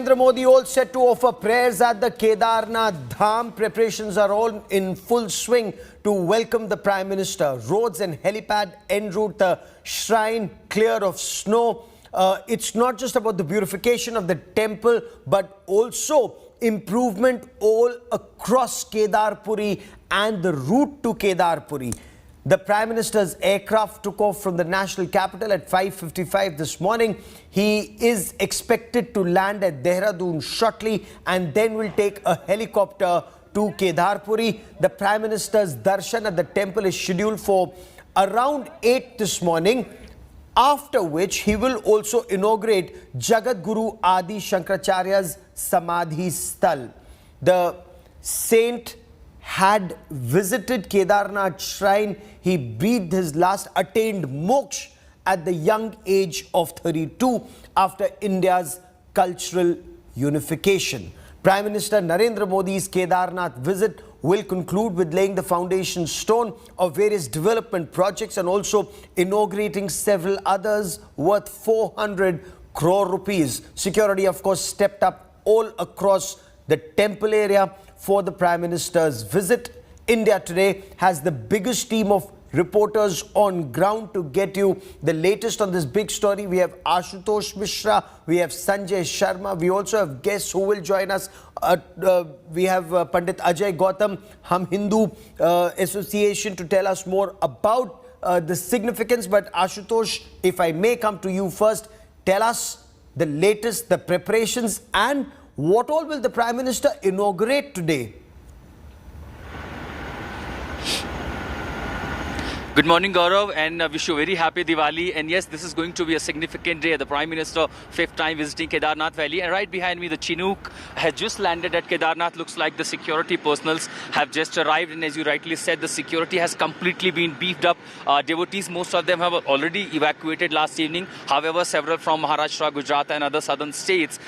Narendra Modi all set to offer prayers at the Kedarnath Dham. Preparations are all in full swing to welcome the Prime Minister. Roads and helipad en route the shrine clear of snow. It's not just about the beautification of the temple, but also improvement all across Kedarpuri and the route to Kedarpuri. The Prime Minister's aircraft took off from the national capital at 5:55 this morning. He is expected to land at Dehradun shortly and then will take a helicopter to Kedarpuri. The Prime Minister's darshan at the temple is scheduled for around 8 this morning, after which he will also inaugurate Jagadguru Shankaracharya's Samadhi Sthal. The saint had visited Kedarnath shrine. He breathed his last, attained moksha at the young age of 32 after India's cultural unification. Prime Minister Narendra Modi's Kedarnath visit will conclude with laying the foundation stone of various development projects and also inaugurating several others worth 400 crore rupees. Security, of course, stepped up all across the temple area for the Prime Minister's visit. India Today has the biggest team of reporters on ground to get you the latest on this big story. We have Ashutosh Mishra, we have Sanjay Sharma, we also have guests who will join us. We have Pandit Ajay Gautam, Hum Hindu Association, to tell us more about the significance. But Ashutosh, if I may come to you first, tell us the latest, the preparations, and what all will the Prime Minister inaugurate today? Good morning, Gaurav, and wish you a very happy Diwali. And yes, this is going to be a significant day. The Prime Minister, fifth time visiting Kedarnath Valley. And right behind me, the Chinook has just landed at Kedarnath. Looks like the security personals have just arrived. And as you rightly said, the security has completely been beefed up. Devotees, most of them have already evacuated last evening. However, several from Maharashtra, Gujarat and other southern states,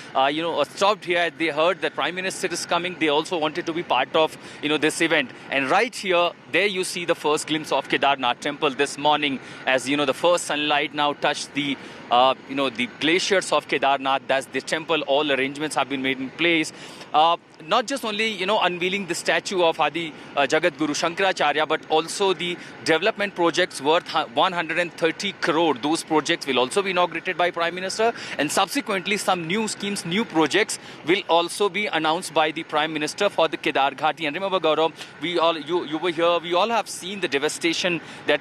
stopped here. They heard that Prime Minister is coming. They also wanted to be part of, this event. And right here, there you see the first glimpse of Kedarnath Temple this morning, as the first sunlight now touched the the glaciers of Kedarnath. That's the temple. All arrangements have been made in place. Not just only unveiling the statue of Adi Jagadguru Shankaracharya, but also the development projects worth 130 crore. Those projects will also be inaugurated by Prime Minister, and subsequently some new schemes, new projects will also be announced by the Prime Minister for the Kedar Ghati. And remember, Gaurav, you were here. We all have seen the devastation that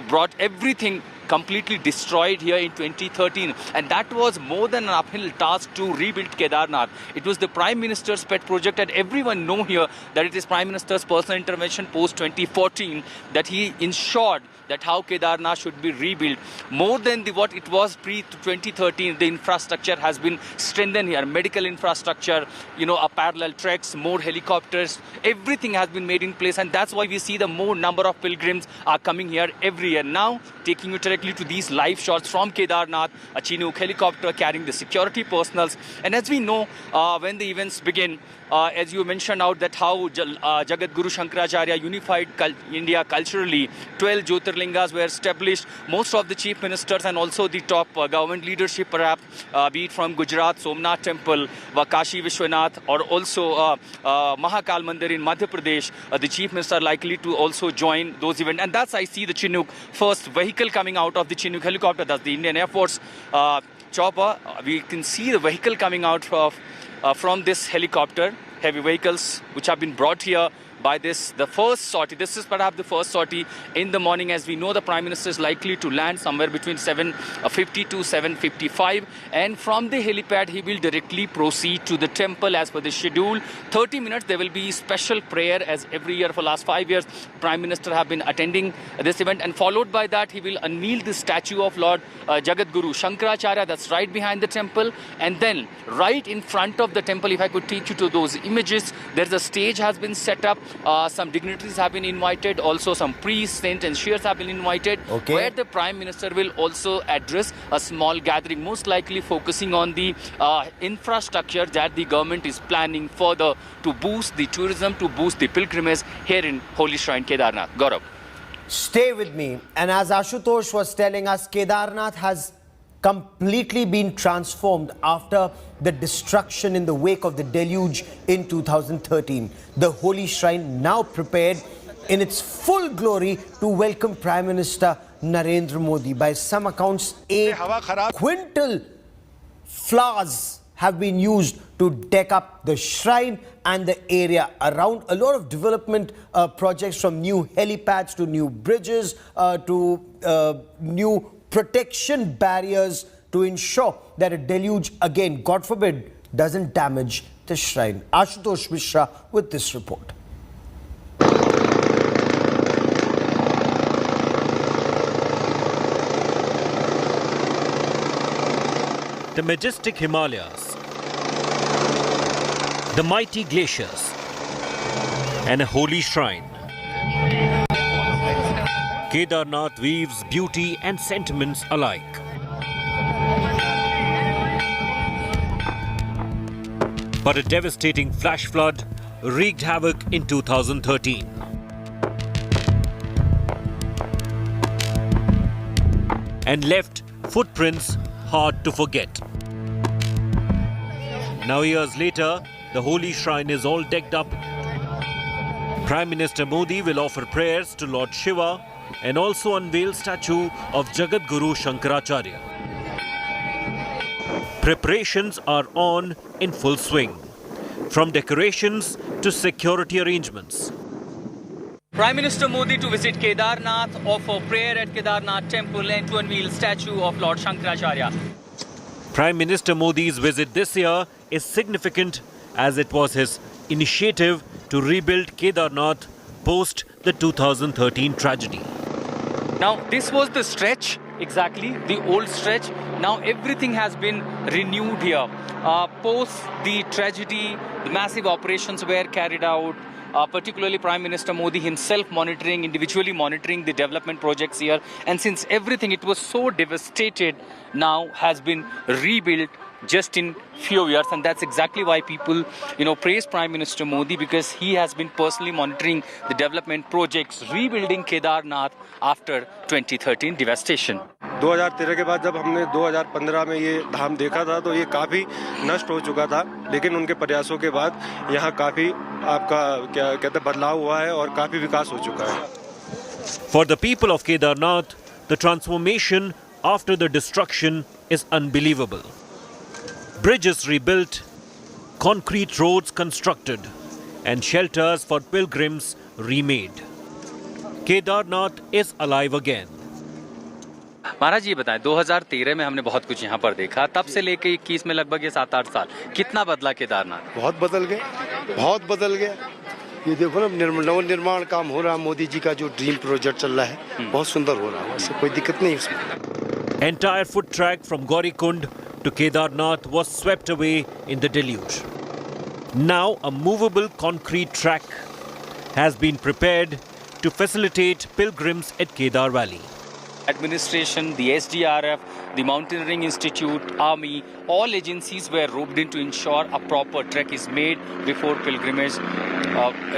brought everything completely destroyed here in 2013, and that was more than an uphill task to rebuild Kedarnath. It was the Prime Minister's pet project, and everyone know here that it is Prime Minister's personal intervention post 2014 that he ensured that how Kedarnath should be rebuilt. More than what it was pre-2013, the infrastructure has been strengthened here. Medical infrastructure, a parallel tracks, more helicopters, everything has been made in place, and that's why we see the more number of pilgrims are coming here every year. Now, taking you directly to these live shots from Kedarnath, a Chinook helicopter carrying the security personals. And as we know, when the events begin, as you mentioned out that how Jagadguru Shankaracharya unified India culturally, 12 Jyotirlingas were established. Most of the chief ministers and also the top government leadership, perhaps, be it from Gujarat, Somnath Temple, Kashi Vishwanath, or also Mahakal Mandir in Madhya Pradesh, the chief minister likely to also join those events. And that's, I see the Chinook first vehicle coming out of the Chinook helicopter. That's the Indian Air Force chopper. We can see the vehicle coming out from this helicopter, heavy vehicles which have been brought here by the first sortie. This is perhaps the first sortie in the morning. As we know, the Prime Minister is likely to land somewhere between 7:50 to 7:55, and from the helipad he will directly proceed to the temple as per the schedule. 30 minutes there will be special prayer, as every year for last 5 years Prime Minister have been attending this event, and followed by that he will unveil the statue of Lord Jagadguru Shankaracharya. That's right behind the temple, and then right in front of the temple, if I could take you to those images, there's a stage has been set up. Some dignitaries have been invited, also some priests, saints and sheikhs have been invited, where the Prime Minister will also address a small gathering, most likely focusing on the infrastructure that the government is planning further to boost the tourism, to boost the pilgrimage here in Holy Shrine Kedarnath. Gaurav. Stay with me. And as Ashutosh was telling us, Kedarnath has completely been transformed after the destruction in the wake of the deluge in 2013. The holy shrine now prepared in its full glory to welcome Prime Minister Narendra Modi. By some accounts, 8 quintal flowers have been used to deck up the shrine and the area around. A lot of development projects, from new helipads to new bridges to new protection barriers to ensure that a deluge, again, God forbid, doesn't damage the shrine. Ashutosh Mishra with this report. The majestic Himalayas, the mighty glaciers, and a holy shrine. Kedarnath weaves beauty and sentiments alike. But a devastating flash flood wreaked havoc in 2013. And left footprints hard to forget. Now, years later, the holy shrine is all decked up. Prime Minister Modi will offer prayers to Lord Shiva and also unveil statue of Jagadguru Shankaracharya. Preparations are on in full swing, from decorations to security arrangements. Prime Minister Modi to visit Kedarnath, offer prayer at Kedarnath Temple and to unveil statue of Lord Shankaracharya. Prime Minister Modi's visit this year is significant as it was his initiative to rebuild Kedarnath post the 2013 tragedy. Now, this was the stretch, exactly, the old stretch. Now everything has been renewed here. Post the tragedy, the massive operations were carried out. Particularly Prime Minister Modi himself individually monitoring the development projects here. And since everything, it was so devastated, now has been rebuilt just in few years. And that's exactly why people, praise Prime Minister Modi, because he has been personally monitoring the development projects, rebuilding Kedarnath after 2013 devastation. 2013 के बाद जब हमने 2015 में ये धाम देखा था तो ये काफ़ी नष्ट हो चुका था, लेकिन उनके प्रयासों के बाद यहाँ काफ़ी आपका क्या कहते हैं बदलाव हुआ है और काफ़ी विकास हो चुका है. For the people of Kedarnath, the transformation after the destruction is unbelievable. Bridges rebuilt, concrete roads constructed, and shelters for pilgrims remade. Kedarnath is alive again. महाराज ये बताएं, 2013 में हमने बहुत कुछ यहाँ पर देखा, तब से लेके 21 में लगभग ये 7-8 साल, कितना बदला केदारनाथ? बहुत बदल गया. ये देखो ना, नवनिर्माण काम हो रहा है. मोदी जी का जो ड्रीम प्रोजेक्ट चल रहा है, बहुत सुंदर हो रहा है. इससे कोई दिक्कत नहीं उसमें. Entire foot track from Gaurikund to Kedarnath was swept away in the deluge. Now a movable concrete track has been prepared to facilitate pilgrims at Kedar Valley. Administration, the SDRF, the Mountaineering Institute, Army, all agencies were roped in to ensure a proper trek is made before pilgrimage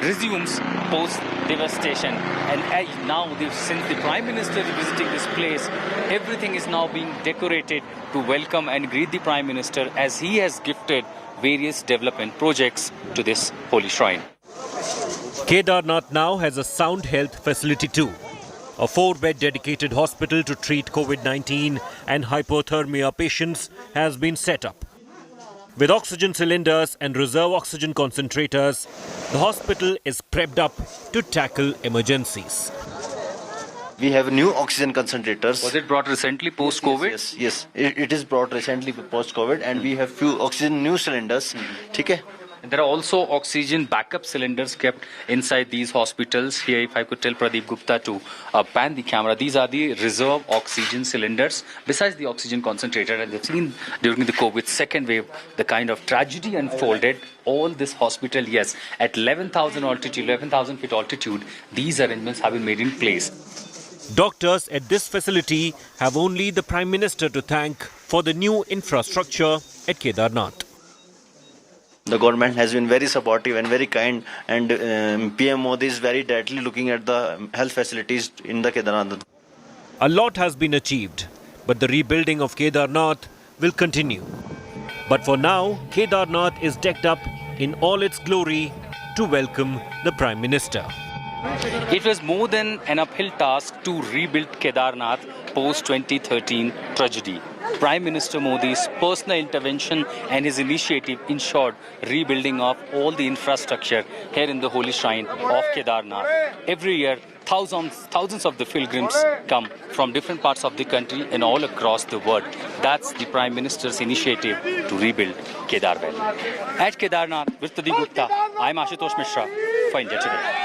resumes post-devastation. And now, since the Prime Minister is visiting this place, everything is now being decorated to welcome and greet the Prime Minister as he has gifted various development projects to this holy shrine. Kedarnath now has a sound health facility too. A 4-bed dedicated hospital to treat COVID-19 and hypothermia patients has been set up. With oxygen cylinders and reserve oxygen concentrators, the hospital is prepped up to tackle emergencies. We have new oxygen concentrators. Was it brought recently post-COVID? Yes. It is brought recently post-COVID, and we have few oxygen new cylinders. Okay. And there are also oxygen backup cylinders kept inside these hospitals. Here, if I could tell Pradeep Gupta to pan the camera, these are the reserve oxygen cylinders. Besides the oxygen concentrator, and we've seen during the COVID second wave, the kind of tragedy unfolded. All this hospital, yes, at 11,000 feet altitude, these arrangements have been made in place. Doctors at this facility have only the Prime Minister to thank for the new infrastructure at Kedarnath. The government has been very supportive and very kind, and PM Modi is very directly looking at the health facilities in the Kedarnath. A lot has been achieved, but the rebuilding of Kedarnath will continue. But for now, Kedarnath is decked up in all its glory to welcome the Prime Minister. It was more than an uphill task to rebuild Kedarnath post-2013 tragedy. Prime Minister Modi's personal intervention and his initiative ensured rebuilding of all the infrastructure here in the holy shrine of Kedarnath. Every year, thousands of the pilgrims come from different parts of the country and all across the world. That's the Prime Minister's initiative to rebuild Kedar Valley. At Kedarnath, with Pradeep Gupta, I'm Ashutosh Mishra for India Today.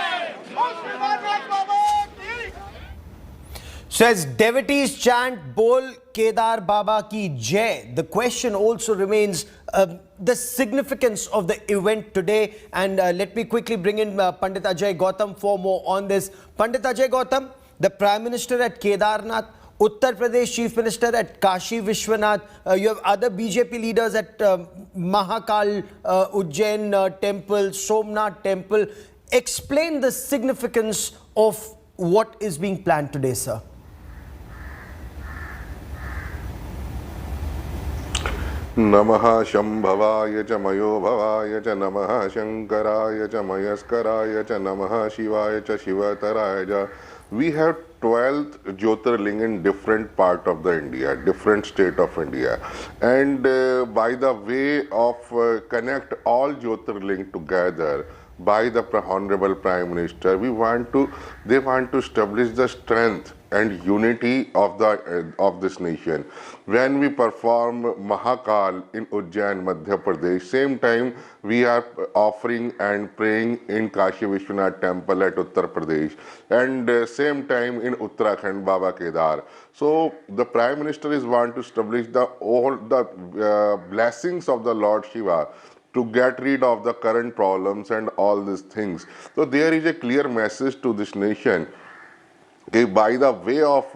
So as devotees chant Bol Kedar Baba Ki Jai, the question also remains the significance of the event today. And let me quickly bring in Pandit Ajay Gautam for more on this. Pandit Ajay Gautam, the Prime Minister at Kedarnath, Uttar Pradesh Chief Minister at Kashi Vishwanath, you have other BJP leaders at Mahakal, Ujjain Temple, Somnath Temple. Explain the significance of what is being planned today, sir. नमः शंभवाय च मयो भवाय च नमः शंकराय च मयस्कराय च नमः शिवाय च शिवतराय च. We have 12th Jyotirling in different part of the India, different state of India, and by the way of connect all Jyotirling together by the Honorable Prime Minister, they want to establish the strength and unity of this nation. When we perform Mahakal in Ujjain, Madhya Pradesh, same time we are offering and praying in Kashi Vishwanath Temple at Uttar Pradesh, and same time in Uttarakhand, Baba Kedar. So the Prime Minister is want to establish all the blessings of the Lord Shiva to get rid of the current problems and all these things. So there is a clear message to this nation. Okay, by the way of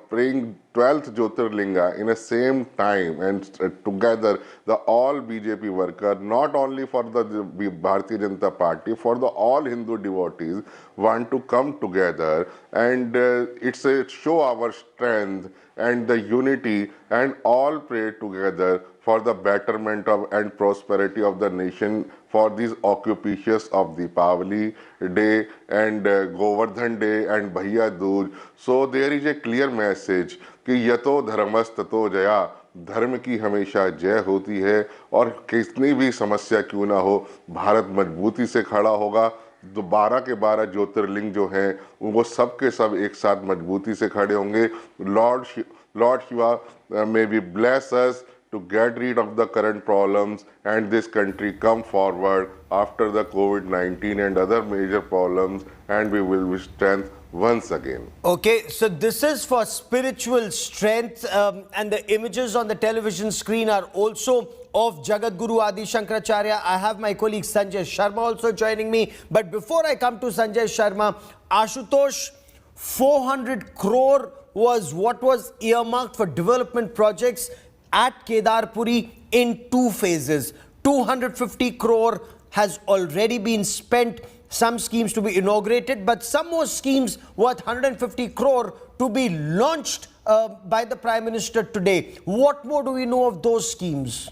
praying 12th Jyotirlinga in the same time and together, the all BJP workers, not only for the Bharatiya Janata Party, for the all Hindu devotees want to come together, and it's a show our strength and the unity, and all pray together for the betterment of and prosperity of the nation for these auspicious of Deepavali day and Govardhan day and Bhaiya Dooj. So there is a clear message कि यतो धर्मस् ततो जया, धर्म की हमेशा जय होती है, और कितनी भी समस्या क्यों ना हो, भारत मजबूती से खड़ा होगा. तो 12 के 12 ज्योतिर्लिंग जो हैं वो सब के सब एक साथ मजबूती से खड़े होंगे. Lord Shiva may be bless us to get rid of the current problems and this country come forward after the COVID-19 and other major problems, and we will withstand once again. Okay, so this is for spiritual strength, and the images on the television screen are also of Jagadguru Adi Shankaracharya. I have my colleague Sanjay Sharma also joining me. But before I come to Sanjay Sharma, Ashutosh, 400 crore was what was earmarked for development projects at Kedarpuri in 2 phases. 250 crore has already been spent. Some schemes to be inaugurated, but some more schemes worth 150 crore to be launched by the Prime Minister today. What more do we know of those schemes?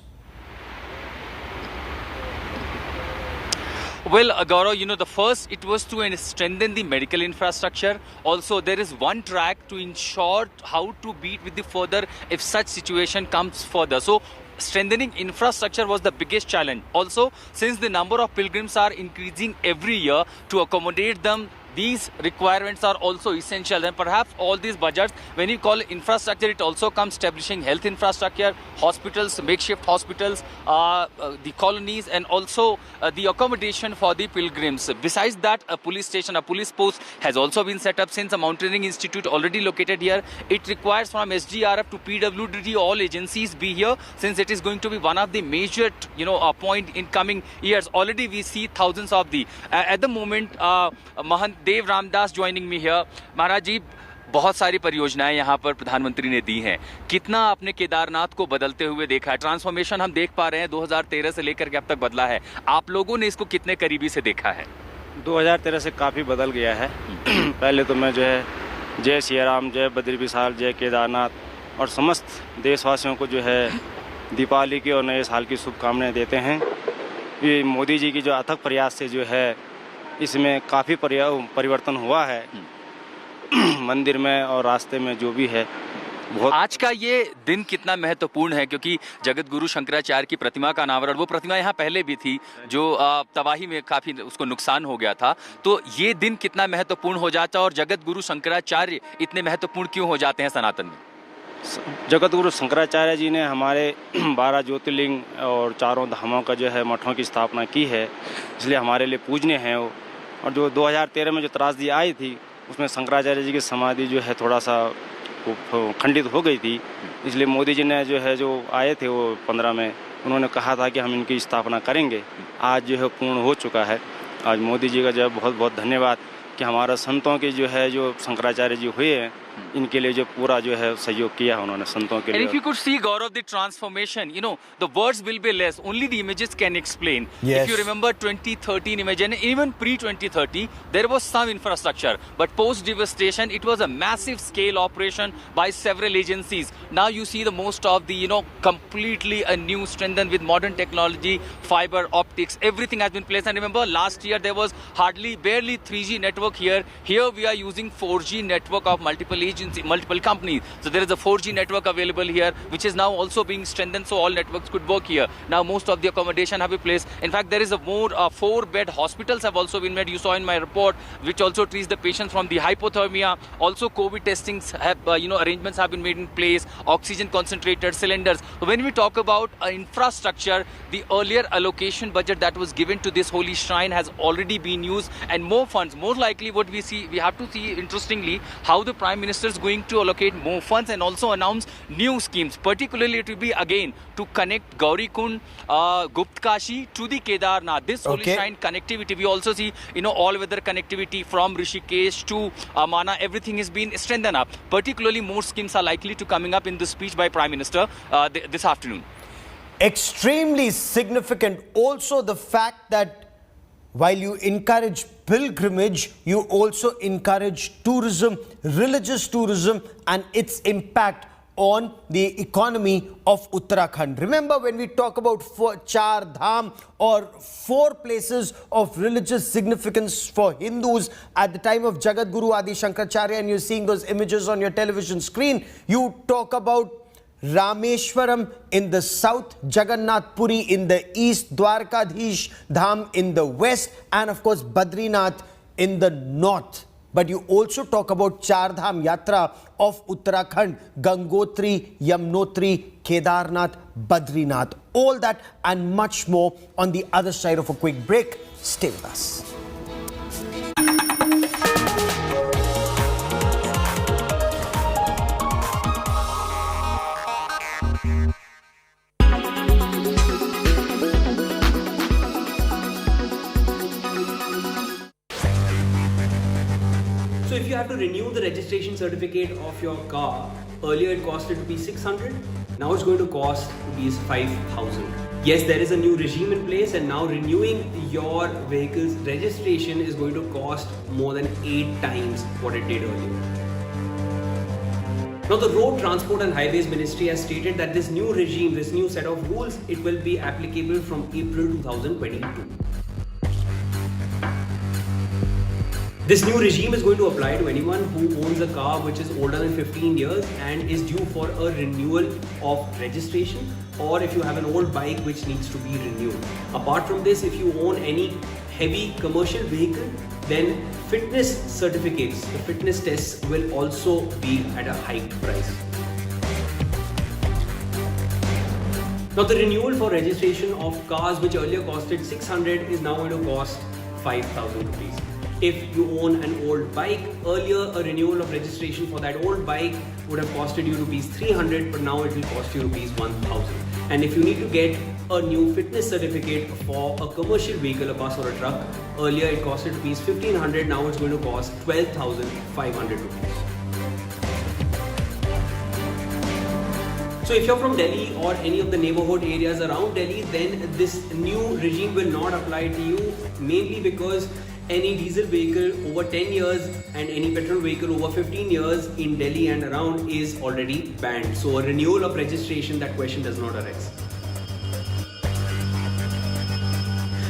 Well, Gaurav, the first, it was to strengthen the medical infrastructure. Also, there is one track to ensure how to beat with the further if such situation comes further. So, strengthening infrastructure was the biggest challenge. Also, since the number of pilgrims are increasing every year, to accommodate them, these requirements are also essential. And perhaps all these budgets, when you call infrastructure, it also comes establishing health infrastructure, hospitals, makeshift hospitals, the colonies, and also the accommodation for the pilgrims. Besides that, a police station, a police post has also been set up. Since a mountaineering institute already located here, it requires from SGRF to PWD all agencies be here, since it is going to be one of the major point in coming years. Already we see thousands of the at the moment Mahant Dev Ramdas joining me here. महाराज जी, बहुत सारी परियोजनाएं यहाँ पर प्रधानमंत्री ने दी हैं. कितना आपने केदारनाथ को बदलते हुए देखा है? ट्रांसफॉर्मेशन हम देख पा रहे हैं 2013 से लेकर के अब तक बदला है. आप लोगों ने इसको कितने करीबी से देखा है? 2013 से काफ़ी बदल गया है. पहले तो मैं जय सिया राम, जय बद्री विशाल, जय केदारनाथ, और समस्त देशवासियों को जो है दीपावली की और नए साल की शुभकामनाएं देते हैं। ये मोदी जी की जो अथक प्रयास से जो है इसमें काफ़ी परिवर्तन हुआ है मंदिर में और रास्ते में जो भी है बहुत। आज का ये दिन कितना महत्वपूर्ण है, क्योंकि जगत गुरु शंकराचार्य की प्रतिमा का अनावरण, वो प्रतिमा यहाँ पहले भी थी जो तबाही में काफी उसको नुकसान हो गया था, तो ये दिन कितना महत्वपूर्ण हो जाता है और जगत गुरु शंकराचार्य इतने महत्वपूर्ण क्यों हो जाते हैं सनातन में? जगत गुरु शंकराचार्य जी ने हमारे 12 ज्योतिर्लिंग और 4 धामों का जो है मठों की स्थापना की है, इसलिए हमारे लिए पूजनीय हैं वो। और जो 2013 में जो त्रासदी आई थी उसमें शंकराचार्य जी की समाधि जो है थोड़ा सा खंडित हो गई थी, इसलिए मोदी जी ने जो है जो आए थे वो 15 में उन्होंने कहा था कि हम इनकी स्थापना करेंगे। आज जो है पूर्ण हो चुका है। आज मोदी जी का जो है बहुत बहुत धन्यवाद कि हमारा संतों के जो है जो शंकराचार्य जी हुए हैं इनके लिए जो पूरा जो है सहयोग किया उन्होंने संतों के लिए। And if you could see, Gaurav, the transformation, you know, the words will be less, only the images can explain. Yes. If you remember 2013 image and even pre-2030, there was some infrastructure, but post-devastation, it was a massive scale operation by several agencies. Now you see the most of the, you know, completely a new strengthened with modern technology, fiber optics, everything has been placed. And remember, last year there was barely 3G network here. Here we are using 4G network of multiple agencies, multiple companies. So there is a 4G network available here, which is now also being strengthened, so all networks could work here. Now most of the accommodation have been placed. In fact, there is a more 4-bed hospitals have also been made. You saw in my report, which also treats the patients from the hypothermia. Also, COVID testings have, arrangements have been made in place. Oxygen concentrators, cylinders. So when we talk about infrastructure, the earlier allocation budget that was given to this holy shrine has already been used, and more funds. More likely, what we see, we have to see interestingly how the Prime Minister is going to allocate more funds and also announce new schemes. Particularly, it will be again to connect Gaurikund, Gupt Kashi to the Kedarnath. This holy shrine connectivity. We also see, all-weather connectivity from Rishikesh to Amana. Everything has been strengthened up. Particularly, more schemes are likely to coming up in the speech by Prime Minister this afternoon. Extremely significant. Also, the fact that while you encourage pilgrimage, you also encourage tourism, religious tourism, and its impact on the economy of Uttarakhand. Remember, when we talk about Char Dham or 4 places of religious significance for Hindus at the time of Jagadguru Adi Shankaracharya, and you're seeing those images on your television screen, you talk about Rameshwaram in the south, Jagannath Puri in the east, Dwarkadhish Dham in the west, and of course Badrinath in the north. But you also talk about Char Dham Yatra of Uttarakhand, Gangotri, Yamnotri, Kedarnath, Badrinath. All that and much more on the other side of a quick break. Stay with us. So if you have to renew the registration certificate of your car, earlier it costed rupees 600, now it's going to cost rupees 5,000. Yes, there is a new regime in place, and now renewing your vehicle's registration is going to cost more than 8 times what it did earlier. Now the Road Transport and Highways Ministry has stated that this new regime, this new set of rules, it will be applicable from April 2022. This new regime is going to apply to anyone who owns a car which is older than 15 years and is due for a renewal of registration, or if you have an old bike which needs to be renewed. Apart from this, if you own any heavy commercial vehicle, then fitness certificates, the fitness tests will also be at a hiked price. Now the renewal for registration of cars which earlier costed 600 is now going to cost 5,000 rupees. If you own an old bike, earlier a renewal of registration for that old bike would have costed you rupees 300, but now it will cost you rupees 1,000. And if you need to get a new fitness certificate for a commercial vehicle, a bus or a truck, earlier it costed rupees 1,500, now it's going to cost 12,500 rupees. So if you're from Delhi or any of the neighborhood areas around Delhi, then this new regime will not apply to you, mainly because any diesel vehicle over 10 years and any petrol vehicle over 15 years in Delhi and around is already banned. So a renewal of registration, that question does not arise.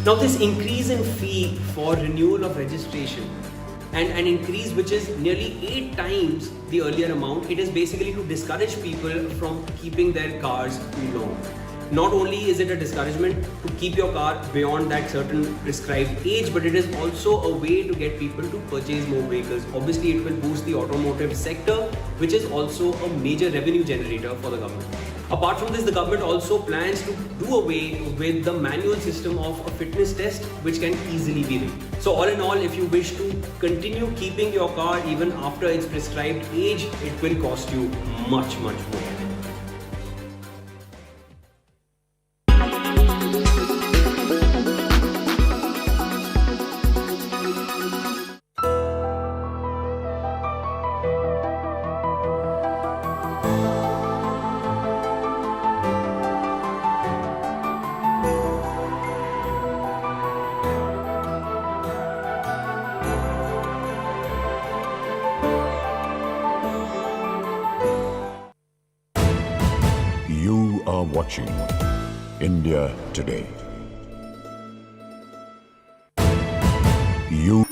Now this increase in fee for renewal of registration and an increase which is nearly 8 times the earlier amount, it is basically to discourage people from keeping their cars too long. Not only is it a discouragement to keep your car beyond that certain prescribed age, but it is also a way to get people to purchase more vehicles. Obviously, it will boost the automotive sector, which is also a major revenue generator for the government. Apart from this, the government also plans to do away with the manual system of a fitness test, which can easily be done. So all in all, if you wish to continue keeping your car even after its prescribed age, it will cost you much, much more. You are watching India Today. You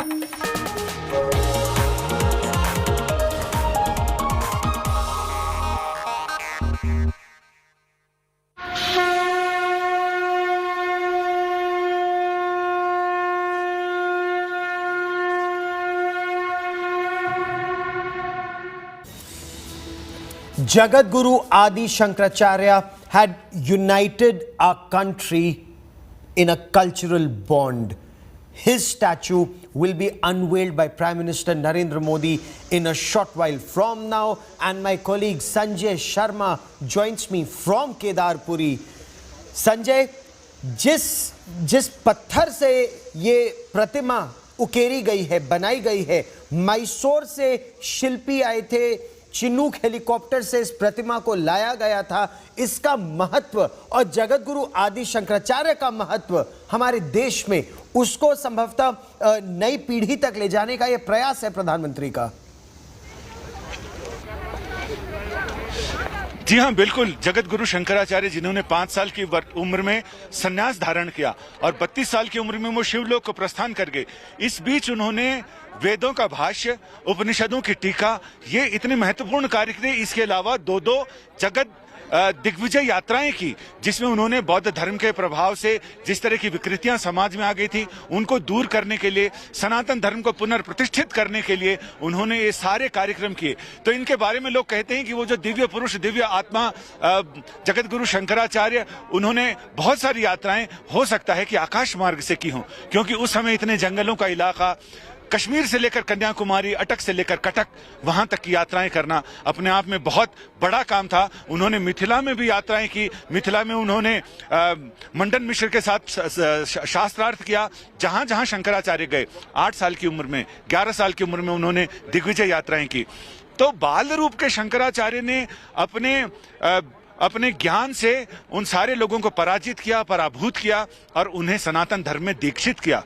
Jagadguru Shankaracharya had united our country in a cultural bond. His statue will be unveiled by Prime Minister Narendra Modi in a short while from now, and my colleague Sanjay Sharma joins me from Kedarpuri. Sanjay, जिस पत्थर से ये प्रतिमा उकेरी गई है, बनाई गई है, मैसूर से शिल्पी आए थे, चिनूक हेलीकॉप्टर से इस प्रतिमा को लाया गया था, इसका महत्व और जगतगुरु आदि शंकराचार्य का महत्व हमारे देश में, उसको संभवतः नई पीढ़ी तक ले जाने का यह प्रयास है प्रधानमंत्री का। जी हाँ, बिल्कुल। जगतगुरु शंकराचार्य जिन्होंने 5 साल की उम्र में संन्यास धारण किया और 32 साल की उम्र में वो शिवलोक को प्रस्थान कर गए। इस बीच उन्होंने वेदों का भाष्य, उपनिषदों की टीका, ये इतने महत्वपूर्ण कार्य किए। इसके अलावा दो जगत दिग्विजय यात्राएं की, जिसमें उन्होंने बौद्ध धर्म के प्रभाव से जिस तरह की विकृतियां समाज में आ गई थी, उनको दूर करने के लिए, सनातन धर्म को पुनर्प्रतिष्ठित करने के लिए उन्होंने ये सारे कार्यक्रम किए। तो इनके बारे में लोग कहते हैं कि वो जो दिव्य पुरुष, दिव्य आत्मा जगतगुरु शंकराचार्य, उन्होंने बहुत सारी यात्राएं हो सकता है कि आकाश मार्ग से की हों, क्योंकि उस समय इतने जंगलों का इलाका, कश्मीर से लेकर कन्याकुमारी, अटक से लेकर कटक, वहां तक की यात्राएं करना अपने आप में बहुत बड़ा काम था। उन्होंने मिथिला में भी यात्राएं की। मिथिला में उन्होंने मंडन मिश्र के साथ शास्त्रार्थ किया। जहां जहां शंकराचार्य गए, 8 साल की उम्र में, 11 साल की उम्र में उन्होंने दिग्विजय यात्राएं की। तो बाल रूप के शंकराचार्य ने अपने ज्ञान से उन सारे लोगों को पराजित किया, पराभूत किया और उन्हें सनातन धर्म में दीक्षित किया।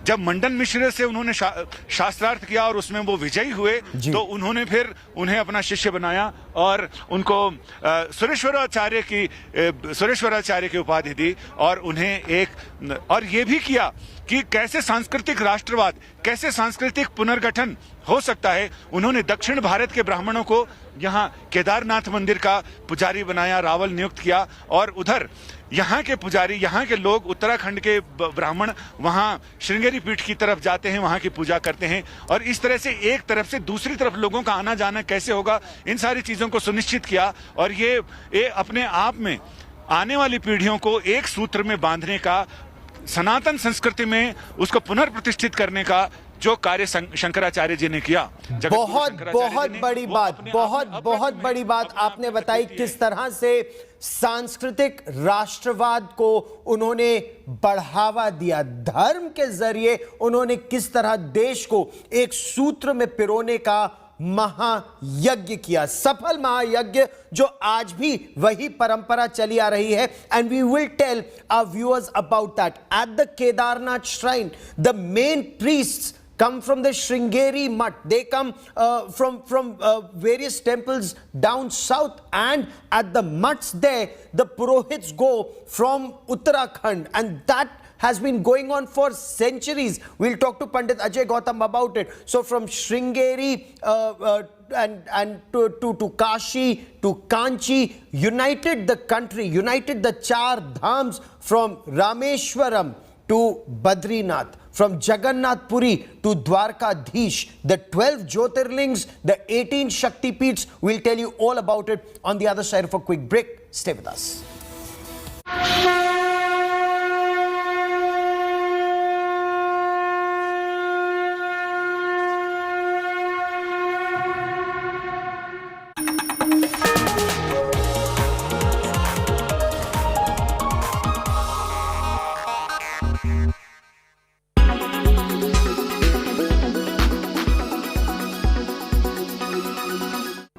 जब मंडन मिश्र से उन्होंने शास्त्रार्थ किया और उसमें वो विजयी हुए, तो उन्होंने फिर उन्हें अपना शिष्य बनाया और उनको सुरेश्वराचार्य की उपाधि दी और उन्हें और ये भी किया कि कैसे सांस्कृतिक राष्ट्रवाद, कैसे सांस्कृतिक पुनर्गठन हो सकता है। उन्होंने दक्षिण भारत के ब्राह्मणों को यहाँ केदारनाथ मंदिर का पुजारी बनाया, रावल नियुक्त किया, और उधर यहाँ के पुजारी, यहाँ के लोग, उत्तराखंड के ब्राह्मण वहाँ श्रृंगेरी पीठ की तरफ जाते हैं, वहाँ की पूजा करते हैं। और इस तरह से एक तरफ से दूसरी तरफ लोगों का आना जाना कैसे होगा, इन सारी चीज़ों को सुनिश्चित किया। और ये अपने आप में आने वाली पीढ़ियों को एक सूत्र में बांधने का, सनातन संस्कृति में उसको पुनर्प्रतिष्ठित करने का जो कार्य शंकराचार्य जी ने किया। बहुत बड़ी बात आपने बताई, किस तरह से सांस्कृतिक राष्ट्रवाद को उन्होंने बढ़ावा दिया, धर्म के जरिए उन्होंने किस तरह देश को एक सूत्र में पिरोने का महायज्ञ किया, सफल महायज्ञ जो आज भी वही परंपरा चली आ रही है. And we will tell our viewers about that. At the Kedarnath shrine, the main priests come from the Sringeri Mutt. They come from various temples down south, and at the mutts there, the Purohits go from Uttarakhand, and that has been going on for centuries. We'll talk to Pandit Ajay Gautam about it. So from Sringeri and to Kashi, to Kanchi, united the country, united the Char Dhams from Rameshwaram to Badrinath, from Jagannath Puri to Dwarkadhish, the 12 Jyotirlings, the 18 Shakti Peeths. We'll tell you all about it on the other side of a quick break. Stay with us.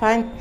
5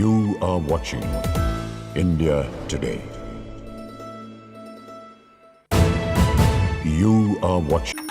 You are watching India Today. You are watching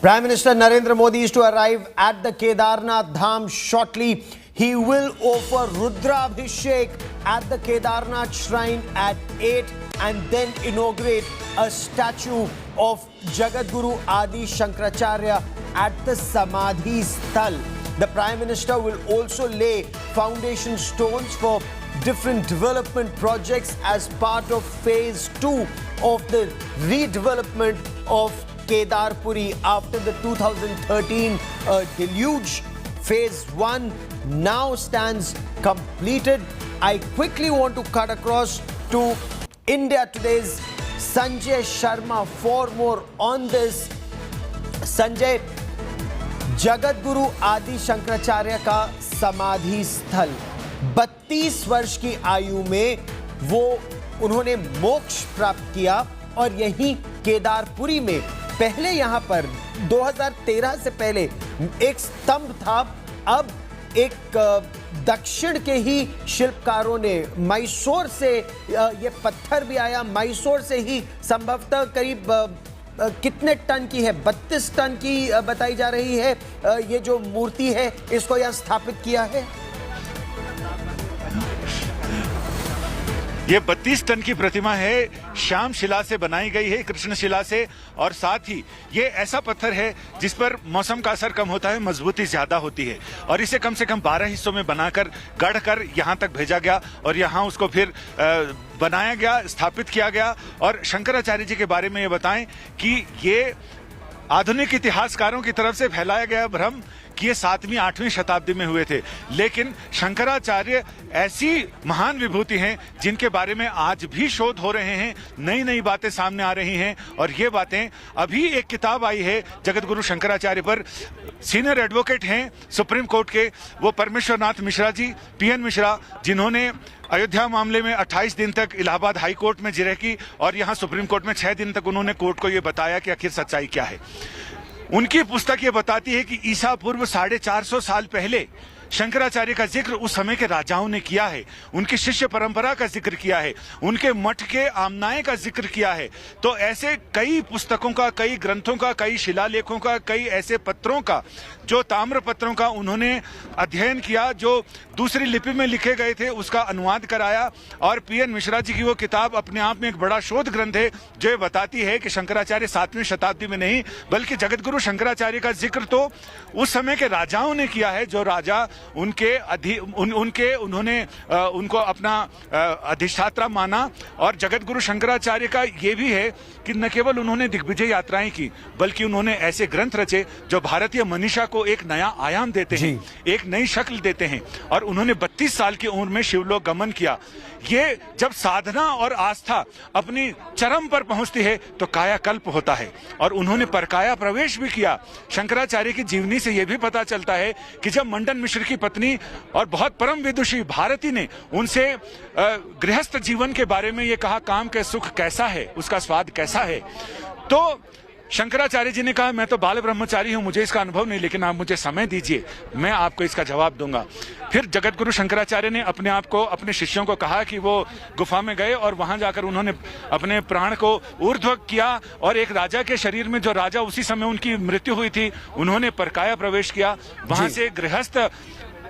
Prime Minister Narendra Modi is to arrive at the Kedarnath Dham shortly. He will offer Rudrabhishek at the Kedarnath shrine at 8 and then inaugurate a statue of Jagadguru Shankaracharya at the Samadhi Sthal. The Prime Minister will also lay foundation stones for different development projects as part of phase 2 of the redevelopment of Kedarpuri after the 2013 deluge. Phase 1 now stands completed. I quickly want to cut across to India Today's Sanjay Sharma for more on this. Sanjay, जगतगुरु आदि शंकराचार्य का समाधि स्थल 32 वर्ष की आयु में वो उन्होंने मोक्ष प्राप्त किया और यहीं केदारपुरी में पहले यहाँ पर 2013 से पहले एक स्तंभ था। अब एक दक्षिण के ही शिल्पकारों ने मैसूर से ये पत्थर भी आया, मैसूर से ही संभवतः करीब कितने टन की है, 32 टन की बताई जा रही है ये जो मूर्ति है, इसको यहाँ स्थापित किया है। ये 32 टन की प्रतिमा है, श्याम शिला से बनाई गई है, कृष्ण शिला से, और साथ ही ये ऐसा पत्थर है जिस पर मौसम का असर कम होता है, मजबूती ज्यादा होती है, और इसे कम से कम 12 हिस्सों में बनाकर गढ़कर यहाँ तक भेजा गया और यहाँ उसको फिर बनाया गया, स्थापित किया गया। और शंकराचार्य जी के बारे में ये बताएं कि ये आधुनिक इतिहासकारों की तरफ से फैलाया गया भ्रम कि ये 7वीं 8वीं शताब्दी में हुए थे, लेकिन शंकराचार्य ऐसी महान विभूति हैं जिनके बारे में आज भी शोध हो रहे हैं, नई नई बातें सामने आ रही हैं। और ये बातें अभी एक किताब आई है जगतगुरु शंकराचार्य पर, सीनियर एडवोकेट हैं सुप्रीम कोर्ट के वो परमेश्वरनाथ मिश्रा जी, पीएन मिश्रा, जिन्होंने अयोध्या मामले में 28 दिन तक इलाहाबाद हाई कोर्ट में जिरह की और यहाँ सुप्रीम कोर्ट में 6 दिन तक उन्होंने कोर्ट को ये बताया कि आखिर सच्चाई क्या है। उनकी पुस्तक ये बताती है कि ईसा पूर्व 450 साल पहले शंकराचार्य का जिक्र उस समय के राजाओं ने किया है, उनकी शिष्य परंपरा का जिक्र किया है, उनके मठ के आमनाए का जिक्र किया है। तो ऐसे कई पुस्तकों का, कई ग्रंथों का, कई शिलालेखों का, कई ऐसे पत्रों का, जो ताम्र पत्रों का उन्होंने अध्ययन किया, जो दूसरी लिपि में लिखे गए थे, उसका अनुवाद कराया। और पीएन मिश्रा जी की वो किताब अपने आप में एक बड़ा शोध ग्रंथ है जो ये बताती है कि शंकराचार्य 7वीं शताब्दी में नहीं बल्कि जगतगुरु शंकराचार्य का जिक्र तो उस समय के राजाओं ने किया है, जो राजा उन्होंने उनको अपना अधिष्ठाता माना। और जगतगुरु शंकराचार्य का ये भी है कि न केवल उन्होंने दिग्विजय यात्राएं की बल्कि उन्होंने ऐसे ग्रंथ रचे जो भारतीय मनीषा को एक नया आयाम देते हैं, एक नई शक्ल देते हैं। और उन्होंने 32 साल की उम्र में शिवलोक गमन किया। ये जब साधना और आस्था अपनी चरम पर पहुंचती है तो कायाकल्प होता है, और उन्होंने परकाया प्रवेश भी किया। शंकराचार्य की जीवनी से यह भी पता चलता है कि जब मंडन मिश्र की पत्नी और बहुत परम विदुषी भारती ने उनसे गृहस्थ जीवन के बारे में ये कहा, काम के सुख कैसा है, उसका स्वाद कैसा है, तो शंकराचार्य जी ने कहा मैं तो बाल ब्रह्मचारी हूं, मुझे इसका अनुभव नहीं, लेकिन आप मुझे समय दीजिए, मैं आपको इसका जवाब दूंगा। फिर जगतगुरु शंकराचार्य ने अपने आप को, अपने शिष्यों को कहा कि वो गुफा में गए और वहां जाकर उन्होंने अपने प्राण को ऊर्ध्व किया और एक राजा के शरीर में, जो राजा उसी समय उनकी मृत्यु हुई थी, उन्होंने परकाया प्रवेश किया, वहां से गृहस्थ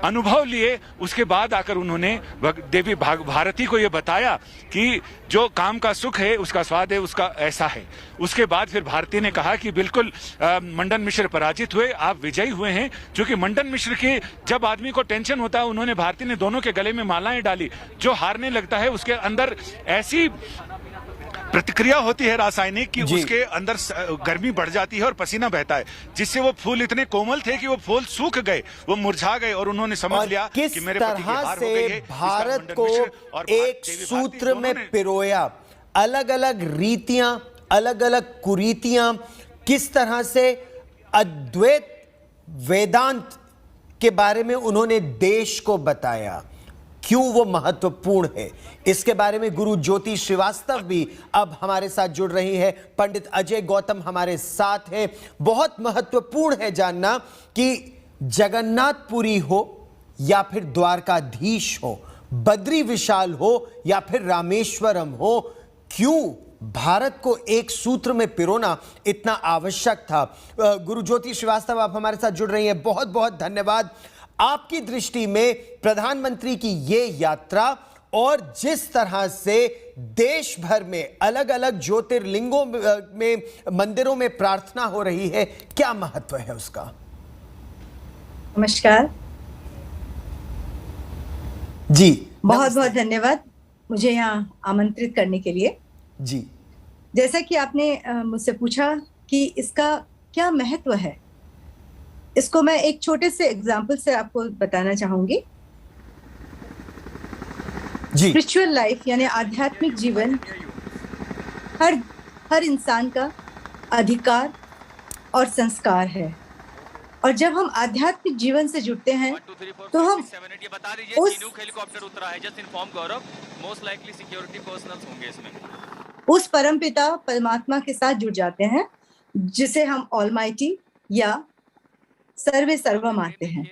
अनुभव लिए। उसके बाद आकर उन्होंने देवी भारती को यह बताया कि जो काम का सुख है, उसका स्वाद है, उसका ऐसा है। उसके बाद फिर भारती ने कहा कि बिल्कुल मंडन मिश्र पराजित हुए, आप विजयी हुए हैं। क्योंकि मंडन मिश्र की जब आदमी को टेंशन होता है, उन्होंने भारती ने दोनों के गले में मालाएं डाली, जो हारने लगता है उसके अंदर ऐसी प्रतिक्रिया होती है रासायनिक कि उसके अंदर गर्मी बढ़ जाती है और पसीना बहता है, जिससे वो फूल इतने कोमल थे कि वो फूल सूख गए, वो मुरझा गए, और उन्होंने समझ लिया कि मेरे पति की हार हो गई है। भारत को एक सूत्र में पिरोया, अलग अलग रीतियां, अलग अलग कुरीतियां, किस तरह से अद्वैत वेदांत के बारे में उन्होंने देश को बताया, क्यों वो महत्वपूर्ण है, इसके बारे में गुरु ज्योति श्रीवास्तव भी अब हमारे साथ जुड़ रही है। पंडित अजय गौतम हमारे साथ है। बहुत महत्वपूर्ण है जानना कि जगन्नाथपुरी हो या फिर द्वारकाधीश हो, बद्री विशाल हो या फिर रामेश्वरम हो, क्यों भारत को एक सूत्र में पिरोना इतना आवश्यक था। गुरु ज्योति श्रीवास्तव, आप हमारे साथ जुड़ रही हैं, बहुत बहुत धन्यवाद। आपकी दृष्टि में प्रधानमंत्री की ये यात्रा और जिस तरह से देश भर में अलग अलग ज्योतिर्लिंगों में, मंदिरों में प्रार्थना हो रही है, क्या महत्व है उसका? नमस्कार जी, बहुत बहुत धन्यवाद मुझे यहाँ आमंत्रित करने के लिए। जी, जैसा कि आपने मुझसे पूछा कि इसका क्या महत्व है, इसको मैं एक छोटे से एग्जाम्पल से आपको बताना चाहूंगी। स्पिरिचुअल लाइफ यानी आध्यात्मिक जीवन हर इंसान का अधिकार और संस्कार है, और जब हम आध्यात्मिक जीवन से जुड़ते हैं तो हम उस परमपिता परमात्मा के साथ जुड़ जाते हैं, जिसे हम ऑलमाइटी या सर्वे सर्वा मानते हैं।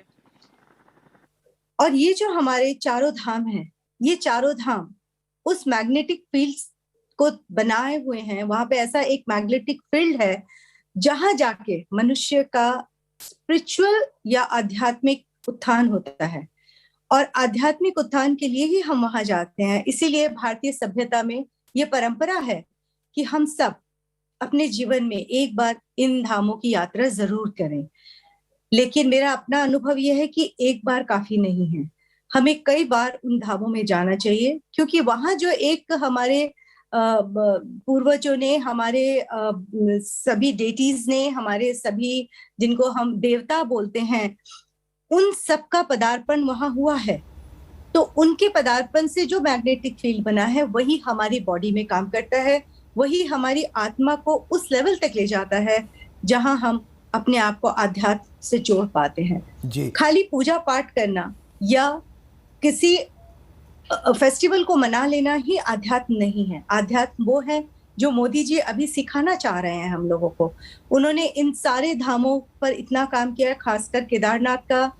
और ये जो हमारे चारों धाम हैं, ये चारों धाम उस मैग्नेटिक फील्ड को बनाए हुए हैं। वहां पे ऐसा एक मैग्नेटिक फील्ड है जहां जाके मनुष्य का स्पिरिचुअल या आध्यात्मिक उत्थान होता है, और आध्यात्मिक उत्थान के लिए ही हम वहां जाते हैं। इसीलिए भारतीय सभ्यता में ये परंपरा है कि हम सब अपने जीवन में एक बार इन धामों की यात्रा जरूर करें। लेकिन मेरा अपना अनुभव यह है कि एक बार काफी नहीं है, हमें कई बार उन धामों में जाना चाहिए, क्योंकि वहां जो एक हमारे पूर्वजों ने, हमारे सभी डेटीज ने, हमारे सभी जिनको हम देवता बोलते हैं, उन सब का पदार्पण वहां हुआ है। तो उनके पदार्पण से जो मैग्नेटिक फील्ड बना है वही हमारी बॉडी में काम करता है, वही हमारी आत्मा को उस लेवल तक ले जाता है जहां हम अपने आप को आध्यात्म से जोड़ पाते हैं। खाली पूजा पाठ करना या किसी फेस्टिवल को मना लेना ही आध्यात्म नहीं है। आध्यात्म वो है जो मोदी जी अभी सिखाना चाह रहे हैं हम लोगों को। उन्होंने इन सारे धामों पर इतना काम किया है, खासकर केदारनाथ का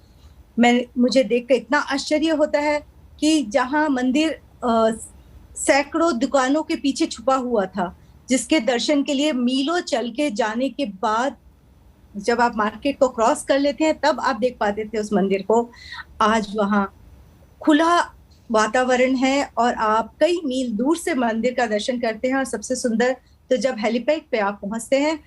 मुझे देखकर इतना आश्चर्य होता है कि जहां मंदिर सैकड़ों दुकानों के पीछे छुपा हुआ था, जिसके दर्शन के लिए मीलों चल के जाने के बाद जब आप मार्केट को क्रॉस कर लेते हैं तब आप देख पाते थे उस मंदिर को। आज वहां खुला वातावरण है और आप कई मील दूर से मंदिर का दर्शन करते हैं। और सबसे सुंदर तो जब हेलीपैड पे आप पहुंचते हैं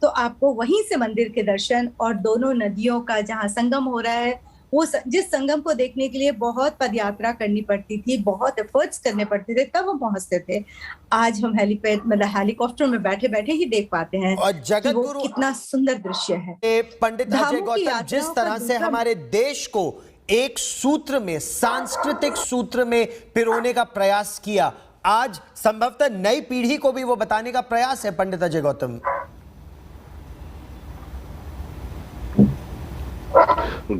तो आपको वहीं से मंदिर के दर्शन और दोनों नदियों का जहां संगम हो रहा है, वो जिस संगम को देखने के लिए बहुत पदयात्रा करनी पड़ती थी, बहुत एफर्ट्स करने पड़ते थे, तब हम पहुंचते थे। आज हम हेलीपैड मतलब हेलीकॉप्टर में बैठे बैठे ही देख पाते हैं और जगतगुरु कितना सुंदर दृश्य है। पंडित अजय गौतम, जिस तरह से हमारे देश को एक सूत्र में, सांस्कृतिक सूत्र में पिरोने का प्रयास किया, आज संभवतः नई पीढ़ी को भी वो बताने का प्रयास है। पंडित Ajay Gautam,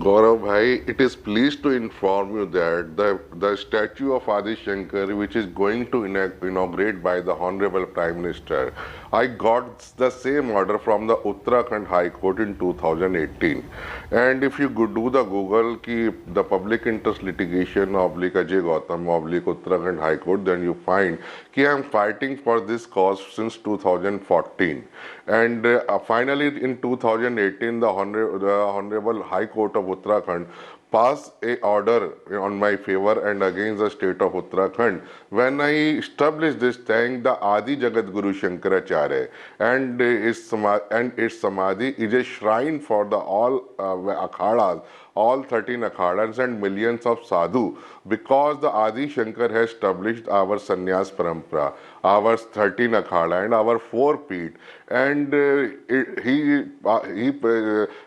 Gaurav bhai, it is pleased to inform you that the statue of Adi Shankar, which is going to inaugurate by the Honorable Prime Minister, I got the same order from the Uttarakhand High Court in 2018. And if you do the Google ki the public interest litigation /Ajay Gautam /Uttarakhand High Court, then you find ki I am fighting for this cause since 2014. And finally in 2018, the Honorable High Court of Uttarakhand passed a order on my favor and against the state of Uttarakhand when I established this thing, the Adi Jagadguru Shankaracharya, and its samadhi is a shrine for the all akhadas, all 13 akhadas and millions of sadhu, because the Adi Shankar has established our sannyas parampara, our 13 akhada and our 4 feet, and he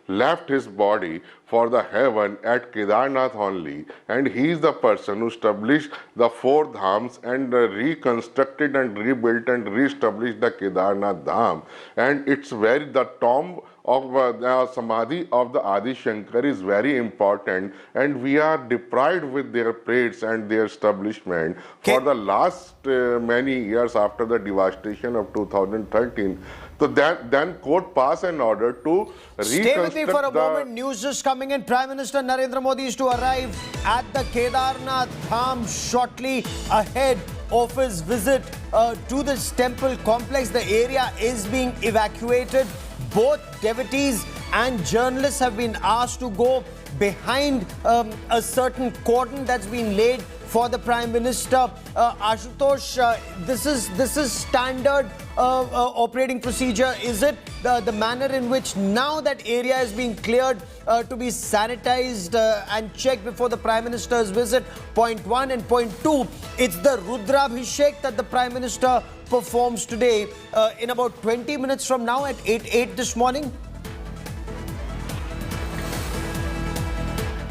left his body for the heaven at Kedarnath only, and he is the person who established the 4 dhams and reconstructed and rebuilt and re-established the Kedarnath dham. And it's the tomb of the samadhi of the Adi Shankar is very important, and we are deprived with their praise and their establishment for the last many years after the devastation of 2013. So then court passed an order to Stay with me for a moment. News just coming in. Prime Minister Narendra Modi is to arrive at the Kedarnath Dham shortly. Ahead of his visit to this temple complex. The area is being evacuated. Both devotees and journalists have been asked to go behind a certain cordon that's been laid for the Prime Minister. Ashutosh, this is standard operating procedure. Is it the manner in which now that area is being cleared to be sanitized and checked before the Prime Minister's visit? Point one. And point two, it's the Rudrabhishek that the Prime Minister performs today in about 20 minutes from now at 8 this morning.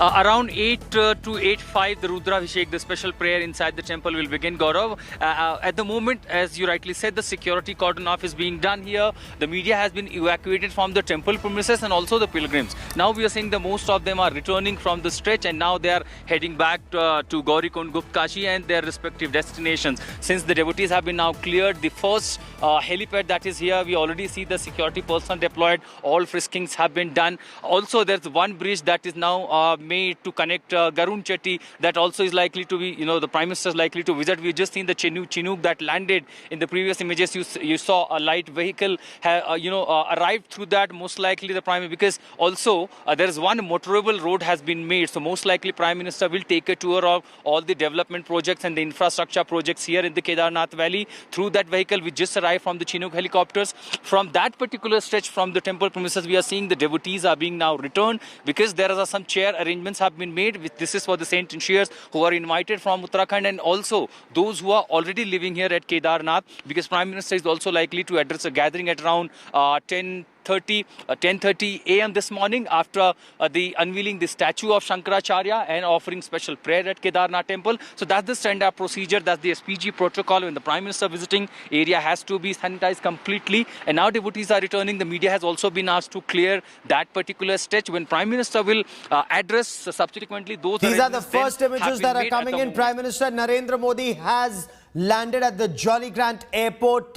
Around 8 to 8:05, the Rudrabhishek, the special prayer inside the temple, will begin, Gaurav. At the moment, as you rightly said, the security cordon off is being done here. The media has been evacuated from the temple premises and also the pilgrims. Now we are seeing that most of them are returning from the stretch, and now they are heading back to Gaurikund, Guptkashi and their respective destinations. Since the devotees have been now cleared, the first helipad that is here, we already see the security personnel deployed. All friskings have been done. Also, there's one bridge that is now made to connect Garun Chetty, that also is likely to be, the Prime Minister is likely to visit. We've just seen the Chinook that landed in the previous images. You saw a light vehicle, arrived through that, most likely the Prime Minister, because also there is one motorable road has been made. So most likely Prime Minister will take a tour of all the development projects and the infrastructure projects here in the Kedarnath Valley. Through that vehicle, we just arrived from the Chinook helicopters. From that particular stretch from the temple premises, we are seeing the devotees are being now returned, because there are some chair arrangements have been made. This is for the Saint Shears who are invited from Uttarakhand, and also those who are already living here at Kedarnath, because Prime Minister is also likely to address a gathering at around 10:30 a.m. this morning after the unveiling the statue of Shankaracharya and offering special prayer at Kedarnath Temple. So that's the standard procedure, that's the SPG protocol. When the Prime Minister visiting, area has to be sanitized completely, and now devotees are returning. The media has also been asked to clear that particular stretch. When Prime Minister will address subsequently those. These are the first images that are coming in. Prime Minister Narendra Modi has landed at the Jolly Grant Airport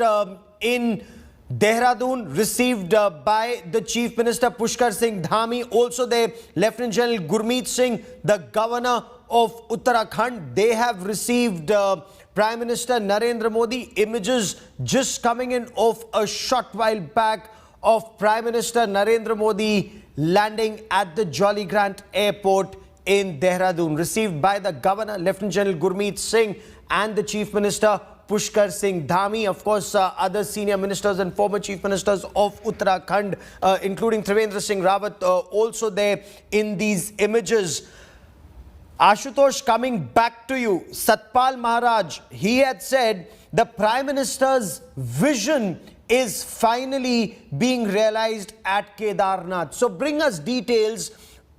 in Dehradun, received by the Chief Minister Pushkar Singh Dhami, also the Lieutenant General Gurmeet Singh, the Governor of Uttarakhand. They have received Prime Minister Narendra Modi. Images just coming in of a short while back of Prime Minister Narendra Modi landing at the Jolly Grant Airport in Dehradun, received by the Governor, Lieutenant General Gurmeet Singh, and the Chief Minister Pushkar Singh Dhami. Of course, other senior ministers and former chief ministers of Uttarakhand, including Trivendra Singh Rawat, also there in these images. Ashutosh, coming back to you, Satpal Maharaj, he had said the Prime Minister's vision is finally being realized at Kedarnath. So bring us details,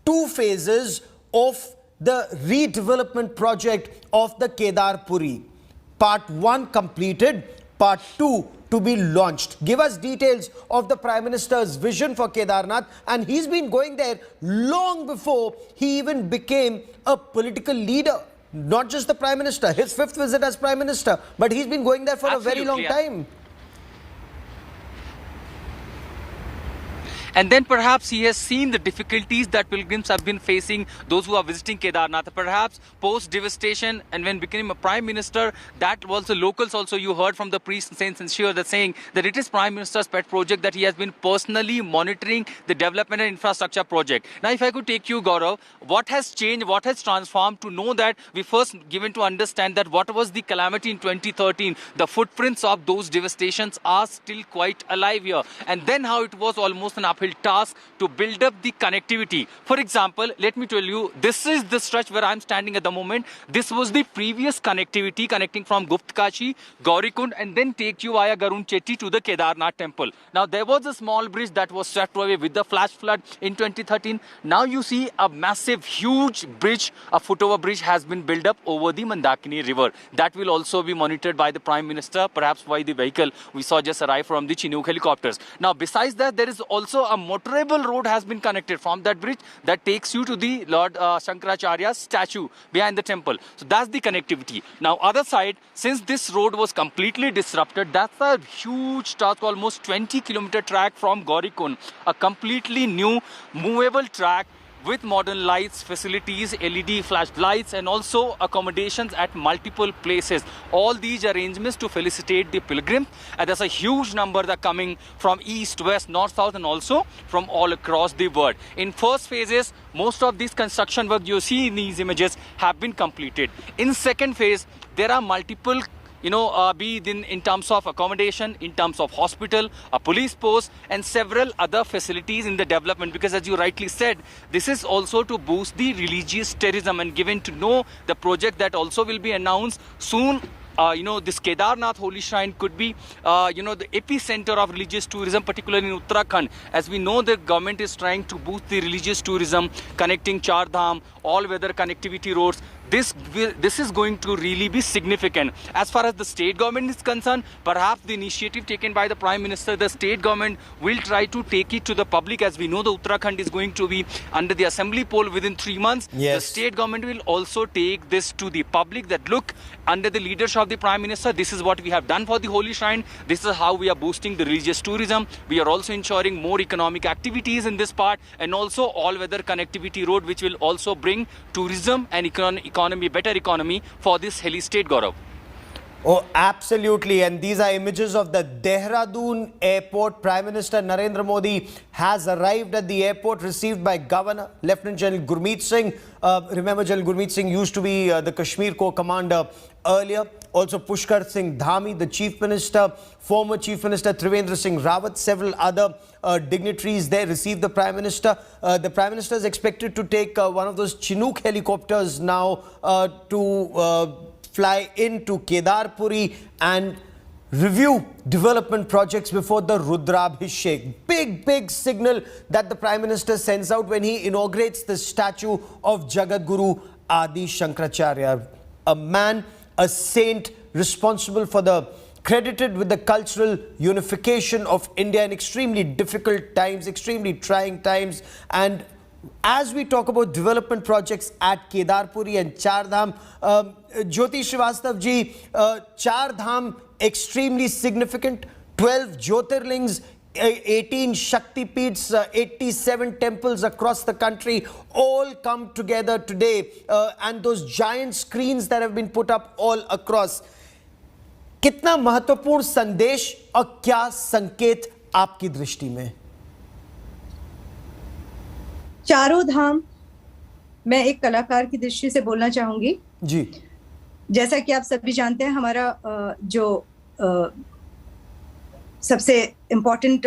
2 phases of the redevelopment project of the Kedarpuri. Part 1 completed, Part 2 to be launched. Give us details of the Prime Minister's vision for Kedarnath, and he's been going there long before he even became a political leader. Not just the Prime Minister, his 5th visit as Prime Minister, but he's been going there for a very long time. And then perhaps he has seen the difficulties that pilgrims have been facing, those who are visiting Kedarnath. Perhaps post-devastation, and when becoming a Prime Minister, that was the locals also, you heard from the priest Saint Sincere, that saying that it is Prime Minister's pet project, that he has been personally monitoring the development and infrastructure project. Now, if I could take you, Gaurav, what has changed, what has transformed to know that we first given to understand that what was the calamity in 2013, the footprints of those devastations are still quite alive here. And then how it was almost an uphill task to build up the connectivity. For example, let me tell you, this is the stretch where I'm standing at the moment. This was the previous connectivity connecting from Guptkashi, Gaurikund, and then take you via Garun Chetty to the Kedarnath Temple. Now, there was a small bridge that was swept away with the flash flood in 2013. Now you see a massive, huge bridge, a foot-over bridge has been built up over the Mandakini River. That will also be monitored by the Prime Minister, perhaps by the vehicle we saw just arrive from the Chinook helicopters. Now, besides that, there is also a motorable road has been connected from that bridge that takes you to the Lord Shankaracharya's statue behind the temple. So that's the connectivity. Now, other side, since this road was completely disrupted, that's a huge task, almost 20-kilometer track from Gaurikund, a completely new movable track with modern lights, facilities, LED flash lights, and also accommodations at multiple places. All these arrangements to felicitate the pilgrim. And there's a huge number that are coming from east, west, north, south, and also from all across the world. In first phases, most of these construction work you see in these images have been completed. In second phase, there are multiple be it in terms of accommodation, in terms of hospital, a police post, and several other facilities in the development. Because as you rightly said, this is also to boost the religious tourism, and given to know the project that also will be announced soon. This Kedarnath Holy Shrine could be, the epicenter of religious tourism, particularly in Uttarakhand. As we know, the government is trying to boost the religious tourism, connecting Char Dham, all-weather connectivity roads. This is going to really be significant. As far as the state government is concerned, perhaps the initiative taken by the Prime Minister, the state government will try to take it to the public. As we know, the Uttarakhand is going to be under the assembly poll within 3 months. Yes. The state government will also take this to the public, that look, under the leadership of the Prime Minister, this is what we have done for the Holy Shrine. This is how we are boosting the religious tourism. We are also ensuring more economic activities in this part, and also all-weather connectivity road, which will also bring tourism and better economy for this hilly state, Gaurav. Oh, absolutely. And these are images of the Dehradun airport. Prime Minister Narendra Modi has arrived at the airport, received by Governor Lieutenant General Gurmeet Singh. Remember, General Gurmeet Singh used to be the Kashmir Corps commander earlier. Also, Pushkar Singh Dhami, the Chief Minister, former Chief Minister Trivendra Singh Rawat, several other dignitaries there received the Prime Minister. The Prime Minister is expected to take one of those Chinook helicopters now to fly into Kedarpuri and review development projects before the Rudrabhishek. Big signal that the Prime Minister sends out when he inaugurates the statue of Jagadguru Shankaracharya, a man, a saint responsible for credited with the cultural unification of India in extremely difficult times, extremely trying times. And as we talk about development projects at Kedarpuri and Char Dham, Jyoti Srivastav ji, Char Dham extremely significant, 12 Jyotirlings, 18 Shakti Peeths, 87 temples across the country all come together today, and those giant screens that have been put up all across. कितना महत्वपूर्ण संदेश और क्या संकेत आपकी दृष्टि में? चारों धाम, मैं एक कलाकार की दृष्टि से बोलना चाहूंगी जी। जैसा कि आप सभी जानते हैं, हमारा जो सबसे इम्पोर्टेंट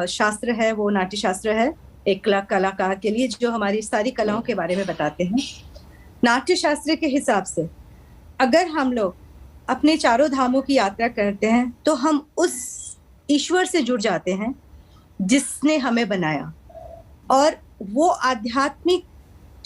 शास्त्र है वो नाट्य शास्त्र है, एक कलाकार के लिए, जो हमारी सारी कलाओं के बारे में बताते हैं। नाट्य शास्त्र के हिसाब से अगर हम लोग अपने चारों धामों की यात्रा करते हैं तो हम उस ईश्वर से जुड़ जाते हैं जिसने हमें बनाया, और वो आध्यात्मिक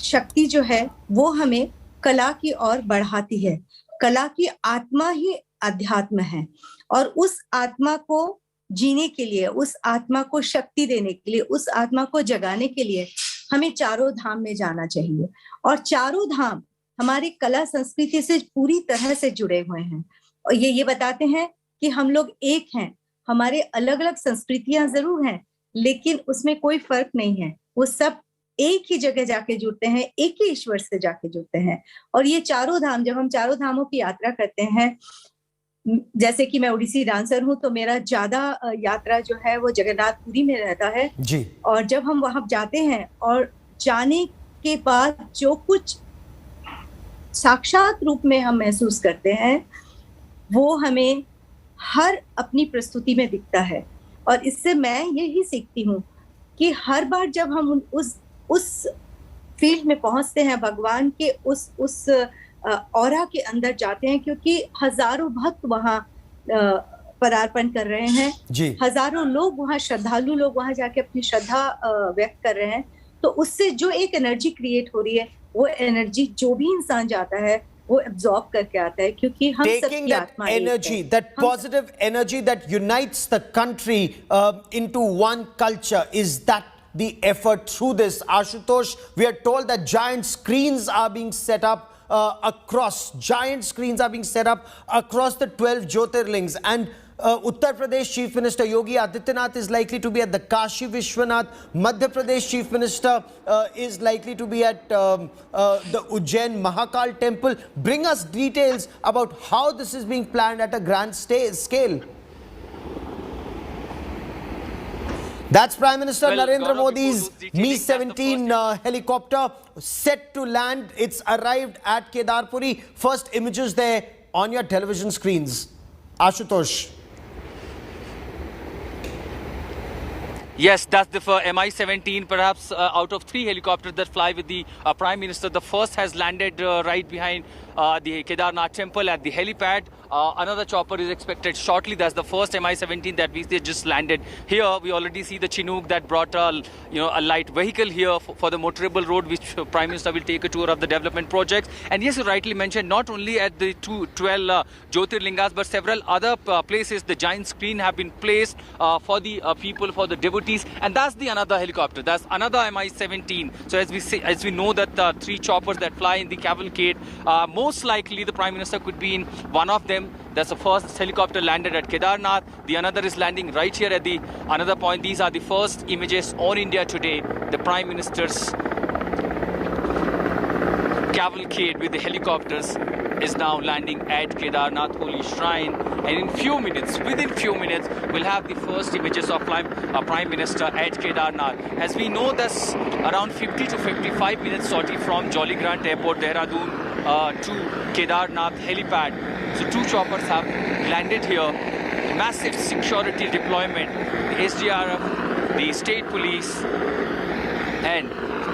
शक्ति जो है वो हमें कला की ओर बढ़ाती है। कला की आत्मा ही अध्यात्म है, और उस आत्मा को जीने के लिए, उस आत्मा को शक्ति देने के लिए, उस आत्मा को जगाने के लिए हमें चारों धाम में जाना चाहिए। और चारों धाम हमारी कला संस्कृति से पूरी तरह से जुड़े हुए हैं, और ये बताते हैं कि हम लोग एक हैं। हमारे अलग अलग संस्कृतियां जरूर हैं, लेकिन उसमें कोई फर्क नहीं है। वो सब एक ही जगह जाके जुड़ते हैं, एक ही ईश्वर से जाके जुड़ते हैं। और ये चारों धाम, जब हम चारों धामों की यात्रा करते हैं, जैसे कि मैं उड़ीसी डांसर हूं, तो मेरा ज्यादा यात्रा जो है वो जगन्नाथपुरी में रहता है जी। और जब हम वहां जाते हैं और जाने के बाद जो कुछ साक्षात रूप में हम महसूस करते हैं, वो हमें हर अपनी प्रस्तुति में दिखता है। और इससे मैं यही सीखती हूँ कि हर बार जब हम उस फील्ड में पहुंचते हैं, भगवान के उस ऑरा के अंदर जाते हैं, क्योंकि हजारों भक्त वहां पदार्पण कर रहे हैं जी। हजारों लोग वहां, श्रद्धालु लोग वहां जाके अपनी श्रद्धा व्यक्त कर रहे हैं, तो उससे जो एक एनर्जी क्रिएट हो रही है, वो एनर्जी जो भी इंसान जाता है वो एब्जॉर्ब करके आता है, क्योंकि हम taking that energy, that positive energy that unites the country into one culture, is that the effort through this? Ashutosh, we are told that giant screens are being set up across the 12 Jyotirlings, and Uttar Pradesh Chief Minister Yogi Adityanath is likely to be at the Kashi Vishwanath. Madhya Pradesh Chief Minister is likely to be at the Ujjain Mahakal Temple. Bring us details about how this is being planned at a grand scale. That's Prime Minister Narendra Modi's Mi-17 helicopter set to land. It's arrived at Kedarpuri. First images there on your television screens. Ashutosh. Yes, that's the Mi-17, perhaps out of 3 helicopters that fly with the Prime Minister. The first has landed right behind the Kedarnath Temple at the helipad. Another chopper is expected shortly. That's the first Mi-17 that we just landed here. We already see the Chinook that brought a light vehicle here for the motorable road, which Prime Minister will take a tour of the development projects. And yes, you rightly mentioned, not only at the 12 Jyotirlingas, but several other places. The giant screen have been placed for the people, for the devotees. And that's the another helicopter. That's another Mi-17. So as we know that 3 choppers that fly in the cavalcade, most likely the Prime Minister could be in one of them. That's the first helicopter landed at Kedarnath. The another is landing right here at the another point. These are the first images on India Today. The Prime Minister's cavalcade with the helicopters is now landing at Kedarnath Holy Shrine. And in within few minutes, we'll have the first images of Prime Minister at Kedarnath. As we know, that's around 50 to 55 minutes sortie from Jolly Grant Airport, Dehradun, to Kedarnath helipad. So 2 choppers have landed here. Massive security deployment. The SDRF, the state police, and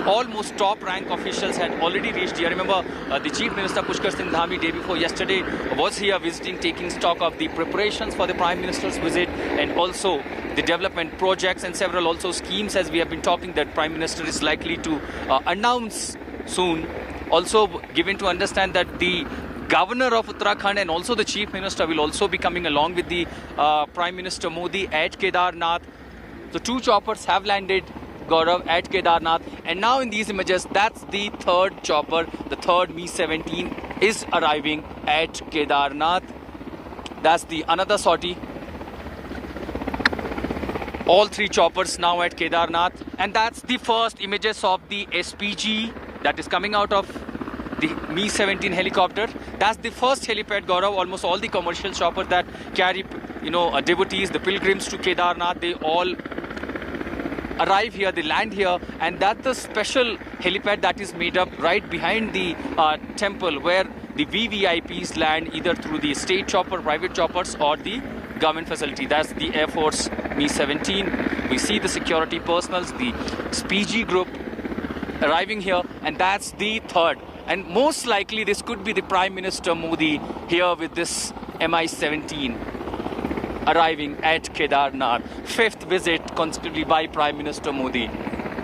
almost top rank officials had already reached here. Remember, the Chief Minister Pushkar Singh Dhami day before yesterday was here visiting, taking stock of the preparations for the Prime Minister's visit, and also the development projects and several also schemes, as we have been talking, that Prime Minister is likely to announce soon. Also given to understand that the Governor of Uttarakhand and also the Chief Minister will also be coming along with the Prime Minister Modi at Kedarnath. So 2 choppers have landed, Gaurav, at Kedarnath. And now in these images, that's the 3rd chopper. The 3rd Mi-17 is arriving at Kedarnath. That's the another sortie. All 3 choppers now at Kedarnath. And that's the first images of the SPG that is coming out of the Mi-17 helicopter. That's the first helipad, Gaurav. Almost all the commercial choppers that carry, devotees, the pilgrims to Kedarnath, they all arrive here, they land here. And that's the special helipad that is made up right behind the temple, where the VVIPs land either through the state chopper, private choppers, or the government facility. That's the Air Force Mi-17. We see the security personals, the SPG group arriving here, and that's the 3rd. And most likely this could be the Prime Minister Modi here with this Mi-17 arriving at Kedarnath. 5th visit consecutively by Prime Minister Modi,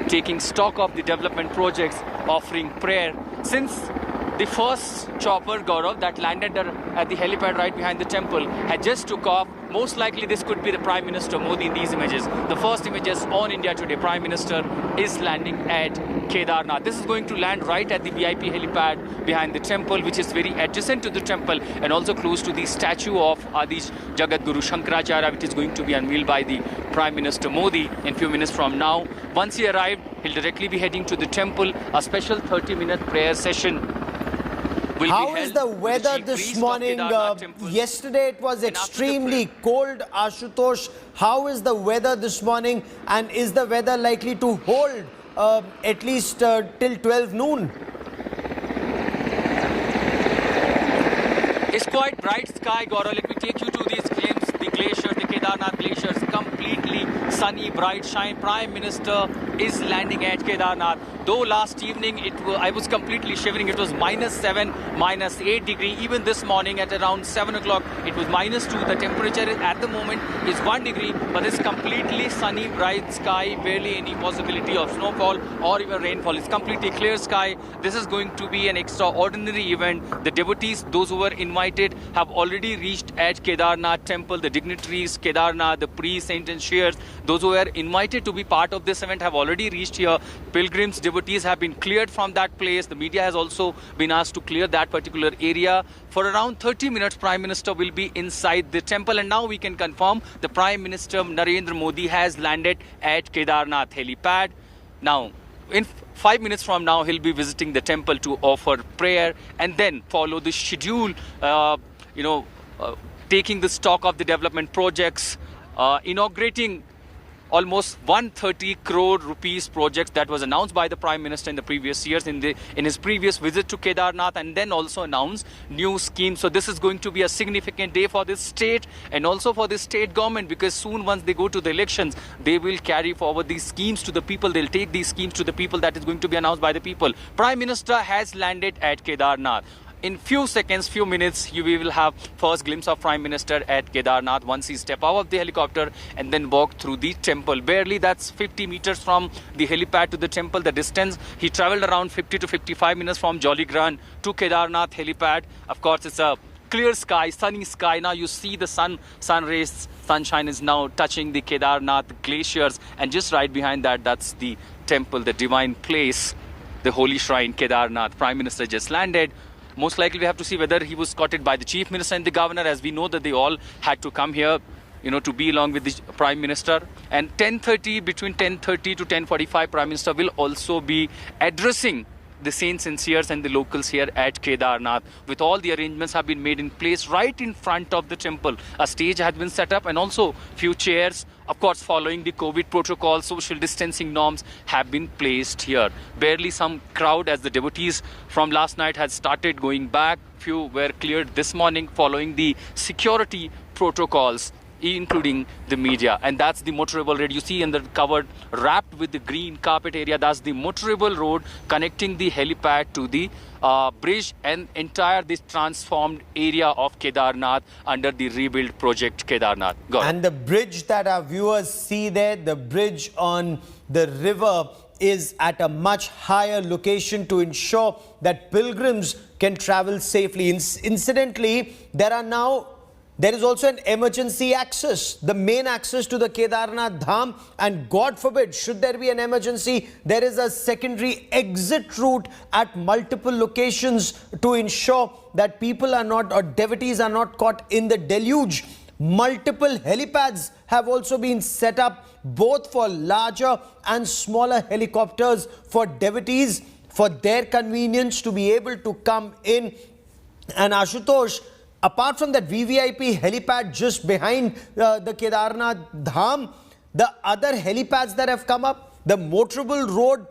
taking stock of the development projects, offering prayer. Since the first chopper, Gaurav, that landed at the helipad right behind the temple had just took off, most likely this could be the Prime Minister Modi in these images. The first images on India Today. Prime Minister is landing at Kedarnath. This is going to land right at the VIP helipad behind the temple, which is very adjacent to the temple and also close to the statue of Jagadguru Shankaracharya, which is going to be unveiled by the Prime Minister Modi in few minutes from now. Once he arrived, he'll directly be heading to the temple. A special 30-minute prayer session. How is the weather this morning? Yesterday it was extremely cold, Ashutosh. How is the weather this morning, and is the weather likely to hold at least till 12 noon? It's quite bright sky, Gaurav. Let me take you to these glimpses. The glaciers, the Kedarnath glaciers, completely sunny, bright shine. Prime Minister is landing at Kedarnath. Though last evening I was completely shivering. It was -7, -8 degree. Even this morning at around 7 o'clock, it was -2. The temperature at the moment is 1 degree, but it's completely sunny, bright sky. Barely any possibility of snowfall or even rainfall. It's completely clear sky. This is going to be an extraordinary event. The devotees, those who were invited, have already reached at Kedarnath Temple. The dignitaries, Kedarnath, the priests, saints and seers, those who were invited to be part of this event have already reached here. Pilgrims, devotees have been cleared from that place. The media has also been asked to clear that particular area. For around 30 minutes, Prime Minister will be inside the temple. And now we can confirm the Prime Minister Narendra Modi has landed at Kedarnath helipad. Now, in 5 minutes from now, he'll be visiting the temple to offer prayer and then follow the schedule, taking the stock of the development projects, inaugurating almost 130 crore rupees projects that was announced by the Prime Minister in the previous years in his previous visit to Kedarnath, and then also announce new schemes. So this is going to be a significant day for this state and also for the state government, because soon once they go to the elections, they will carry forward these schemes to the people. They'll take these schemes to the people that is going to be announced by the people. Prime Minister has landed at Kedarnath. In few seconds, few minutes, we will have first glimpse of Prime Minister at Kedarnath once he step out of the helicopter and then walk through the temple. Barely that's 50 meters from the helipad to the temple. The distance, he traveled around 50 to 55 minutes from Jollygrant to Kedarnath helipad. Of course, it's a clear sky, sunny sky. Now you see the sun rays, sunshine is now touching the Kedarnath glaciers. And just right behind that, that's the temple, the divine place, the holy shrine, Kedarnath. Prime Minister just landed. Most likely we have to see whether he was escorted by the Chief Minister and the Governor, as we know that they all had to come here, to be along with the Prime Minister. And between 10:30 to 10:45, Prime Minister will also be addressing the saints and seers and the locals here at Kedarnath. With all the arrangements have been made in place right in front of the temple. A stage has been set up and also few chairs, of course following the COVID protocol, social distancing norms have been placed here. Barely some crowd as the devotees from last night had started going back. Few were cleared this morning following the security protocols, including the media. And that's the motorable road you see in the covered, wrapped with the green carpet area. That's the motorable road connecting the helipad to the bridge and entire this transformed area of Kedarnath under the rebuild project Kedarnath. And the bridge that our viewers see there, the bridge on the river, is at a much higher location to ensure that pilgrims can travel safely. Incidentally, there is also an emergency access, the main access to the Kedarnath Dham, and God forbid, should there be an emergency, there is a secondary exit route at multiple locations to ensure that people are not, or devotees are not caught in the deluge. Multiple helipads have also been set up, both for larger and smaller helicopters for devotees, for their convenience to be able to come in. And Ashutosh, apart from that VVIP helipad just behind the Kedarnath Dham, the other helipads that have come up, the motorable road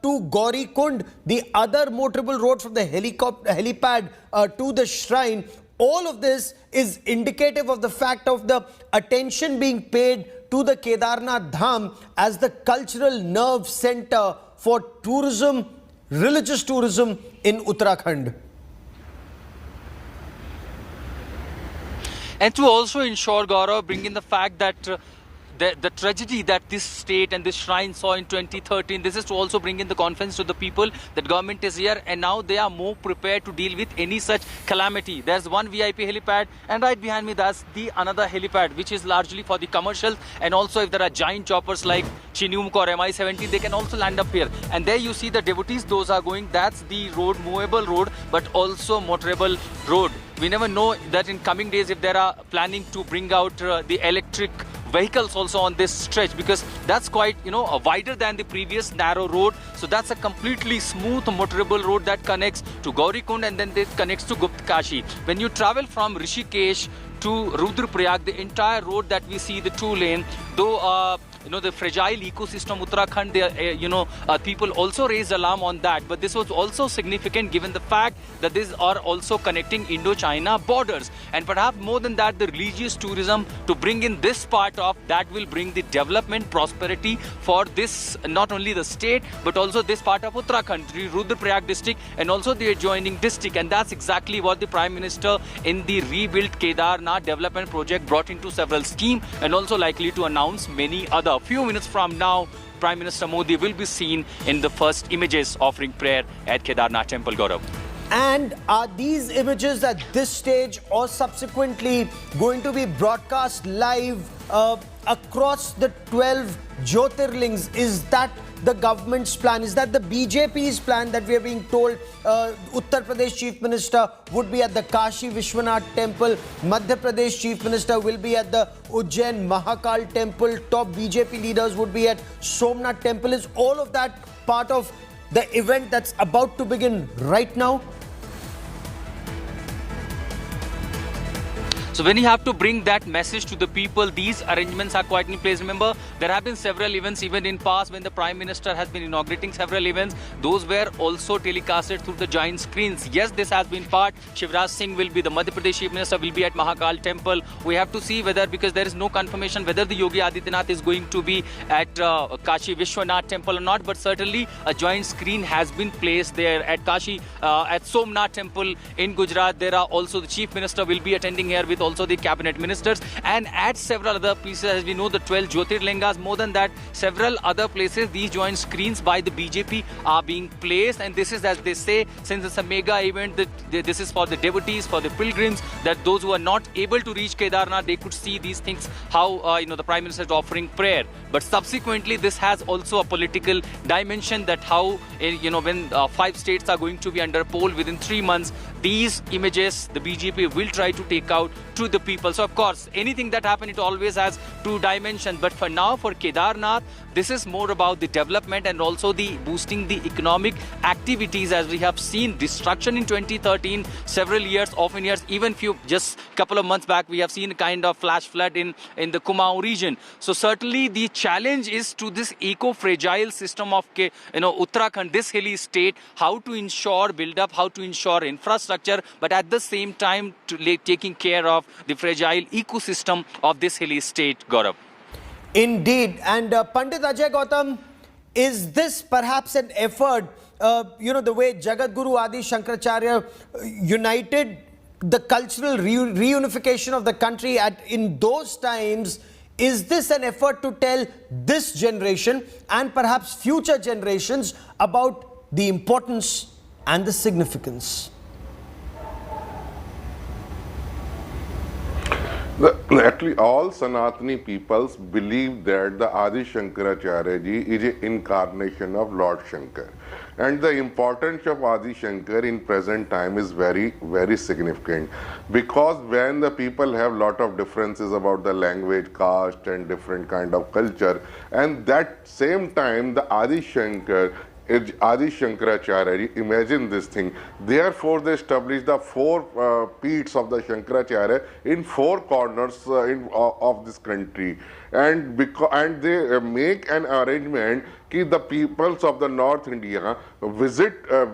to Gauri Kund, the other motorable road from the helipad to the shrine, all of this is indicative of the fact of the attention being paid to the Kedarnath Dham as the cultural nerve center for tourism, religious tourism in Uttarakhand. And to also ensure, Gaurav, bring in the fact that the tragedy that this state and this shrine saw in 2013, this is to also bring in the confidence to the people that government is here and now they are more prepared to deal with any such calamity. There's one VIP helipad and right behind me that's the another helipad which is largely for the commercials, and also if there are giant choppers like Chinook or Mi-17, they can also land up here. And there you see the devotees, those are going, that's the road, movable road, but also motorable road. We never know that in coming days if there are planning to bring out the electric vehicles also on this stretch, because that's quite, wider than the previous narrow road. So that's a completely smooth motorable road that connects to Gauri Kund and then it connects to Gupt Kashi. When you travel from Rishikesh to Rudraprayag, the entire road that we see, the 2-lane, though the fragile ecosystem Uttarakhand, people also raised alarm on that. But this was also significant given the fact that these are also connecting Indo-China borders. And perhaps more than that, the religious tourism to bring in this part of that will bring the development, prosperity for this, not only the state, but also this part of Uttarakhand, the Rudraprayag district and also the adjoining district. And that's exactly what the Prime Minister in the rebuilt Kedarnath development project brought into several schemes and also likely to announce many other. A few minutes from now, Prime Minister Modi will be seen in the first images offering prayer at Kedarnath Temple, Gaurav. And are these images at this stage or subsequently going to be broadcast live across the 12 Jyotirlings? Is that the government's plan? Is that the BJP's plan that we are being told? Uttar Pradesh Chief Minister would be at the Kashi Vishwanath Temple. Madhya Pradesh Chief Minister will be at the Ujjain Mahakal Temple. Top BJP leaders would be at Somnath Temple. Is all of that part of the event that's about to begin right now? So when you have to bring that message to the people, these arrangements are quite in place. Remember, there have been several events even in past when the Prime Minister has been inaugurating several events. Those were also telecasted through the giant screens. Yes, this has been part. Shivraj Singh will be, the Madhya Pradesh Chief Minister will be at Mahakal Temple. We have to see whether, because there is no confirmation whether the Yogi Adityanath is going to be at Kashi Vishwanath Temple or not. But certainly a giant screen has been placed there at Kashi, at Somnath Temple in Gujarat. There are also the Chief Minister will be attending here with also the cabinet ministers, and at several other places, as we know, the 12 Jyotirlingas. More than that, several other places, these joint screens by the BJP are being placed, and this is, as they say, since it's a mega event, that this is for the devotees, for the pilgrims, that those who are not able to reach Kedarnath, they could see these things, how the Prime Minister is offering prayer. But subsequently, this has also a political dimension, that how when 5 states are going to be under poll within 3 months, these images the BJP will try to take out to the people. So of course, anything that happens, it always has 2 dimensions. But for now, for Kedarnath, this is more about the development and also the boosting the economic activities, as we have seen destruction in 2013, several years, often years, even just couple of months back, we have seen a kind of flash flood in the Kumaon region. So certainly the challenge is to this eco-fragile system of Uttarakhand, this hilly state, how to ensure build-up, how to ensure infrastructure, but at the same time taking care of the fragile ecosystem of this hilly state, Gaurav. Indeed. And Pandit Ajay Gautam, is this perhaps an effort, the way Jagadguru Adi Shankaracharya united the cultural reunification of the country in those times? Is this an effort to tell this generation and perhaps future generations about the importance and the significance? Actually, all Sanatani peoples believe that the Adi Shankaracharya ji is an incarnation of Lord Shankar. And the importance of Adi Shankar in present time is very, very significant. Because when the people have lot of differences about the language, caste and different kind of culture, and that same time the Adi Shankaracharya, imagine this thing. Therefore, they established the 4 peaks of the Shankaracharya in 4 corners of this country, and they make an arrangement that the peoples of the North India visit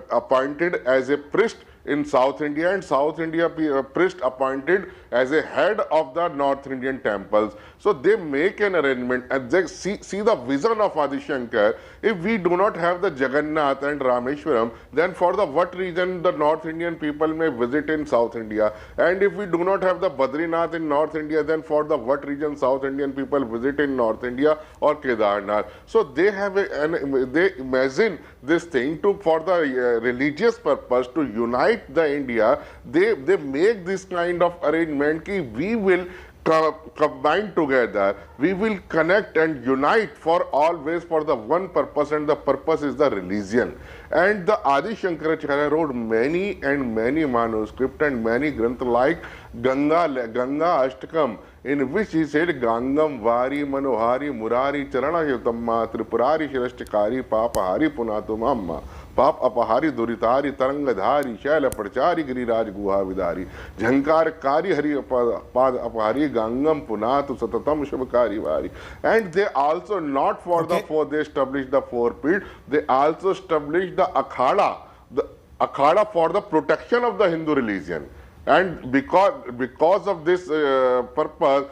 appointed as a priest in South India, and South India priest appointed as a head of the North Indian temples. So they make an arrangement, and they see the vision of Adi Shankar. If we do not have the Jagannath and Rameshwaram, then for the what reason the North Indian people may visit in South India? And if we do not have the Badrinath in North India, then for the what reason South Indian people visit in North India or Kedarnath? So they have they imagine this thing for the religious purpose, to unite the India. They make this kind of arrangement ki we will combine together, we will connect and unite for always for the one purpose, and the purpose is the religion. And the Adi Shankaracharya wrote many and many manuscripts and many granth like Ganga Ashtakam, in which he said Gangam Vari Manohari Murari Charana Yutamma Tripurari Shirashtikari Papahari Punatum Amma Pap Apahari Duritari Tarangadhari Shaila Prachari Giriraj Guha Vidari Jhankar Kari Hari Pad Apahari Gangam Punatu Satatam Shabakari Vari. And they also, not for the 4, they established the 4 peaks, they also established the Akhada for the protection of the Hindu religion. And because of this purpose,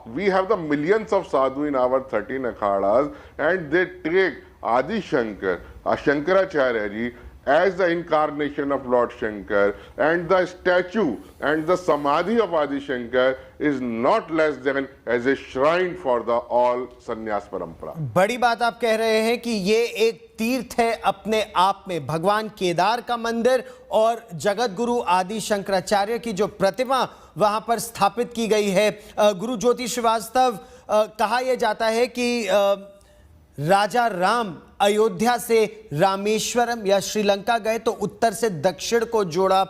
we have the millions of sadhu in our 13 akhadas, and they take Adi Shankar, Shankaracharya ji, as the incarnation of Lord Shankar, and the statue and the samadhi of Adi Shankar is not less than as a shrine for the all sannyas parampara. बड़ी बात आप कह रहे हैं कि ये एक तीर्थ है अपने आप में, भगवान केदार का मंदिर और जगत गुरु आदि शंकराचार्य की जो प्रतिमा वहां पर स्थापित की गई है। गुरु ज्योति श्रीवास्तव, कहा यह जाता है कि राजा राम अयोध्या से रामेश्वरम या श्रीलंका गए तो उत्तर से दक्षिण को जोड़ा।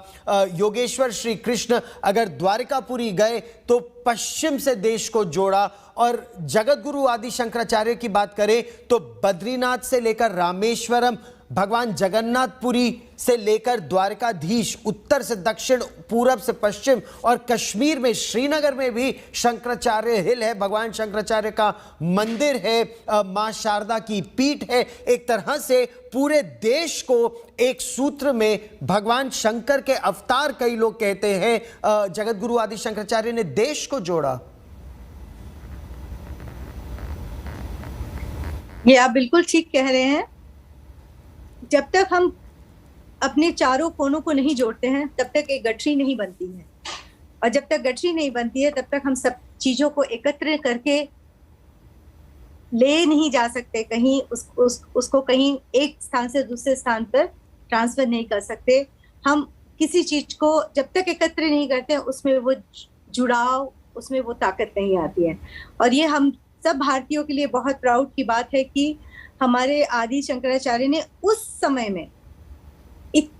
योगेश्वर श्री कृष्ण अगर द्वारिकापुरी गए तो पश्चिम से देश को जोड़ा। और जगतगुरु आदि शंकराचार्य की बात करें तो बद्रीनाथ से लेकर रामेश्वरम, भगवान जगन्नाथपुरी से लेकर द्वारकाधीश, उत्तर से दक्षिण, पूरब से पश्चिम, और कश्मीर में श्रीनगर में भी शंकराचार्य हिल है, भगवान शंकराचार्य का मंदिर है, मां शारदा की पीठ है। एक तरह से पूरे देश को एक सूत्र में भगवान शंकर के अवतार कई लोग कहते हैं, जगतगुरु आदि शंकराचार्य ने देश को जोड़ा। ये आप बिल्कुल ठीक कह रहे हैं। जब तक हम अपने चारों कोनों को नहीं जोड़ते हैं तब तक एक गठरी नहीं बनती है, और जब तक गठरी नहीं बनती है तब तक हम सब चीजों को एकत्र करके ले नहीं जा सकते, कहीं उसको कहीं एक स्थान से दूसरे स्थान पर ट्रांसफर नहीं कर सकते। हम किसी चीज को जब तक एकत्र नहीं करते उसमें वो जुड़ाव, उसमें वो ताकत नहीं आती है। और ये हम सब भारतीयों के लिए बहुत प्राउड की बात है कि हमारे आदि शंकराचार्य ने उस समय में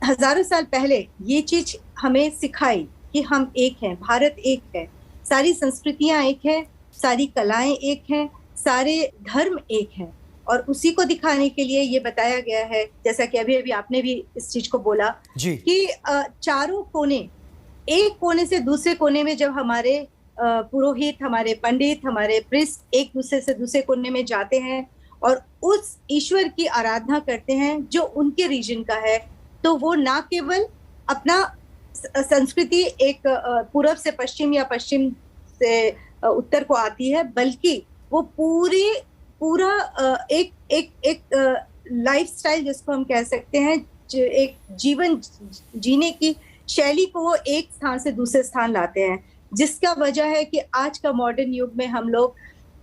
हजारों साल पहले ये चीज हमें सिखाई कि हम एक हैं, भारत एक है, सारी संस्कृतियां एक है, सारी कलाएं एक हैं, सारे धर्म एक हैं। और उसी को दिखाने के लिए ये बताया गया है, जैसा कि अभी अभी आपने भी इस चीज को बोला कि चारों कोने, एक कोने से दूसरे कोने में जब हमारे पुरोहित, हमारे पंडित, हमारे प्रीस्ट एक दूसरे से दूसरे कोने में जाते हैं और उस ईश्वर की आराधना करते हैं जो उनके रीजन का है, तो वो ना केवल अपना संस्कृति एक पूरब से पश्चिम या पश्चिम से उत्तर को आती है, बल्कि वो पूरा एक लाइफस्टाइल जिसको हम कह सकते हैं, एक जीवन जीने की शैली को वो एक स्थान से दूसरे स्थान लाते हैं, जिसका वजह है कि आज का मॉडर्न युग में हम लोग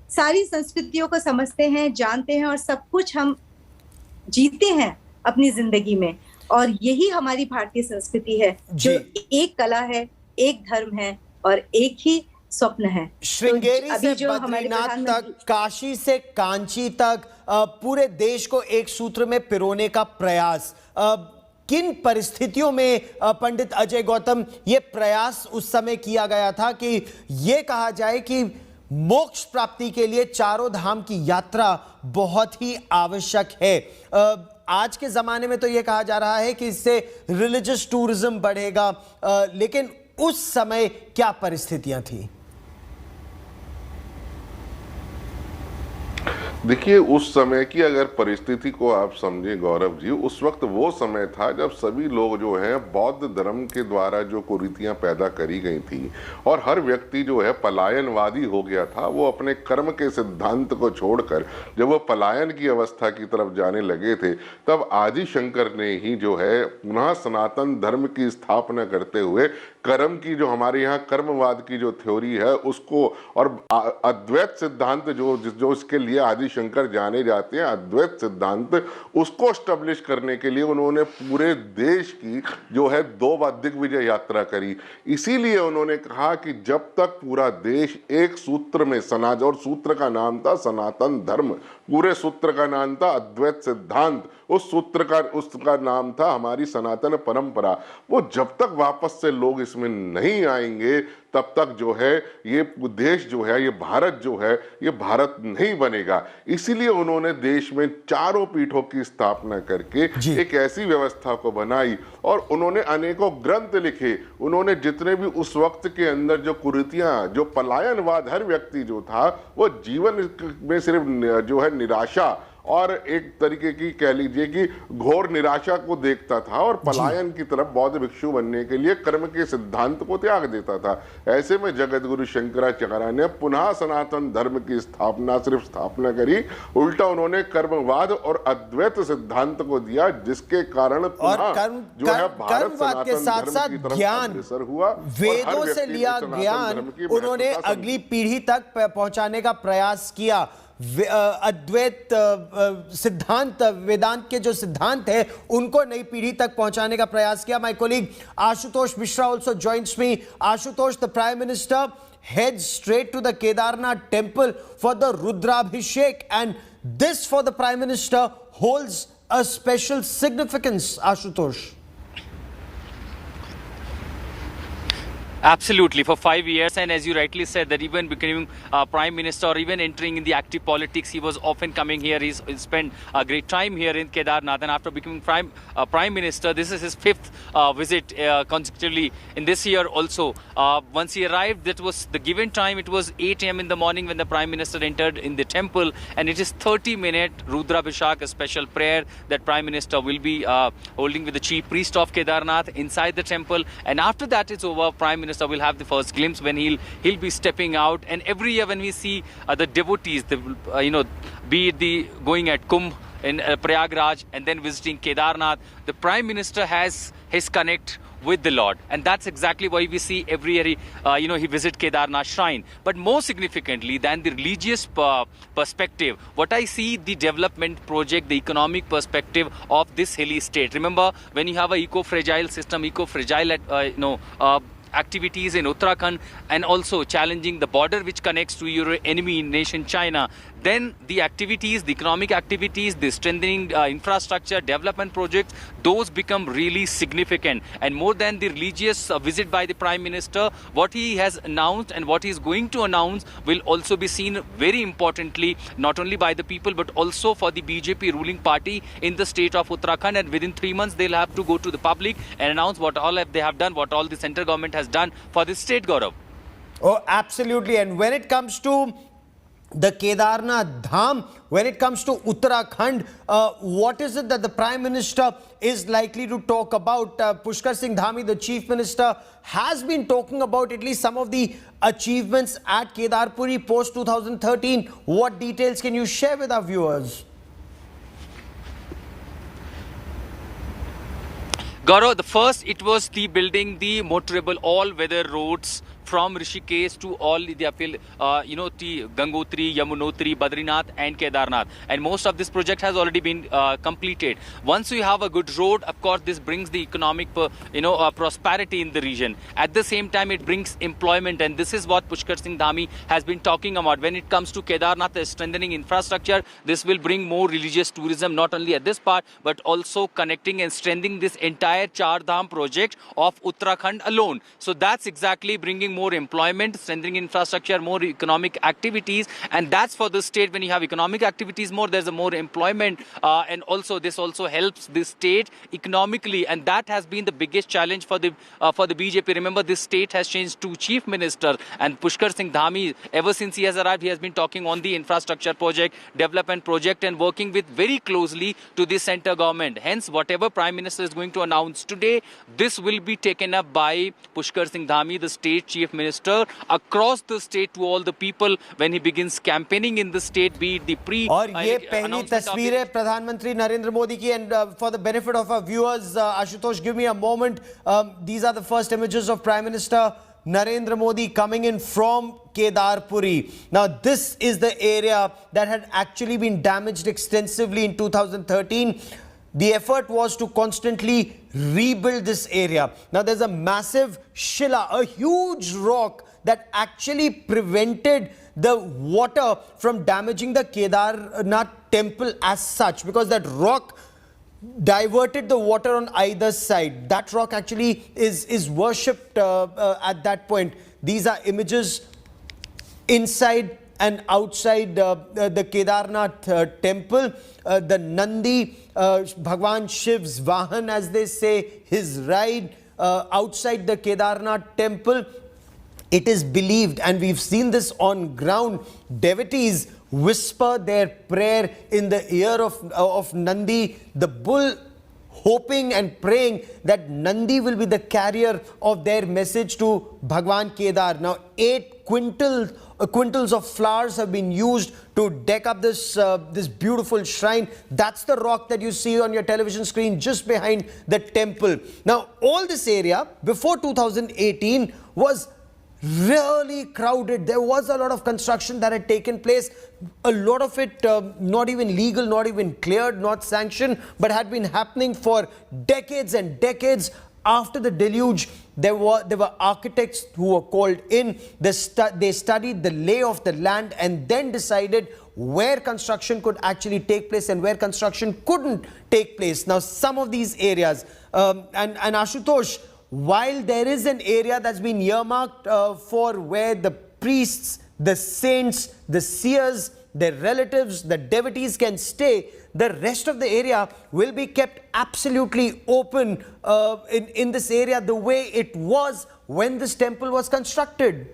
सारी संस्कृतियों को समझते हैं, जानते हैं और सब कुछ हम जीते हैं अपनी जिंदगी में। और यही हमारी भारतीय संस्कृति है, जो एक कला है, एक धर्म है और एक ही स्वप्न है। श्रृंगेरी से बद्रीनाथ तक, काशी से कांची तक, पूरे देश को एक सूत्र में पिरोने का प्रयास। किन परिस्थितियों में पंडित अजय गौतम ये प्रयास उस समय किया गया था कि ये कहा जाए कि मोक्ष प्राप्ति के लिए चारों धाम की यात्रा बहुत ही आवश्यक है? आज के जमाने में तो यह कहा जा रहा है कि इससे रिलीजियस टूरिज्म बढ़ेगा, लेकिन उस समय क्या परिस्थितियां थी? देखिए, उस समय की अगर परिस्थिति को आप समझे गौरव जी, उस वक्त वो समय था जब सभी लोग जो है बौद्ध धर्म के द्वारा जो कुरीतियां पैदा करी गई थी और हर व्यक्ति जो है पलायनवादी हो गया था। वो अपने कर्म के सिद्धांत को छोड़कर जब वो पलायन की अवस्था की तरफ जाने लगे थे, तब आदि शंकर ने ही जो है पुनः सनातन धर्म की स्थापना करते हुए कर्म की, जो हमारे यहाँ कर्मवाद की जो थ्योरी है उसको, और अद्वैत सिद्धांत जो इसके लिए आदि शंकर जाने जाते हैं, अद्वैत सिद्धांत, उसको स्टैब्लिश करने के लिए उन्होंने पूरे देश की जो है 2 बार दिग्विजय यात्रा करी। इसीलिए उन्होंने कहा कि जब तक पूरा देश एक सूत्र में सनातन, और सूत्र का नाम था सनातन धर्म, पूरे सूत्र का नाम था अद्वैत सिद्धांत, उस सूत्र का उसका नाम था हमारी सनातन परंपरा। वो जब तक वापस से लोग इसमें नहीं आएंगे तब तक जो है ये देश जो है, ये भारत जो है, ये भारत नहीं बनेगा। इसीलिए उन्होंने देश में चारों पीठों की स्थापना करके एक ऐसी व्यवस्था को बनाई और उन्होंने अनेकों ग्रंथ लिखे। उन्होंने जितने भी उस वक्त के अंदर जो कुरीतियां, जो पलायनवाद, हर व्यक्ति जो था वो जीवन में सिर्फ जो है निराशा और एक तरीके की कह लीजिए कि घोर निराशा को देखता था और पलायन की तरफ बौद्ध भिक्षु बनने के लिए कर्म के सिद्धांत को त्याग देता था। ऐसे में जगतगुरु शंकराचार्य ने पुनः सनातन धर्म की स्थापना, सिर्फ स्थापना करी, उल्टा उन्होंने कर्मवाद और अद्वैत सिद्धांत को दिया, जिसके कारण जो है भारत सनातन धर्म की तरफ अग्रसर हुआ। वेदों से लिया ज्ञान उन्होंने अगली पीढ़ी तक पहुंचाने का प्रयास किया। अद्वैत सिद्धांत, वेदांत के जो सिद्धांत है उनको नई पीढ़ी तक पहुंचाने का प्रयास किया। My colleague Ashutosh Mishra also joins me. Ashutosh, the Prime Minister heads straight to the Kedarnath Temple for the Rudrabhishek, and this for the Prime Minister holds a special significance, Ashutosh. Absolutely, for 5 years, and as you rightly said, that even becoming Prime Minister or even entering in the active politics, he was often coming here. He spent a great time here in Kedarnath, and after becoming Prime Minister, this is his 5th visit consecutively in this year also. Once he arrived, that was the given time. It was 8 a.m. in the morning when the Prime Minister entered in the temple, and it is 30-minute Rudrabhishek, a special prayer that Prime Minister will be holding with the chief priest of Kedarnath inside the temple, and after that it's over. Prime Minister will have the first glimpse when he'll be stepping out. And every year when we see the devotees, be it the going at Kumbh in Prayagraj and then visiting Kedarnath, the Prime Minister has his connect with the Lord, and that's exactly why we see every year he visit Kedarnath shrine. But more significantly than the religious perspective, what I see the development project, the economic perspective of this hilly state. Remember, when you have a eco-fragile system, activities in Uttarakhand, and also challenging the border which connects to your enemy nation China, then the activities, the economic activities, the strengthening infrastructure, development projects, those become really significant. And more than the religious visit by the Prime Minister, what he has announced and what he is going to announce will also be seen very importantly, not only by the people but also for the BJP ruling party in the state of Uttarakhand. And within 3 months, they'll have to go to the public and announce what all they have done, what all the central government has done for this state, Gaurav. Oh, absolutely. And when it comes to the Kedarnath Dham, when it comes to Uttarakhand, what is it that the Prime Minister is likely to talk about? Pushkar Singh Dhami, the Chief Minister, has been talking about at least some of the achievements at Kedarpuri post 2013. What details can you share with our viewers? Gaurav, the first, it was the building the motorable all-weather roads from Rishikesh to all the Gangotri, Yamunotri, Badrinath and Kedarnath. And most of this project has already been completed. Once you have a good road, of course, this brings the economic prosperity in the region. At the same time, it brings employment. And this is what Pushkar Singh Dhami has been talking about. When it comes to Kedarnath, strengthening infrastructure, this will bring more religious tourism, not only at this part, but also connecting and strengthening this entire Char Dham project of Uttarakhand alone. So that's exactly bringing more employment, strengthening infrastructure, more economic activities, and that's for the state. When you have economic activities more, there's a more employment, and also this also helps the state economically, and that has been the biggest challenge for the BJP. Remember, this state has changed 2 chief ministers, and Pushkar Singh Dhami, ever since he has arrived, he has been talking on the infrastructure project, development project, and working with very closely to the center government. Hence, whatever Prime Minister is going to announce today, this will be taken up by Pushkar Singh Dhami, the state chief minister, across the state to all the people when he begins campaigning in the state, be it the और ये पहली तस्वीर है प्रधानमंत्री नरेंद्र मोदी की. And for the benefit of our viewers, Ashutosh, give me a moment. These are the first images of Prime Minister Narendra Modi coming in from Kedarpuri. Now, this is the area that had actually been damaged extensively in 2013. The effort was to constantly rebuild this area. Now, there's a massive shilla, a huge rock that actually prevented the water from damaging the Kedarnath Temple as such, because that rock diverted the water on either side. That rock actually is worshipped at that point. These are images inside and outside the Kedarnath temple. The Nandi, Bhagwan Shiv's Vahan, as they say, his ride outside the Kedarnath temple. It is believed, and we've seen this on ground, devotees whisper their prayer in the ear of Nandi, the bull, hoping and praying that Nandi will be the carrier of their message to Bhagwan Kedar. Now, 8 quintals of flowers have been used to deck up this beautiful shrine. That's the rock that you see on your television screen just behind the temple. Now, all this area before 2018 was really crowded. There was a lot of construction that had taken place, a lot of it not even legal, not even cleared, not sanctioned, but had been happening for decades and decades. After the deluge, there were architects who were called in. They studied the lay of the land and then decided where construction could actually take place and where construction couldn't take place. Now, some of these areas, and Ashutosh, while there is an area that's been earmarked for where the priests, the saints, the seers, their relatives, the devotees can stay, the rest of the area will be kept absolutely open in this area the way it was when this temple was constructed.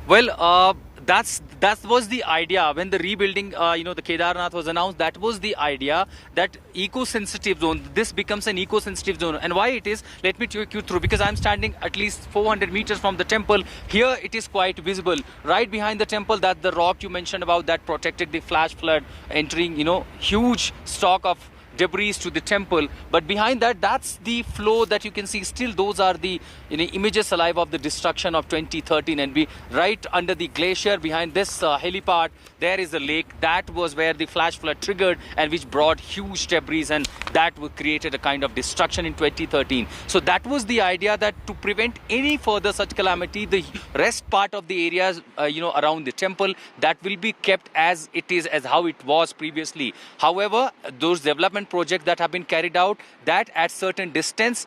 Well, that was the idea when the rebuilding, the Kedarnath was announced. That was the idea, that eco-sensitive zone. This becomes an eco-sensitive zone. And why it is, let me take you through, because I'm standing at least 400 meters from the temple. Here it is quite visible. Right behind the temple, that the rock you mentioned about that protected the flash flood entering, huge stock of debris to the temple. But behind that, that's the flow that you can see. Still, those are the images alive of the destruction of 2013. And right under the glacier behind this helipad, there is a lake. That was where the flash flood triggered and which brought huge debris, and that created a kind of destruction in 2013. So that was the idea, that to prevent any further such calamity, the rest part of the areas around the temple, that will be kept as it is, as how it was previously. However, those development projects that have been carried out, that at certain distance,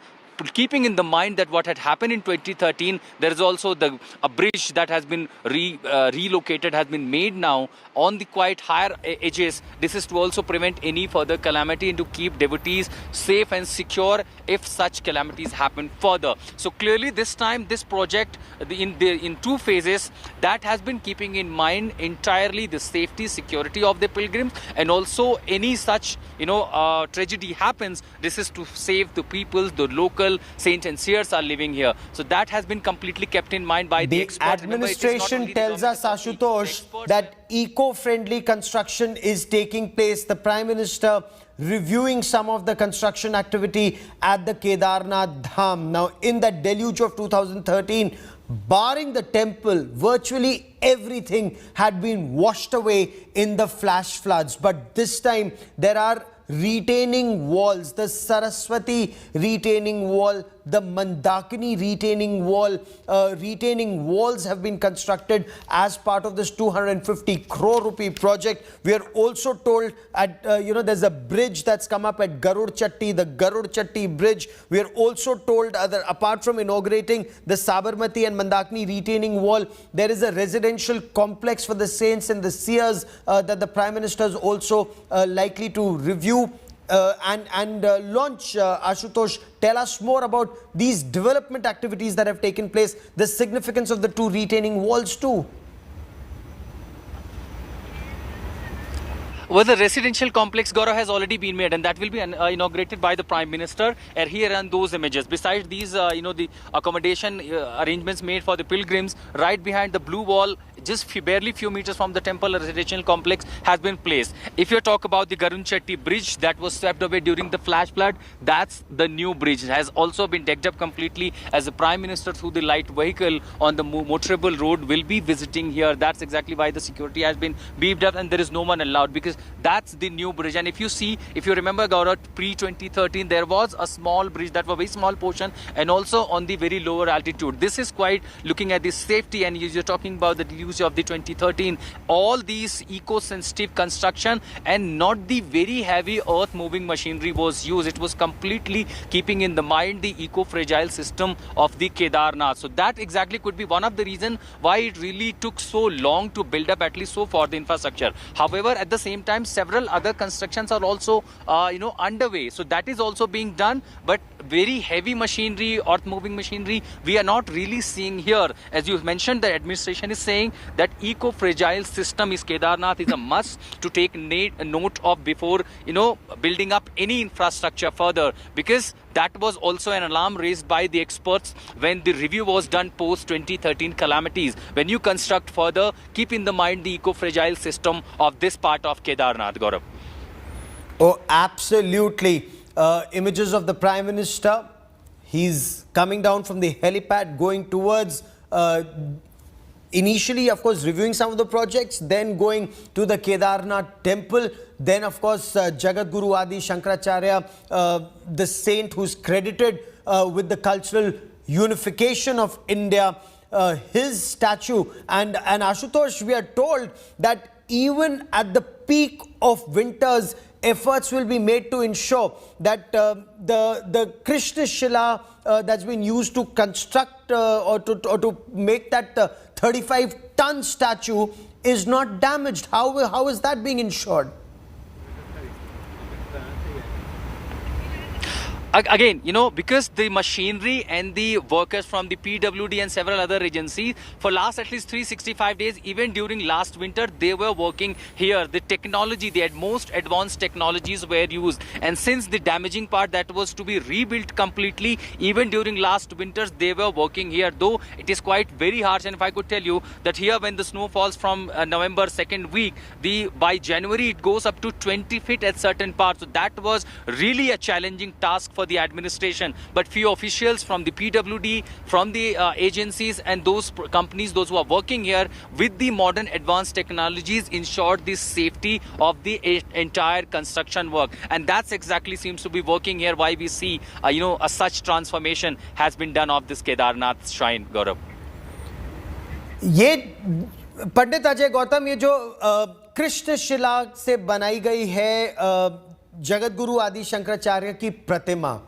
keeping in the mind that what had happened in 2013, there is also a bridge that has been relocated, has been made now on the quite higher edges. This is to also prevent any further calamity and to keep devotees safe and secure if such calamities happen further. So clearly this time, this project in two phases, that has been keeping in mind entirely the safety, security of the pilgrims, and also any such tragedy happens, this is to save the people, the local saints and seers are living here. So that has been completely kept in mind by the experts. Administration tells us, Ashutosh, that eco-friendly construction is taking place. The Prime Minister reviewing some of the construction activity at the Kedarnath Dham. Now, in that deluge of 2013, barring the temple, virtually everything had been washed away in the flash floods. But this time, there are retaining walls, the Saraswati retaining wall, the Mandakini retaining walls have been constructed as part of this 250 crore rupee project. We are also told there's a bridge that's come up at Garud Chatti, the Garud Chatti bridge. We are also told that apart from inaugurating the Sabarmati and Mandakini retaining wall, there is a residential complex for the saints and the seers that the Prime Minister is also likely to review and launch. Ashutosh, tell us more about these development activities that have taken place, the significance of the two retaining walls too. Well, the residential complex, Gaurav, has already been made, and that will be inaugurated by the Prime Minister. And here are those images. Besides these, the accommodation arrangements made for the pilgrims, right behind the blue wall, just barely few meters from the temple, a residential complex has been placed. If you talk about the Garud Chatti bridge that was swept away during the flash flood, that's the new bridge. It has also been decked up completely, as the Prime Minister through the light vehicle on the motorable road will be visiting here. That's exactly why the security has been beefed up and there is no one allowed, because that's the new bridge. And if you remember, Gaurav, pre-2013, there was a small bridge, that was a very small portion, and also on the very lower altitude. This is quite looking at the safety, and you're talking about the use of the 2013, all these eco-sensitive construction and not the very heavy earth-moving machinery was used. It was completely keeping in the mind the eco-fragile system of the Kedarnath. So that exactly could be one of the reasons why it really took so long to build up, at least so far, the infrastructure. However, at the same time, several other constructions are also underway. So that is also being done, but very heavy machinery, earth-moving machinery, we are not really seeing here. As you mentioned, the administration is saying that eco-fragile system is Kedarnath is a must to take note of before building up any infrastructure further, because that was also an alarm raised by the experts when the review was done post 2013 calamities. When you construct further, keep in the mind the eco-fragile system of this part of Kedarnath, Gaurav. Oh, absolutely. Images of the Prime Minister. He's coming down from the helipad, going towards initially, of course, reviewing some of the projects, then going to the Kedarnath Temple, then, of course, Jagadguru Shankaracharya, the saint who's credited with the cultural unification of India, his statue. And Ashutosh, we are told that even at the peak of winters, efforts will be made to ensure that the Krishna Shila that's been used to construct or to make that 35-ton statue is not damaged. How is that being ensured? Again, because the machinery and the workers from the PWD and several other agencies for last at least 365 days, even during last winter, they were working here. The technology, the most advanced technologies were used. And since the damaging part that was to be rebuilt completely, even during last winters, they were working here. Though it is quite very harsh. And if I could tell you that here when the snow falls from November 2nd week, by January it goes up to 20 feet at certain parts. So that was really a challenging task for the administration, but few officials from the PWD, from the agencies and those companies, those who are working here with the modern advanced technologies, ensured the safety of the entire construction work. And that's exactly seems to be working here, why we see a such transformation has been done of this Kedarnath shrine. Gaurav, ये पंडित अजय गौतम, ये जो कृष्ण शिला से बनाई गई है जगतगुरु आदि शंकराचार्य की प्रतिमा,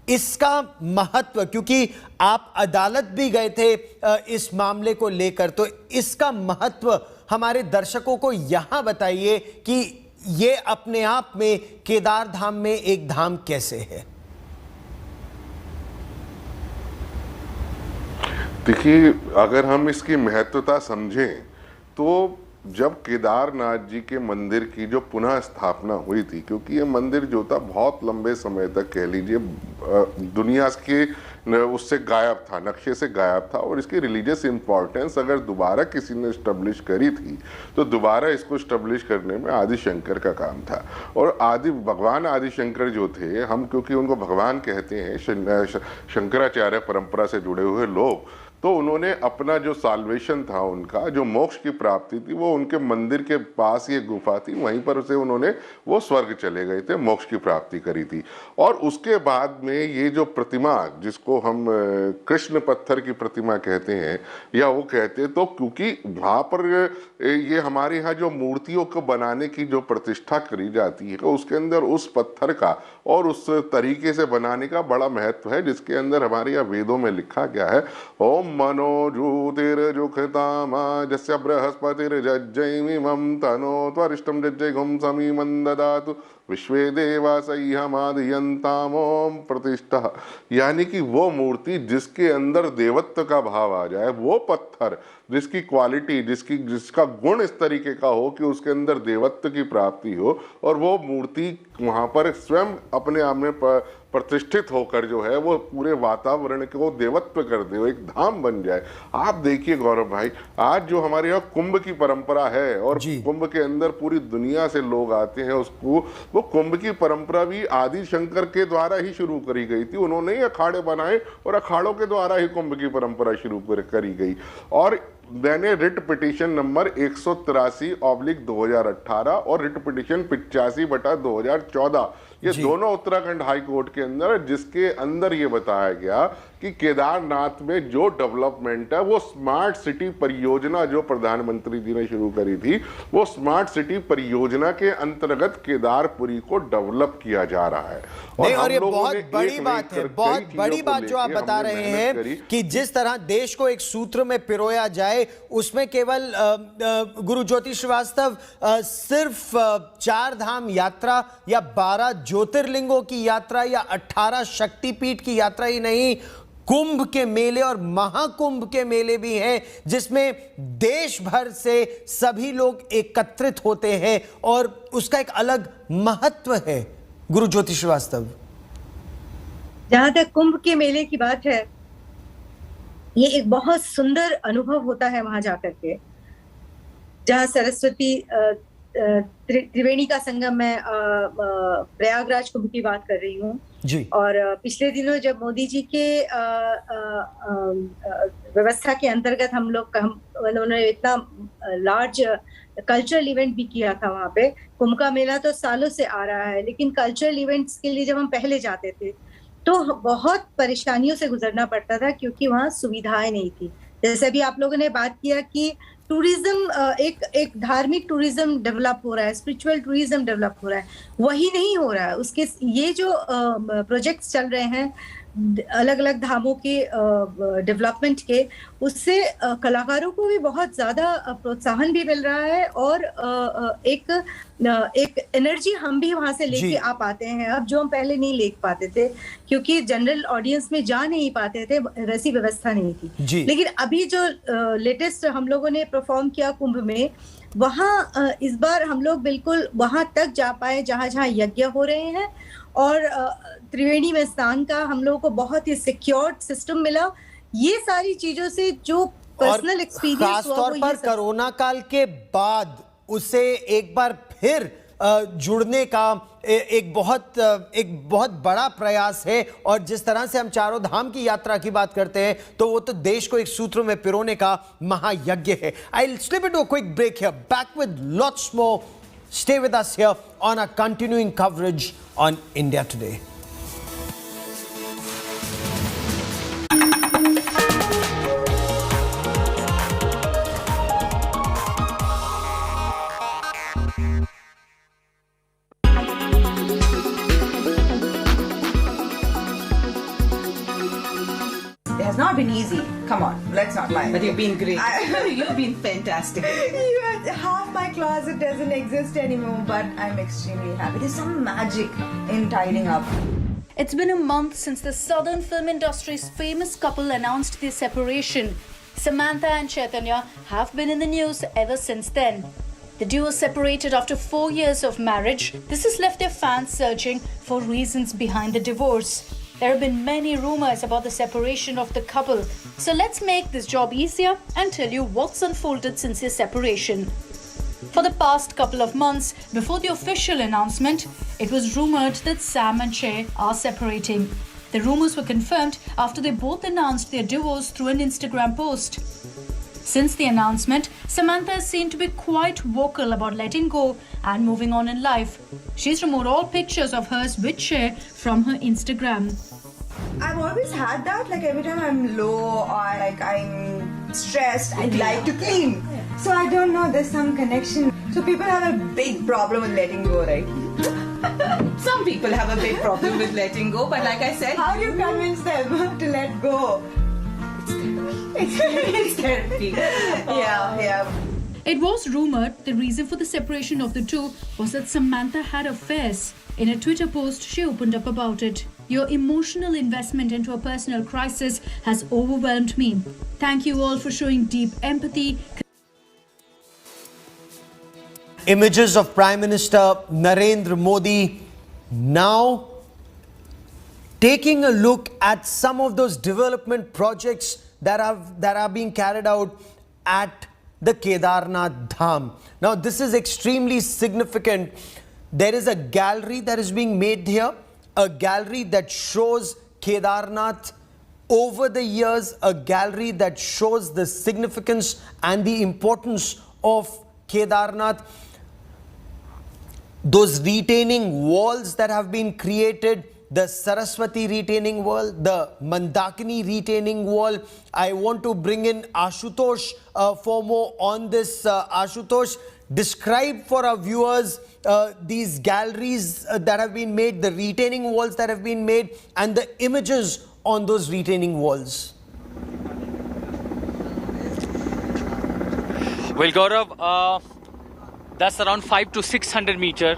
इसका महत्व, क्योंकि आप अदालत भी गए थे इस मामले को लेकर, तो इसका महत्व हमारे दर्शकों को यहां बताइए कि ये अपने आप में केदार धाम में एक धाम कैसे है। देखिए, अगर हम इसकी महत्वता समझें तो जब केदारनाथ जी के मंदिर की जो पुनः स्थापना हुई थी, क्योंकि ये मंदिर जो था बहुत लंबे समय तक कह लीजिए दुनिया के उससे गायब था, नक्शे से गायब था, और इसकी रिलीजियस इंपॉर्टेंस अगर दोबारा किसी ने स्टैब्लिश करी थी तो दोबारा इसको स्टैब्लिश करने में आदि शंकर का काम था। और भगवान आदि शंकर जो थे, हम क्योंकि उनको भगवान कहते हैं, शंकराचार्य परंपरा से जुड़े हुए लोग, तो उन्होंने अपना जो साल्वेशन था, उनका जो मोक्ष की प्राप्ति थी, वो उनके मंदिर के पास ये गुफा थी, वहीं पर उसे उन्होंने वो स्वर्ग चले गए थे, मोक्ष की प्राप्ति करी थी। और उसके बाद में ये जो प्रतिमा, जिसको हम कृष्ण पत्थर की प्रतिमा कहते हैं या वो कहते हैं, तो क्योंकि वहाँ पर ये हमारे यहाँ जो मूर्तियों को बनाने की जो प्रतिष्ठा करी जाती है, उसके अंदर उस पत्थर का और उस तरीके से बनाने का बड़ा महत्व है, जिसके अंदर हमारे यहाँ वेदों में लिखा गया है, ओम मनोजूतिर्जुखतामा जस्य बृहस्पतिर्जज्जैमिमं तनो त्वरिष्टं जज्जैघुं समीमं ददातु विश्वे देवा सह्यमादयन्ताम् ओम प्रतिष्ठा। यानी कि वो मूर्ति जिसके अंदर देवत्व का भाव आ जाए, वो पत्थर जिसकी क्वालिटी, जिसका गुण इस तरीके का हो कि उसके अंदर देवत्व की प्राप्ति हो, और वो मूर्ति वहाँ पर स्वयं अपने आप में प्रतिष्ठित होकर जो है वो पूरे वातावरण को देवत्व कर दे, एक धाम बन जाए। आप देखिए गौरव भाई, आज जो हमारे यहाँ कुंभ की परंपरा है और कुंभ के अंदर पूरी दुनिया से लोग आते हैं, उसको वो कुंभ की परंपरा भी आदि शंकर के द्वारा ही शुरू करी गई थी। उन्होंने ही अखाड़े बनाए और अखाड़ों के द्वारा ही कुंभ की परंपरा शुरू करी गई। और मैंने रिट पिटीशन नंबर 183/2018 और रिट पिटीशन 85/2014, ये दोनों उत्तराखंड हाई कोर्ट के अंदर, जिसके अंदर ये बताया गया कि केदारनाथ में जो डेवलपमेंट है, वो स्मार्ट सिटी परियोजना जो प्रधानमंत्री जी ने शुरू करी थी, वो स्मार्ट सिटी परियोजना के अंतर्गत केदारपुरी को डेवलप किया जा रहा है। और ये बहुत बड़ी बात है, बहुत बड़ी बात जो आप बता रहे हैं कि जिस तरह देश को एक सूत्र में पिरोया जाए, उसमें केवल गुरु ज्योति श्रीवास्तव सिर्फ 4 धाम यात्रा या 12 ज्योतिर्लिंगों की यात्रा या 18 शक्तिपीठ की यात्रा ही नहीं, कुंभ के मेले और महाकुंभ के मेले भी हैं, जिसमें देश भर से सभी लोग एकत्रित होते हैं और उसका एक अलग महत्व है। गुरु ज्योति श्रीवास्तव, जहां तक कुंभ के मेले की बात है, ये एक बहुत सुंदर अनुभव होता है वहां जाकर के, जहां सरस्वती त्रिवेणी का संगम, मैं प्रयागराज कुंभ की बात कर रही हूँ, जी। और पिछले दिनों जब मोदी जी के व्यवस्था के अंतर्गत उन्होंने इतना लार्ज कल्चरल इवेंट भी किया था वहाँ पे। कुंभ का मेला तो सालों से आ रहा है, लेकिन कल्चरल इवेंट्स के लिए जब हम पहले जाते थे तो बहुत परेशानियों से गुजरना पड़ता था, क्योंकि वहाँ सुविधाएं नहीं थी। जैसे अभी आप लोगों ने बात किया कि टूरिज्म एक धार्मिक टूरिज्म डेवलप हो रहा है, स्पिरिचुअल टूरिज्म डेवलप हो रहा है, वही नहीं हो रहा है। उसके ये जो प्रोजेक्ट्स चल रहे हैं अलग अलग धामों के डेवलपमेंट के, उससे कलाकारों को भी बहुत ज्यादा प्रोत्साहन भी मिल रहा है और एक एनर्जी हम भी वहां से लेके आ पाते हैं अब, जो हम पहले नहीं ले पाते थे, क्योंकि जनरल ऑडियंस में जा नहीं पाते थे, वैसी व्यवस्था नहीं थी। लेकिन अभी जो लेटेस्ट हम लोगों ने परफॉर्म किया कुंभ में, वहाँ इस बार हम लोग बिल्कुल वहां तक जा पाए जहां जहां यज्ञ हो रहे हैं, और त्रिवेणी में स्नान का हम लोगों को बहुत ही सिक्योर्ड सिस्टम मिला। ये सारी चीजों से जो पर्सनल एक्सपीरियंस हुआ, खासतौर पर कोरोना काल के बाद उसे एक बार फिर जुड़ने का एक बहुत बड़ा प्रयास है। और जिस तरह से हम चारों धाम की यात्रा की बात करते हैं, तो वो तो देश को एक सूत्र में पिरोने का महायज्ञ है। I'll slip into a quick break here. Back with lots more. Stay with us here on our continuing coverage on India Today. It has not been easy. Come on, let's not lie. But you've been great. You've been fantastic. Half my closet doesn't exist anymore, but I'm extremely happy. There's some magic in tidying up. It's been a month since the southern film industry's famous couple announced their separation. Samantha and Chaitanya have been in the news ever since then. The duo separated after 4 years of marriage. This has left their fans searching for reasons behind the divorce. There have been many rumors about the separation of the couple. So let's make this job easier and tell you what's unfolded since their separation. For the past couple of months, before the official announcement, it was rumored that Sam and Che are separating. The rumors were confirmed after they both announced their divorce through an Instagram post. Since the announcement, Samantha is seen to be quite vocal about letting go and moving on in life. She's removed all pictures of hers with Che from her Instagram. I've always had that, like every time I'm low or like I'm stressed, I'd like to clean. So I don't know, there's some connection. So people have a big problem with letting go, right? Some people have a big problem with letting go, but like I said, how do you convince them to let go? It's therapy. Yeah. It was rumored the reason for the separation of the two was that Samantha had affairs. In a Twitter post, she opened up about it. Your emotional investment into a personal crisis has overwhelmed me. Thank you all for showing deep empathy. Images of Prime Minister Narendra Modi now taking a look at some of those development projects that are being carried out at the Kedarnath Dham. Now, this is extremely significant. There is a gallery that is being made here, a gallery that shows Kedarnath over the years, a gallery that shows the significance and the importance of Kedarnath. Those retaining walls that have been created, the Saraswati retaining wall, the Mandakini retaining wall. I want to bring in Ashutosh for more on this. Ashutosh, describe for our viewers these galleries that have been made, the retaining walls that have been made, and the images on those retaining walls. Well, Gaurav, that's around 500 to 600 meters.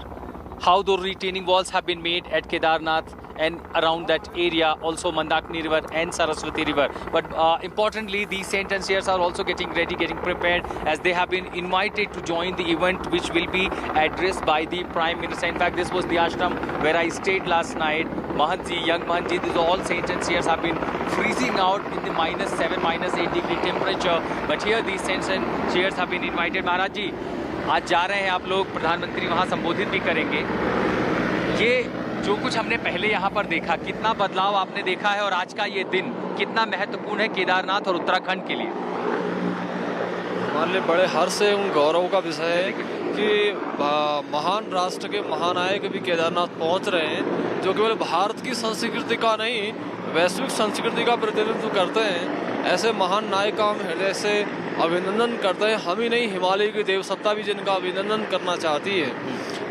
How those retaining walls have been made at Kedarnath and around that area, also Mandakini River and Saraswati River. But importantly, these saints and seers are also getting ready, getting prepared, as they have been invited to join the event which will be addressed by the Prime Minister. In fact, this was the ashram where I stayed last night. Mahanji, young Mahanji, these all saints and seers have been freezing out in the -7, -8 degree temperature. But here these saints and seers have been invited. Maharaj Ji, आज जा रहे हैं आप लोग, प्रधानमंत्री वहाँ संबोधित भी करेंगे। ये जो कुछ हमने पहले यहाँ पर देखा, कितना बदलाव आपने देखा है और आज का ये दिन कितना महत्वपूर्ण है केदारनाथ और उत्तराखंड के लिए? हमारे लिए बड़े हर्ष एवं गौरव का विषय है कि महान राष्ट्र के महानायक भी केदारनाथ पहुंच रहे हैं, जो केवल भारत की संस्कृति का नहीं वैश्विक संस्कृति का प्रतिनिधित्व करते हैं। ऐसे महान नायक का हम हृदय से अभिनंदन करते हैं। हम ही नहीं, हिमालय की देव सत्ता भी जिनका अभिनंदन करना चाहती है।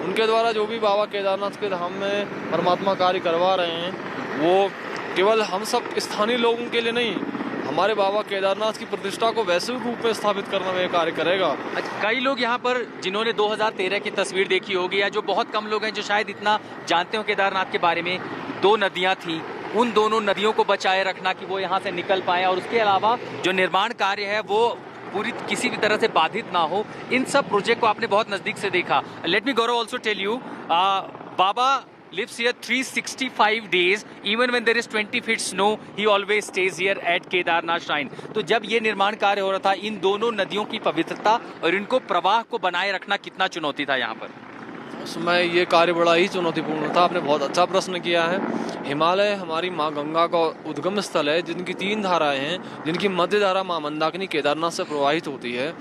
उनके द्वारा जो भी बाबा केदारनाथ के धाम में परमात्मा कार्य करवा रहे हैं, वो केवल हम सब स्थानीय लोगों के लिए नहीं, हमारे बाबा केदारनाथ की प्रतिष्ठा को वैश्विक रूप में स्थापित करने में कार्य करेगा। कई लोग यहाँ पर जिन्होंने 2013 की तस्वीर देखी होगी, या जो बहुत कम लोग हैं जो शायद इतना जानते हो केदारनाथ के बारे में, 2 नदियाँ थी, उन दोनों नदियों को बचाए रखना कि वो यहाँ से निकल पाए, और उसके अलावा जो निर्माण कार्य है वो पूरी किसी भी तरह से बाधित ना हो, इन सब प्रोजेक्ट को आपने बहुत नजदीक से देखा। Let me Gaurav also tell you, बाबा lives here 365 days. Even when there is 20 feet snow, he always stays here at Kedarnath Shrine. तो जब ये निर्माण कार्य हो रहा था, इन दोनों नदियों की पवित्रता और इनको प्रवाह को बनाए रखना कितना चुनौती था यहाँ पर? उसमें ये कार्य बड़ा ही चुनौतीपूर्ण था। आपने बहुत अच्छा प्रश्न किया है। हिमालय हमारी माँ गंगा का उद्गम स्थल है, जिनकी 3 धाराएं हैं, जिनकी मध्य धारा माँ मंदाकिनी केदारनाथ से प्रवाहित होती है।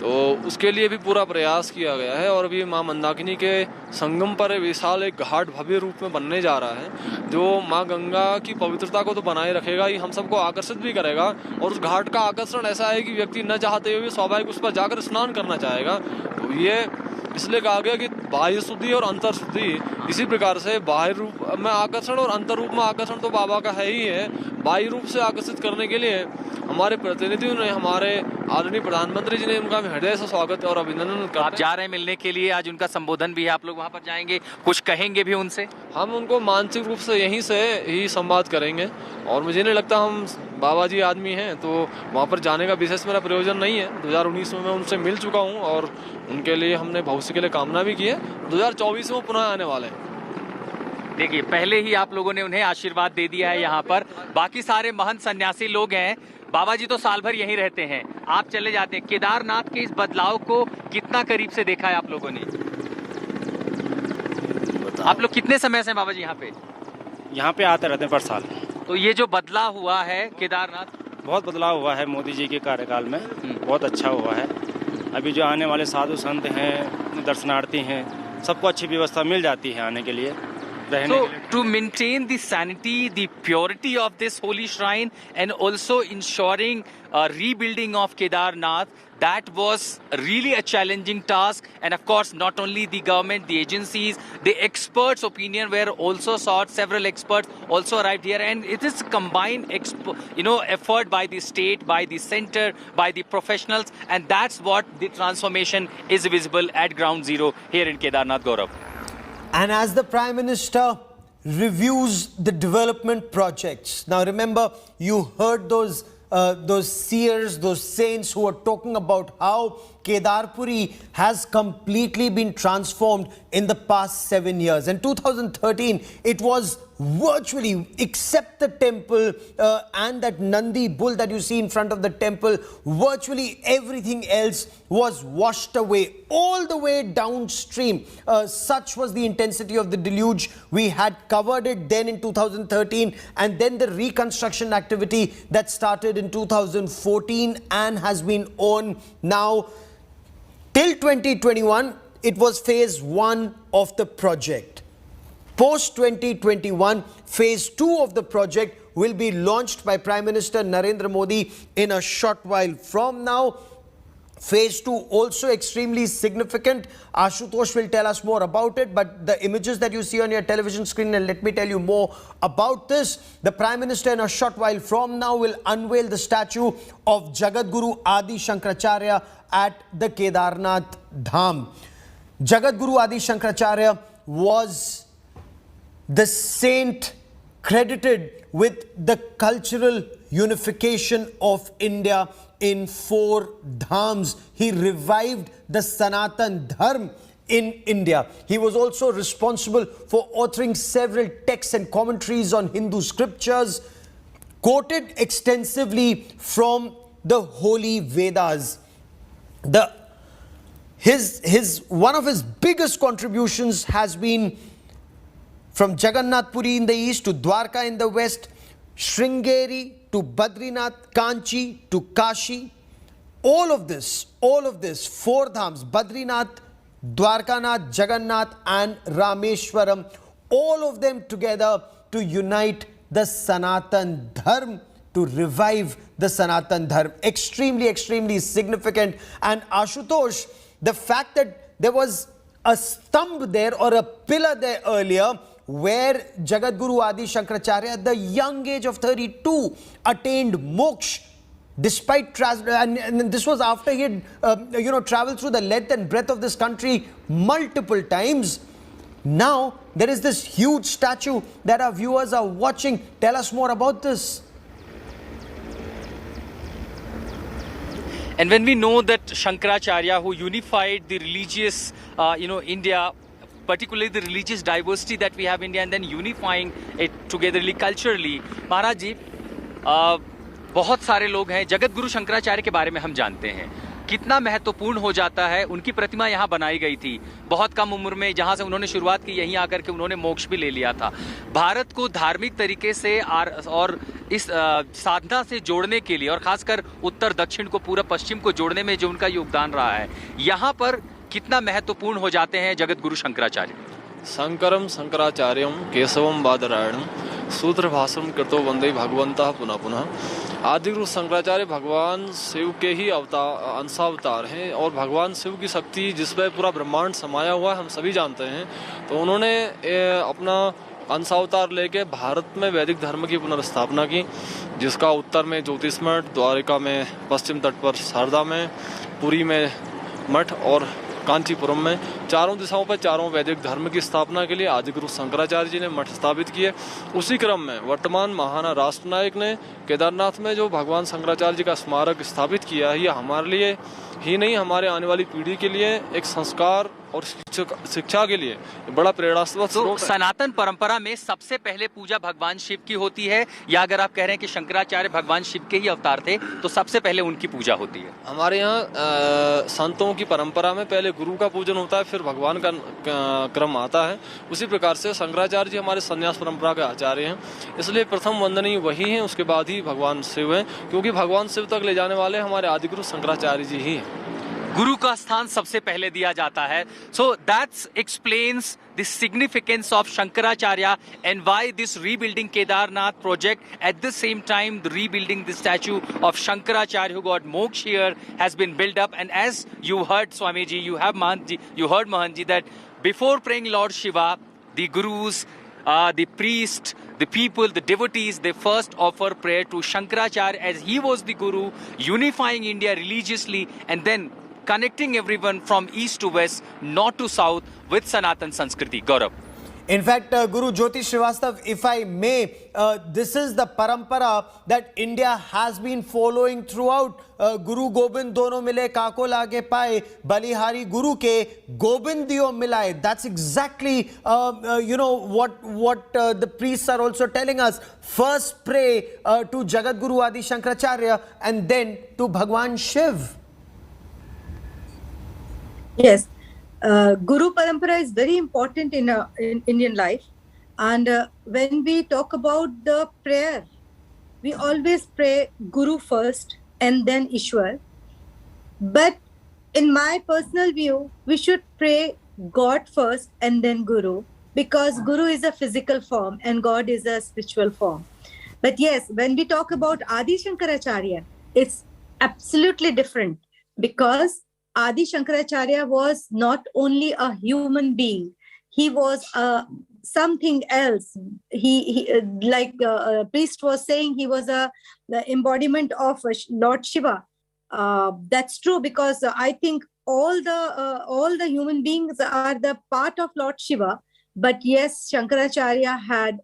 तो उसके लिए भी पूरा प्रयास किया गया है और अभी माँ मंदाकिनी के संगम पर विशाल एक घाट भव्य रूप में बनने जा रहा है, जो माँ गंगा की पवित्रता को तो बनाए रखेगा ही, हम सबको आकर्षित भी करेगा। और उस घाट का आकर्षण ऐसा है कि व्यक्ति न चाहते हुए भी स्वाभाविक उस पर जाकर स्नान करना चाहेगा। तो ये इसलिए कहा गया कि बाह्य शुद्धि और अंतर शुद्धि, इसी प्रकार से बाह्य रूप में आकर्षण और अंतर रूप में आकर्षण तो बाबा का है ही है। बाह्य रूप से आकर्षित करने के लिए हमारे प्रतिनिधियों ने, हमारे आदरणीय प्रधानमंत्री जी ने उनका हृदय से स्वागत और अभिनंदन करते हैं। आप जा रहे हैं मिलने के लिए, आज उनका संबोधन भी है, आप लोग वहाँ पर जाएंगे, कुछ कहेंगे भी उनसे? हम उनको मानसिक रूप से यहीं से ही संवाद करेंगे और मुझे नहीं लगता, हम बाबा जी आदमी हैं तो वहाँ पर जाने का विशेष मेरा प्रयोजन नहीं है। 2019 में मैं उनसे मिल चुका हूँ और उनके लिए हमने भविष्य के लिए कामना भी की है। 2024 में वो पुनः आने वाले हैं। देखिए, पहले ही आप लोगों ने उन्हें आशीर्वाद दे दिया है यहाँ पर। बाकी सारे महंत सन्यासी लोग हैं, बाबा जी तो साल भर यहीं रहते हैं, आप चले जाते हैं। केदारनाथ के इस बदलाव को कितना करीब से देखा है आप लोगों ने? आप लोग कितने समय से बाबा जी यहाँ पे? यहाँ पे आते रहते हैं पर साल। तो ये जो बदलाव हुआ है केदारनाथ, बहुत बदलाव हुआ है मोदी जी के कार्यकाल में, बहुत अच्छा हुआ है। अभी जो आने वाले साधु संत हैं, दर्शनार्थी हैं, सबको अच्छी व्यवस्था मिल जाती है आने के लिए। So to maintain the sanity, the purity of this holy shrine, and also ensuring rebuilding of Kedarnath, that was really a challenging task. And of course, not only the government, the agencies, the experts' opinion were also sought. Several experts also arrived here, and it is a combined, effort by the state, by the center, by the professionals, and that's what the transformation is visible at ground zero here in Kedarnath, Gaurav. And as the Prime Minister reviews the development projects, now remember, you heard those seers, those saints who were talking about how Kedarpuri has completely been transformed in the past 7 years. In 2013, it was virtually, except the temple and that Nandi bull that you see in front of the temple, virtually everything else was washed away, all the way downstream. Such was the intensity of the deluge. We had covered it then in 2013, and then the reconstruction activity that started in 2014 and has been on now till 2021. It was phase 1 of the project. Post 2021, phase 2 of the project will be launched by Prime Minister Narendra Modi in a short while from now. Phase 2 also extremely significant. Ashutosh will tell us more about it, but the images that you see on your television screen, and let me tell you more about this. The Prime Minister in a short while from now will unveil the statue of Jagadguru Adi Shankaracharya at the Kedarnath Dham. Jagadguru Adi Shankaracharya was the saint credited with the cultural unification of India in 4 dhams. He revived the Sanatan Dharma in India. He was also responsible for authoring several texts and commentaries on Hindu scriptures, quoted extensively from the holy Vedas. One of his biggest contributions has been From Jagannath Puri in the east to Dwarka in the west, Sringeri to Badrinath, Kanchi to Kashi, all of this, four dhams, Badrinath, Dwarkanath, Jagannath and Rameshwaram, all of them together to unite the Sanatan Dharma, to revive the Sanatan Dharma. Extremely, extremely significant. And Ashutosh, the fact that there was a stump there or a pillar there earlier where Jagadguru Adi Shankaracharya at the young age of 32 attained moksha, despite and this was after he had traveled through the length and breadth of this country multiple times. Now there is this huge statue that our viewers are watching. Tell us more about this. And when we know that Shankaracharya, who unified the religious India, particularly the religious diversity that we have in India, and then unifying it togetherly culturally, महाराज जी, बहुत सारे लोग हैं, जगतगुरु शंकराचार्य के बारे में हम जानते हैं कितना महत्वपूर्ण हो जाता है। उनकी प्रतिमा यहाँ बनाई गई थी बहुत कम उम्र में, जहाँ से उन्होंने शुरुआत की, यहीं आकर के उन्होंने मोक्ष भी ले लिया था। भारत को धार्मिक तरीके से और इस साधना से जोड़ने के लिए, और खासकर उत्तर दक्षिण को, पूरा पश्चिम को जोड़ने में जो उनका योगदान रहा है, यहाँ पर कितना महत्वपूर्ण हो जाते हैं जगतगुरु शंकराचार्य। शंकरम शंकराचार्यम केशवम बादरायणम सूत्रभाषम कृतो वंदे भगवंतः पुनः पुनः। आदिगुरु शंकराचार्य भगवान शिव के ही अंशावतार हैं और भगवान शिव की शक्ति जिसमें पूरा ब्रह्मांड समाया हुआ है हम सभी जानते हैं। तो उन्होंने अपना अंशावतार लेके भारत में वैदिक धर्म की पुनर्स्थापना की, जिसका उत्तर में ज्योतिष मठ, द्वारिका में, पश्चिम तट पर शारदा में, पुरी में मठ और कांचीपुरम में, चारों दिशाओं पर चारों वैदिक धर्म की स्थापना के लिए आदिगुरु शंकराचार्य जी ने मठ स्थापित किए। उसी क्रम में वर्तमान महाना राष्ट्रनायक ने केदारनाथ में जो भगवान शंकराचार्य जी का स्मारक स्थापित किया है, ये हमारे लिए ही नहीं, हमारे आने वाली पीढ़ी के लिए एक संस्कार और शिक्षा के लिए बड़ा प्रेरणास्पद स्रोत है। सनातन परंपरा में सबसे पहले पूजा भगवान शिव की होती है, या अगर आप कह रहे हैं कि शंकराचार्य भगवान शिव के ही अवतार थे तो सबसे पहले उनकी पूजा होती है? हमारे यहाँ संतों की परंपरा में पहले गुरु का पूजन होता है, फिर भगवान का क्रम आता है। उसी प्रकार से शंकराचार्य जी हमारे संन्यास परंपरा के आचार्य हैं, इसलिए प्रथम वंदनीय वही हैं, उसके बाद ही भगवान शिव हैं, क्योंकि भगवान शिव तक ले जाने वाले हमारे आदिगुरु शंकराचार्य जी ही हैं। गुरु का स्थान सबसे पहले दिया जाता है। So that explains the significance of Shankaracharya and why this rebuilding Kedarnath project, at the same time the rebuilding the statue of Shankaracharya who got moksha here has been built up. And as you heard Swamiji, you heard Mahanji, that before praying Lord Shiva, the gurus, the priest, the people, the devotees, they first offer prayer to Shankaracharya as he was the guru, unifying India religiously and then connecting everyone from east to west, north to south with Sanatan Sanskriti. Gaurav. In fact, Guru Jyoti Srivastav, if I may, this is the parampara that India has been following throughout. Guru Gobind dono mile kako lage pae, balihari Guru ke Gobind diyo milaye. That's exactly what the priests are also telling us. First pray to Jagadguru Adi Shankaracharya and then to Bhagwan Shiv. Yes, Guru Parampara is very important in Indian life. And when we talk about the prayer, we always pray Guru first and then Ishwar. But in my personal view, we should pray God first and then Guru, because Guru is a physical form and God is a spiritual form. But yes, when we talk about Adi Shankaracharya, it's absolutely different, because Adi Shankaracharya was not only a human being, he was something else. He like a priest was saying, he was the embodiment of Lord Shiva. That's true, because I think all the human beings are the part of Lord Shiva. But yes, Shankaracharya had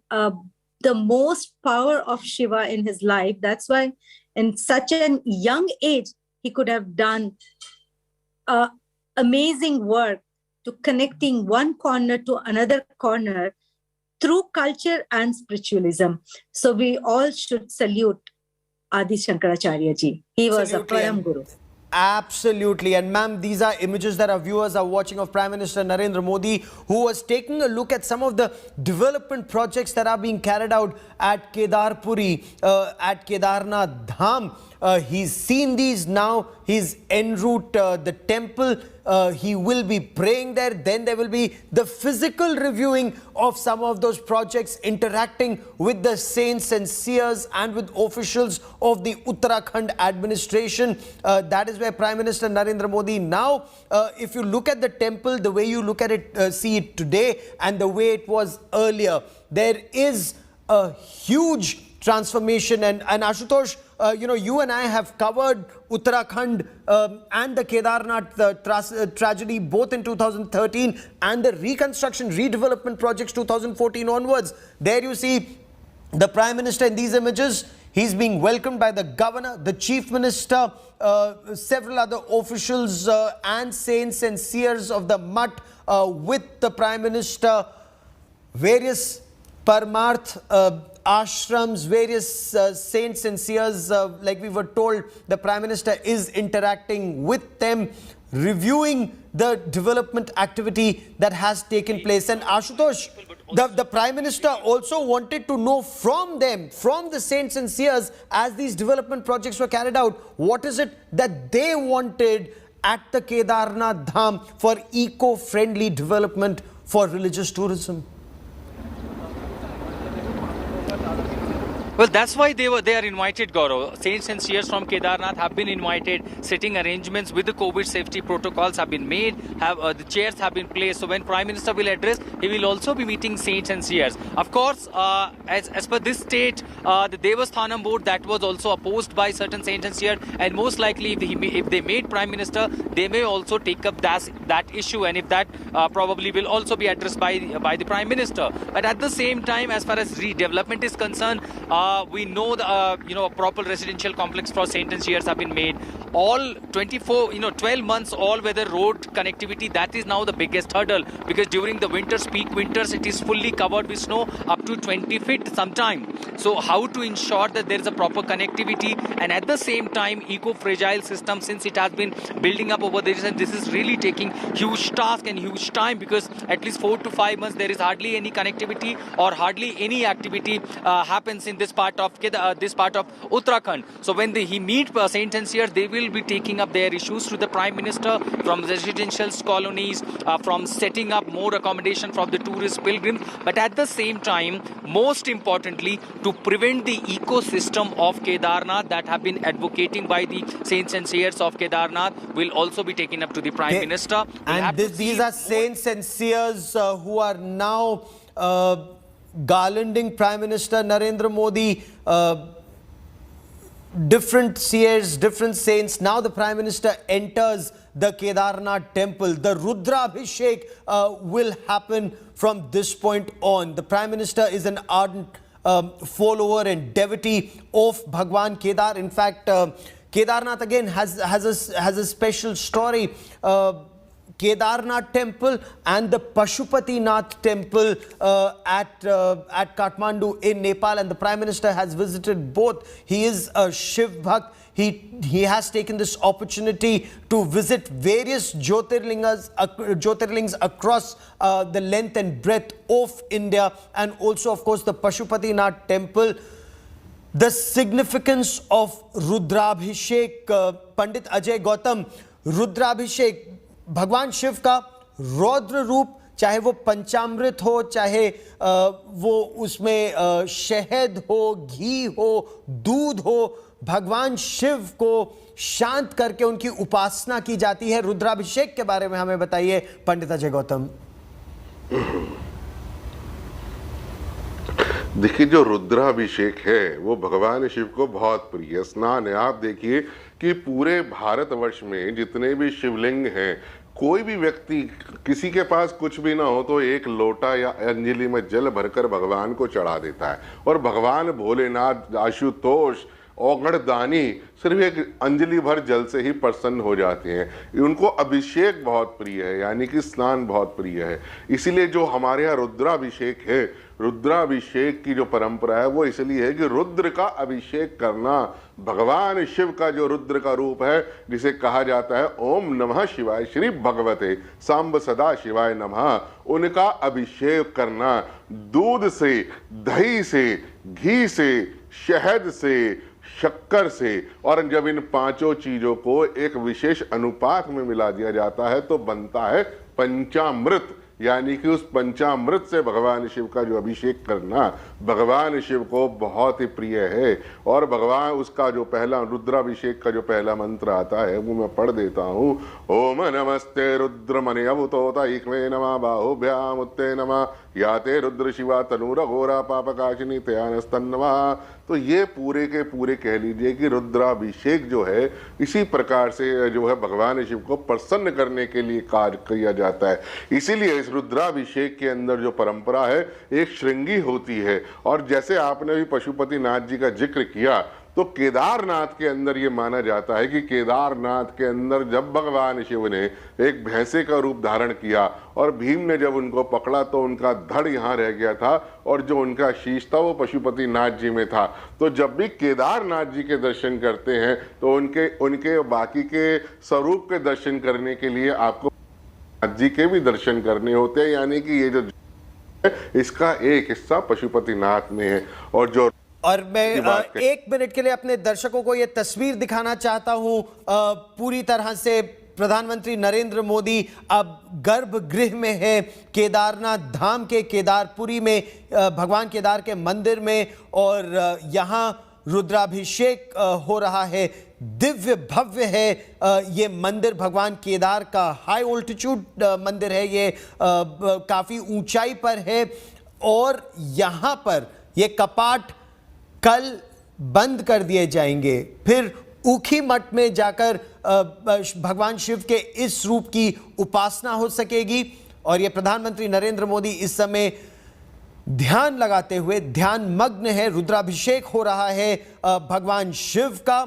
the most power of Shiva in his life. That's why in such a young age, he could have done amazing work to connecting one corner to another corner through culture and spiritualism. So we all should salute Adi Shankaracharya ji. He was a Param Guru. Absolutely. And ma'am, these are images that our viewers are watching of Prime Minister Narendra Modi, who was taking a look at some of the development projects that are being carried out at Kedarpuri, at Kedarnath Dham. He's seen these now. He's en route the temple. He will be praying there. Then there will be the physical reviewing of some of those projects, interacting with the saints and seers and with officials of the Uttarakhand administration. That is where Prime Minister Narendra Modi now, if you look at the temple, the way you look at it, see it today and the way it was earlier, there is a huge transformation. And Ashutosh, you and I have covered Uttarakhand and the Kedarnath tragedy both in 2013 and the reconstruction, redevelopment projects 2014 onwards. There you see the Prime Minister in these images. He's being welcomed by the Governor, the Chief Minister, several other officials and saints and seers of the Mutt with the Prime Minister, various Parmarth ashrams, various saints and seers, like we were told, the Prime Minister is interacting with them, reviewing the development activity that has taken place. And Ashutosh, the Prime Minister also wanted to know from them, from the saints and seers, as these development projects were carried out, what is it that they wanted at the Kedarnath Dham for eco-friendly development for religious tourism? Well, that's why they are invited, Gaurav. Saints and seers from Kedarnath have been invited. Sitting arrangements with the COVID safety protocols have been made. The chairs have been placed. So when Prime Minister will address, he will also be meeting saints and seers. Of course, as per this state, the Devasthanam board, that was also opposed by certain saints and seers. And most likely, if they made Prime Minister, they may also take up that issue. And if that probably will also be addressed by the Prime Minister. But at the same time, as far as redevelopment is concerned, we know the a proper residential complex for saints and seers have been made. All 12 months all-weather road connectivity, that is now the biggest hurdle, because during the winters, peak winters, it is fully covered with snow up to 20 feet sometime. So how to ensure that there is a proper connectivity, and at the same time eco-fragile system, since it has been building up over the years, and this is really taking huge task and huge time, because at least 4 to 5 months there is hardly any connectivity or hardly any activity happens in this part of Uttarakhand. So when he meet saints and seers, they will be taking up their issues to the Prime Minister, from residential colonies, from setting up more accommodation from the tourist pilgrims. But at the same time, most importantly, to prevent the ecosystem of Kedarnath that have been advocating by the saints and seers of Kedarnath will also be taken up to the Prime Minister. And these are saints and seers who are now garlanding Prime Minister Narendra Modi, different seers, different saints. Now the Prime Minister enters the Kedarnath Temple. The Rudrabhishek will happen from this point on. The Prime Minister is an ardent follower and devotee of Bhagwan Kedar. In fact, Kedarnath again has a special story. Kedarnath Temple and the Pashupatinath Temple at Kathmandu in Nepal, and the Prime Minister has visited both. He is a Shiv Bhakt. He has taken this opportunity to visit various Jyotirlings across the length and breadth of India, and also, of course, the Pashupatinath Temple. The significance of Rudrabhishek, Pandit Ajay Gautam, Rudrabhishek, भगवान शिव का रौद्र रूप, चाहे वो पंचामृत हो, चाहे वो उसमें शहद हो, घी हो, दूध हो, भगवान शिव को शांत करके उनकी उपासना की जाती है। रुद्राभिषेक के बारे में हमें बताइए पंडित अजय गौतम। देखिए, जो रुद्राभिषेक है वो भगवान शिव को बहुत प्रिय स्नान है। आप देखिए कि पूरे भारतवर्ष में जितने भी शिवलिंग हैं, कोई भी व्यक्ति, किसी के पास कुछ भी ना हो तो एक लोटा या अंजलि में जल भरकर भगवान को चढ़ा देता है, और भगवान भोलेनाथ, आशुतोष, औगणदानी सिर्फ एक अंजलि भर जल से ही प्रसन्न हो जाते हैं। उनको अभिषेक बहुत प्रिय है, यानी कि स्नान बहुत प्रिय है। इसीलिए जो हमारे यहाँ रुद्राभिषेक है रुद्राभिषेक की जो परंपरा है वो इसलिए है कि रुद्र का अभिषेक करना, भगवान शिव का जो रुद्र का रूप है जिसे कहा जाता है ओम नमः शिवाय श्री भगवते सांब सदा शिवाय नमः, उनका अभिषेक करना दूध से, दही से, घी से, शहद से, शक्कर से, और जब इन पांचों चीजों को एक विशेष अनुपात में मिला दिया जाता है तो बनता है पंचामृत। यानी कि उस पंचामृत से भगवान शिव का जो अभिषेक करना भगवान शिव को बहुत ही प्रिय है। और भगवान उसका जो पहला रुद्राभिषेक का जो पहला मंत्र आता है वो मैं पढ़ देता हूँ। ओम नमस्ते रुद्रमणि अवुतोता इक्मे नमः बाहुभ्याम उत्ते नमः याते रुद्र शिवा तनूर घोरा पापकाशिनी तयानस्तन्नमः। तो ये पूरे के पूरे कह लीजिए कि रुद्राभिषेक जो है इसी प्रकार से जो है भगवान शिव को प्रसन्न करने के लिए कार्य किया जाता है। इसीलिए इस रुद्राभिषेक के अंदर जो परंपरा है एक श्रृंगी होती है। और जैसे आपने भी पशुपतिनाथ जी का जिक्र किया तो केदारनाथ के अंदर ये माना जाता है कि केदारनाथ के अंदर जब भगवान शिव ने एक भैंसे का रूप धारण किया और भीम ने जब उनको पकड़ा तो उनका धड़ यहाँ रह गया था और जो उनका शीश था वो पशुपतिनाथ जी में था। तो जब भी केदारनाथ जी के दर्शन करते हैं तो उनके बाकी के स्वरूप के दर्शन करने के लिए आपको नाथ जी के भी दर्शन करने होते हैं। यानी कि ये जो इसका एक हिस्सा पशुपतिनाथ में है। और मैं 1 मिनट के लिए अपने दर्शकों को ये तस्वीर दिखाना चाहता हूं। पूरी तरह से प्रधानमंत्री नरेंद्र मोदी अब गर्भगृह में है, केदारनाथ धाम के केदारपुरी में, भगवान केदार के मंदिर में, और यहाँ रुद्राभिषेक हो रहा है। दिव्य भव्य है ये मंदिर, भगवान केदार का हाई ऑल्टीट्यूड मंदिर है, ये काफी ऊंचाई पर है। और यहाँ पर ये कपाट कल बंद कर दिए जाएंगे, फिर ऊखी मठ में जाकर भगवान शिव के इस रूप की उपासना हो सकेगी। और ये प्रधानमंत्री नरेंद्र मोदी इस समय ध्यान लगाते हुए ध्यान मग्न है, रुद्राभिषेक हो रहा है भगवान शिव का।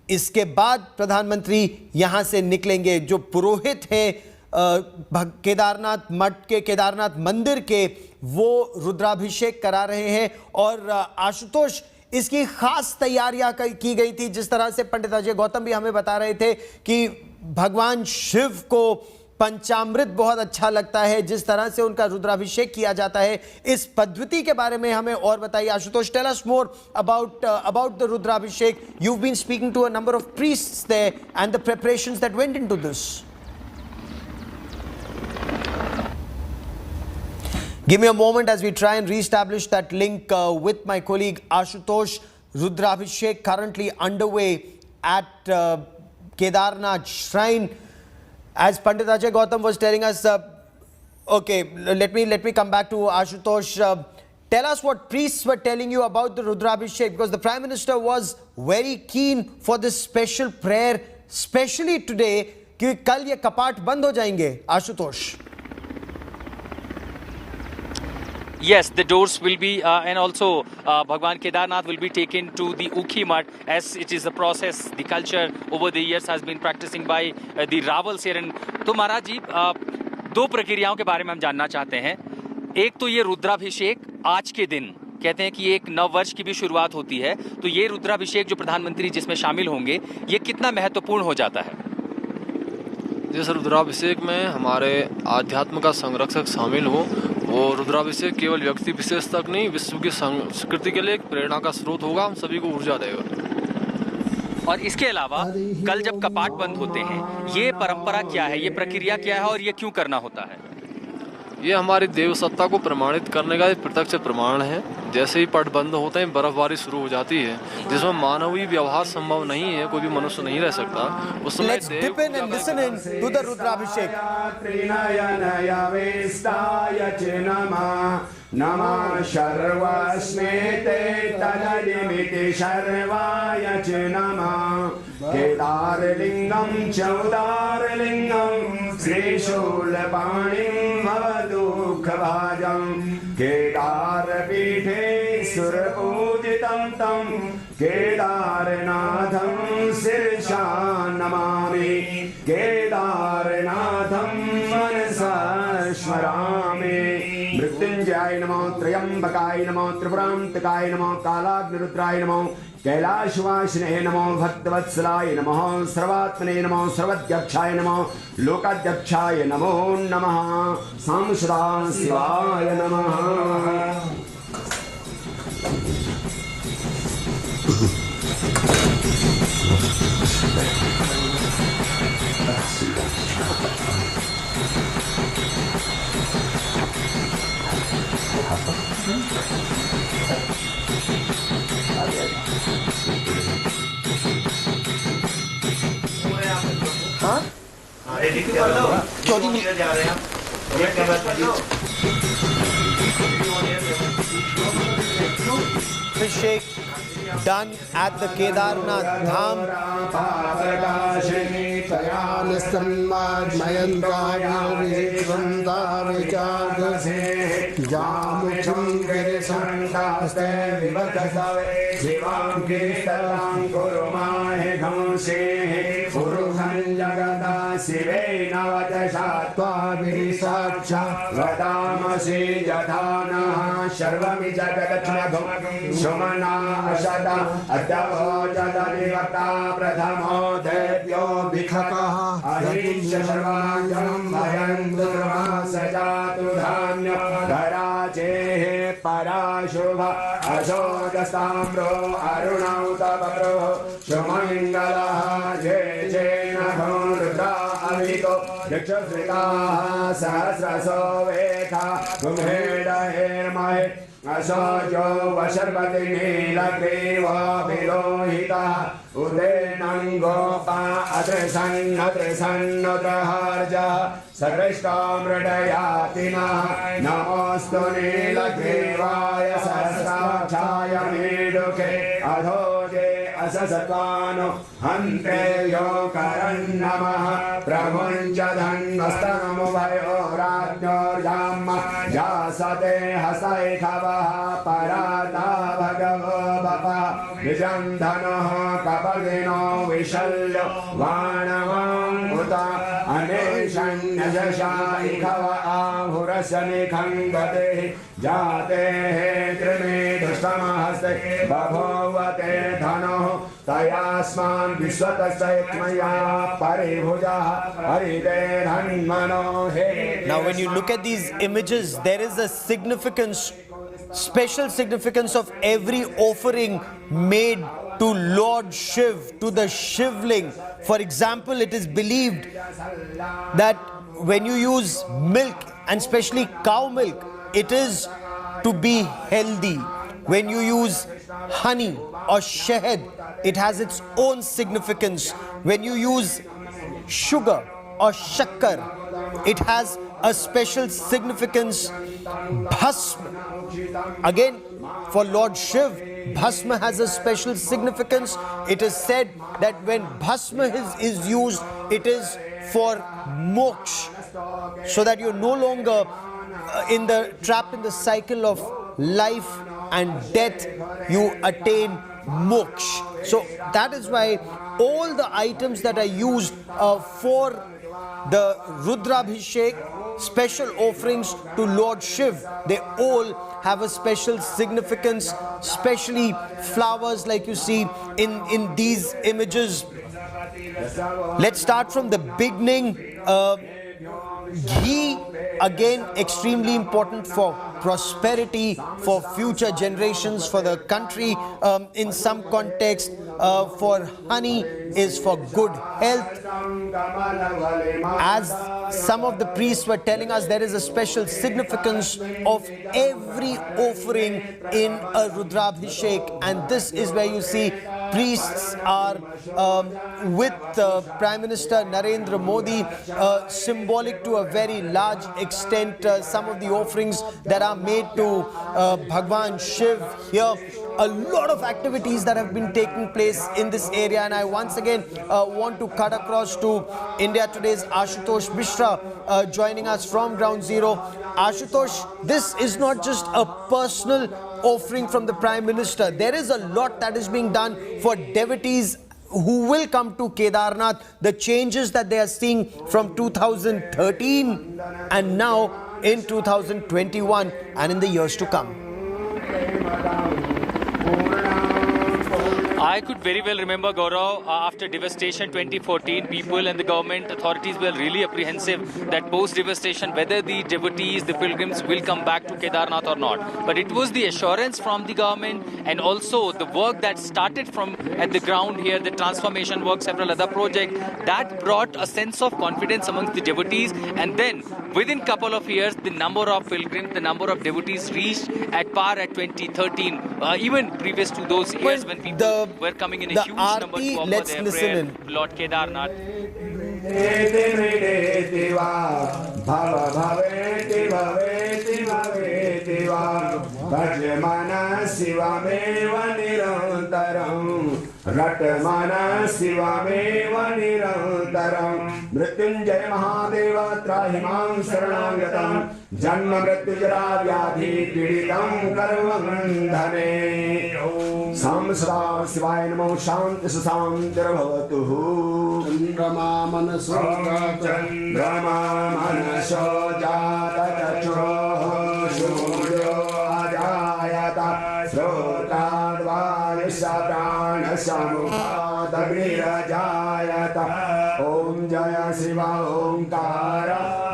इसके बाद प्रधानमंत्री यहां से निकलेंगे। जो पुरोहित है केदारनाथ मठ के, केदारनाथ मंदिर के, वो रुद्राभिषेक करा रहे हैं। और आशुतोष, इसकी खास तैयारियां की गई थी। जिस तरह से पंडित अजय गौतम भी हमें बता रहे थे कि भगवान शिव को पंचामृत बहुत अच्छा लगता है, जिस तरह से उनका रुद्राभिषेक किया जाता है, इस पद्धति के बारे में हमें और बताइए। Ashutosh, tell us more about the Rudrabhishek. You've been speaking to a number of priests there and the preparations that went into this. Give me a moment as we try and reestablish that link with my colleague Ashutosh. Rudrabhishek currently underway at Kedarnath Shrine. As Pandit Ajay Gautam was telling us, okay, let me come back to Ashutosh. Tell us what priests were telling you about the Rudrabhishek, because the Prime Minister was very keen for this special prayer, especially today, कि कल ये कपाट बंद हो जाएंगे। Ashutosh. Yes, the doors will be, and also Bhagwan Kedarnath will be taken to the Ukhi Mutt, as it is the process, the culture over the years has been practicing by the Ravals here. तो महाराज जी, 2 प्रक्रियाओं के बारे में हम जानना चाहते हैं। एक तो ये रुद्राभिषेक आज के दिन, कहते हैं कि एक नव वर्ष की भी शुरुआत होती है, तो ये रुद्राभिषेक जो प्रधानमंत्री जिसमें शामिल होंगे, ये कितना महत्वपूर्ण हो जाता है? जैसे रुद्राभिषेक में हमारे आध्यात्म का संरक्षक शामिल हो, वो रुद्राभिषेक केवल व्यक्ति विशेष तक नहीं, विश्व की संस्कृति के लिए एक प्रेरणा का स्रोत होगा, हम सभी को ऊर्जा देगा। और इसके अलावा कल जब कपाट बंद होते हैं, ये परंपरा क्या है, ये प्रक्रिया क्या है और ये क्यों करना होता है? ये हमारी देव सत्ता को प्रमाणित करने का एक प्रत्यक्ष प्रमाण है। जैसे ही पट बंद होते हैं, बर्फबारी शुरू हो जाती है, जिसमें मानवीय व्यवहार संभव नहीं है, कोई भी मनुष्य नहीं रह सकता। उस समय नमः शर्वस्मेते तलनिमिति शर्वाय च नमः केदारलिंगं च उदारलिंगं श्रीशूलपाणिं भवदुःखभाजं केदारपीठे सुरपूजितं तं केदारनाथं शिरसा नमामि केदारनाथं मनसा स्मरामि मृत्युंजय त्र्यंबकाय नमो त्र्यंबकाय नमो त्रिपुरांतकाय नमो कालाग्निरुद्राय नमो कैलाशवासिने नमो भक्तवत्सलाय नमः सर्वात्मने नमो सर्वध्यक्षाय नमो लोकाध्यक्षाय नमो नमः साम सदा शिवाय नमः। Abhishek done at the Kedarnath Dham. प्रथमो देव्यो भिखकः अहिंस सर्वांगं भयं दुर्वा सजातु धान्य धराचेः पराशुभ अशोकस्ताम्रो अरुणौतपरो शुमङ्गलः जय जय नभो रुद्रा अभितो दक्षश्रिताः सहस्रसो वेखा कुम्भेडहेर्महे असोजो वशर्पति नीलग्रीव विलोहितः उदेनङ्गोपा अत्रसन्नत्रहर्ज सर्वेष्टो मृडयातिनः नमोऽस्तु नीलग्रीवाय सहस्राक्षाय मीडुके अधोजे अससत्वानो हन्ते यो करन्नमः प्रभुञ्च धन्वस्तनमुभयो राज्ञोर्जाम जासते हसैखवः पराता भगवो बपा निजं धनुः कपदिनो विशल्यो वाणवाङ्मुत अनेशन्यजशायिखव आहुरशनिखङ्गते जाते त्रिमे दुष्टमहस्ते बभूवते धनुः तयास्मान् विश्वतस्मया परिभुजः हरिते धन्मनो हे। Now when you look at these images, there is a significance, special significance of every offering made to Lord Shiv, to the Shivling. For example, it is believed that when you use milk, and especially cow milk, it is to be healthy. When you use honey or shahad, it has its own significance. When you use sugar or shakkar, it has a special significance. Bhasma, again for Lord Shiv, Bhasma has a special significance. It is said that when Bhasma is used, it is for moksha, so that you're no longer trapped in the cycle of life and death, you attain moksha. So that is why all the items that are used for the Rudrabhishek, special offerings to Lord Shiv, they all have a special significance, especially flowers like you see in these images. Let's start from the beginning. Ghee, again, extremely important for prosperity, for future generations, for the country. In some context, for honey is for good health. As some of the priests were telling us, there is a special significance of every offering in a Rudrabhishek, and this is where you see priests are with Prime Minister Narendra Modi, symbolic to a very large extent. Some of the offerings that are made to Bhagwan Shiv here. A lot of activities that have been taking place in this area, and I once again want to cut across to India Today's Ashutosh Mishra joining us from Ground Zero. Ashutosh, this is not just a personal offering from the Prime Minister. There is a lot that is being done for devotees who will come to Kedarnath. The changes that they are seeing from 2013 and now in 2021 and in the years to come. I could very well remember, Gaurav, after devastation 2014, people and the government authorities were really apprehensive that post-devastation, whether the devotees, the pilgrims will come back to Kedarnath or not. But it was the assurance from the government and also the work that started from at the ground here, the transformation work, several other projects, that brought a sense of confidence amongst the devotees. And then within couple of years, the number of pilgrims, the number of devotees reached at par at 2013, even previous to those years when people were coming in a huge number to offer their prayer, Lord Kedarnath. रटमाना शिवमेव निरन्तरं मृत्युंजय महादेव त्राहि मां शरणागतं जन्म मृत्युजरा व्याधि पीडितं कर्मबन्धने सां सदा शिवाय नमो शान्ति सुशान्तिर्भवतु चन्द्रमा मनसो जातचक्षुः सूर्यो अजायत श्रोताद्वायुष्य प्राणसमुखादग्निरजायत ॐ जय शिव ओंकार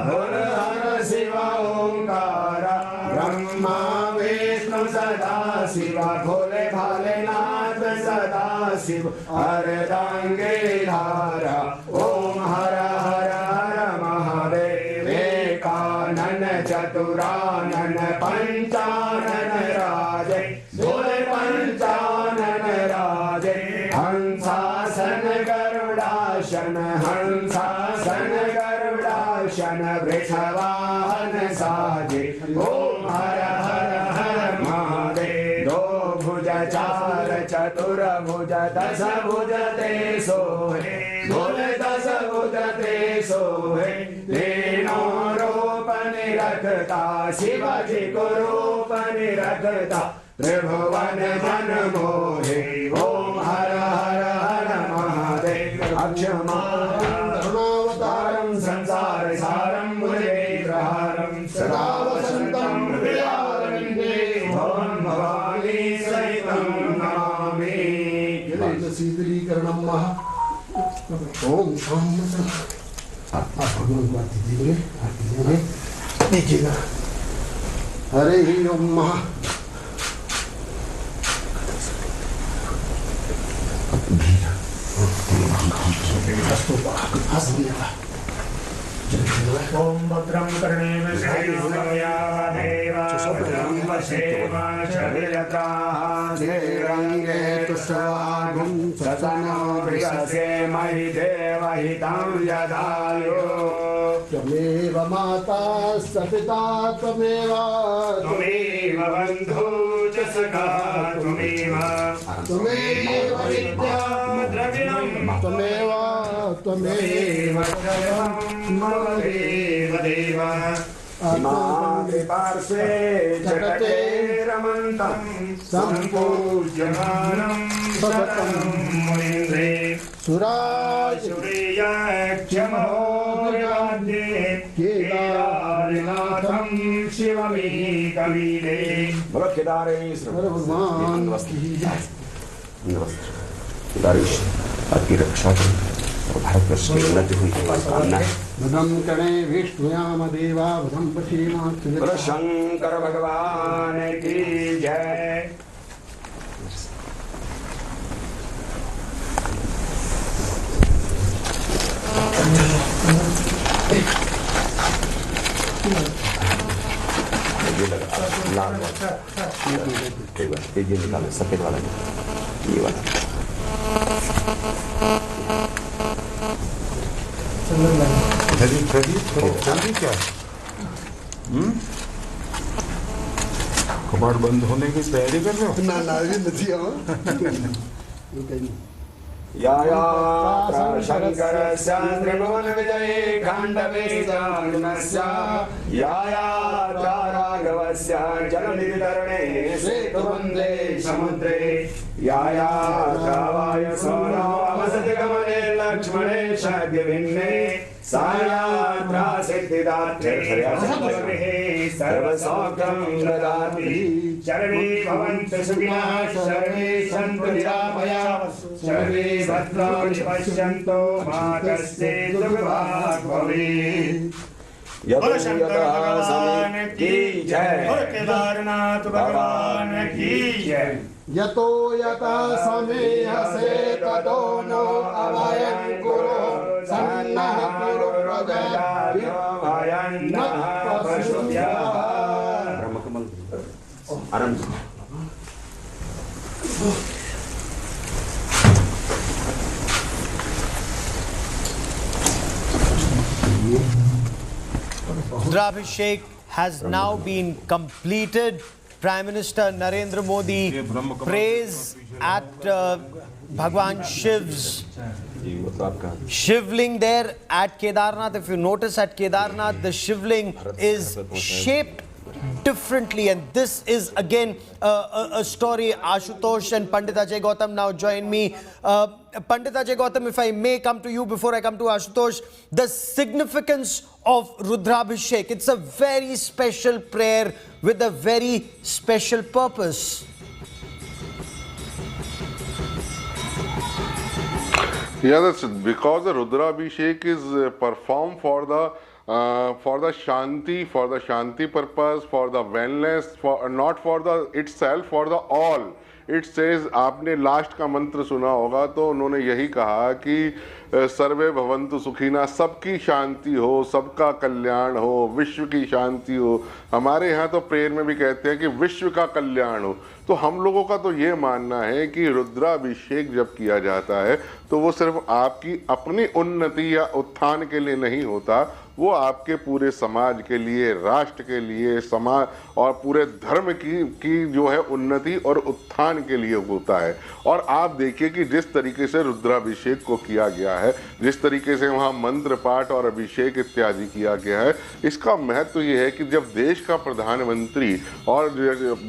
हर हर शिव ओंकार ब्रह्मा विष्णु सदा शिव भोले भालेनाथ सदा शिव अर्धांगे धारा ओम हर हर हर महादेव एकानन चतुरानन पंचानन राजे भोले पंचानन राजे हंसासन गरुडासन हंसासन गरुडासन वृषवाहन साजे ओम हर हर हर महादेव दो भुज चार चतुर भुज दस भुज ते सोहे भोले दस भुज ते सोहे तीनों रूप निरखता शिवाजी को रूप निरखता त्रिभुवन मन मोहे ओम हर हर हर महादेव अक्षमावतारं संसार सारं मुनिग्रहारं सदा वसन्तं हृदयारविन्दे भवं भवानी सहितं नमामि शीतलीकरणं महा ओम भगवान देखिएगा हरे ही ओम महा ओम भद्रं कर्णेन रंगे तुष्टवागुं सतनो बृहसे महि देवहितं यदायो त्वमेव माता सपिता त्वमेव बन्धु च सखा त्वमेव विद्या द्रविणं त्वमेव मम देव देव पार्श्वे जगते रमन्तं सम्पूज्यमानं सततं मुनीन्द्रे सुरासुरेयाख्यमहोर्याद्ये केदारनाथं शिवमेकवीरे भगवत् केदारेश्वर भगवान केदारेश आपकी रक्षा करें और भारतवर्ष की उन्नति हुई कामना है भदम करें विष्णुयाम देवा भदम पश्चिमा शंकर भगवान की जय लाल ये निकाले सफेद वाला ये वाला क्या कबाड़ बंद होने की तैयारी कर रहे हो ना या शंकर त्रिभुवन विजय खांडवे या राघवस्य जलनिधरणे सेतुबंधे समुद्रे या वायुसोनो अवसति गमने लक्ष्मणेश सद्य भिन्ने सायात्रा सिद्धिदात्रे सर्वसौख्यं ददाति सर्वे भवन्तु सुखिनः सर्वे सन्तु निरामयाः सर्वे भद्राणि पश्यन्तु मा कश्चित् दुःखभाग् भवेत्। बोलो शंकर भगवान की जय, बोलो केदारनाथ भगवान की जय। यतो यथा समेहसे ततो नो अभयं कुरु सन्नः कुरु प्रजाभ्यः पशुभ्यः। ब्रह्मकमल आराम से। Rudrabhishek has now been completed. Prime Minister Narendra Modi prays at Bhagwan Shiv's Shivling there at Kedarnath. If you notice at Kedarnath, the Shivling is shaped differently, and this is again a story. Ashutosh and Pandit Ajay Gautam now join me. Pandit Ajay Gautam, if I may come to you before I come to Ashutosh, the significance of Rudrabhishek. It's a very special prayer with a very special purpose. Yeah, that's because the Rudrabhishek is performed for the shanti purpose, for the wellness, for not for the itself, for the all. It says, आपने last का मंत्र सुना होगा तो उन्होंने यही कहा कि सर्वे भवन्तु सुखिना, सबकी शांति हो, सबका कल्याण हो, विश्व की शांति हो। हमारे यहाँ तो प्रेयर में भी कहते हैं कि विश्व का कल्याण हो। तो हम लोगों का तो ये मानना है कि रुद्राभिषेक जब किया जाता है तो वो सिर्फ आपकी अपनी उन्नति या उत्थान के लिए नहीं होता, वो आपके पूरे समाज के लिए, राष्ट्र के लिए, समाज और पूरे धर्म की जो है उन्नति और उत्थान के लिए होता है। और आप देखिए कि जिस तरीके से रुद्राभिषेक को किया गया है, जिस तरीके से वहाँ मंत्र पाठ और अभिषेक इत्यादि किया गया है, इसका महत्व ये है कि जब देश का प्रधानमंत्री और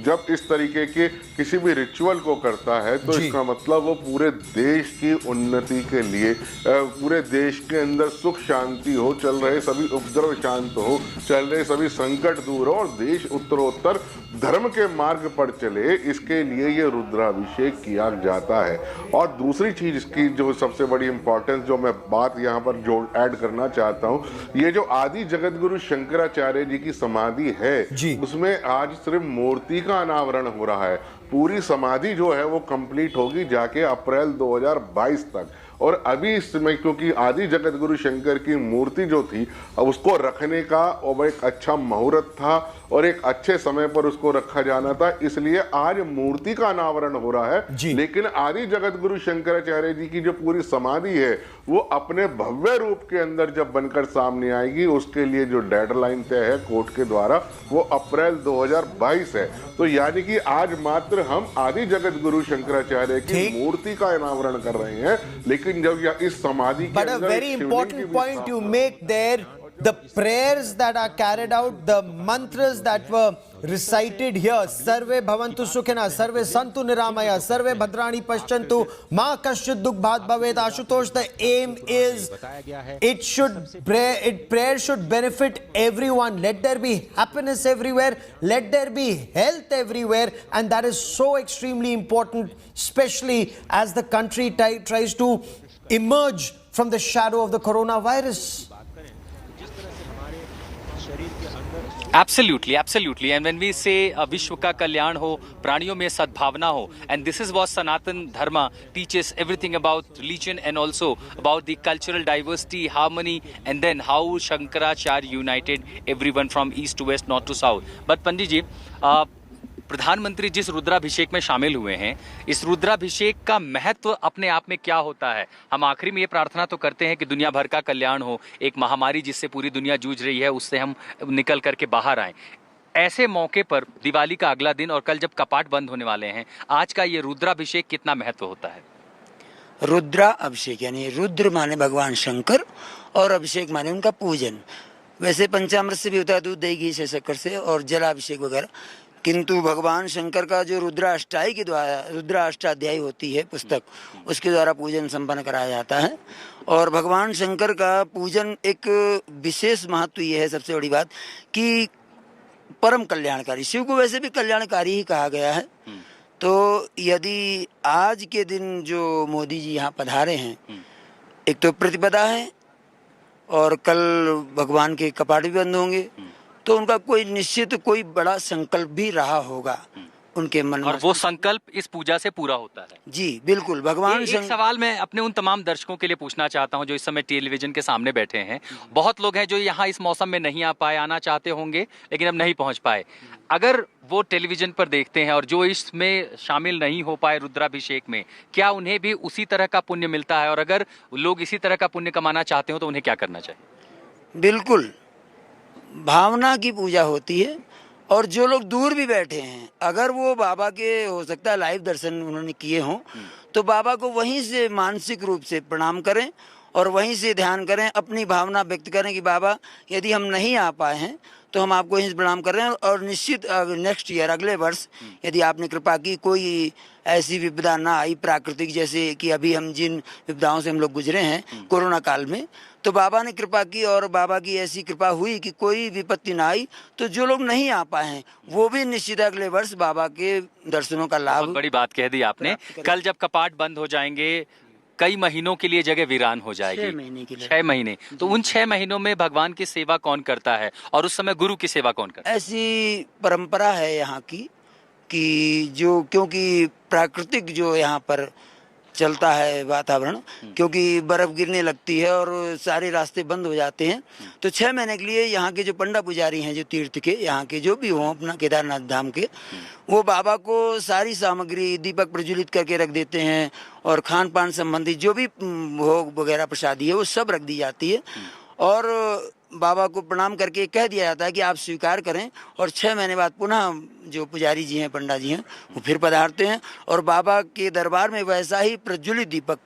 जब इस तरीके के किसी भी रिचुअल को करता है तो इसका मतलब वो पूरे देश की उन्नति के लिए, पूरे देश के अंदर सुख शांति हो, चल रहे सभी उपद्रव शांत हो, चल रहे सभी संकट दूर हो और देश उत्तरोत्तर धर्म के मार्ग पर चले, इसके लिए ये रुद्राभिषेक किया जाता है। और दूसरी चीज इसकी जो सबसे बड़ी इंपॉर्टेंस जो मैं बात यहाँ पर जो ऐड करना चाहता हूँ, ये जो आदि जगतगुरु शंकराचार्य जी की समाधि है, उसमें आज सिर्फ मूर्ति का अनावरण हो रहा है। पूरी समाधि जो है वो कंप्लीट होगी जाके अप्रैल 2022 तक। और अभी इस समय क्योंकि आदि जगतगुरु शंकर की मूर्ति जो थी, अब उसको रखने का और एक अच्छा मुहूर्त था और एक अच्छे समय पर उसको रखा जाना था, इसलिए आज मूर्ति का अनावरण हो रहा है। लेकिन आदि जगतगुरु शंकराचार्य जी की जो पूरी समाधि है वो अपने भव्य रूप के अंदर जब बनकर सामने आएगी, उसके लिए जो डेडलाइन तय है कोर्ट के द्वारा वो अप्रैल 2022 है। तो यानी कि आज मात्र हम आदि जगतगुरु शंकराचार्य की मूर्ति का अनावरण कर रहे हैं, लेकिन जब इस समाधि के अंदर very important point you make there, the prayers that are carried out, the mantras that were recited here, Sarve Bhavantu Sukhina, Sarve Santu Niramaya, Sarve Bhadrani Paschantu, Ma Kashchit Dukbhat Bhavet. Ashutosh, the aim is prayer should benefit everyone. Let there be happiness everywhere, let there be health everywhere, and that is so extremely important, especially as the country tries to emerge from the shadow of the coronavirus. Absolutely, absolutely. And when we say Vishwa ka kalyan ho, praniyon mein sadbhavna ho, and this is what Sanatan Dharma teaches, everything about religion and also about the cultural diversity, harmony, and then how Shankaracharya united everyone from east to west, north to south. But Pandit ji, प्रधानमंत्री जिस रुद्राभिषेक में शामिल हुए हैं, इस रुद्राभिषेक का महत्व अपने आप में क्या होता है? हम आखिरी में ये प्रार्थना तो करते हैं कि दुनिया भर का कल्याण हो, एक महामारी जिससे पूरी दुनिया जूझ रही है उससे हम निकल करके बाहर आएं। ऐसे मौके पर दिवाली का अगला दिन और कल जब कपाट बंद होने वाले हैं, आज का ये रुद्राभिषेक कितना महत्व होता है? रुद्रा अभिषेक यानी रुद्र माने भगवान शंकर और अभिषेक माने उनका पूजन। वैसे पंचामृत से भी होता है, दूध दही घी से शक्कर से और जलाभिषेक वगैरह, किंतु भगवान शंकर का जो रुद्राष्टाई के द्वारा रुद्राष्टाध्यायी होती है पुस्तक, उसके द्वारा पूजन संपन्न कराया जाता है। और भगवान शंकर का पूजन एक विशेष महत्व ये है, सबसे बड़ी बात कि परम कल्याणकारी, शिव को वैसे भी कल्याणकारी ही कहा गया है। तो यदि आज के दिन जो मोदी जी यहाँ पधारे हैं, एक तो प्रतिपदा है और कल भगवान के कपाट भी बंद होंगे, तो उनका कोई निश्चित कोई बड़ा संकल्प भी रहा होगा उनके मन में, और वो संकल्प इस पूजा से पूरा होता है। जी बिल्कुल। भगवान एक सवाल मैं अपने उन तमाम दर्शकों के लिए पूछना चाहता हूं जो इस समय टेलीविजन के सामने बैठे हैं। बहुत लोग हैं जो यहाँ इस मौसम में नहीं आ पाए, आना चाहते होंगे लेकिन अब नहीं पहुंच पाए। अगर वो टेलीविजन पर देखते हैं और जो इसमें शामिल नहीं हो पाए रुद्राभिषेक में, क्या उन्हें भी उसी तरह का पुण्य मिलता है? और अगर लोग इसी तरह का पुण्य कमाना चाहते हो तो उन्हें क्या करना चाहिए? बिल्कुल, भावना की पूजा होती है। और जो लोग दूर भी बैठे हैं, अगर वो बाबा के हो सकता है लाइव दर्शन उन्होंने किए हों, तो बाबा को वहीं से मानसिक रूप से प्रणाम करें और वहीं से ध्यान करें, अपनी भावना व्यक्त करें कि बाबा यदि हम नहीं आ पाए हैं तो हम आपको यहीं से प्रणाम कर रहे हैं। और निश्चित नेक्स्ट ईयर, अगले वर्ष, यदि आपने कृपा की, कोई ऐसी विपदा ना आई प्राकृतिक, जैसे कि अभी हम जिन विपदाओं से हम लोग गुजरे हैं कोरोना काल में, तो बाबा ने कृपा की और बाबा की ऐसी कृपा हुई कि कोई विपत्ति ना आई, तो जो लोग नहीं आ पाए हैं वो भी निश्चित अगले वर्ष बाबा के दर्शनों का लाभ। बहुत बड़ी बात कह दी आपने। कल जब कपाट बंद हो जाएंगे, कई महीनों के लिए जगह वीरान हो जाएगी। 6 महीने के लिए। 6 महीने। तो उन 6 महीनों में भगवान की सेवा कौन करता है और उस समय गुरु की सेवा कौन करता है? ऐसी परंपरा है यहाँ की कि जो, क्योंकि प्राकृतिक जो यहाँ पर चलता है वातावरण, क्योंकि बर्फ गिरने लगती है और सारे रास्ते बंद हो जाते हैं, तो 6 महीने के लिए यहाँ के जो पंडा पुजारी हैं, जो तीर्थ के यहाँ के जो भी हों, अपना केदारनाथ धाम के, वो बाबा को सारी सामग्री, दीपक प्रज्वलित करके रख देते हैं और खान पान संबंधी जो भी भोग वगैरह प्रसादी है वो सब रख दी जाती है। और बाबा को प्रणाम करके कह दिया जाता है कि आप स्वीकार करें, और 6 महीने बाद पुनः जो पुजारी जी हैं, पंडा जी हैं, वो फिर पधारते हैं और बाबा के दरबार में वैसा ही प्रज्वलित दीपक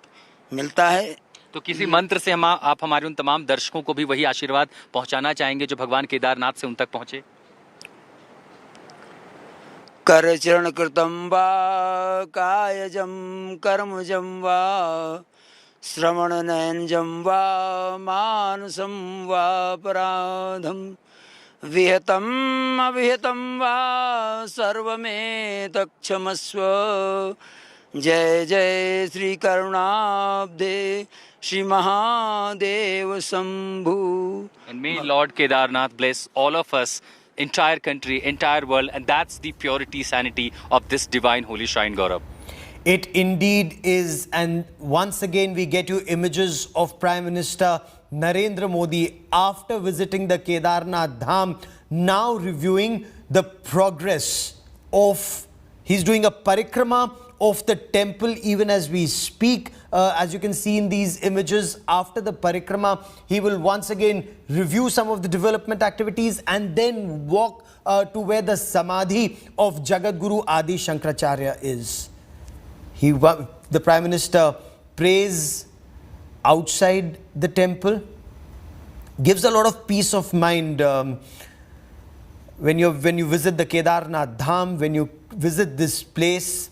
मिलता है। तो किसी मंत्र से आप हमारे उन तमाम दर्शकों को भी वही आशीर्वाद पहुंचाना चाहेंगे जो भगवान केदारनाथ से उन तक पहुंचे? कर चरण कृतं वा कायजं कर्मजं वा श्रवण नयनजं वा मानसं वापराधं विहतम् अविहतं वा सर्वमेतत् क्षमस्व। जय जय Shri करुणाब्दे Shri Mahadev Shambhu. And may Lord Kedarnath bless all of us, entire country, entire world, and that's the purity, sanity of this divine holy shrine, Gaurav. It indeed is, and once again we get you images of Prime Minister Narendra Modi after visiting the Kedarnath Dham, now reviewing the progress of, he's doing a parikrama of the temple even as we speak. As you can see in these images, after the parikrama, he will once again review some of the development activities and then walk to where the samadhi of Jagadguru Shankaracharya is. The Prime Minister prays outside the temple, gives a lot of peace of mind when you visit the Kedarnath Dham, when you visit this place.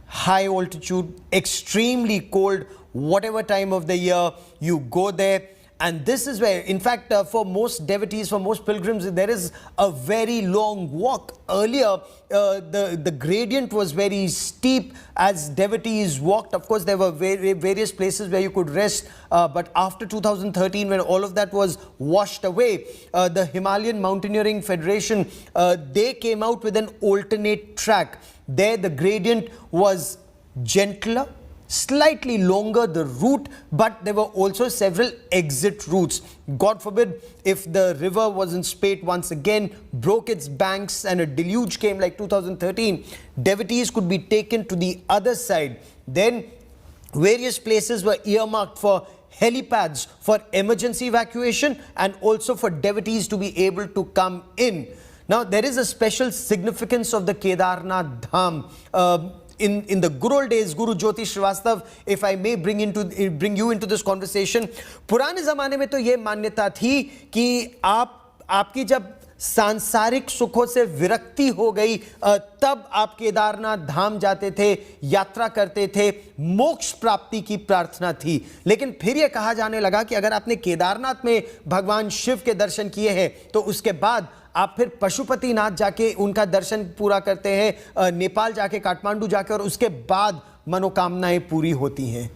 High altitude, extremely cold, whatever time of the year you go there. And this is where, in fact, for most devotees, for most pilgrims, there is a very long walk. Earlier, the gradient was very steep as devotees walked. Of course, there were various places where you could rest. But after 2013, when all of that was washed away, the Himalayan Mountaineering Federation, they came out with an alternate track. There, the gradient was gentler, slightly longer the route, but there were also several exit routes. God forbid if the river was in spate once again, broke its banks and a deluge came like 2013, devotees could be taken to the other side. Then various places were earmarked for helipads for emergency evacuation and also for devotees to be able to come in. Now, there is a special significance of the Kedarnath Dham. In the good old days, Guru Jyoti Srivastav, if I may bring you into this conversation, पुराने ज़माने में तो ये मान्यता थी कि आपकी जब सांसारिक सुखों से विरक्ति हो गई, तब आप केदारनाथ धाम जाते थे, यात्रा करते थे, मोक्ष प्राप्ति की प्रार्थना थी। लेकिन फिर यह कहा जाने लगा कि अगर आपने केदारनाथ में भगवान शिव के दर्शन किए हैं तो उसके बाद आप फिर पशुपतिनाथ जाके उनका दर्शन पूरा करते हैं, नेपाल जाके, काठमांडू जाके, और उसके बाद मनोकामनाएं पूरी होती हैं।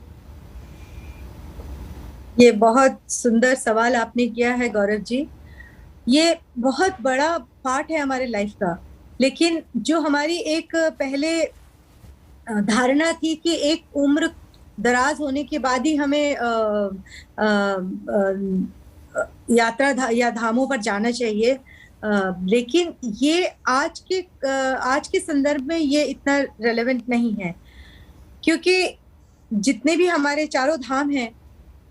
ये बहुत सुंदर सवाल आपने किया है गौरव जी। ये बहुत बड़ा पार्ट है हमारे लाइफ का, लेकिन जो हमारी एक पहले धारणा थी कि एक उम्र दराज होने के बाद ही हमें यात्रा या धामों पर जाना चाहिए, लेकिन ये आज के संदर्भ में ये इतना रेलेवेंट नहीं है, क्योंकि जितने भी हमारे चारों धाम हैं,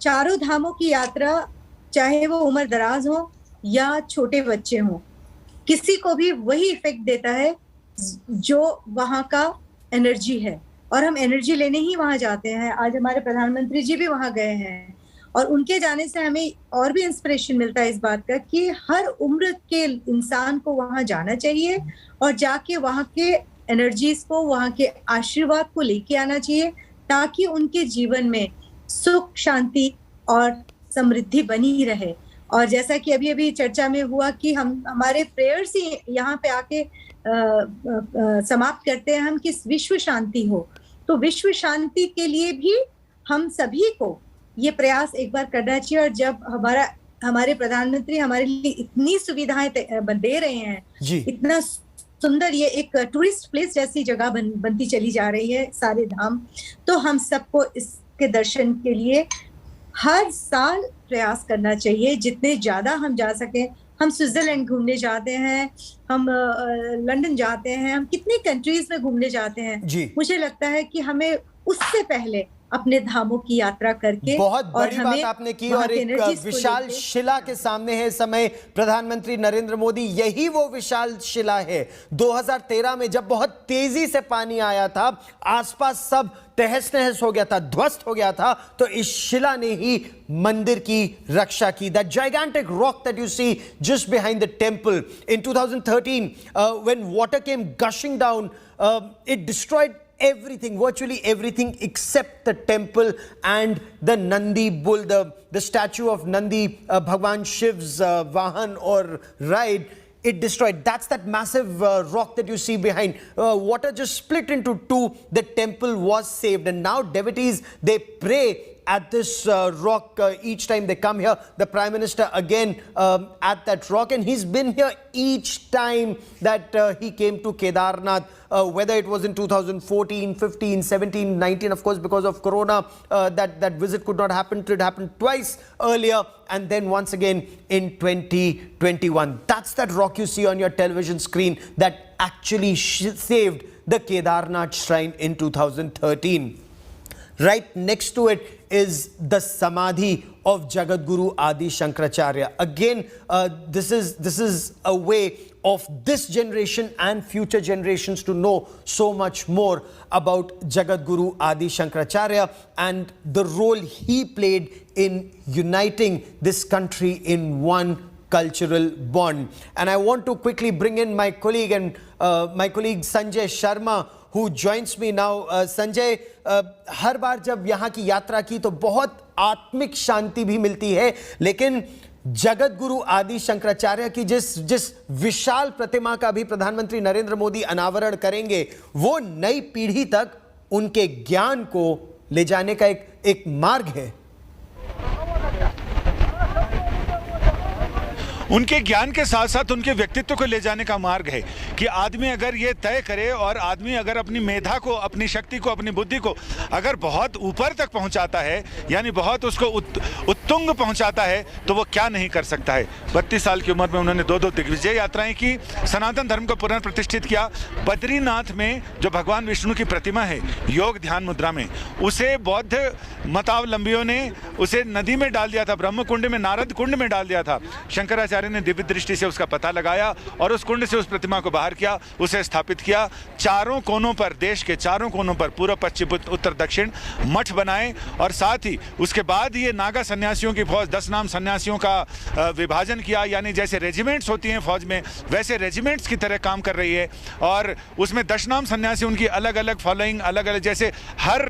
चारों धामों की यात्रा, चाहे वो उम्र दराज हो या छोटे बच्चे हों, किसी को भी वही इफेक्ट देता है जो वहाँ का एनर्जी है, और हम एनर्जी लेने ही वहाँ जाते हैं। आज हमारे प्रधानमंत्री जी भी वहाँ गए हैं, और उनके जाने से हमें और भी इंस्पिरेशन मिलता है इस बात का कि हर उम्र के इंसान को वहाँ जाना चाहिए और जाके वहाँ के एनर्जीज को, वहाँ के आशीर्वाद को लेके आना चाहिए, ताकि उनके जीवन में सुख, शांति और समृद्धि बनी रहे। और जैसा कि अभी अभी चर्चा में हुआ कि हमारे प्रेयर्स ही यहाँ पे आके समाप्त करते हैं हम कि विश्व शांति हो। तो विश्व शांति के लिए भी हम सभी को ये प्रयास एक बार करना चाहिए। और जब हमारे प्रधानमंत्री हमारे लिए इतनी सुविधाएं दे रहे हैं, इतना सुंदर ये एक टूरिस्ट प्लेस जैसी जगह बनती चली जा रही है सारे धाम, तो हम सबको इसके दर्शन के लिए हर साल प्रयास करना चाहिए, जितने ज्यादा हम जा सकें। हम स्विट्जरलैंड घूमने जाते हैं, हम लंदन जाते हैं, हम कितनी कंट्रीज में घूमने जाते हैं। मुझे लगता है कि हमें उससे पहले अपने धामों की यात्रा करके, बहुत बड़ी बात आपने की, और एक विशाल शिला के सामने है इस समय प्रधानमंत्री नरेंद्र मोदी। यही वो विशाल शिला है। 2013 में जब बहुत तेजी से पानी आया था, आसपास सब तहस नहस हो गया था, ध्वस्त हो गया था, तो इस शिला ने ही मंदिर की रक्षा की। That gigantic rock that you see just behind the temple in 2013, when water came gushing down, it destroyed everything, virtually everything except the temple and the Nandi bull, the statue of Nandi, Bhagwan Shiv's Vahan or ride. It destroyed. That's that massive rock that you see behind. Water just split into two. The temple was saved, and now devotees, they pray at this rock each time they come here. The Prime Minister again at that rock, and he's been here each time that he came to Kedarnath, whether it was in 2014, 15, 17, 19, of course because of Corona that visit could not happen. It happened twice earlier, and then once again in 2021. That's that rock you see on your television screen that actually saved the Kedarnath shrine in 2013. Right next to it is the Samadhi of Jagadguru Adi Shankaracharya. Again, this is a way of this generation and future generations to know so much more about Jagadguru Adi Shankaracharya and the role he played in uniting this country in one cultural bond. And I want to quickly bring in my colleague Sanjay Sharma, who joins me now. Sanjay, हर बार जब यहाँ की यात्रा की तो बहुत आत्मिक शांति भी मिलती है, लेकिन जगतगुरु आदि शंकराचार्य की जिस विशाल प्रतिमा का भी प्रधानमंत्री नरेंद्र मोदी अनावरण करेंगे, वो नई पीढ़ी तक उनके ज्ञान को ले जाने का एक मार्ग है। उनके ज्ञान के साथ साथ उनके व्यक्तित्व को ले जाने का मार्ग है कि आदमी अगर ये तय करे और आदमी अगर अपनी मेधा को, अपनी शक्ति को, अपनी बुद्धि को अगर बहुत ऊपर तक पहुंचाता है, यानी बहुत उसको उत्तुंग पहुंचाता है, तो वो क्या नहीं कर सकता है। 32 साल की उम्र में उन्होंने 2 दिग्विजय यात्राएं की, सनातन धर्म को पुनर्प्रतिष्ठित किया। बद्रीनाथ में जो भगवान विष्णु की प्रतिमा है योग ध्यान मुद्रा में, उसे बौद्ध मतावलंबियों ने उसे नदी में डाल दिया था, ब्रह्म कुंड में, नारद कुंड में डाल दिया था। शंकराचार्य शंकराचार्य ने दिव्य दृष्टि से उसका पता लगाया और उस कुंड से उस प्रतिमा को बाहर किया, उसे स्थापित किया। चारों कोनों पर, देश के चारों कोनों पर, पूर्व, पश्चिम, उत्तर, दक्षिण मठ बनाए और साथ ही उसके बाद ये नागा सन्यासियों की फौज, 10 नाम सन्यासियों का विभाजन किया, यानी जैसे रेजिमेंट्स होती हैं फौज में वैसे रेजिमेंट्स की तरह काम कर रही है। और उसमें 10 नाम सन्यासी, उनकी अलग अलग फॉलोइंग, अलग अलग, जैसे हर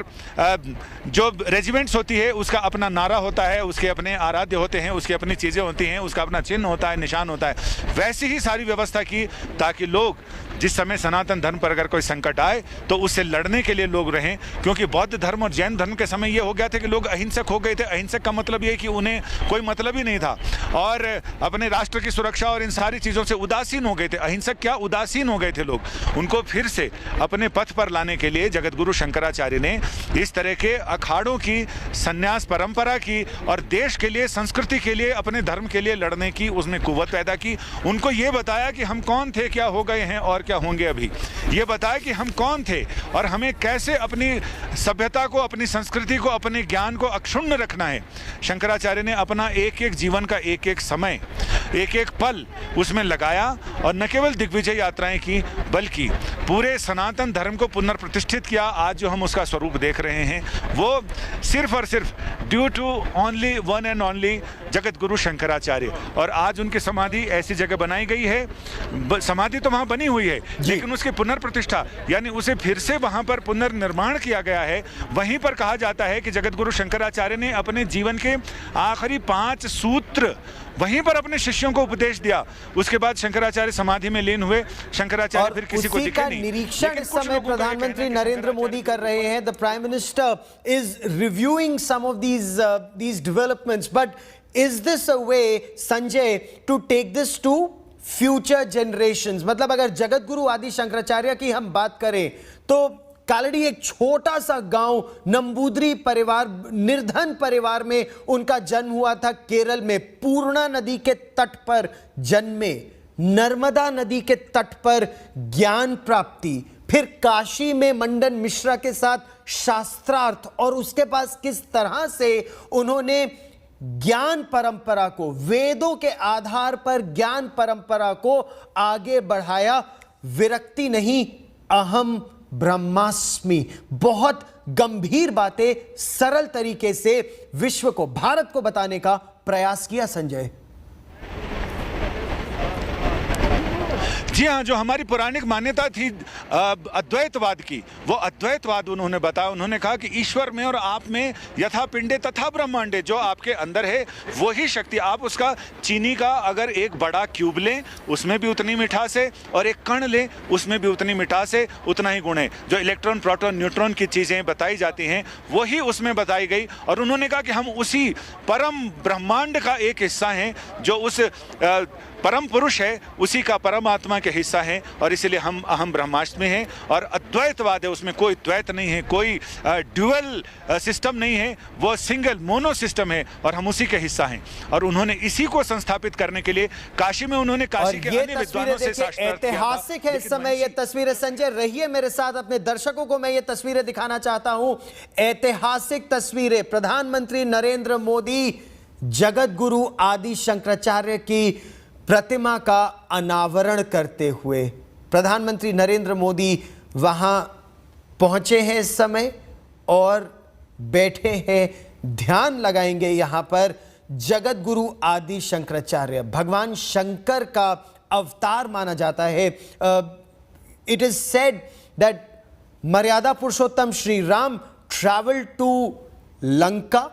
जो रेजिमेंट्स होती है उसका अपना नारा होता है, उसके अपने आराध्य होते हैं, उसकी अपनी चीज़ें होती हैं, उसका अपना चिन्ह होता है, निशान होता है। वैसी ही सारी व्यवस्था की ताकि लोग जिस समय सनातन धर्म पर अगर कोई संकट आए तो उससे लड़ने के लिए लोग रहें, क्योंकि बौद्ध धर्म और जैन धर्म के समय ये हो गया था कि लोग अहिंसक हो गए थे। अहिंसक का मतलब ये कि उन्हें कोई मतलब ही नहीं था और अपने राष्ट्र की सुरक्षा और इन सारी चीज़ों से उदासीन हो गए थे। अहिंसक क्या, उदासीन हो गए थे लोग। उनको फिर से अपने पथ पर लाने के लिए जगतगुरु शंकराचार्य ने इस तरह के अखाड़ों की, संन्यास परंपरा की और देश के लिए, संस्कृति के लिए, अपने धर्म के लिए लड़ने की उसने कुव्वत पैदा की। उनको ये बताया कि हम कौन थे, क्या हो गए हैं और क्या होंगे अभी। ये बताया कि हम कौन थे और हमें कैसे अपनी सभ्यता को, अपनी संस्कृति को, अपने ज्ञान को अक्षुण्ण रखना है। शंकराचार्य ने अपना एक एक जीवन का एक एक समय, एक एक पल उसमें लगाया और न केवल दिग्विजय यात्राएं की बल्कि पूरे सनातन धर्म को पुनर्प्रतिष्ठित किया। आज जो हम उसका स्वरूप देख रहे हैं वो सिर्फ और सिर्फ due to only one and only Jagadguru Shankaracharya. और आज उनकी समाधि ऐसी जगह बनाई गई है, समाधि तो वहां बनी हुई है लेकिन उसकी पुनर्प्रतिष्ठा यानी उसे फिर से वहां पर पुनर्निर्माण किया गया है। वहीं पर कहा जाता है कि जगतगुरु शंकराचार्य ने अपने जीवन के आखिरी 5 सूत्र वहीं पर अपने शिष्यों को उपदेश दिया। उसके बाद शंकराचार्य समाधि में लीन हुए। शंकराचार्य फिर किसी को दिखे नहीं। निरीक्षण इस समय प्रधानमंत्री नरेंद्र मोदी कर रहे हैं। The prime minister is reviewing some of these developments, but is this a way, Sanjay, to take this to future generations? मतलब अगर जगतगुरु आदि शंकराचार्य की हम बात करें तो कालड़ी एक छोटा सा गांव, नंबूदरी परिवार, निर्धन परिवार में उनका जन्म हुआ था। केरल में पूर्णा नदी के तट पर जन्मे, नर्मदा नदी के तट पर ज्ञान प्राप्ति, फिर काशी में मंडन मिश्रा के साथ शास्त्रार्थ, और उसके पास किस तरह से उन्होंने ज्ञान परंपरा को, वेदों के आधार पर ज्ञान परंपरा को आगे बढ़ाया। विरक्ति नहीं, अहम ब्रह्मास्मि। बहुत गंभीर बातें सरल तरीके से विश्व को, भारत को बताने का प्रयास किया संजय। जी हाँ, जो हमारी पौराणिक मान्यता थी अद्वैतवाद की, वो अद्वैतवाद उन्होंने बताया। उन्होंने कहा कि ईश्वर में और आप में यथा पिंडे तथा ब्रह्मांडे, जो आपके अंदर है वही शक्ति। आप उसका चीनी का अगर एक बड़ा क्यूब लें उसमें भी उतनी मिठास है और एक कण लें उसमें भी उतनी मिठास है, उतना ही गुण है। जो इलेक्ट्रॉन, प्रोटॉन, न्यूट्रॉन की चीज़ें बताई जाती हैं वही उसमें बताई गई। और उन्होंने कहा कि हम उसी परम ब्रह्मांड का एक हिस्सा हैं, जो उस परम पुरुष है उसी का परमात्मा के हिस्सा है, और इसलिए हम अहम ब्रह्मास्मि हैं। और अद्वैतवाद है, उसमें कोई द्वैत नहीं है, कोई ड्यूअल सिस्टम नहीं है, वो सिंगल मोनो सिस्टम है और हम उसी के हिस्सा हैं। और उन्होंने इसी को संस्थापित करने के लिए काशी में उन्होंने काशी के अन्य विद्वानों से साक्षात्कार किया। ऐतिहासिक है इस समय ये तस्वीरें। संजय रहिए मेरे साथ, अपने दर्शकों को मैं ये तस्वीरें दिखाना चाहता हूं। ऐतिहासिक तस्वीरें, प्रधानमंत्री नरेंद्र मोदी जगतगुरु आदि शंकराचार्य की प्रतिमा का अनावरण करते हुए। प्रधानमंत्री नरेंद्र मोदी वहां पहुंचे हैं इस समय और बैठे हैं, ध्यान लगाएंगे यहां पर। जगतगुरु आदि शंकराचार्य भगवान शंकर का अवतार माना जाता है। It is said that Maryada Purushottam Shri Ram travelled to Lanka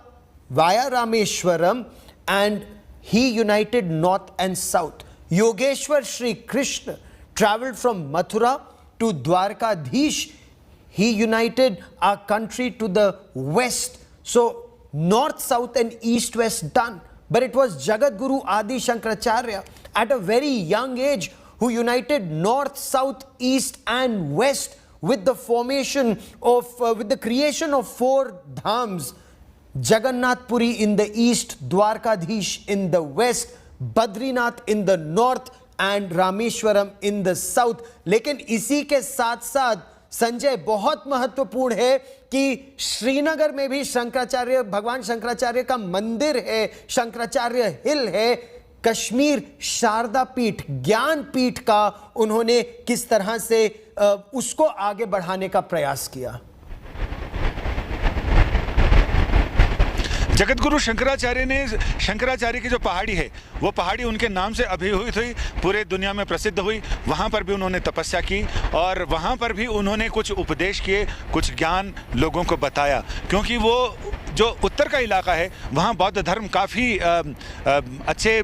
via Rameswaram and he united north and south. Yogeshwar Shri Krishna traveled from Mathura to Dwarkadhish. He united our country to the west. So north, south and east, west done. But it was Jagadguru Adi Shankaracharya at a very young age who united north, south, east and west with the formation of, with the creation of 4 dhams. Jagannath Puri in the east, Dwarkadhish in the west, Badrinath in the north and Rameshwaram in the south. लेकिन इसी के साथ साथ संजय बहुत महत्वपूर्ण है कि श्रीनगर में भी शंकराचार्य, भगवान शंकराचार्य का मंदिर है, शंकराचार्य हिल है। कश्मीर शारदा पीठ, ज्ञान पीठ का उन्होंने किस तरह से उसको आगे बढ़ाने का प्रयास किया। जगतगुरु शंकराचार्य की जो पहाड़ी है वो पहाड़ी उनके नाम से अभिभूत हुई, पूरे दुनिया में प्रसिद्ध हुई। वहाँ पर भी उन्होंने तपस्या की और वहाँ पर भी उन्होंने कुछ उपदेश किए, कुछ ज्ञान लोगों को बताया, क्योंकि वो जो उत्तर का इलाका है वहाँ बौद्ध धर्म काफ़ी अच्छे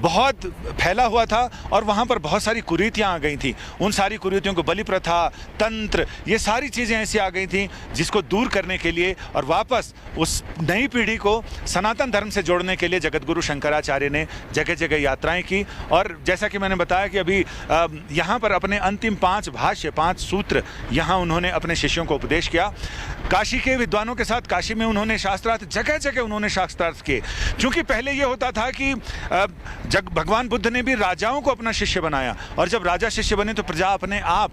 बहुत फैला हुआ था और वहाँ पर बहुत सारी कुरीतियाँ आ गई थी। उन सारी कुरीतियों को बलि प्रथा, तंत्र, ये सारी चीज़ें ऐसी आ गई थी जिसको दूर करने के लिए और वापस उस नई पीढ़ी को सनातन धर्म से जोड़ने के लिए जगतगुरु शंकराचार्य ने जगह जगह यात्राएं की। और जैसा कि मैंने बताया कि अभी यहाँ पर अपने अंतिम 5 भाष्य, 5 सूत्र यहाँ उन्होंने अपने शिष्यों को उपदेश किया। काशी के विद्वानों के साथ काशी में उन्होंने शास्त्रार्थ जगह जगह उन्होंने शास्त्रार्थ किए, क्योंकि पहले ये होता था कि भगवान बुद्ध ने भी राजाओं को अपना शिष्य बनाया और जब राजा शिष्य बने तो प्रजा अपने आप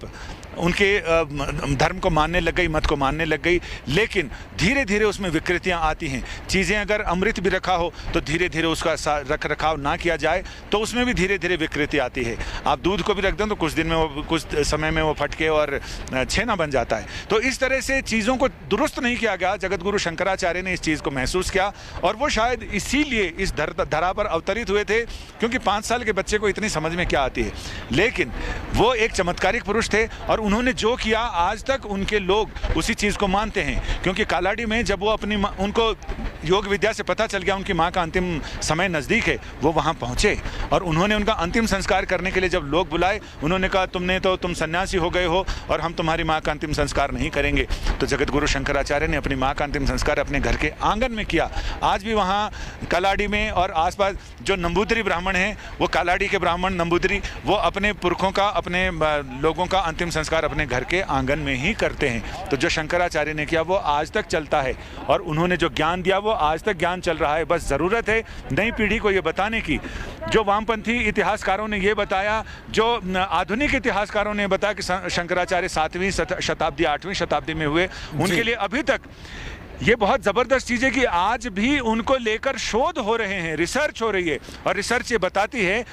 उनके धर्म को मानने लग गई, मत को मानने लग गई। लेकिन धीरे धीरे उसमें विकृतियां आती हैं। चीज़ें अगर अमृत भी रखा हो तो धीरे धीरे उसका रख रखाव ना किया जाए तो उसमें भी धीरे धीरे विकृति आती है। आप दूध को भी रख दें तो कुछ दिन में वो, कुछ समय में वो फटके और छेना बन जाता है। तो इस तरह से चीज़ों को दुरुस्त नहीं किया गया। जगतगुरु शंकराचार्य ने इस चीज़ को महसूस किया और वो शायद इसीलिए इस धरा पर अवतरित हुए थे, क्योंकि 5 साल के बच्चे को इतनी समझ में क्या आती है। लेकिन वो एक चमत्कारिक पुरुष थे और उन्होंने जो किया आज तक उनके लोग उसी चीज़ को मानते हैं। क्योंकि कालाडी में जब वो अपनी उनको योग विद्या से पता चल गया उनकी माँ का अंतिम समय नज़दीक है, वो वहाँ पहुँचे और उन्होंने उनका अंतिम संस्कार करने के लिए जब लोग बुलाए, उन्होंने कहा तुम सन्यासी हो गए हो और हम तुम्हारी माँ का अंतिम संस्कार नहीं करेंगे। तो जगतगुरु शंकराचार्य ने अपनी माँ का अंतिम संस्कार अपने घर के आंगन में किया। आज भी वहाँ कालाडी में और आसपास जो नंबूदरी ब्राह्मण हैं, वो कालाडी के ब्राह्मण नंबूदरी, वो अपने पुरखों का, अपने लोगों का अंतिम संस्कार अपने घर के आंगन में ही करते हैं। तो जो शंकराचार्य ने किया वो आज तक चलता है और उन्होंने जो ज्ञान दिया वो आज तक ज्ञान चल रहा है। बस ज़रूरत है नई पीढ़ी को ये बताने की। जो वामपंथी इतिहासकारों ने ये बताया, जो आधुनिक इतिहासकारों ने बताया कि शंकराचार्य 7वीं शताब्दी 8वीं शताब्दी में हुए, उनके लिए अभी तक ये बहुत ज़बरदस्त चीज़ है कि आज भी उनको लेकर शोध हो रहे हैं, रिसर्च हो रही है। और रिसर्च ये बताती है,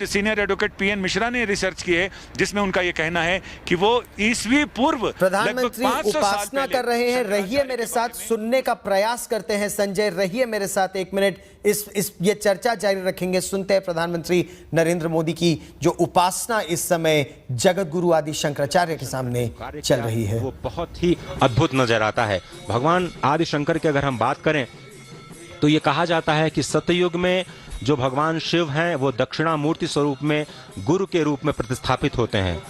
सीनियर एडवोकेट पीएन मिश्रा ने रिसर्च की है, जिसमें उनका ये कहना है कि वो ईस्वी पूर्व प्रधानमंत्री उपासना कर रहे हैं। रहिए मेरे साथ, सुनने का प्रयास करते हैं संजय, रहिए मेरे साथ 1 मिनट। ये चर्चा जारी रखेंगे, सुनते हैं प्रधानमंत्री नरेंद्र मोदी की जो उपासना इस समय जगतगुरु आदि शंकराचार्य के सामने चल रही है। वो बहुत ही अद्भुत नजर आता है। भगवान आदि शंकर की अगर हम बात करें तो ये कहा जाता है कि सतयुग में जो भगवान शिव हैं वो दक्षिणामूर्ति स्वरूप में गुरु के रूप में प्रतिस्थापित होते हैं।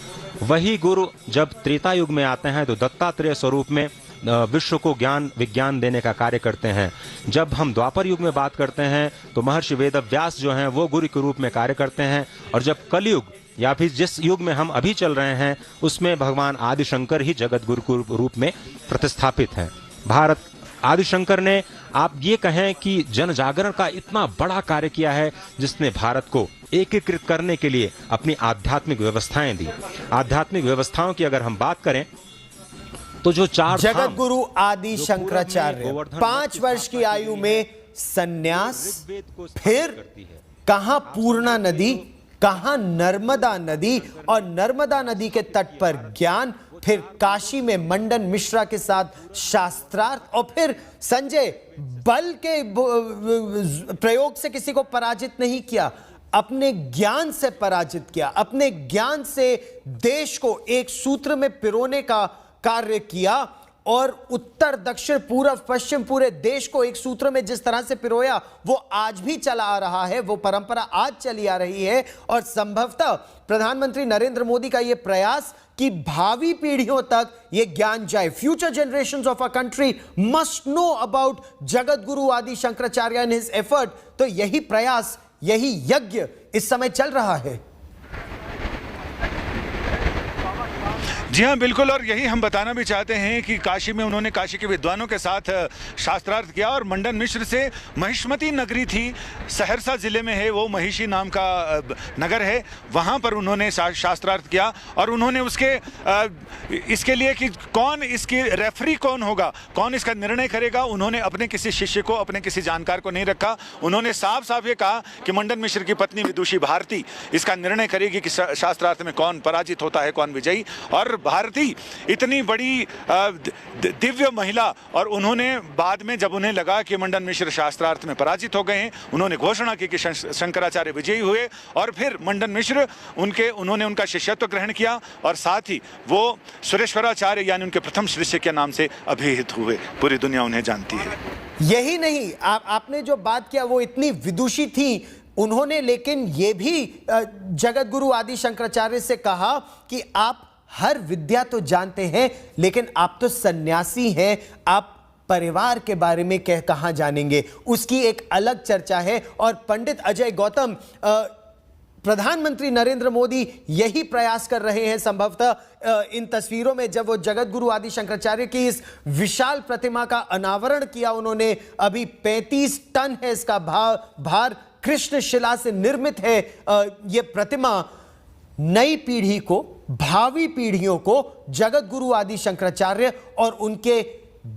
वही गुरु जब त्रेता युग में आते हैं तो दत्तात्रेय स्वरूप में विश्व को ज्ञान विज्ञान देने का कार्य करते हैं। जब हम द्वापर युग में बात करते हैं तो महर्षि वेदव्यास जो हैं वो गुरु के रूप में कार्य करते हैं। और जब कलयुग या फिर जिस युग में हम अभी चल रहे हैं उसमें भगवान आदि शंकर ही जगत गुरु के रूप में प्रतिस्थापित हैं। भारत आदि शंकर ने, आप ये कहें कि जन जागरण का इतना बड़ा कार्य किया है जिसने भारत को एकीकृत करने के लिए अपनी आध्यात्मिक व्यवस्थाएं दी। आध्यात्मिक व्यवस्थाओं की अगर हम बात करें तो जो 4 जगतगुरु आदि शंकराचार्य 5 वर्ष की आयु में सन्यास, फिर कहां पूर्णा नदी, कहां नर्मदा नदी और नर्मदा नदी के तट पर ज्ञान, फिर काशी में मंडन मिश्रा के साथ शास्त्रार्थ और फिर संजय बल के प्रयोग से किसी को पराजित नहीं किया, अपने ज्ञान से पराजित किया। अपने ज्ञान से देश को एक सूत्र में पिरोने का कार्य किया और उत्तर दक्षिण पूर्व पश्चिम पूरे देश को एक सूत्र में जिस तरह से पिरोया वो आज भी चला आ रहा है, वो परंपरा आज चली आ रही है। और संभवतः प्रधानमंत्री नरेंद्र मोदी का यह प्रयास कि भावी पीढ़ियों तक यह ज्ञान जाए, future generations of our country must know about Jagadguru Adi Shankaracharya and his effort, तो यही प्रयास, यही यज्ञ इस समय चल रहा है। जी हाँ, बिल्कुल। और यही हम बताना भी चाहते हैं कि काशी में उन्होंने काशी के विद्वानों के साथ शास्त्रार्थ किया और मंडन मिश्र से महिष्मती नगरी थी, सहरसा जिले में है वो, महिषी नाम का नगर है, वहाँ पर उन्होंने शास्त्रार्थ किया। और उन्होंने इसके लिए कि कौन इसकी रेफरी कौन होगा, कौन इसका निर्णय करेगा, उन्होंने अपने किसी शिष्य को, अपने किसी जानकार को नहीं रखा। उन्होंने साफ साफ ये कहा कि मंडन मिश्र की पत्नी विदुषी भारती इसका निर्णय करेगी कि शास्त्रार्थ में कौन पराजित होता है, कौन विजयी। और भारती इतनी बड़ी दिव्य महिला, और उन्होंने बाद में जब उन्हें लगा कि मंडन मिश्र शास्त्रार्थ में पराजित हो गए हैं, उन्होंने घोषणा की कि शंकराचार्य विजयी हुए। और फिर मंडन मिश्र उन्होंने उनका शिष्यत्व ग्रहण किया और साथ ही वो सुरेश्वराचार्य यानी उनके प्रथम शिष्य के नाम से अभिहित हुए। पूरी दुनिया उन्हें जानती है। यही नहीं, आपने जो बात किया वो इतनी विदुषी थी उन्होंने, लेकिन ये भी जगतगुरु आदि शंकराचार्य से कहा कि आप हर विद्या तो जानते हैं लेकिन आप तो सन्यासी हैं, आप परिवार के बारे में कहाँ जानेंगे, उसकी एक अलग चर्चा है। और पंडित अजय गौतम, प्रधानमंत्री नरेंद्र मोदी यही प्रयास कर रहे हैं संभवतः इन तस्वीरों में, जब वो जगतगुरु आदि शंकराचार्य की इस विशाल प्रतिमा का अनावरण किया उन्होंने। अभी 35 टन है इसका भार, कृष्ण शिला से निर्मित है ये प्रतिमा। नई पीढ़ी को, भावी पीढ़ियों को जगतगुरु आदि शंकराचार्य और उनके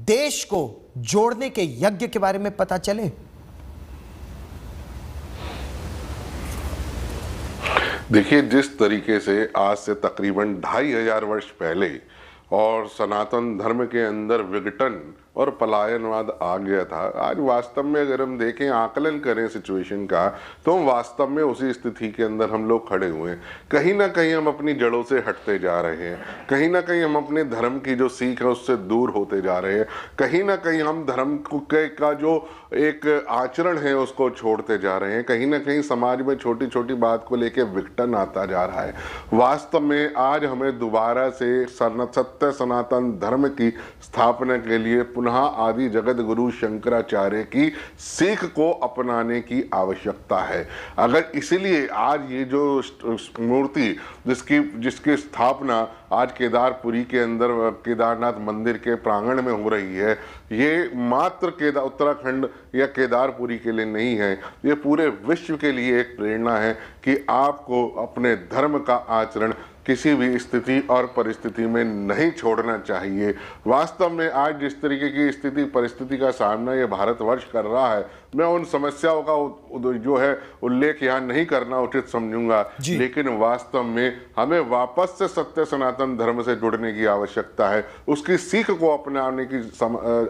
देश को जोड़ने के यज्ञ के बारे में पता चले। देखिए, जिस तरीके से आज से तकरीबन 2500 वर्ष पहले और सनातन धर्म के अंदर विघटन और पलायनवाद आ गया था, आज वास्तव में अगर हम देखें, आकलन करें सिचुएशन का, तो हम वास्तव में उसी स्थिति के अंदर हम लोग खड़े हुए हैं। कहीं ना कहीं हम अपनी जड़ों से हटते जा रहे हैं, कहीं ना कहीं हम अपने धर्म की जो सीख है उससे दूर होते जा रहे हैं, कहीं ना कहीं हम धर्म का जो एक आचरण है उसको छोड़ते जा रहे हैं, कहीं ना कहीं समाज में छोटी छोटी बात को लेकर विघटन आता जा रहा है। वास्तव में आज हमें दोबारा से सत्य सनातन धर्म की स्थापना के लिए पुनः आदि जगत गुरु शंकराचार्य की सीख को अपनाने की आवश्यकता है। अगर इसीलिए आज ये जो मूर्ति जिसकी स्थापना आज केदारपुरी के अंदर केदारनाथ मंदिर के प्रांगण में हो रही है, ये मात्र उत्तराखंड या केदारपुरी के लिए नहीं है, ये पूरे विश्व के लिए एक प्रेरणा है कि आपको अपने धर्म का आचरण किसी भी स्थिति और परिस्थिति में नहीं छोड़ना चाहिए। वास्तव में आज जिस तरीके की स्थिति परिस्थिति का सामना ये भारतवर्ष कर रहा है, मैं उन समस्याओं का जो है उल्लेख यहाँ नहीं करना उचित समझूंगा, लेकिन वास्तव में हमें वापस से सत्य सनातन धर्म से जुड़ने की आवश्यकता है, उसकी सीख को अपनाने की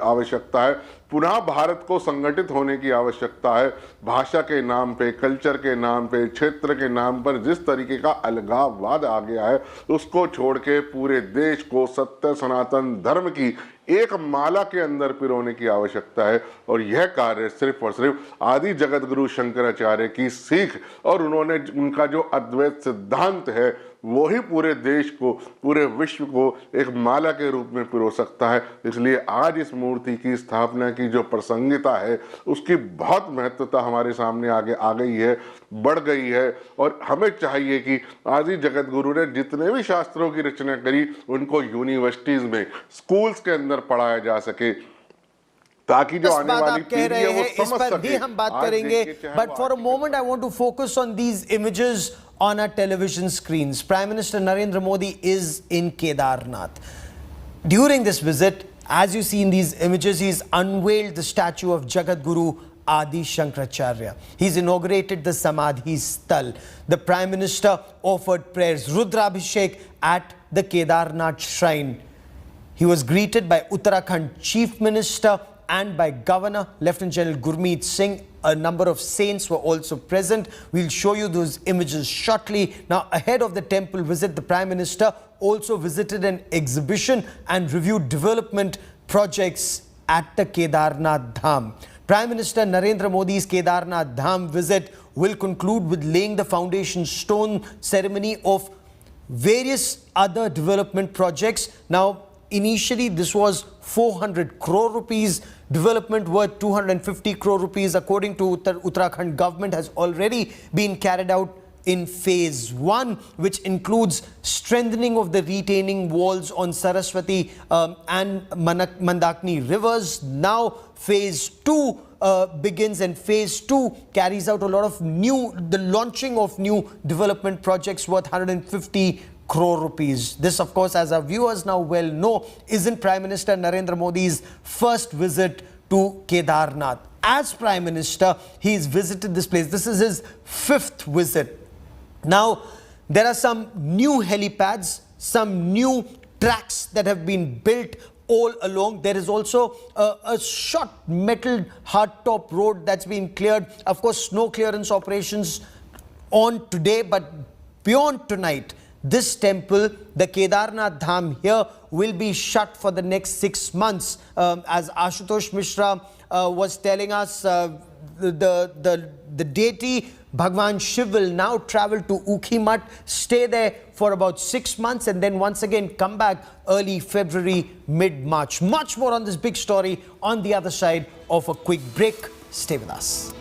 आवश्यकता है, पुनः भारत को संगठित होने की आवश्यकता है। भाषा के नाम पे, कल्चर के नाम पे, क्षेत्र के नाम पर जिस तरीके का अलगाववाद आ गया है, उसको छोड़ के पूरे देश को सत्य सनातन धर्म की एक माला के अंदर पिरोने की आवश्यकता है। और यह कार्य सिर्फ और सिर्फ आदि जगत गुरु शंकराचार्य की सीख और उनका जो अद्वैत सिद्धांत है वो ही पूरे देश को, पूरे विश्व को एक माला के रूप में पिरो सकता है। इसलिए आज इस मूर्ति की स्थापना की जो प्रसंगिता है उसकी बहुत महत्वता हमारे सामने आगे आ गई है, बढ़ गई है। और हमें चाहिए कि आदि जगत गुरु ने जितने भी शास्त्रों की रचना करी उनको यूनिवर्सिटीज में, स्कूल्स के अंदर पढ़ाया जा सके, ताकि जो आने वाली पीढ़ी है वो समझ सके। भी हम बात करेंगे, but for a moment I want to focus on these images on our television screens. Prime Minister Narendra Modi is in Kedarnath. During this visit, as you see in these images, he's unveiled the statue of Jagadguru Adi Shankaracharya. He's inaugurated the Samadhi Sthal. The Prime Minister offered prayers, Rudrabhishek at the Kedarnath shrine. He was greeted by Uttarakhand Chief Minister and by Governor Lieutenant General Gurmeet Singh. A number of saints were also present. We'll show you those images shortly. Now, ahead of the temple visit, the Prime Minister also visited an exhibition and reviewed development projects at the Kedarnath Dham. Prime Minister Narendra Modi's Kedarnath Dham visit will conclude with laying the foundation stone ceremony of various other development projects. Now, initially, this was 400 crore rupees. Development worth 250 crore rupees, according to Uttarakhand government, has already been carried out in phase 1, which includes strengthening of the retaining walls on Saraswati and Mandakini rivers. Now phase 2 begins, and phase 2 carries out a lot of the launching of new development projects worth 150 crore rupees. This, of course, as our viewers now well know, isn't Prime Minister Narendra Modi's first visit to Kedarnath. As Prime Minister, he's visited this place. This is his 5th visit. Now, there are some new helipads, some new tracks that have been built all along. There is also a short metal hardtop road that's been cleared. Of course, snow clearance operations on today, but beyond tonight, this temple, the Kedarnath Dham here, will be shut for the next 6 months. As Ashutosh Mishra was telling us, the deity Bhagwan Shiv will now travel to Ukhimat, stay there for about 6 months, and then once again come back early February, mid-March. Much more on this big story on the other side of a quick break. Stay with us.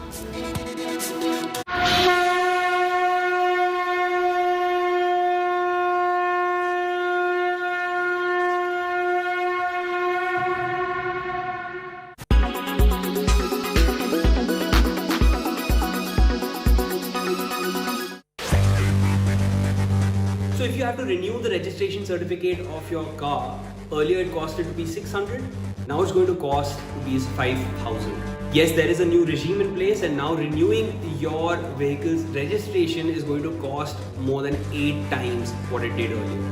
So if you have to renew the registration certificate of your car, earlier it costed rupees 600, now it's going to cost rupees 5,000. Yes, there is a new regime in place, and now renewing your vehicle's registration is going to cost more than 8 times what it did earlier.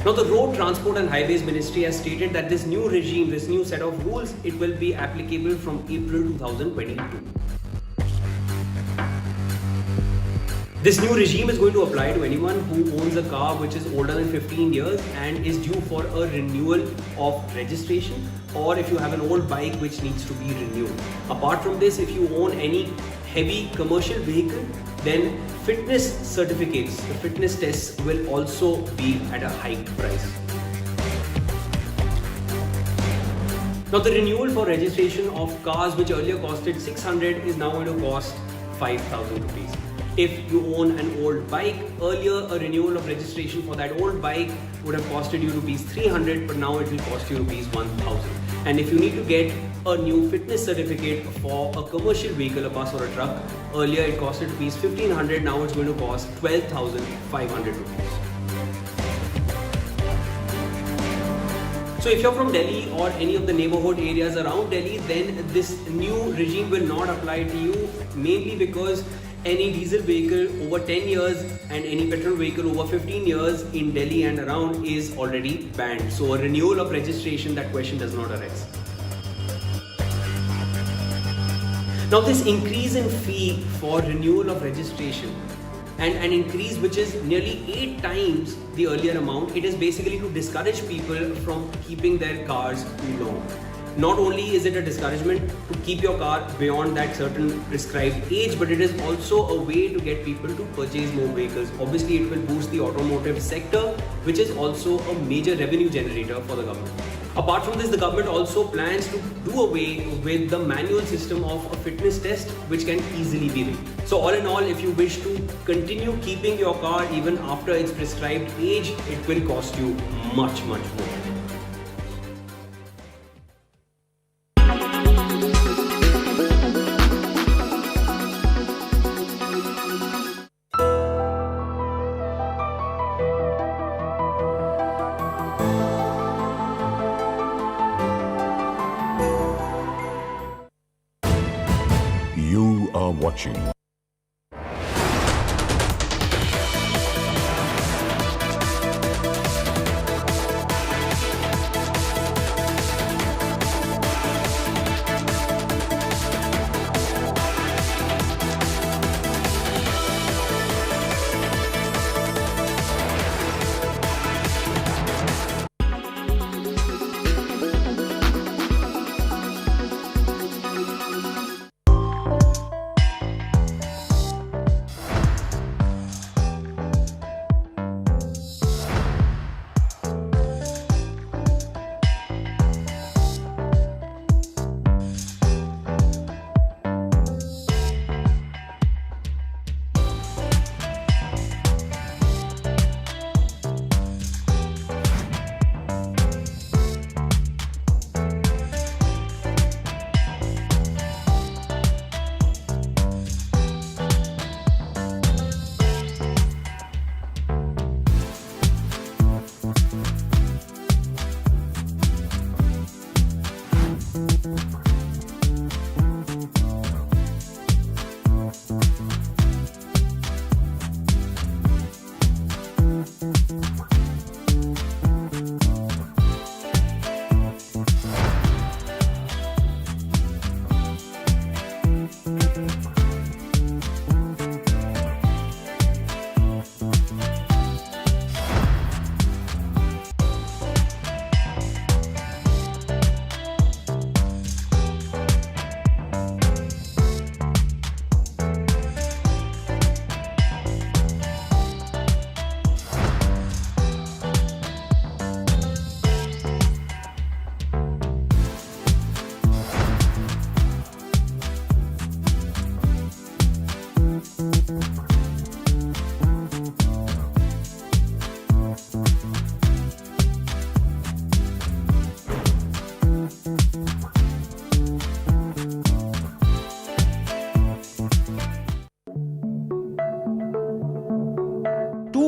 Now the Road Transport and Highways Ministry has stated that this new regime, this new set of rules, it will be applicable from April 2022. This new regime is going to apply to anyone who owns a car which is older than 15 years and is due for a renewal of registration, or if you have an old bike which needs to be renewed. Apart from this, if you own any heavy commercial vehicle, then fitness certificates, the fitness tests will also be at a hiked price. Now the renewal for registration of cars which earlier costed 600 is now going to cost 5,000 rupees. If you own an old bike, earlier a renewal of registration for that old bike would have costed you rupees 300, but now it will cost you rupees 1,000. And if you need to get a new fitness certificate for a commercial vehicle, a bus or a truck, earlier it costed rupees 1,500, now it's going to cost 12,500 rupees. So if you're from Delhi or any of the neighborhood areas around Delhi, then this new regime will not apply to you, mainly because any diesel vehicle over 10 years and any petrol vehicle over 15 years in Delhi and around is already banned. So a renewal of registration, that question does not arise. Now this increase in fee for renewal of registration, and an increase which is nearly 8 times the earlier amount, it is basically to discourage people from keeping their cars too long. Not only is it a discouragement to keep your car beyond that certain prescribed age, but it is also a way to get people to purchase more vehicles. Obviously, it will boost the automotive sector, which is also a major revenue generator for the government. Apart from this, the government also plans to do away with the manual system of a fitness test, which can easily be made. So all in all, if you wish to continue keeping your car even after its prescribed age, it will cost you much more. You are watching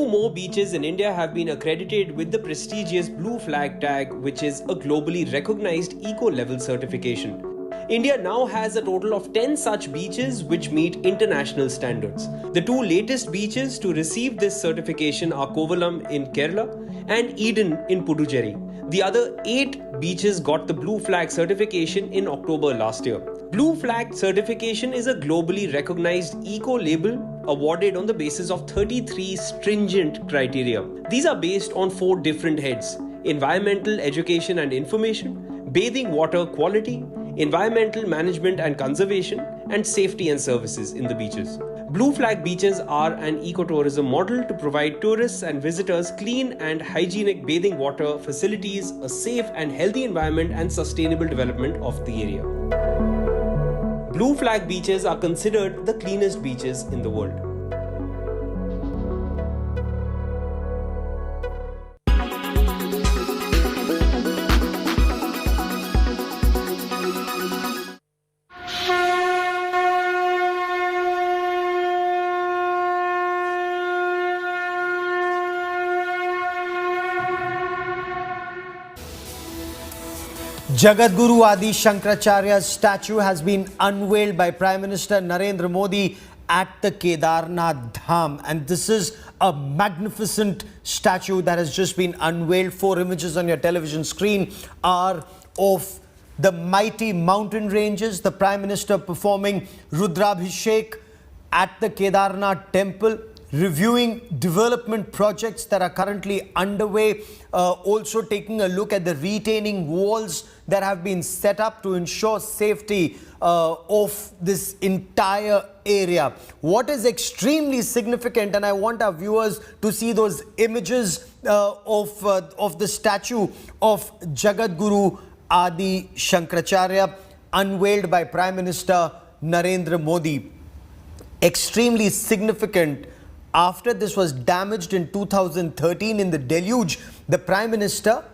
2 more beaches in India have been accredited with the prestigious Blue Flag tag, which is a globally recognized eco-level certification. India now has a total of 10 such beaches which meet international standards. The 2 latest beaches to receive this certification are Kovalam in Kerala and Eden in Puducherry. The other 8 beaches got the Blue Flag certification in October last year. Blue Flag certification is a globally recognized eco-label awarded on the basis of 33 stringent criteria. These are based on 4 different heads: environmental education and information, bathing water quality, environmental management and conservation, and safety and services in the beaches. Blue Flag beaches are an ecotourism model to provide tourists and visitors clean and hygienic bathing water facilities, a safe and healthy environment, and sustainable development of the area. Blue Flag beaches are considered the cleanest beaches in the world. Jagadguru Adi Shankaracharya's statue has been unveiled by Prime Minister Narendra Modi at the Kedarnath Dham, and this is a magnificent statue that has just been unveiled. 4 images on your television screen are of the mighty mountain ranges, the Prime Minister performing Rudrabhishek at the Kedarnath Temple, reviewing development projects that are currently underway, also taking a look at the retaining walls that have been set up to ensure safety of this entire area. What is extremely significant, and I want our viewers to see those images of the statue of Jagadguru Adi Shankaracharya unveiled by Prime Minister Narendra Modi. Extremely significant. After this was damaged in 2013 in the deluge, the Prime Minister,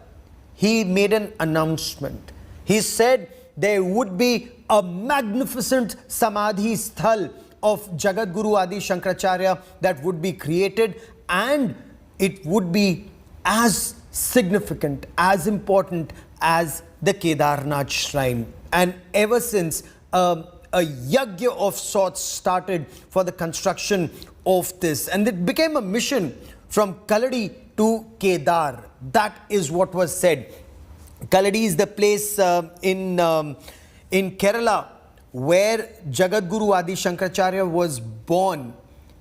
he made an announcement. He said there would be a magnificent Samadhi Sthal of Jagadguru Adi Shankaracharya that would be created, and it would be as significant, as important as the Kedarnath shrine. And ever since, a yagya of sorts started for the construction of this, and it became a mission from Kaladi to Kedar. That is what was said. Kaladi is the place in Kerala where Jagadguru Adi Shankaracharya was born.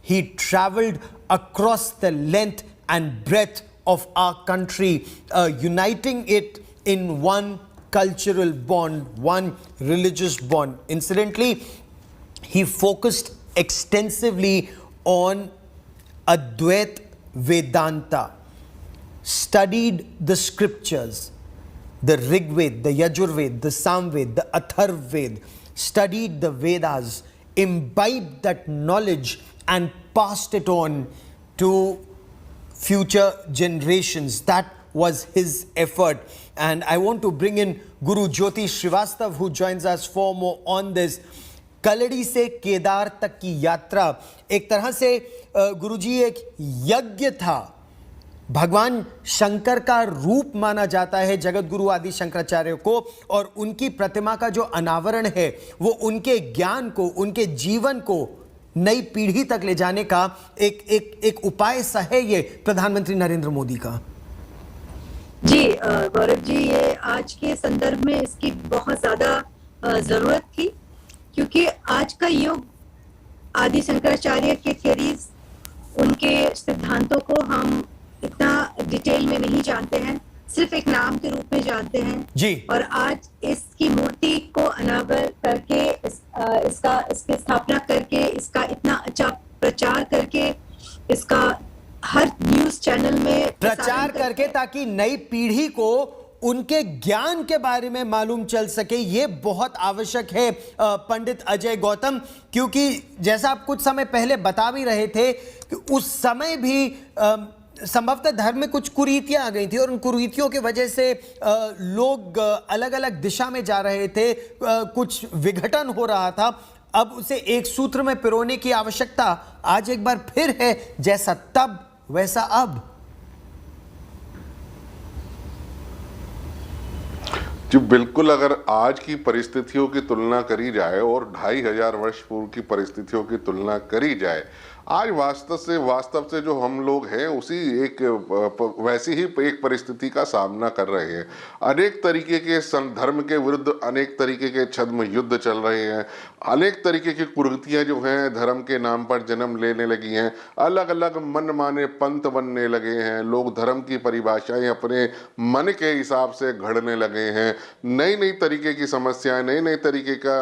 He travelled across the length and breadth of our country, uniting it in one cultural bond, one religious bond. Incidentally, he focused extensively on Advait Vedanta, studied the scriptures, the Rig Ved, the Yajur Ved, the Sam Ved, the Atharv Ved, studied the Vedas, imbibed that knowledge and passed it on to future generations. That was his effort. And I want to bring in Guru Jyoti Srivastav, who joins us for more on this. कलड़ी से केदार तक की यात्रा एक तरह से गुरुजी एक यज्ञ था. भगवान शंकर का रूप माना जाता है जगतगुरु आदि शंकराचार्य को, और उनकी प्रतिमा का जो अनावरण है वो उनके ज्ञान को, उनके जीवन को नई पीढ़ी तक ले जाने का एक उपाय सा है ये प्रधानमंत्री नरेंद्र मोदी का. जी गौरव जी, ये आज के संदर्भ में इसकी बहुत ज्यादा जरूरत थी, क्योंकि आज का युग आदि शंकराचार्य के थियरीज, उनके सिद्धांतों को हम इतना डिटेल में नहीं जानते हैं, सिर्फ एक नाम के रूप में जानते हैं जी. और आज इसकी मूर्ति को अनावर करके इसकी स्थापना करके, इसका इतना अच्छा प्रचार करके, इसका हर न्यूज चैनल में प्रचार करके, ताकि नई पीढ़ी को उनके ज्ञान के बारे में मालूम चल सके, ये बहुत आवश्यक है पंडित अजय गौतम. क्योंकि जैसा आप कुछ समय पहले बता भी रहे थे कि उस समय भी संभवतः धर्म में कुछ कुरीतियां आ गई थी, और उन कुरीतियों की वजह से लोग अलग अलग दिशा में जा रहे थे, कुछ विघटन हो रहा था. अब उसे एक सूत्र में पिरोने की आवश्यकता आज एक बार फिर है, जैसा तब वैसा अब? जी बिल्कुल, अगर आज की परिस्थितियों की तुलना करी जाए और 2500 वर्ष पूर्व की परिस्थितियों की तुलना करी जाए, आज वास्तव से जो हम लोग हैं उसी वैसी ही एक परिस्थिति का सामना कर रहे हैं। अनेक तरीके के धर्म के विरुद्ध अनेक तरीके के छद्म युद्ध चल रहे हैं, अनेक तरीके की कुरीतियां जो हैं धर्म के नाम पर जन्म लेने लगी हैं, अलग अलग मनमाने पंथ बनने लगे हैं, लोग धर्म की परिभाषाएं अपने मन के हिसाब से घड़ने लगे हैं, नई नई तरीके की समस्याएं, नई नई तरीके का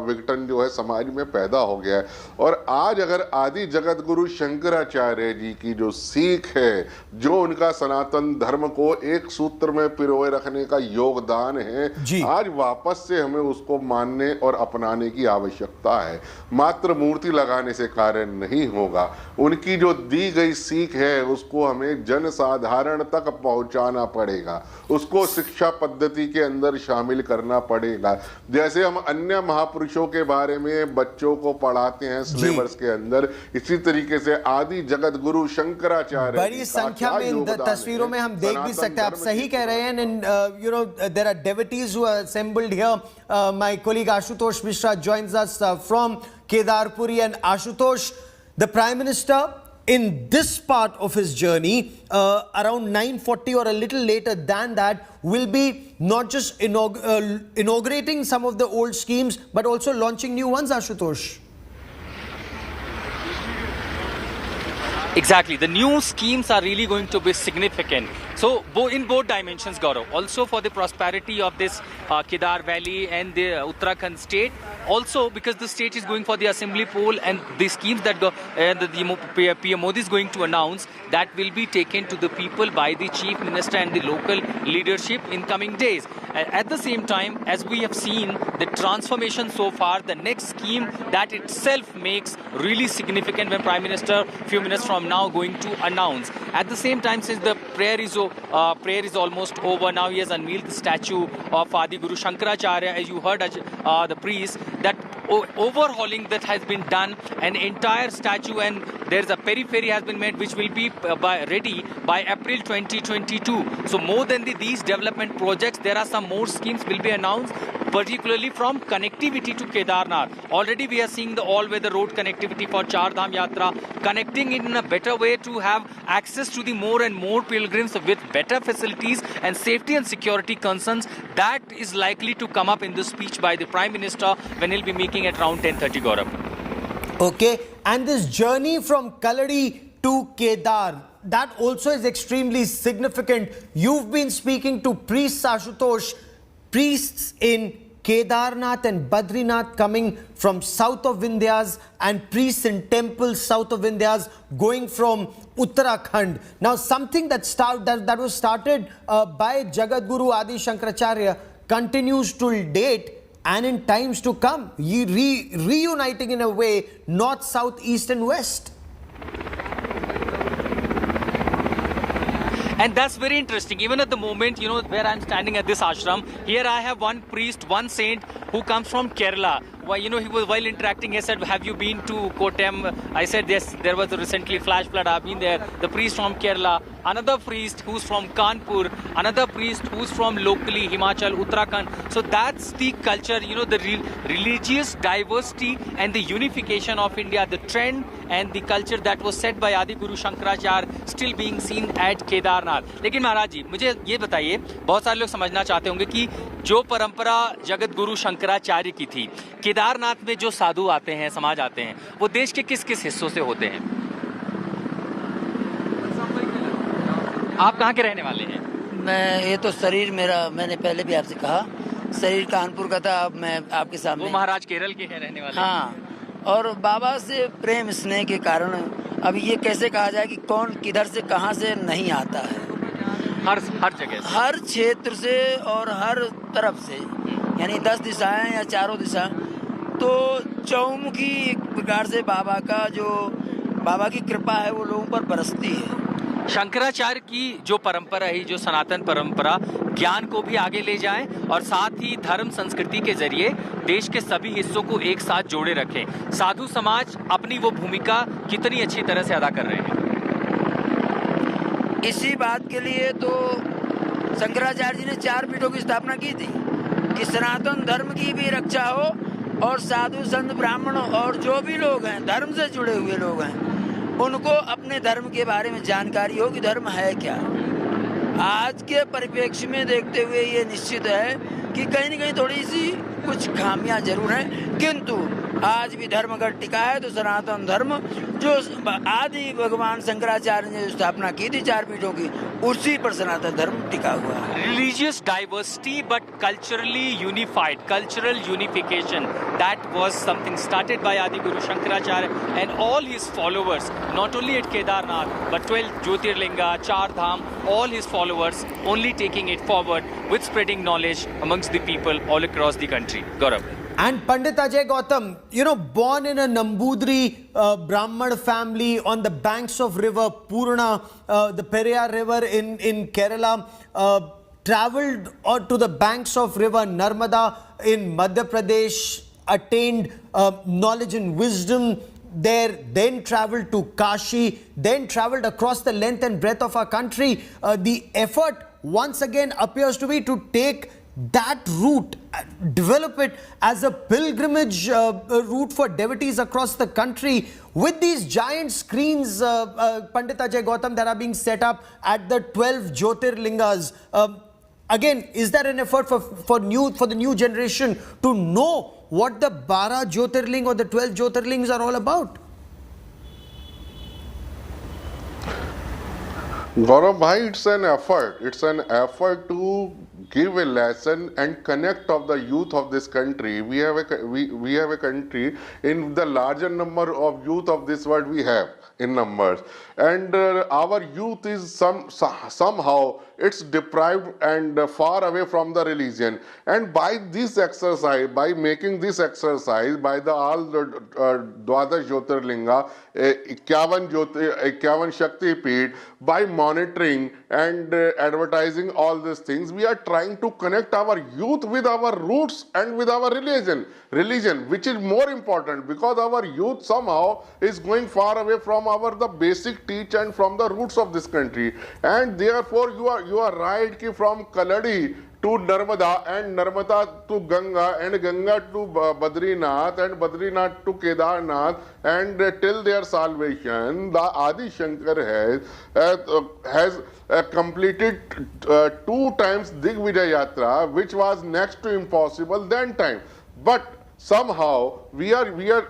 विघटन जो है समाज में पैदा हो गया है। और आज अगर आदि जगतगुरु शंकराचार्य जी की जो सीख है, जो उनका सनातन धर्म को एक सूत्र में पिरोए रखने का योगदान है, आज वापस से हमें उसको मानने और अपनाने की आवश्यकता है। मात्र मूर्ति लगाने से कार्य नहीं होगा, उनकी जो दी गई सीख है उसको हमें जन साधारण तक पहुंचाना पड़ेगा, उसको शिक्षा पद्धति के अंदर शामिल करना पड़ेगा। जैसे हम अन्य महापुरुषों के बारे में बच्चों को पढ़ाते हैं सिलेबस के अंदर, इसी तरीके से आदि जगतगुरु शंकराचार्य बड़ी संख्या में इन तस्वीरों में हम देख भी सकते हैं। आप सही कह रहे हैं। And you know, there are devotees who are assembled here. My colleague Ashutosh Mishra joins us from Kedarpuri. And Ashutosh, the Prime Minister in this part of his journey, around 9:40 or a little later than that, will be not just inaugurating some of the old schemes, but also launching new ones, Ashutosh. Exactly. The new schemes are really going to be significant. So in both dimensions, Gaurav. Also for the prosperity of this Kedar Valley and the Uttarakhand state. Also because the state is going for the assembly poll, and the schemes that the PM Modi is going to announce, that will be taken to the people by the Chief Minister and the local leadership in coming days. At the same time, as we have seen the transformation so far, the next scheme that itself makes really significant when Prime Minister few minutes from now going to announce. At the same time, since the prayer is almost over, now he has unveiled the statue of Adi Guru Shankaracharya, as you heard the priest, that overhauling that has been done, an entire statue, and there's a periphery has been made which will be ready by April 2022. So more than these development projects, there are some more schemes will be announced, particularly from connectivity to Kedarnath. Already we are seeing the all-weather road connectivity for Char Dham Yatra, connecting in a better way to have access to the more and more pilgrims with better facilities and safety and security concerns. That is likely to come up in the speech by the Prime Minister when he'll be making at around 10:30, Gaurav. Okay, and this journey from Kaladi to Kedar, that also is extremely significant. You've been speaking to priests, Ashutosh, priests in Kedarnath and Badrinath coming from south of Vindhyas, and priests in temples south of Vindhyas going from Uttarakhand. Now something that was started by Jagadguru Adi Shankaracharya continues till date and in times to come, reuniting in a way north, south, east and west. And that's very interesting. Even at the moment, you know, where I'm standing at this ashram, here I have one priest, one saint who comes from Kerala. Well, you know, he was, while interacting, he said, have you been to Kotem? I said, yes, there was a recently flash flood. I've been there. The priest from Kerala, another priest who's from Kanpur, another priest who's from locally Himachal, Uttarakhand. So that's the culture, you know, the religious diversity and the unification of India, the trend and the culture that was set by Adi Guru Shankaracharya still being seen at Kedarnath. लेकिन महाराज जी, मुझे ये बताइए, बहुत सारे लोग समझना चाहते होंगे कि जो परंपरा जगत गुरु शंकराचार्य की थी, केदारनाथ में जो साधु आते हैं, समाज आते हैं, वो देश के किस किस हिस्सों से होते हैं? आप कहाँ के रहने वाले हैं? मैं, ये तो शरीर मेरा, मैंने पहले भी आपसे कहा, शरीर कानपुर का था, अब मैं आपके सामने। वो महाराज केरल के हैं रहने वाले। हाँ, और बाबा से प्रेम स्नेह के कारण अब ये कैसे कहा जाए कि कौन किधर से कहाँ से नहीं आता है। हर जगह से, हर क्षेत्र से और हर तरफ से, यानी 10 दिशाएं या चारों दिशा, तो चौमुखी एक प्रकार से बाबा की कृपा है वो लोगों पर बरसती है। शंकराचार्य की जो परंपरा है, जो सनातन परंपरा, ज्ञान को भी आगे ले जाए और साथ ही धर्म संस्कृति के जरिए देश के सभी हिस्सों को एक साथ जोड़े रखें। साधु समाज अपनी वो भूमिका कितनी अच्छी तरह से अदा कर रहे हैं? इसी बात के लिए तो शंकराचार्य जी ने 4 पीठों की स्थापना की थी कि सनातन धर्म की भी रक्षा हो और साधु संत ब्राह्मण और जो भी लोग हैं धर्म से जुड़े हुए लोग हैं उनको अपने धर्म के बारे में जानकारी हो कि धर्म है क्या। आज के परिप्रेक्ष्य में देखते हुए ये निश्चित है कि कहीं न कहीं थोड़ी सी कुछ खामियां जरूर हैं, किंतु आज भी धर्म अगर टिका है तो सनातन धर्म जो आदि भगवान शंकराचार्य ने स्थापना की थी 4 पीठों की, उसी पर सनातन धर्म टिका हुआ है। Religious diversity but culturally unified, cultural unification, that was something started by Jagadguru Shankaracharya and all his followers, not only at Kedarnath but 12 Jyotirlinga, 4 Dham, all his followers only taking it forward with spreading knowledge amongst the people all across the country. Gaurav. And Pandit Ajay Gautam, born in a Nambudri Brahmana family on the banks of river Purna, the Periyar river in Kerala, travelled to the banks of river Narmada in Madhya Pradesh, attained knowledge and wisdom there, then travelled to Kashi, then travelled across the length and breadth of our country. The effort once again appears to be to take that route, develop it as a pilgrimage route for devotees across the country with these giant screens, Pandit Ajay Gautam, that are being set up at the 12 Jyotirlingas. Again, is that an effort for the new generation to know what the 12 Jyotirling or the 12 Jyotirlings are all about? Gaurav bhai, it's an effort. It's an effort to give a lesson and connect of the youth of this country. We have a country in the larger number of youth of this world we have in numbers, and our youth is somehow it's deprived and far away from the religion. And by this exercise, by making this exercise, by the all Dwadash Jyotirlinga, 51 Shakti Peeth, by monitoring and advertising all these things, we are trying to connect our youth with our roots and with our religion, which is more important, because our youth somehow is going far away from the basic teach and from the roots of this country. And therefore you are right ki from Kaladi to Narmada, and Narmada to Ganga, and Ganga to Badrinath, and Badrinath to Kedarnath, and till their salvation, the Adi Shankar has completed 2 times Digvijay Yatra, which was next to impossible then time. But somehow we are required.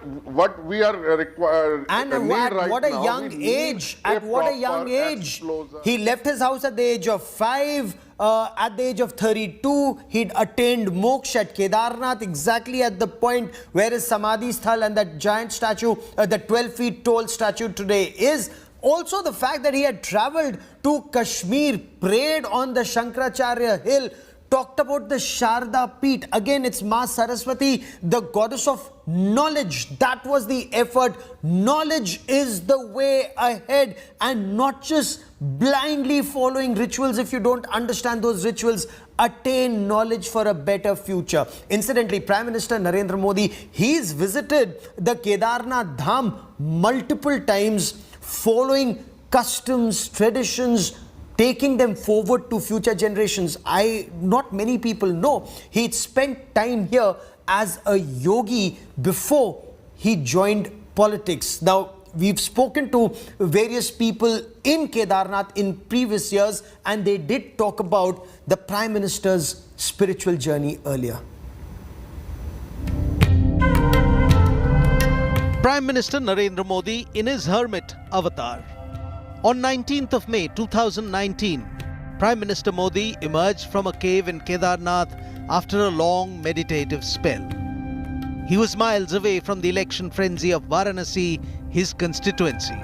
And at what a young age! At what a young age! He left his house at the age of 5. At the age of 32, he'd attained moksha at Kedarnath, exactly at the point where his Samadhi Sthal and that giant statue, the 12 feet tall statue today is. Also the fact that he had travelled to Kashmir, prayed on the Shankaracharya hill, talked about the Sharda Peeth. Again, it's Ma Saraswati, the goddess of knowledge. That was the effort. Knowledge is the way ahead, and not just blindly following rituals. If you don't understand those rituals, attain knowledge for a better future. Incidentally, Prime Minister Narendra Modi, he's visited the Kedarnath Dham multiple times, following customs, traditions, taking them forward to future generations. Not many people know he'd spent time here as a yogi before he joined politics. Now, we've spoken to various people in Kedarnath in previous years, and they did talk about the Prime Minister's spiritual journey earlier. Prime Minister Narendra Modi in his hermit avatar. On 19th of May 2019, Prime Minister Modi emerged from a cave in Kedarnath after a long meditative spell. He was miles away from the election frenzy of Varanasi, his constituency.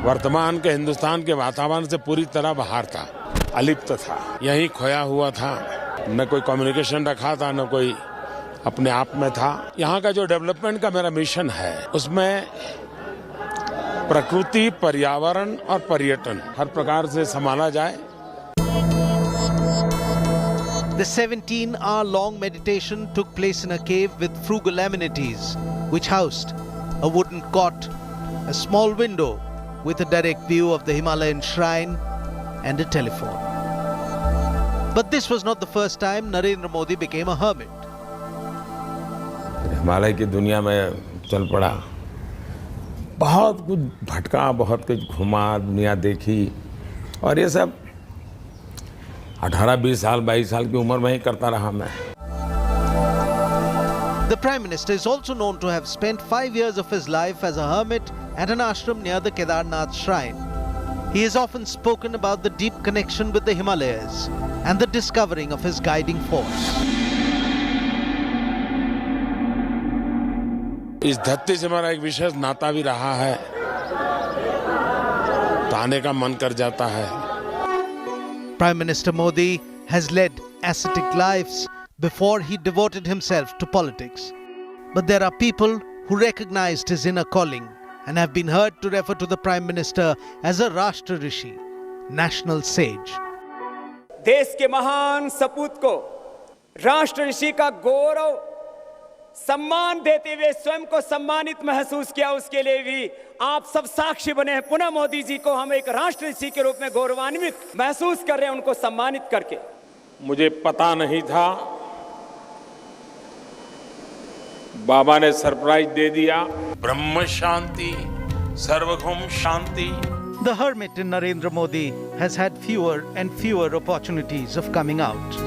वर्तमान के हिंदुस्तान के वातावरण से पूरी तरह बाहर था, अलिप्त था, यहीं खोया हुआ था, न कोई कम्युनिकेशन रखा था, न कोई अपने आप में था। यहाँ का जो डेवलपमेंट का मेरा मिशन है, उसमें प्रकृति, पर्यावरण और पर्यटन हर प्रकार से संभाला जाए। The 17-hour-long meditation took place in a cave with frugal amenities, which housed a wooden cot, a small window, with a direct view of the Himalayan shrine and a telephone. But this was not the first time Narendra Modi became a hermit. Himalaya की दुनिया में चल पड़ा, बहुत कुछ भटका, बहुत कुछ घुमा, दुनिया देखी, और ये सब 18-20 साल 22 साल की उम्र में ही करता रहा मैं. The Prime Minister is also known to have spent 5 years of his life as a hermit at an ashram near the Kedarnath shrine. He has often spoken about the deep connection with the Himalayas and the discovering of his guiding force. इस धरती से हमारा एक विशेष नाता भी रहा है, तो आने का मन कर जाता है. Prime Minister Modi has led ascetic lives before he devoted himself to politics. But there are people who recognized his inner calling and have been heard to refer to the Prime Minister as a Rashtra Rishi, national sage. देश के महान सपूत को राष्ट्र ऋषि का गौरव सम्मान देते हुए स्वयं को सम्मानित महसूस किया, उसके लिए भी आप सब साक्षी बने हैं. पुनः मोदी जी को हम एक राष्ट्र ऋषि के रूप में गौरवान्वित महसूस कर रहे हैं, उनको सम्मानित करके. मुझे पता नहीं था, बाबा ने सरप्राइज दे दिया. ब्रह्म शांति, सर्वभौम शांति. The hermit in Narendra Modi has had fewer and fewer opportunities of coming out.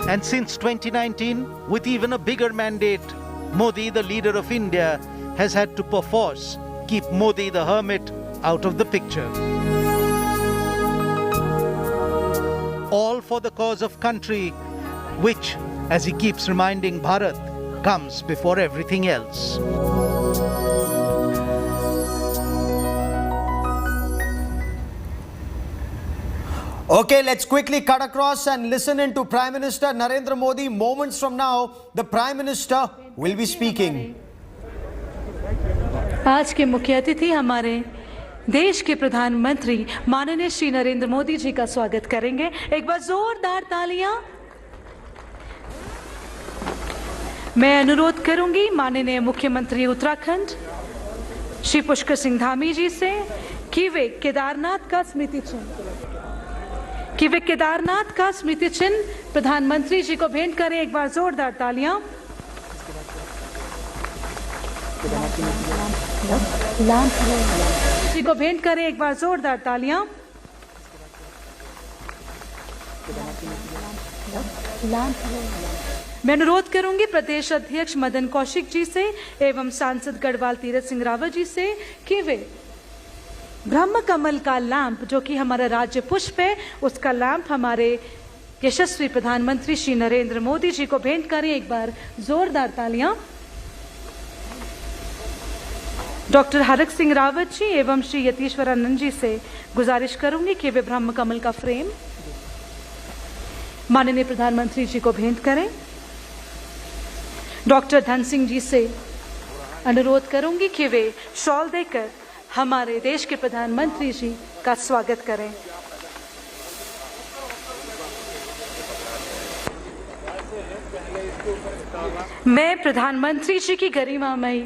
And since 2019, with even a bigger mandate, Modi, the leader of India, has had to perforce keep Modi the hermit out of the picture. All for the cause of country, which, as he keeps reminding Bharat, comes before everything else. Okay, let's quickly cut across and listen in to Prime Minister Narendra Modi. Moments from now, the Prime Minister will be speaking. आज के मुख्य अतिथि हमारे देश के प्रधानमंत्री माननीय श्री नरेंद्र मोदी जी का स्वागत करेंगे. एक बार जोरदार तालियां. मैं अनुरोध करूंगी माननीय मुख्यमंत्री उत्तराखंड श्री पुष्कर सिंह धामी जी से कि वे केदारनाथ का स्मृति चिन्ह प्रधानमंत्री जी को भेंट करें. एक बार जोरदार तालियां. जी को भेंट करें. एक बार जोरदार तालियां. मैं अनुरोध करूंगी प्रदेश अध्यक्ष मदन कौशिक जी से एवं सांसद गढ़वाल तीरथ सिंह रावत जी से कि वे ब्रह्म कमल का लैंप, जो कि हमारा राज्य पुष्प है, उसका लैंप हमारे यशस्वी प्रधानमंत्री श्री नरेंद्र मोदी जी को भेंट करें. एक बार जोरदार तालियां. डॉक्टर हरक सिंह रावत जी एवं श्री यतीश्वरानंद जी से गुजारिश करूंगी कि वे ब्रह्म कमल का फ्रेम माननीय प्रधानमंत्री जी को भेंट करें. डॉक्टर धन सिंह जी से अनुरोध करूंगी कि वे शॉल देकर हमारे देश के प्रधानमंत्री जी का स्वागत करें. मैं प्रधानमंत्री जी की गरिमामयी,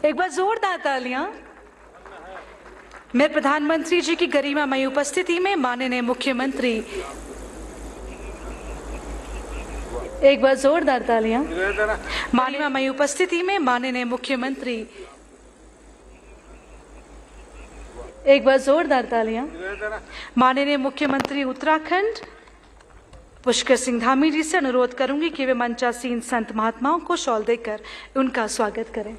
एक बार जोरदार तालियां. मैं प्रधानमंत्री जी की गरिमामयी उपस्थिति में माननीय मुख्यमंत्री, एक बार जोरदार तालियां. गरिमामयी उपस्थिति में माननीय मुख्यमंत्री, एक बार जोरदार तालियां. माननीय मुख्यमंत्री उत्तराखंड पुष्कर सिंह धामी जी से अनुरोध करूंगी कि वे मंचासीन संत महात्माओं को शॉल देकर उनका स्वागत करें.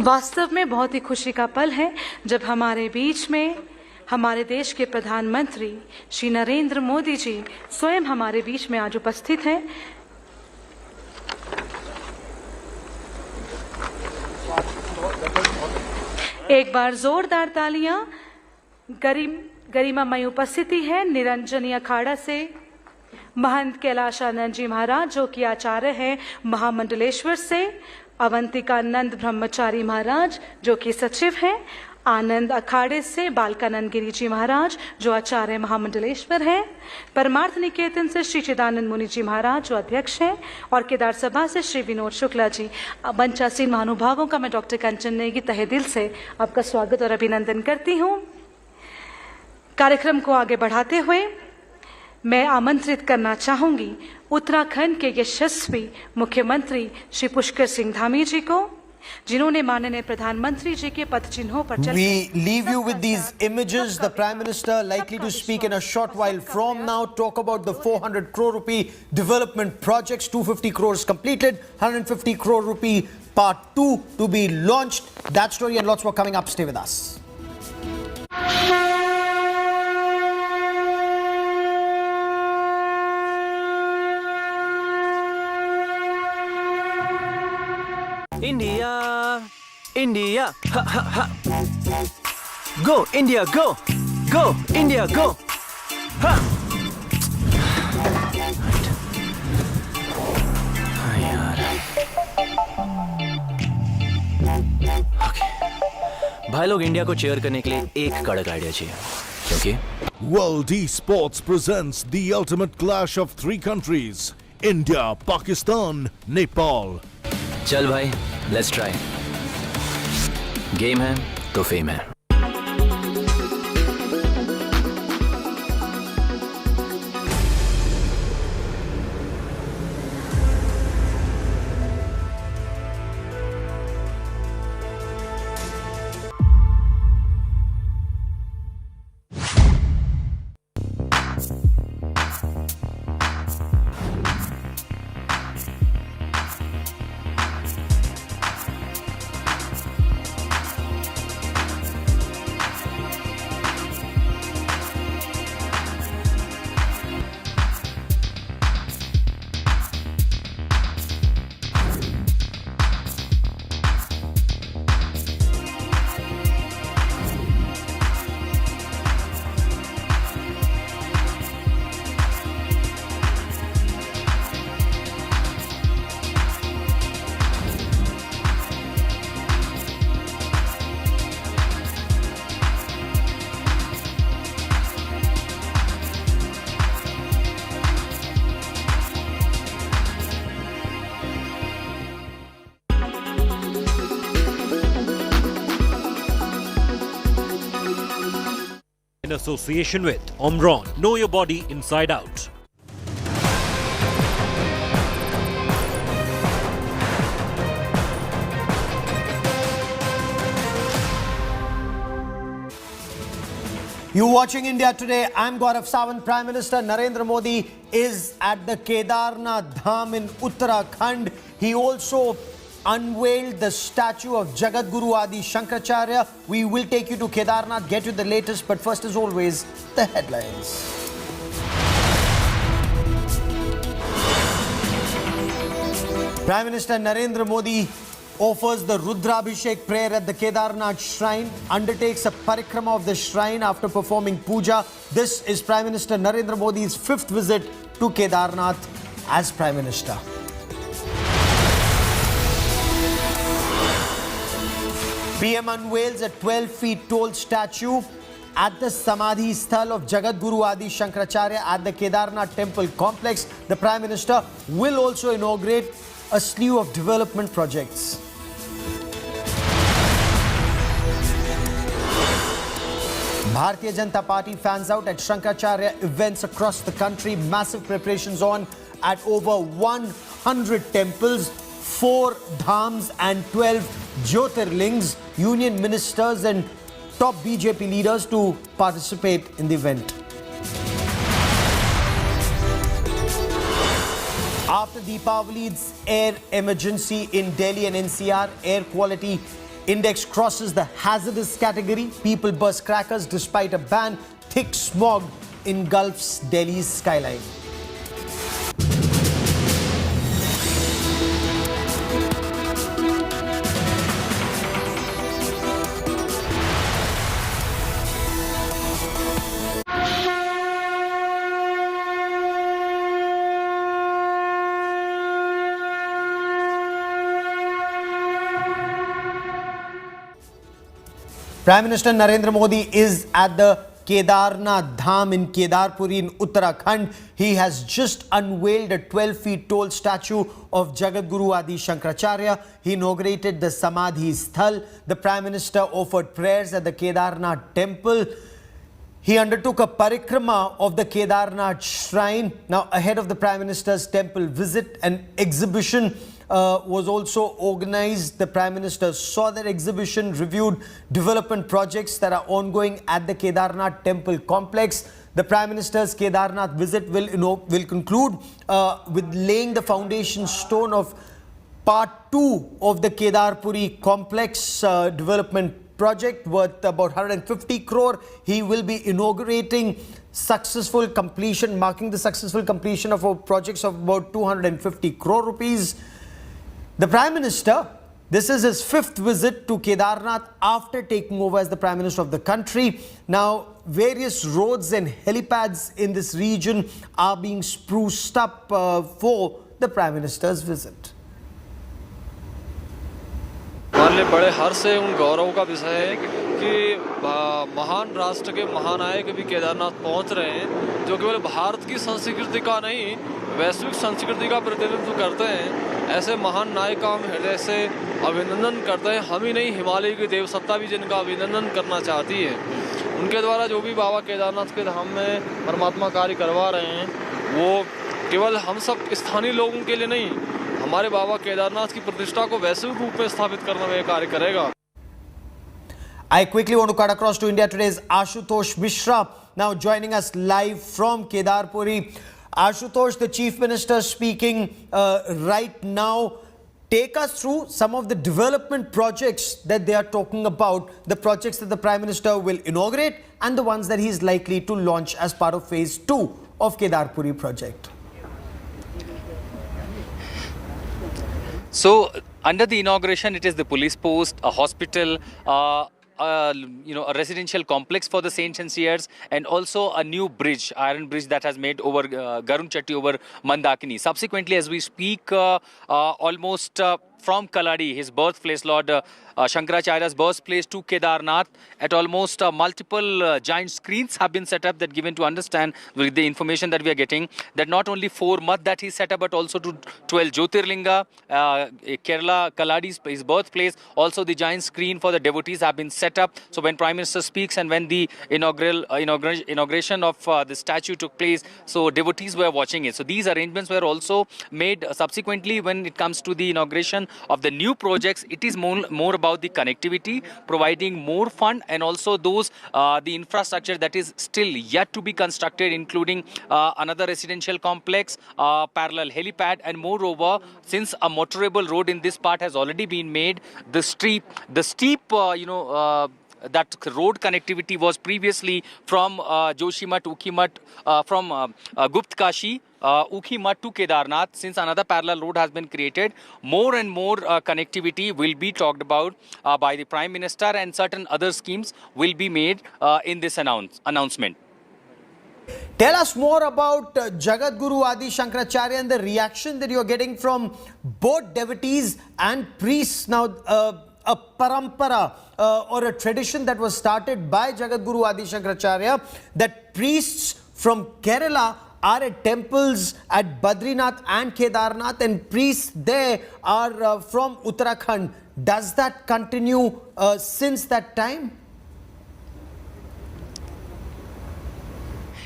वास्तव में बहुत ही खुशी का पल है जब हमारे बीच में हमारे देश के प्रधानमंत्री श्री नरेंद्र मोदी जी स्वयं हमारे बीच में आज उपस्थित हैं. एक बार जोरदार तालियां. गरिमामयी उपस्थिति है निरंजनी अखाड़ा से महंत कैलाशानंद जी महाराज, जो कि आचार्य हैं महामंडलेश्वर से, अवंतिकानंद ब्रह्मचारी महाराज, जो कि सचिव हैं, आनंद अखाड़े से बालकानंद गिरी जी महाराज जो आचार्य महामंडलेश्वर हैं, परमार्थ निकेतन से श्री चिदानंद मुनि जी महाराज जो अध्यक्ष हैं, और केदार सभा से श्री विनोद शुक्ला जी। मंचासीन महानुभावों का मैं डॉक्टर कंचन नेगी तहे दिल से आपका स्वागत और अभिनंदन करती हूँ। कार्यक्रम को आगे बढ़ाते हुए मैं आमंत्रित करना चाहूंगी उत्तराखंड के यशस्वी मुख्यमंत्री श्री पुष्कर सिंह धामी जी को, जिन्होंने माननीय प्रधानमंत्री जी के पद चिन्हों पर चल। We leave you with these images. The Prime Minister likely to speak in a short while from now. Talk about the 400 crore rupee development projects. 250 crores completed. 150 crore rupee part 2 to be launched. That story and lots more coming up. Stay with us. India, India, ha ha ha. Go India, go, go India, go. Ha. हाँ यार. Okay. भाई लोग India को chair करने के लिए एक कड़क आइडिया चाहिए, क्योंकि World Esports presents the ultimate clash of three countries: India, Pakistan, Nepal. चल भाई, लेट्स ट्राई. गेम है तो फेम है. In association with Omron, know your body inside out. You're watching India Today. I'm Gaurav Sawant. Prime Minister Narendra Modi is at the Kedarnath Dham in Uttarakhand. He also unveiled the statue of Jagadguru Shankaracharya. We will take you to Kedarnath, get you the latest, but first, as always, the headlines. Prime Minister Narendra Modi offers the Rudrabhishek prayer at the Kedarnath shrine, undertakes a parikrama of the shrine after performing puja. This is Prime Minister Narendra Modi's 5th visit to Kedarnath as Prime Minister. PM unveils a 12 feet tall statue at the Samadhi Sthal of Jagadguru Shankaracharya at the Kedarnath Temple complex. The Prime Minister will also inaugurate a slew of development projects. Bharatiya Janata Party fans out at Shankaracharya events across the country. Massive preparations on at over 100 temples, 4 dhams and 12 Jyotirlings. Union ministers and top BJP leaders to participate in the event. After Deepavali's air emergency in Delhi and NCR, air quality index crosses the hazardous category. People burst crackers despite a ban. Thick smog engulfs Delhi's skyline. Prime Minister Narendra Modi is at the Kedarnath Dham in Kedarpuri in Uttarakhand. He has just unveiled a 12 feet tall statue of Jagadguru Shankaracharya. He inaugurated the Samadhi Sthal. The Prime Minister offered prayers at the Kedarnath Temple. He undertook a parikrama of the Kedarnath shrine. Now, ahead of the Prime Minister's temple visit, an exhibition was also organized. The Prime Minister saw that exhibition, reviewed development projects that are ongoing at the Kedarnath Temple complex. The Prime Minister's Kedarnath visit will conclude with laying the foundation stone of part 2 of the Kedarpuri complex development project worth about 150 crore. He will be inaugurating successful completion, marking the successful completion of projects of about 250 crore rupees. The Prime Minister, this is his 5th visit to Kedarnath after taking over as the Prime Minister of the country. Now, various roads and helipads in this region are being spruced up for the Prime Minister's visit. हमारे लिए बड़े हर्ष एवं गौरव का विषय है कि महान राष्ट्र के महानायक भी केदारनाथ पहुंच रहे हैं, जो केवल भारत की संस्कृति का नहीं वैश्विक संस्कृति का प्रतिनिधित्व करते हैं। ऐसे महान नायक का हम हृदय से अभिनंदन करते हैं। हम ही नहीं, हिमालय की देव सत्ता भी जिनका अभिनंदन करना चाहती है। उनके द्वारा जो भी बाबा केदारनाथ के धाम में परमात्मा कार्य करवा रहे हैं, वो केवल हम सब स्थानीय लोगों के लिए नहीं, हमारे बाबा केदारनाथ की प्रतिष्ठा को वैश्विक रूप में स्थापित करने में कार्य करेगा। I quickly want to cut across to India today's Ashutosh Mishra, now joining us live from Kedarpuri. Ashutosh, the Chief Minister speaking right now. Take us through some of the development projects that they are talking about, the projects that the Prime Minister will inaugurate and the ones that he is likely to launch as part of phase 2 of Kedarpuri project. So, under the inauguration, it is the police post, a hospital, a residential complex for the saints and seers, and also a new bridge, iron bridge that has made over Garun Chatti over Mandakini. Subsequently, as we speak, almost from Kaladi, his birthplace, Lord Shankaracharya's birthplace, to Kedarnath, at almost multiple giant screens have been set up that given to understand with the information that we are getting that not only 4 math that he set up but also to 12 Jyotirlinga, Kerala, Kaladi's his birthplace, also the giant screen for the devotees have been set up. So when Prime Minister speaks and when the inauguration of the statue took place, so devotees were watching it. So these arrangements were also made subsequently when it comes to the inauguration of the new projects. It is more about the connectivity, providing more fund, and also those the infrastructure that is still yet to be constructed, including another residential complex, parallel helipad, and moreover, since a motorable road in this part has already been made, the steep that road connectivity was previously from Joshimath, Ukhimath, from Gupt Kashi, Ukhimath to Kedarnath. Since another parallel road has been created, more and more connectivity will be talked about by the Prime Minister, and certain other schemes will be made in this announcement. Tell us more about Jagadguru Shankaracharya and the reaction that you are getting from both devotees and priests. Now, a parampara or a tradition that was started by Jagadguru Shankaracharya, that priests from Kerala are at temples at Badrinath and Kedarnath, and priests there are from Uttarakhand. Does that continue since that time?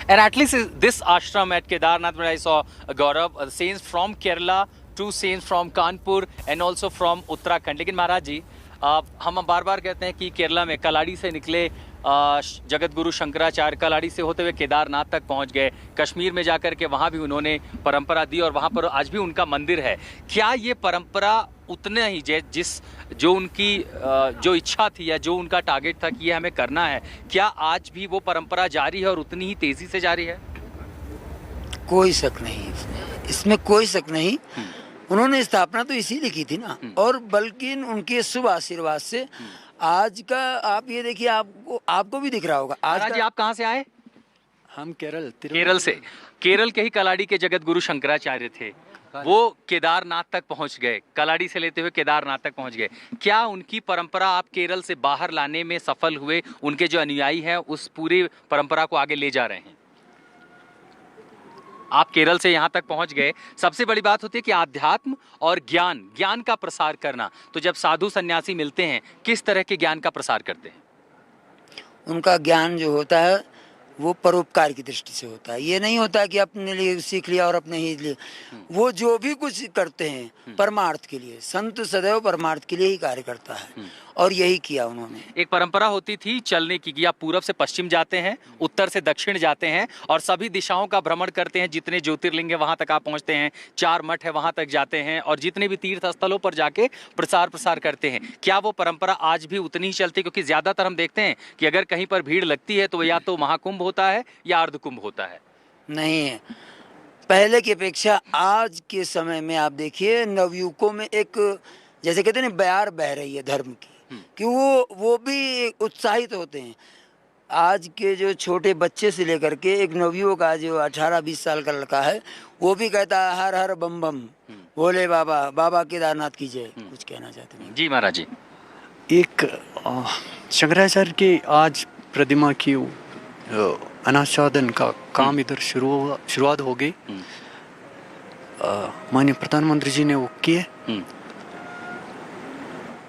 And at least this ashram at Kedarnath, where I saw Gaurav, saints from Kerala, 2 saints from Kanpur, and also from Uttarakhand. लेकिन महाराज जी, हम बार बार कहते हैं कि केरला में कलाड़ी से निकले जगतगुरु शंकराचार्य, कलाड़ी से होते हुए केदारनाथ तक पहुंच गए, कश्मीर में जाकर के वहां भी उन्होंने परंपरा दी और वहां पर आज भी उनका मंदिर है। क्या ये परंपरा उतने ही जो उनकी जो इच्छा थी या जो उनका टारगेट था कि ये हमें करना है, क्या आज भी वो परंपरा जारी है और उतनी ही तेजी से जारी है? कोई शक नहीं इसमें कोई शक नहीं। उन्होंने स्थापना तो इसीलिए की थी ना, और बल्कि उनके शुभ आशीर्वाद से आज का आप ये देखिए, आपको भी दिख रहा होगा। आज आप कहाँ से आए? हम केरल से। केरल के ही कलाड़ी के जगतगुरु शंकराचार्य थे, वो केदारनाथ तक पहुंच गए, कलाड़ी से लेते हुए केदारनाथ तक पहुंच गए। क्या उनकी परंपरा आप केरल से बाहर लाने में सफल हुए? उनके जो अनुयायी हैं उस पूरी परंपरा को आगे ले जा रहे हैं? आप केरल से यहाँ तक पहुंच गए, सबसे बड़ी बात होती है कि आध्यात्म और ज्ञान का प्रसार करना। तो जब साधु सन्यासी मिलते हैं, किस तरह के ज्ञान का प्रसार करते हैं? उनका ज्ञान जो होता है वो परोपकार की दृष्टि से होता है। ये नहीं होता कि अपने लिए सीख लिया और अपने ही लिए। वो जो भी कुछ करते हैं परमार्थ के लिए, संत सदैव परमार्थ के लिए ही कार्य करता है और यही किया उन्होंने। एक परंपरा होती थी चलने की कि आप पूर्व से पश्चिम जाते हैं, उत्तर से दक्षिण जाते हैं और सभी दिशाओं का भ्रमण करते हैं। जितने ज्योतिर्लिंग है वहां तक आप पहुंचते हैं, 4 मठ है वहां तक जाते हैं और जितने भी तीर्थ स्थलों पर जाके प्रसार करते हैं। क्या वो परंपरा आज भी उतनी ही चलती है? क्योंकि ज्यादातर हम देखते हैं कि अगर कहीं पर भीड़ लगती है तो या तो महाकुंभ होता है या अर्धकुंभ होता है। नहीं है, पहले की अपेक्षा आज के समय में आप देखिए नवयुवकों में एक जैसे कहते हैं ना बयार बह रही है धर्म की, कि वो भी उत्साहित होते हैं। आज के जो छोटे बच्चे से लेकर के एक नवयुवक आज जो 18-20 साल का लड़का है वो भी कहता है हर हर बम बम भोले बाबा, बाबा केदारनाथ की जय। कुछ कहना चाहते हैं? जी महाराज जी। एक शंकराचार्य के आज प्रतिमा की अनाच्छादन का काम इधर शुरुआत हो गई। माननीय प्रधानमंत्री जी ने वो किए।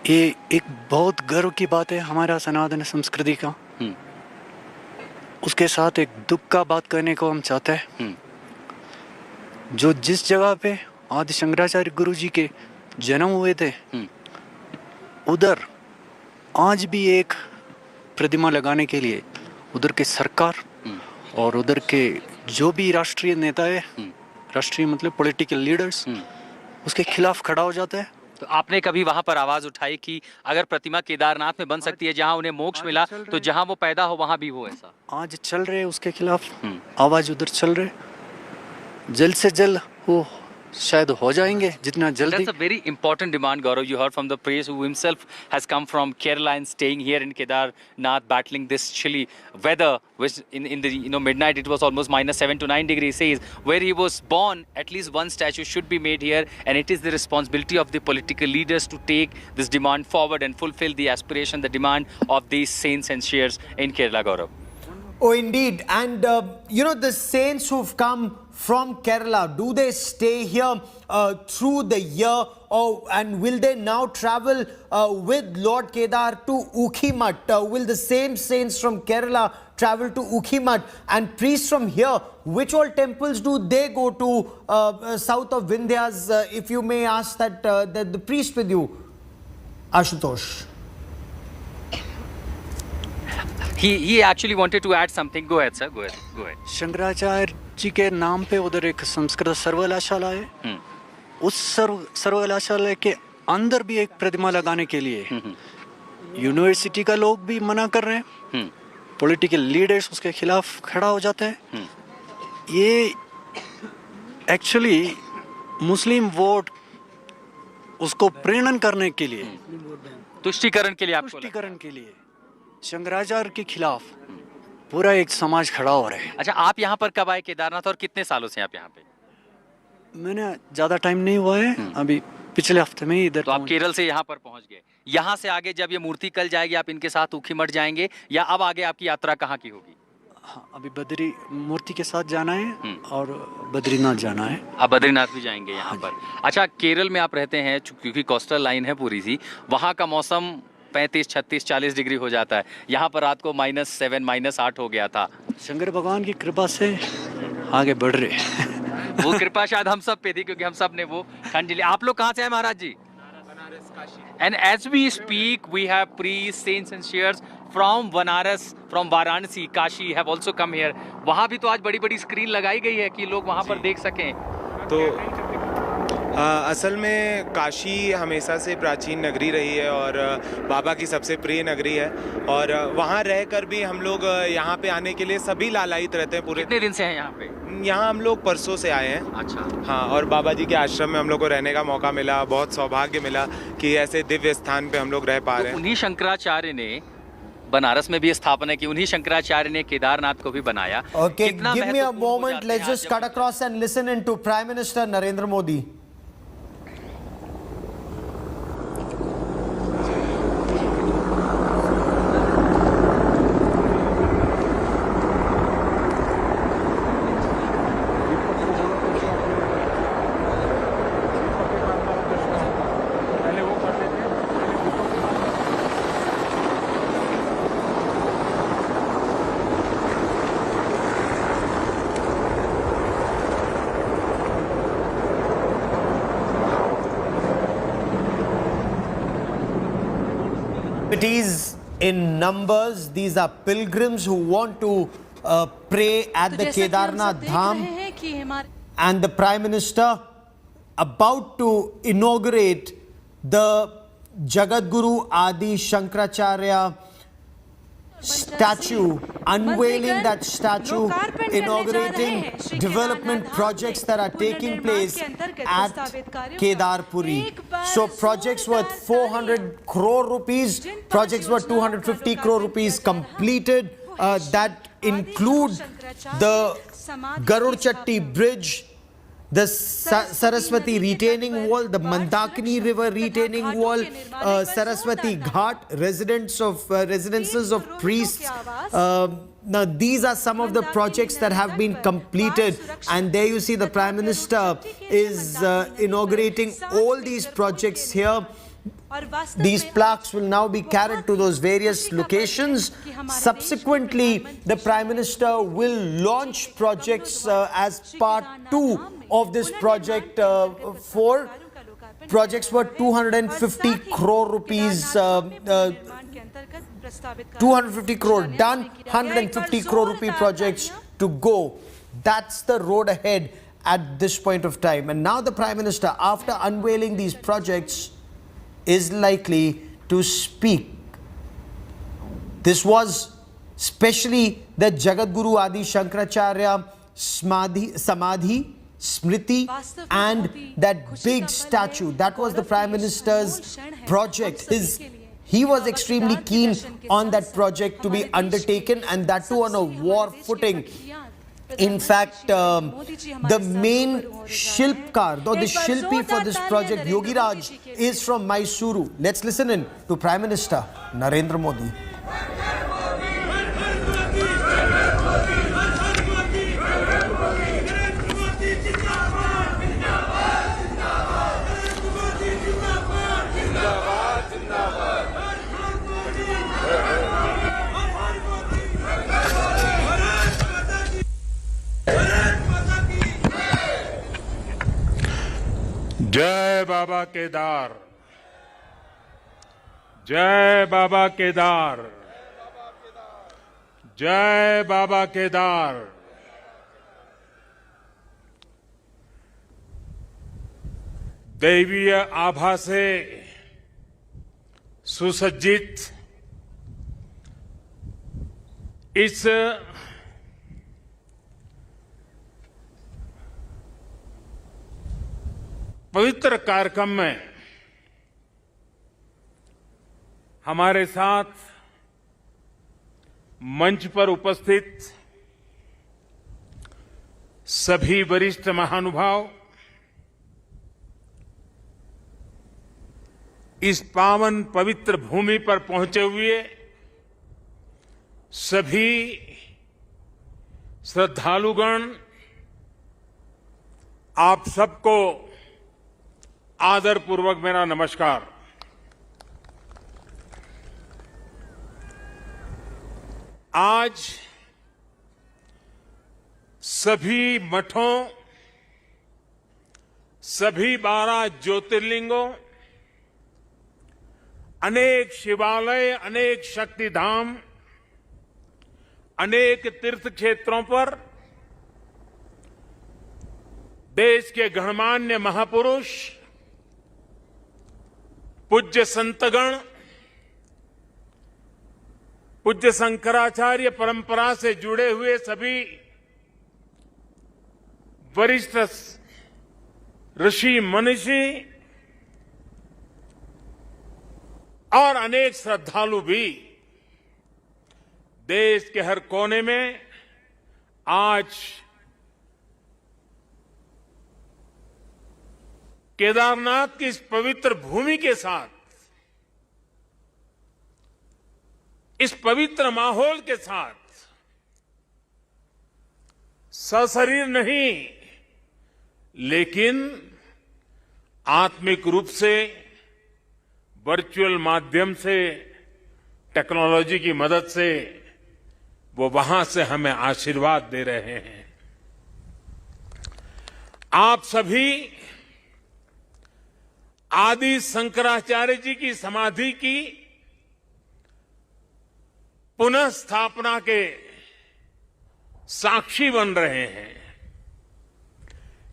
ये एक बहुत गर्व की बात है हमारा सनातन संस्कृति का। उसके साथ एक दुख का बात करने को हम चाहते हैं। जो जिस जगह पे आदि शंकराचार्य गुरु जी के जन्म हुए थे उधर आज भी एक प्रतिमा लगाने के लिए उधर के सरकार और उधर के जो भी राष्ट्रीय नेता है, राष्ट्रीय मतलब पॉलिटिकल लीडर्स, उसके खिलाफ खड़ा हो जाता है। तो आपने कभी वहां पर आवाज उठाई कि अगर प्रतिमा केदारनाथ में बन सकती है, जहां उन्हें मोक्ष मिला, तो जहां वो पैदा हो वहां भी हो ऐसा? आज चल रहे उसके खिलाफ आवाज उधर चल रहे, जल्द से जल्द वो शायद हो जाएंगे जितना जल्दी। That's a very important demand, Gaurav. You heard from the priest who himself has come from Kerala and staying here in Kedarnath, battling this chilly weather, which in the midnight it was almost -7 to 9 degrees. Says where he was born, at least one statue should be made here, and it is the responsibility of the political leaders to take this demand forward and fulfill the aspiration, the demand of these saints and seers in Kerala, Gaurav. Oh, indeed. And, the saints who've come from Kerala, do they stay here through the year, and will they now travel with Lord Kedar to Ukhimat? Will the same saints from Kerala travel to Ukhimat? And priests from here, which all temples do they go to south of Vindhyas? If you may ask that the priest with you, Ashutosh. He actually wanted to add something. Go ahead, sir. Go ahead. Shankaracharya ji के नाम पे उधर एक संस्कृत सर्वकलाशाला है। उस सर्वकलाशाला के अंदर भी एक प्रतिमा लगाने के लिए यूनिवर्सिटी का लोग भी मना कर रहे हैं, पॉलिटिकल लीडर्स उसके खिलाफ खड़ा हो जाते हैं। ये एक्चुअली मुस्लिम वोट उसको प्रेरण करने के लिए, तुष्टीकरण के लिए, तुष्टीकरण के लिए शंकराचार्य के खिलाफ पूरा एक समाज खड़ा हो रहा है। अच्छा, आप यहाँ पर कब आए केदारनाथ और कितने सालों से आप यहाँ पे? मैंने ज्यादा टाइम नहीं हुआ है, अभी पिछले हफ्ते में ही इधर। तो आप केरल से यहाँ पर पहुँच गए। यहाँ से आगे जब ये मूर्ति कल जाएगी आप इनके साथ ऊखीमठ जाएंगे, या अब आगे आपकी यात्रा कहाँ की होगी? हाँ, अभी बद्री मूर्ति के साथ जाना है और बद्रीनाथ जाना है। आप बद्रीनाथ भी जाएंगे यहाँ पर। अच्छा, केरल में आप रहते हैं, क्योंकि कोस्टल लाइन है पूरी सी, वहाँ का मौसम 35, 36, 40 डिग्री हो जाता है। यहाँ पर रात को -7, -8 हो गया था। शंकर भगवान की कृपा से आगे बढ़ रहे वो कृपा शायद हम सब पे थी, क्योंकि हम सब ने वो ठंड झेली। आप लोग कहाँ से हैं महाराज जी? And as we speak, we have priests, saints and seers from Banaras, from Varanasi, Kashi have also come here. वहाँ भी तो आज बड़ी-बड़ी स्क्रीन लगाई गई है कि लोग वहाँ पर देख सकें। तो असल में काशी हमेशा से प्राचीन नगरी रही है और बाबा की सबसे प्रिय नगरी है, और वहाँ रहकर भी हम लोग यहाँ पे आने के लिए सभी लालायित रहते हैं। पूरे कितने दिन से हैं यहाँ पे? यहाँ हम लोग परसों से आए हैं। अच्छा। हाँ, और बाबा जी के आश्रम में हम लोग को रहने का मौका मिला, बहुत सौभाग्य मिला कि ऐसे दिव्य स्थान पे हम लोग रह पा रहे हैं। उन्हीं शंकराचार्य ने बनारस में भी स्थापना की, उन्हीं शंकराचार्य ने केदारनाथ को भी बनाया। Okay, give me a moment. Let's just cut across and listen into Prime Minister Narendra Modi. Is in numbers. These are pilgrims who want to pray at the Kedarnath Dham, and the Prime Minister about to inaugurate the Jagadguru Shankaracharya statue, unveiling that statue, inaugurating development projects that are taking place at Kedarpuri. So projects worth 400 crore rupees, projects worth 250 crore rupees completed, that include the Garud Bridge, the Saraswati retaining wall, the Mandakini River retaining wall, Saraswati Ghat, residences of priests. Now these are some of the projects that have been completed, and there you see the Prime Minister is inaugurating all these projects here. These plaques will now be carried to those various locations. Subsequently, the Prime Minister will launch projects as part 2 of this project for projects worth 250 crore rupees. 250 crore done, 150 crore rupee projects to go. That's the road ahead at this point of time. And now the Prime Minister, after unveiling these projects, is likely to speak. This was especially the Jagadguru Shankaracharya Samadhi, Smriti, and that big statue. That was the Prime Minister's project. He was extremely keen on that project to be undertaken, and that too on a war footing. In fact, the main Shilpkar, or the Shilpi for this project, Yogi Raj, is from Mysuru. Let's listen in to Prime Minister Narendra Modi. जय बाबा केदार, जय बाबा केदार, जय बाबा केदार। दैवीय आभा से सुसज्जित इस पवित्र कार्यक्रम में हमारे साथ मंच पर उपस्थित सभी वरिष्ठ महानुभाव, इस पावन पवित्र भूमि पर पहुंचे हुए सभी श्रद्धालुगण, आप सबको आदरपूर्वक मेरा नमस्कार। आज सभी मठों, सभी 12 ज्योतिर्लिंगों, अनेक शिवालय, अनेक शक्तिधाम, अनेक तीर्थ क्षेत्रों पर देश के गणमान्य महापुरुष, पूज्य संतगण, पूज्य शंकराचार्य परंपरा से जुड़े हुए सभी वरिष्ठ ऋषि मनीषी और अनेक श्रद्धालु भी देश के हर कोने में आज केदारनाथ की इस पवित्र भूमि के साथ, इस पवित्र माहौल के साथ सशरीर नहीं लेकिन आत्मिक रूप से वर्चुअल माध्यम से टेक्नोलॉजी की मदद से वो वहां से हमें आशीर्वाद दे रहे हैं। आप सभी आदि शंकराचार्य जी की समाधि की पुनः स्थापना के साक्षी बन रहे हैं।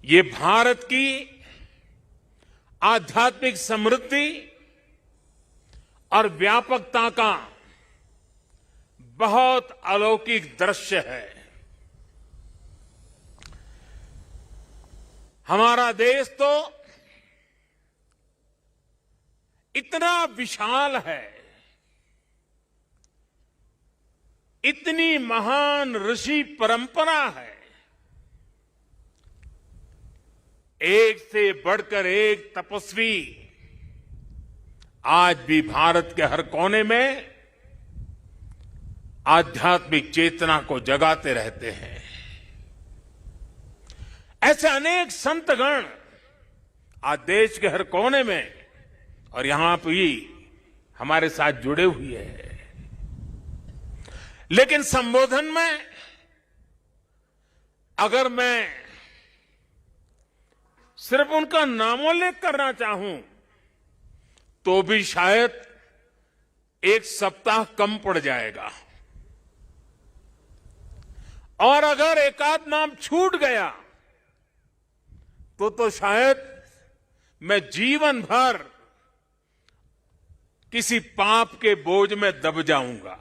ये भारत की आध्यात्मिक समृद्धि और व्यापकता का बहुत अलौकिक दृश्य है। हमारा देश तो इतना विशाल है, इतनी महान ऋषि परंपरा है, एक से बढ़कर एक तपस्वी आज भी भारत के हर कोने में आध्यात्मिक चेतना को जगाते रहते हैं। ऐसे अनेक संतगण आज देश के हर कोने में और यहां भी हमारे साथ जुड़े हुए हैं। लेकिन संबोधन में अगर मैं सिर्फ उनका नामोल्लेख करना चाहूं तो भी शायद एक सप्ताह कम पड़ जाएगा, और अगर एकाध नाम छूट गया तो शायद मैं जीवन भर किसी पाप के बोझ में दब जाऊंगा।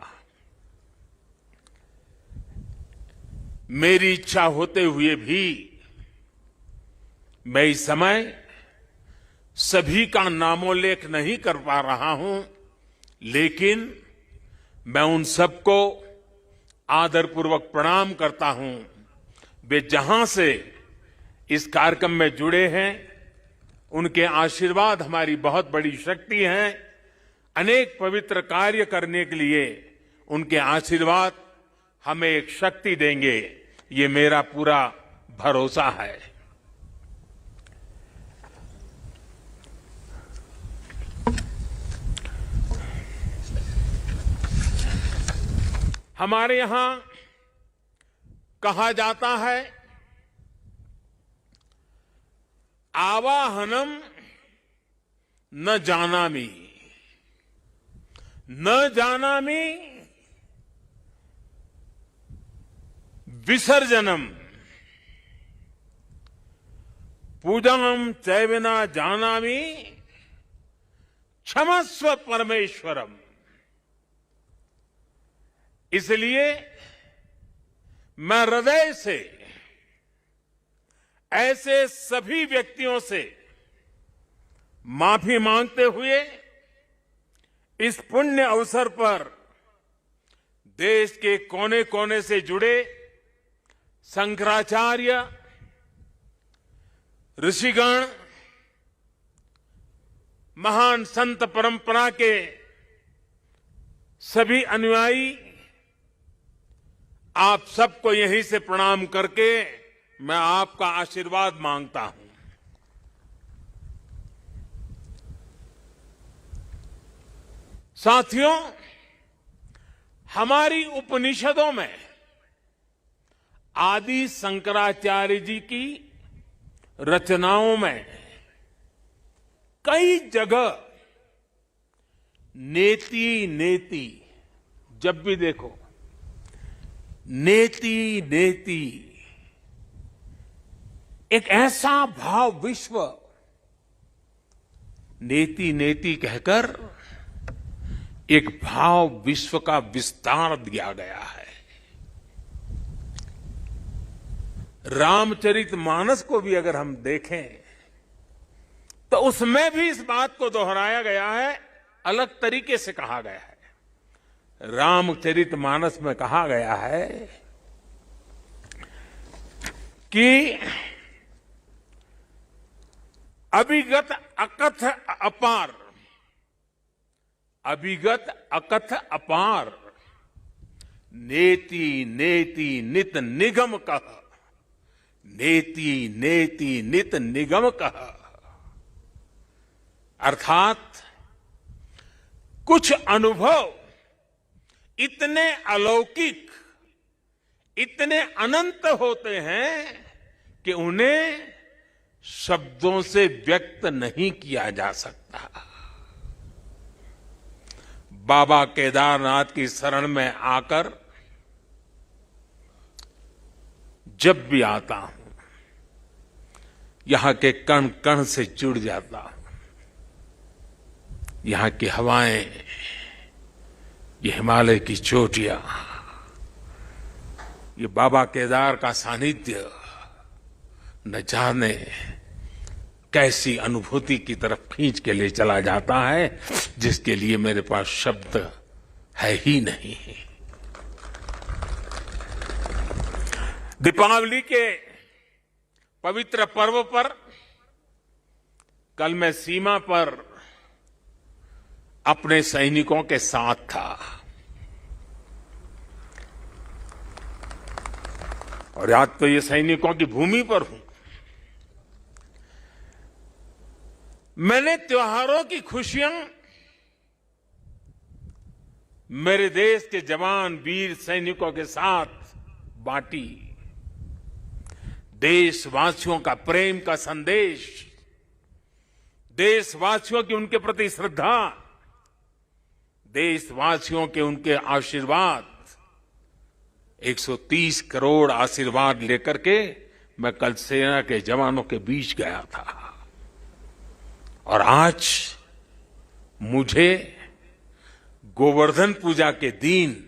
मेरी इच्छा होते हुए भी मैं इस समय सभी का नामोल्लेख नहीं कर पा रहा हूं, लेकिन मैं उन सबको आदरपूर्वक प्रणाम करता हूं। वे जहां से इस कार्यक्रम में जुड़े हैं, उनके आशीर्वाद हमारी बहुत बड़ी शक्ति है। अनेक पवित्र कार्य करने के लिए उनके आशीर्वाद हमें एक शक्ति देंगे, ये मेरा पूरा भरोसा है। हमारे यहां कहा जाता है, आवाहनम न जानामि, न जानामि विसर्जनम, पूजनम चैव न जानामि क्षमस्व परमेश्वरम। इसलिए मैं हृदय से ऐसे सभी व्यक्तियों से माफी मांगते हुए इस पुण्य अवसर पर देश के कोने कोने से जुड़े शंकराचार्य ऋषिगण, महान संत परंपरा के सभी अनुयायी, आप सबको यहीं से प्रणाम करके मैं आपका आशीर्वाद मांगता हूं। साथियों, हमारी उपनिषदों में आदि शंकराचार्य जी की रचनाओं में कई जगह नेति नेति, जब भी देखो नेति नेति, एक ऐसा भाव विश्व नेति नेति कहकर एक भाव विश्व का विस्तार दिया गया है। रामचरितमानस को भी अगर हम देखें तो उसमें भी इस बात को दोहराया गया है, अलग तरीके से कहा गया है। रामचरितमानस में कहा गया है कि अभिगत अकथ अपार, अभिगत अकथ अपार, नेति नेति नित निगम कह, नेति नेति नित निगम कह। अर्थात कुछ अनुभव इतने अलौकिक, इतने अनंत होते हैं कि उन्हें शब्दों से व्यक्त नहीं किया जा सकता। बाबा केदारनाथ की शरण में आकर जब भी आता हूं, यहां के कण कण से जुड़ जाता हूं। यहां की हवाएं, ये हिमालय की चोटियां, ये बाबा केदार का सानिध्य न जाने कैसी अनुभूति की तरफ खींच के ले चला जाता है, जिसके लिए मेरे पास शब्द है ही नहीं। दीपावली के पवित्र पर्व पर कल मैं सीमा पर अपने सैनिकों के साथ था और आज तो ये सैनिकों की भूमि पर हूं। मैंने त्योहारों की खुशियां मेरे देश के जवान वीर सैनिकों के साथ बांटी। देशवासियों का प्रेम का संदेश, देशवासियों की उनके प्रति श्रद्धा, देशवासियों के उनके आशीर्वाद, 130 करोड़ आशीर्वाद लेकर के मैं कल सेना के जवानों के बीच गया था। और आज मुझे गोवर्धन पूजा के दिन,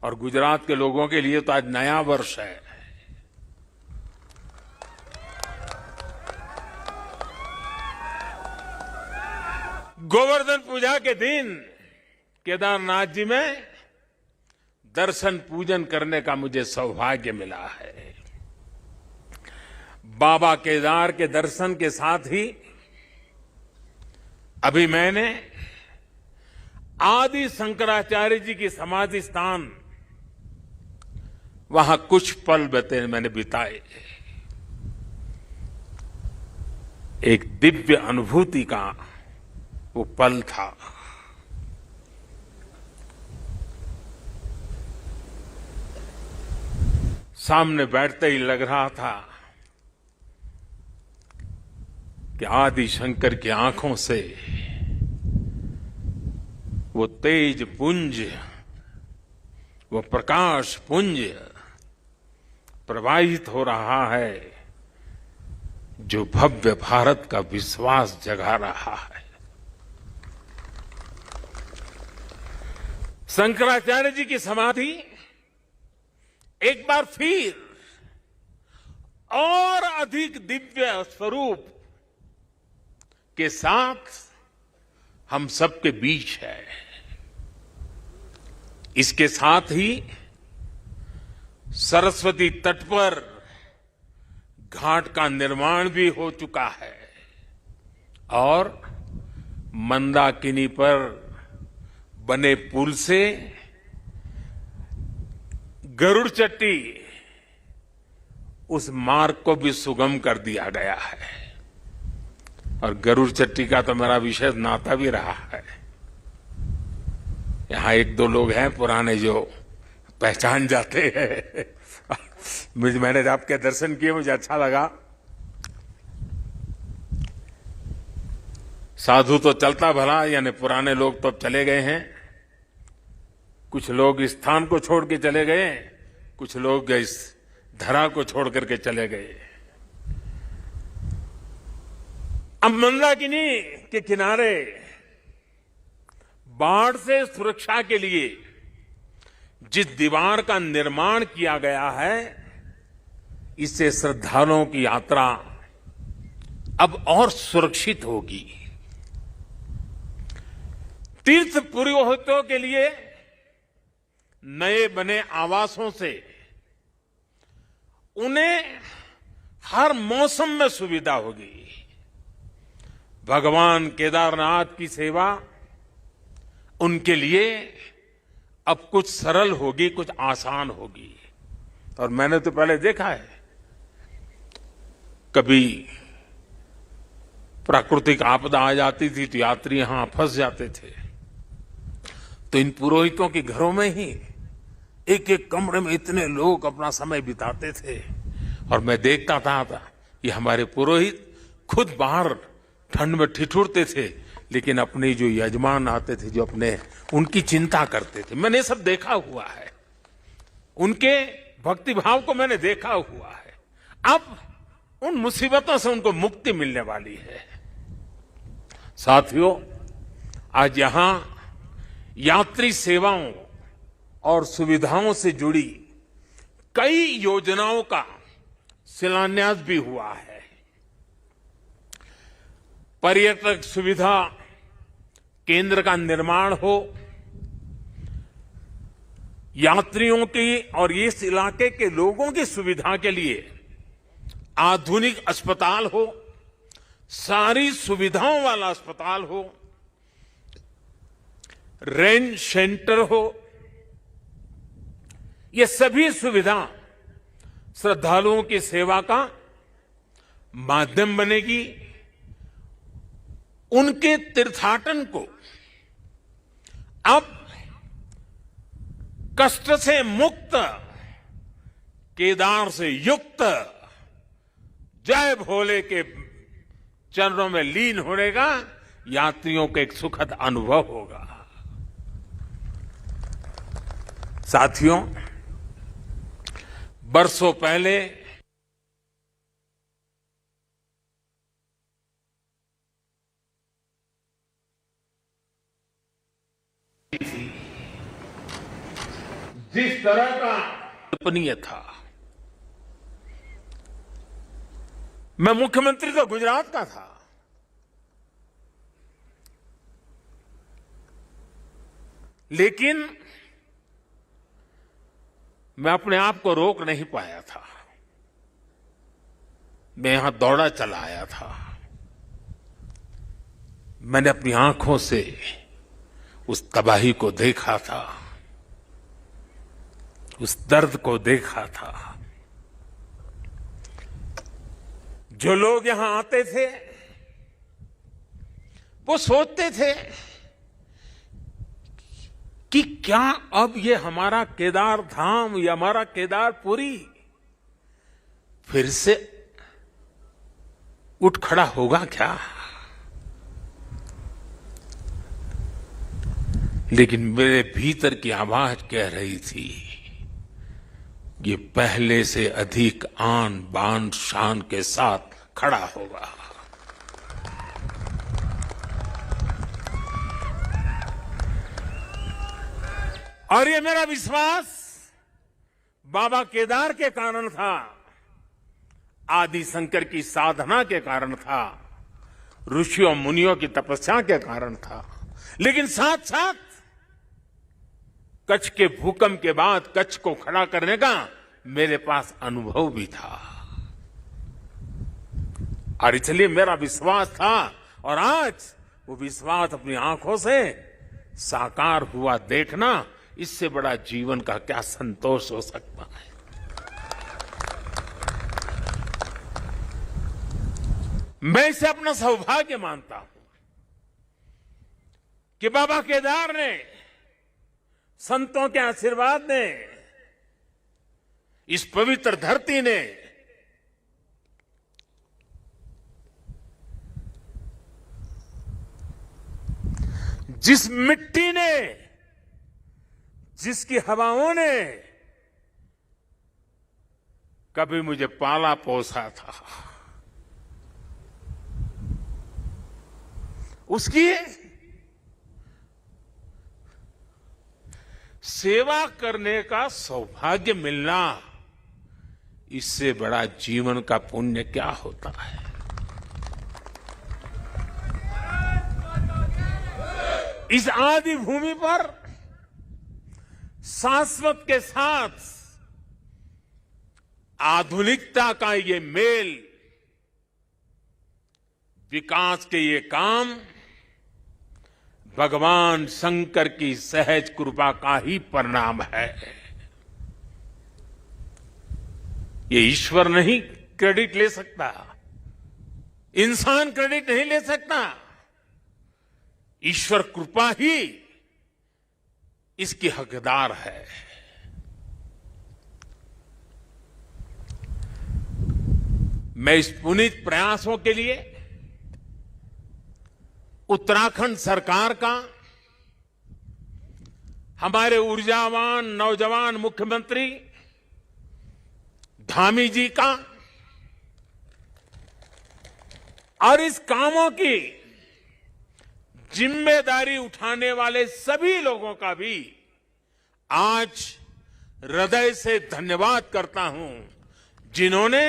और गुजरात के लोगों के लिए तो आज नया वर्ष है, गोवर्धन पूजा के दिन केदारनाथ जी में दर्शन पूजन करने का मुझे सौभाग्य मिला है। बाबा केदार के दर्शन के साथ ही अभी मैंने आदि शंकराचार्य जी की समाधि स्थान, वहां कुछ पल मैंने बिताए। एक दिव्य अनुभूति का वो पल था। सामने बैठते ही लग रहा था कि आदि शंकर की आंखों से वो तेज पुंज, वो प्रकाश पुंज प्रवाहित हो रहा है, जो भव्य भारत का विश्वास जगा रहा है। शंकराचार्य जी की समाधि एक बार फिर और अधिक दिव्य स्वरूप के साथ हम सबके बीच है। इसके साथ ही सरस्वती तट पर घाट का निर्माण भी हो चुका है और मंदाकिनी पर बने पुल से गरुड़ चट्टी, उस मार्ग को भी सुगम कर दिया गया है। और गरुड़ चट्टी का तो मेरा विशेष नाता भी रहा है। यहां एक दो लोग हैं पुराने जो पहचान जाते हैं। मैंने आपके दर्शन किए, मुझे अच्छा लगा। साधु तो चलता भला, यानी पुराने लोग तो अब चले गए हैं। कुछ लोग इस स्थान को छोड़ के चले गए, कुछ लोग इस धरा को छोड़ करके चले गए। अब मंदाकिनी के किनारे बाढ़ से सुरक्षा के लिए जिस दीवार का निर्माण किया गया है, इससे श्रद्धालुओं की यात्रा अब और सुरक्षित होगी। तीर्थ पुरोहितों के लिए नए बने आवासों से उन्हें हर मौसम में सुविधा होगी। भगवान केदारनाथ की सेवा उनके लिए अब कुछ सरल होगी, कुछ आसान होगी। और मैंने तो पहले देखा है, कभी प्राकृतिक आपदा आ जाती थी तो यात्री यहां फंस जाते थे, तो इन पुरोहितों के घरों में ही एक एक कमरे में इतने लोग अपना समय बिताते थे। और मैं देखता था ये हमारे पुरोहित खुद बाहर ठंड में ठिठुरते थे, लेकिन अपने जो यजमान आते थे, जो अपने उनकी चिंता करते थे, मैंने सब देखा हुआ है। उनके भक्ति भाव को मैंने देखा हुआ है। अब उन मुसीबतों से उनको मुक्ति मिलने वाली है। साथियों, आज यहां यात्री सेवाओं और सुविधाओं से जुड़ी कई योजनाओं का शिलान्यास भी हुआ है। पर्यटक सुविधा केंद्र का निर्माण हो, यात्रियों की और इस इलाके के लोगों की सुविधा के लिए आधुनिक अस्पताल हो, सारी सुविधाओं वाला अस्पताल हो, रेंज सेंटर हो, ये सभी सुविधा श्रद्धालुओं की सेवा का माध्यम बनेगी। उनके तीर्थाटन को अब कष्ट से मुक्त, केदार से युक्त, जय भोले के चरणों में लीन होने का यात्रियों को एक सुखद अनुभव होगा। साथियों, बरसों पहले जिस तरह का कल्पनीय था, मैं मुख्यमंत्री तो गुजरात का था, लेकिन मैं अपने आप को रोक नहीं पाया था। मैं यहां दौड़ा चला आया था। मैंने अपनी आंखों से उस तबाही को देखा था, उस दर्द को देखा था। जो लोग यहां आते थे वो सोचते थे कि क्या अब ये हमारा केदार धाम या हमारा केदारपुरी फिर से उठ खड़ा होगा क्या? लेकिन मेरे भीतर की आवाज कह रही थी, ये पहले से अधिक आन बान शान के साथ खड़ा होगा। और ये मेरा विश्वास बाबा केदार के कारण था, आदि शंकर की साधना के कारण था, ऋषियों मुनियों की तपस्या के कारण था, लेकिन साथ साथ कच्छ के भूकंप के बाद कच्छ को खड़ा करने का मेरे पास अनुभव भी था। और इसलिए मेरा विश्वास था, और आज वो विश्वास अपनी आंखों से साकार हुआ देखना, इससे बड़ा जीवन का क्या संतोष हो सकता है। मैं इसे अपना सौभाग्य मानता हूं कि बाबा केदार ने, संतों के आशीर्वाद ने, इस पवित्र धरती ने जिस मिट्टी ने, जिसकी हवाओं ने कभी मुझे पाला पोसा था, उसकी सेवा करने का सौभाग्य मिलना, इससे बड़ा जीवन का पुण्य क्या होता है। इस आदि भूमि पर शाश्वत के साथ आधुनिकता का ये मेल, विकास के ये काम भगवान शंकर की सहज कृपा का ही परिणाम है। ये ईश्वर नहीं क्रेडिट ले सकता, इंसान क्रेडिट नहीं ले सकता, ईश्वर कृपा ही इसकी हकदार है। मैं इस पुनीत प्रयासों के लिए उत्तराखंड सरकार का, हमारे ऊर्जावान नौजवान मुख्यमंत्री धामी जी का और इस कामों की जिम्मेदारी उठाने वाले सभी लोगों का भी आज हृदय से धन्यवाद करता हूं, जिन्होंने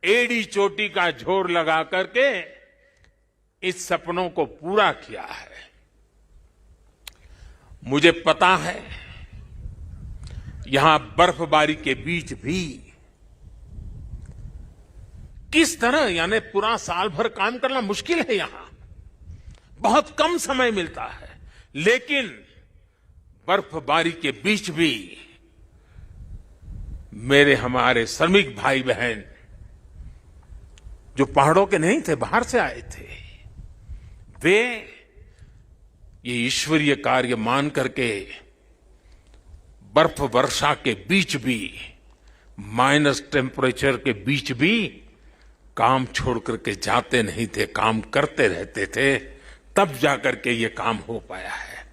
एड़ी चोटी का जोर लगा करके इस सपनों को पूरा किया है। मुझे पता है यहां बर्फबारी के बीच भी किस तरह, यानी पूरा साल भर काम करना मुश्किल है, यहां बहुत कम समय मिलता है, लेकिन बर्फबारी के बीच भी मेरे हमारे श्रमिक भाई बहन जो पहाड़ों के नहीं थे, बाहर से आए थे, वे ये ईश्वरीय कार्य मान करके बर्फ वर्षा के बीच भी, माइनस टेम्परेचर के बीच भी काम छोड़ करके जाते नहीं थे, काम करते रहते थे, तब जाकर के ये काम हो पाया है।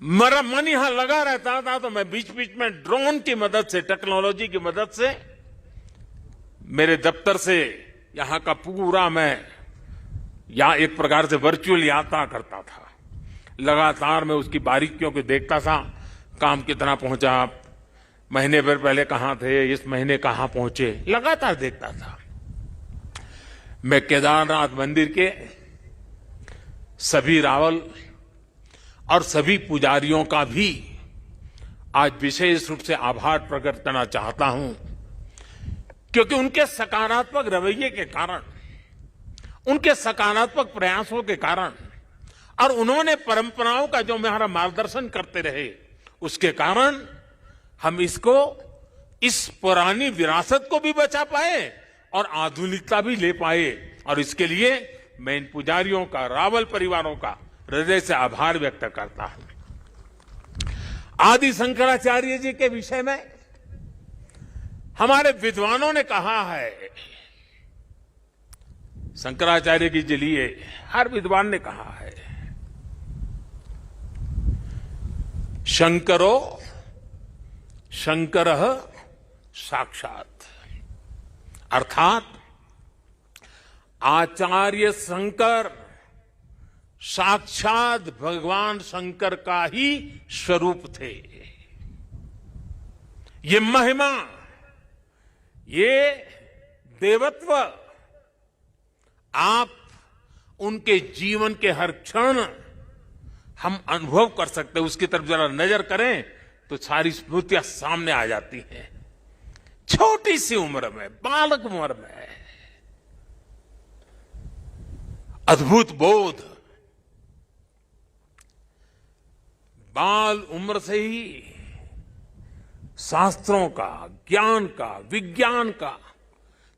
मेरा मन यहां लगा रहता था, तो मैं बीच बीच में ड्रोन की मदद से, टेक्नोलॉजी की मदद से, मेरे दफ्तर से यहां का पूरा मैं या एक प्रकार से वर्चुअल यात्रा करता था। लगातार मैं उसकी बारीकियों को देखता था, काम कितना पहुंचा, महीने भर पहले कहां थे, इस महीने कहां पहुंचे, लगातार देखता था। मैं केदारनाथ मंदिर के सभी रावल और सभी पुजारियों का भी आज विशेष रूप से आभार प्रकट करना चाहता हूं, क्योंकि उनके सकारात्मक रवैये के कारण, उनके सकारात्मक प्रयासों के कारण और उन्होंने परंपराओं का जो हमारा मार्गदर्शन करते रहे, उसके कारण हम इसको, इस पुरानी विरासत को भी बचा पाए और आधुनिकता भी ले पाए। और इसके लिए मैं इन पुजारियों का, रावल परिवारों का हृदय से आभार व्यक्त करता हूं। आदि शंकराचार्य जी के विषय में हमारे विद्वानों ने कहा है, शंकराचार्य जी के लिए हर विद्वान ने कहा है, शंकरो शंकरः साक्षात, अर्थात आचार्य शंकर साक्षात भगवान शंकर का ही स्वरूप थे। ये महिमा, ये देवत्व आप उनके जीवन के हर क्षण हम अनुभव कर सकते हैं। उसकी तरफ जरा नजर करें तो सारी स्मृतियां सामने आ जाती हैं। छोटी सी उम्र में, बालक उम्र में अद्भुत बोध, बाल उम्र से ही शास्त्रों का, ज्ञान का, विज्ञान का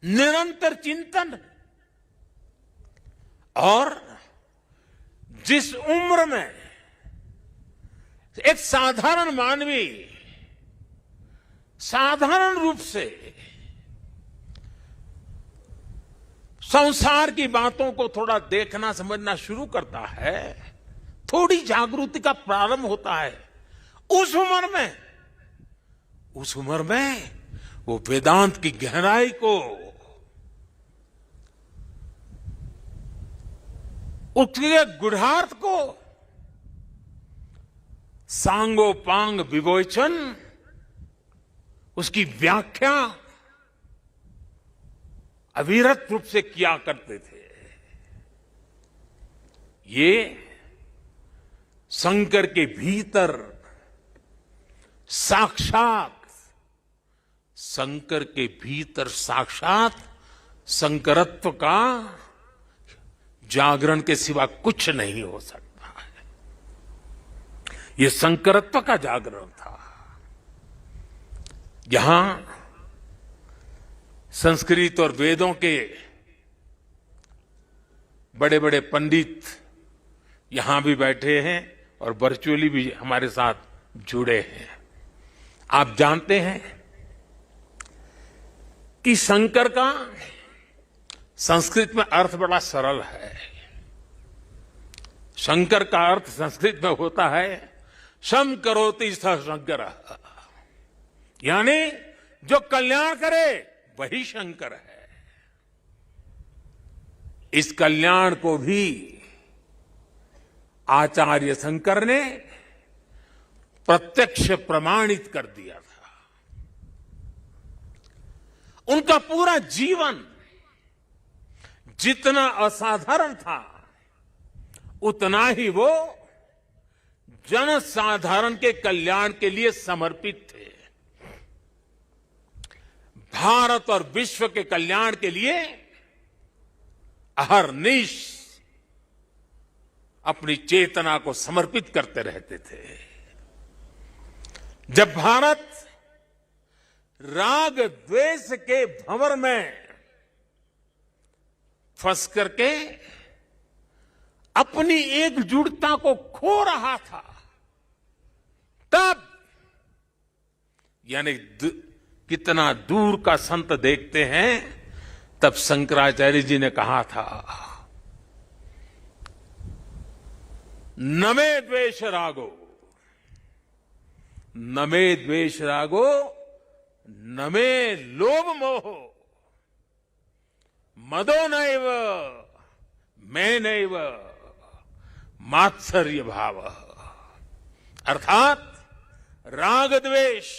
निरंतर चिंतन, और जिस उम्र में एक साधारण मानवी साधारण रूप से संसार की बातों को थोड़ा देखना समझना शुरू करता है, थोड़ी जागृति का प्रारंभ होता है, उस उम्र में वो वेदांत की गहराई को, उसके गुढ़ार्थ को, सांगोपांग विवेचन, उसकी व्याख्या अविरत रूप से किया करते थे। ये शंकर के भीतर साक्षात शंकरत्व का जागरण के सिवा कुछ नहीं हो सकता है। ये शंकरत्व का जागरण था। यहां संस्कृत और वेदों के बड़े बड़े पंडित यहां भी बैठे हैं और वर्चुअली भी हमारे साथ जुड़े हैं। आप जानते हैं कि शंकर का संस्कृत में अर्थ बड़ा सरल है। शंकर का अर्थ संस्कृत में होता है शम करोति स शंकर, यानी जो कल्याण करे वही शंकर है। इस कल्याण को भी आचार्य शंकर ने प्रत्यक्ष प्रमाणित कर दिया था। उनका पूरा जीवन जितना असाधारण था उतना ही वो जनसाधारण के कल्याण के लिए समर्पित थे। भारत और विश्व के कल्याण के लिए अहरनिश अपनी चेतना को समर्पित करते रहते थे। जब भारत राग द्वेष के भंवर में फंस करके अपनी एकजुटता को खो रहा था, तब यानी कितना दूर का संत देखते हैं, तब शंकराचार्य जी ने कहा था नमे द्वेष रागो, नमे द्वेष रागो, नमे लोभ मोह, मदो नैव मैं नैव मात्सर्य भाव। अर्थात राग द्वेष,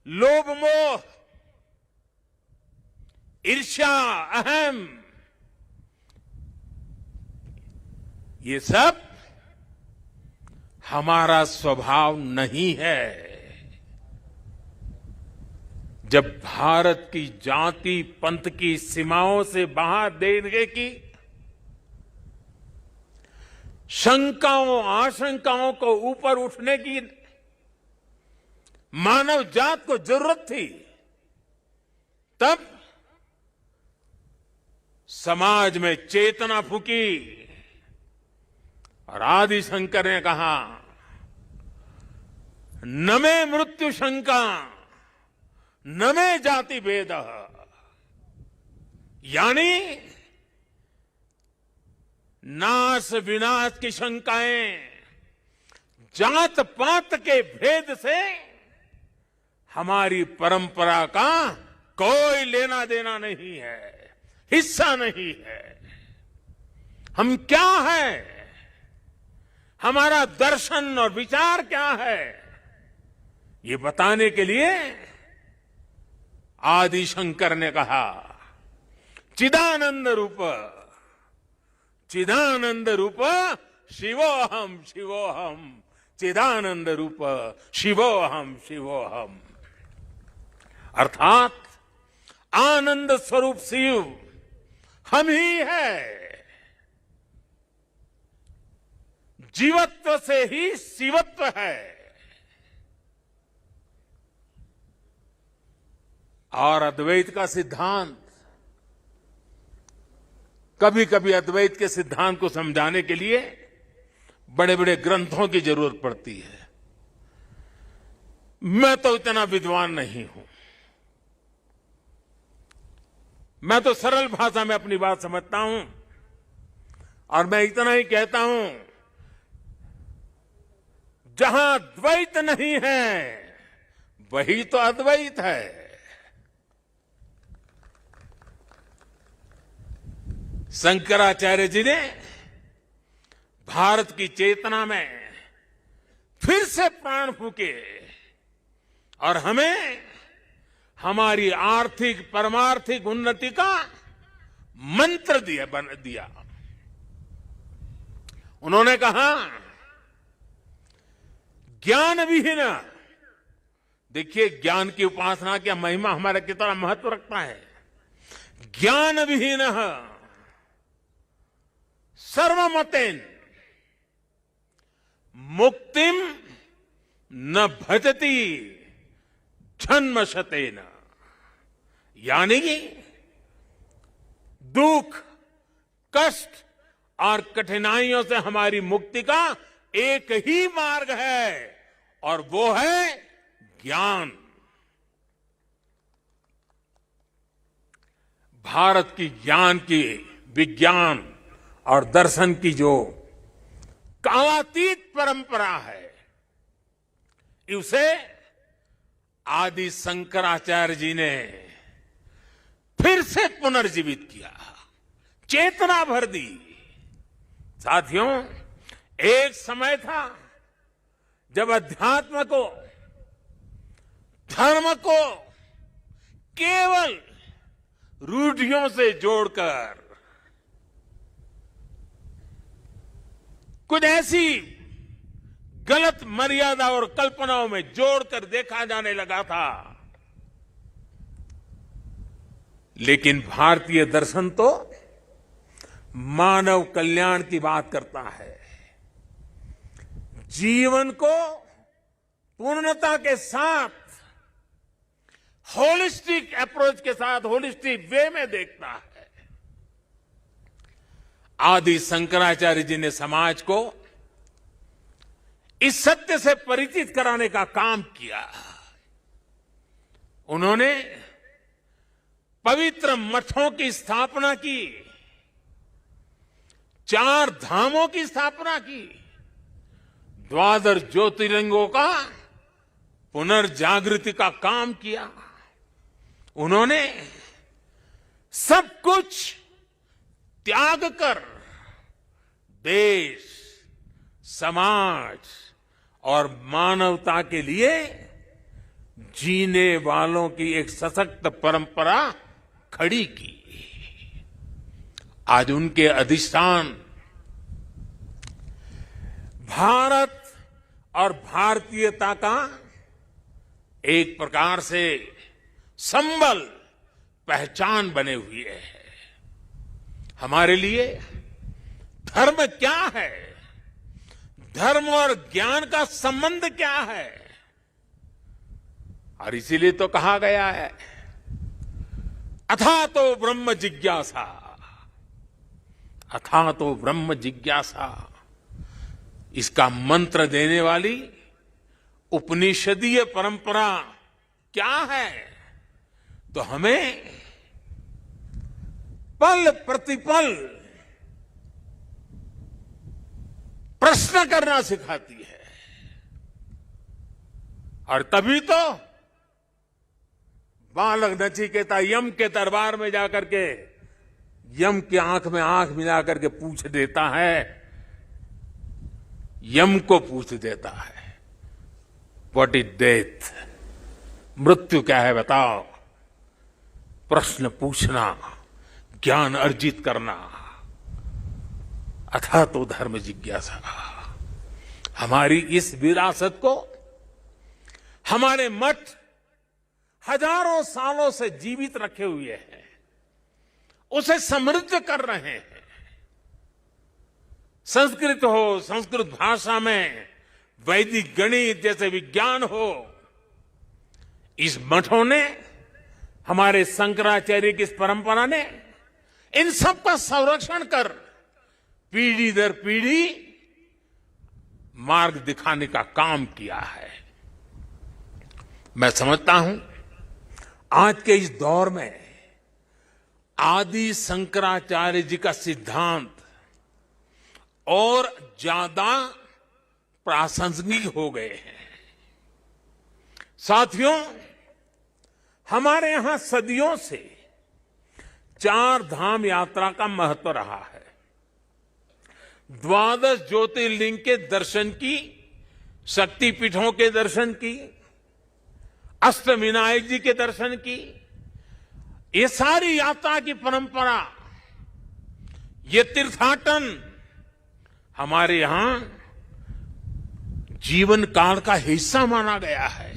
लोभ मोह, ईर्ष्या, अहम, ये सब हमारा स्वभाव नहीं है। जब भारत की जाति पंथ की सीमाओं से बाहर देने की शंकाओं आशंकाओं को ऊपर उठने की मानव जात को जरूरत थी, तब समाज में चेतना फूकी और आदि शंकर ने कहा न में मृत्यु शंका न में जाति भेद, यानी नाश विनाश की शंकाएं जात पात के भेद से हमारी परंपरा का कोई लेना देना नहीं है, हिस्सा नहीं है। हम क्या है, हमारा दर्शन और विचार क्या है, ये बताने के लिए आदि शंकर ने कहा चिदानंद रूप, चिदानंद रूप शिवोहम शिवोहम, चिदानंद रूप शिवोहम शिवोहम। अर्थात आनंद स्वरूप शिव हम ही है। जीवत्व से ही शिवत्व है। और अद्वैत का सिद्धांत, कभी कभी अद्वैत के सिद्धांत को समझाने के लिए बड़े बड़े ग्रंथों की जरूरत पड़ती है। मैं तो इतना विद्वान नहीं हूं, मैं तो सरल भाषा में अपनी बात समझता हूं और मैं इतना ही कहता हूं, जहां द्वैत नहीं है वही तो अद्वैत है। शंकराचार्य जी ने भारत की चेतना में फिर से प्राण फूके और हमें हमारी आर्थिक परमार्थिक उन्नति का मंत्र दिया। उन्होंने कहा ज्ञान विहीन, देखिए ज्ञान की उपासना की महिमा हमारा कितना महत्व रखता है। ज्ञान विहीन सर्वमतेन मुक्तिम न भजति जन्मशतेन, यानी दुख, कष्ट और कठिनाइयों से हमारी मुक्ति का एक ही मार्ग है और वो है ज्ञान। भारत की ज्ञान की, विज्ञान और दर्शन की जो कालातीत परंपरा है, उसे आदि शंकराचार्य जी ने फिर से पुनर्जीवित किया, चेतना भर दी। साथियों, एक समय था जब अध्यात्म को, धर्म को केवल रूढ़ियों से जोड़कर कुछ ऐसी गलत मर्यादा और कल्पनाओं में जोड़कर देखा जाने लगा था, लेकिन भारतीय दर्शन तो मानव कल्याण की बात करता है। जीवन को पूर्णता के साथ, होलिस्टिक अप्रोच के साथ, होलिस्टिक वे में देखता है। आदि शंकराचार्य जी ने समाज को इस सत्य से परिचित कराने का काम किया। उन्होंने पवित्र मठों की स्थापना की, 4 धामों की स्थापना की, 12 ज्योतिर्लिंगों का पुनर्जागृति का काम किया। उन्होंने सब कुछ त्याग कर देश, समाज और मानवता के लिए जीने वालों की एक सशक्त परंपरा खड़ी की। आज उनके अधिष्ठान भारत और भारतीयता का एक प्रकार से संबल, पहचान बने हुए हैं। हमारे लिए धर्म क्या है, धर्म और ज्ञान का संबंध क्या है, और इसीलिए तो कहा गया है अथा तो ब्रह्म जिज्ञासा, अथा तो ब्रह्म जिज्ञासा। इसका मंत्र देने वाली उपनिषदीय परंपरा क्या है? तो हमें पल प्रतिपल प्रश्न करना सिखाती है, और तभी तो बालक नचिकेता यम के दरबार में जाकर के यम की आंख में आंख मिला करके पूछ देता है, यम को पूछ देता है, व्हाट इज डेथ? मृत्यु क्या है बताओ? प्रश्न पूछना, ज्ञान अर्जित करना, अथा तो धर्म जिज्ञासा। हमारी इस विरासत को हमारे मठ हजारों सालों से जीवित रखे हुए हैं, उसे समृद्ध कर रहे हैं। संस्कृत हो, संस्कृत भाषा में वैदिक गणित जैसे विज्ञान हो, इस मठों ने, हमारे शंकराचार्य की इस परंपरा ने इन सब का संरक्षण कर पीढ़ी दर पीढ़ी मार्ग दिखाने का काम किया है। मैं समझता हूं आज के इस दौर में आदि शंकराचार्य जी का सिद्धांत और ज्यादा प्रासंगिक हो गए हैं। साथियों, हमारे यहां सदियों से 4 धाम यात्रा का महत्व रहा है। 12 ज्योतिर्लिंग के दर्शन की, शक्तिपीठों के दर्शन की, अष्टविनायक जी के दर्शन की, ये सारी यात्रा की परंपरा, ये तीर्थाटन हमारे यहाँ जीवन काल का हिस्सा माना गया है।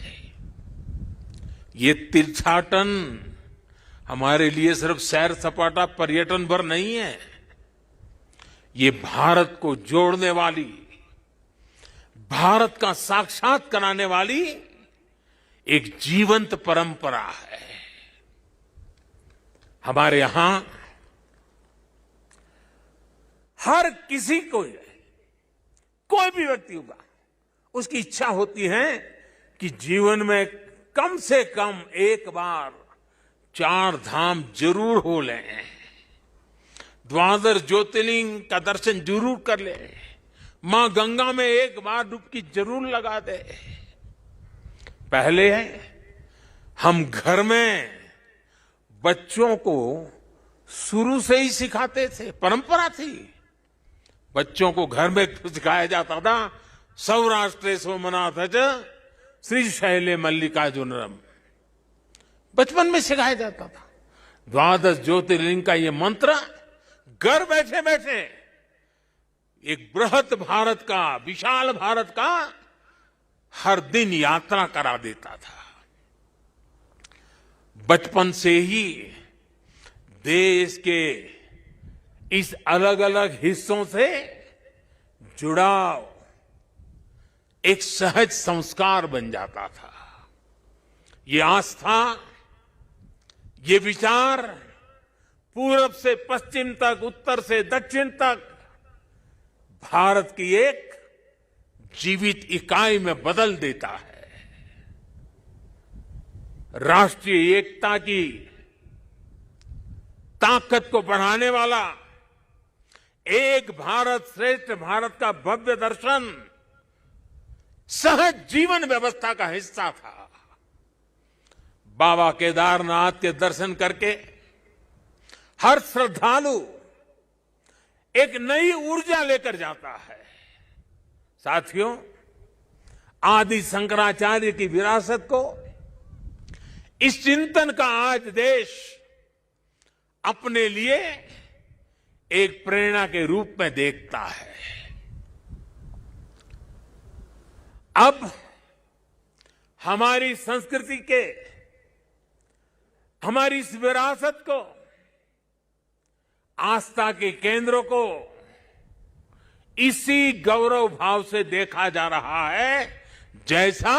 ये तीर्थाटन हमारे लिए सिर्फ सैर सपाटा पर्यटन भर नहीं है, ये भारत को जोड़ने वाली, भारत का साक्षात कराने वाली एक जीवंत परंपरा है। हमारे यहां हर किसी को, कोई भी व्यक्ति होगा, उसकी इच्छा होती है कि जीवन में कम से कम एक बार 4 धाम जरूर हो लें, द्वादश ज्योतिर्लिंग का दर्शन जरूर कर ले, मां गंगा में एक बार डुबकी जरूर लगा दे। पहले हम घर में बच्चों को शुरू से ही सिखाते थे, परंपरा थी। बच्चों को घर में सिखाया जाता था, सौराष्ट्रे सोमनाथ श्रीशैले मल्लिकार्जुनम, बचपन में सिखाया जाता था। द्वादश ज्योतिर्लिंग का ये मंत्र घर बैठे बैठे एक बृहत भारत का, विशाल भारत का हर दिन यात्रा करा देता था। बचपन से ही देश के इस अलग अलग हिस्सों से जुड़ाव एक सहज संस्कार बन जाता था। ये आस्था, ये विचार पूरब से पश्चिम तक, उत्तर से दक्षिण तक भारत की एक जीवित इकाई में बदल देता है। राष्ट्रीय एकता की ताकत को बढ़ाने वाला एक भारत श्रेष्ठ भारत का भव्य दर्शन सहज जीवन व्यवस्था का हिस्सा था। बाबा केदारनाथ के दर्शन करके हर श्रद्धालु एक नई ऊर्जा लेकर जाता है। साथियों, आदि शंकराचार्य की विरासत को, इस चिंतन का आज देश अपने लिए एक प्रेरणा के रूप में देखता है। अब हमारी संस्कृति के, हमारी इस विरासत को, आस्था के केंद्रों को इसी गौरव भाव से देखा जा रहा है जैसा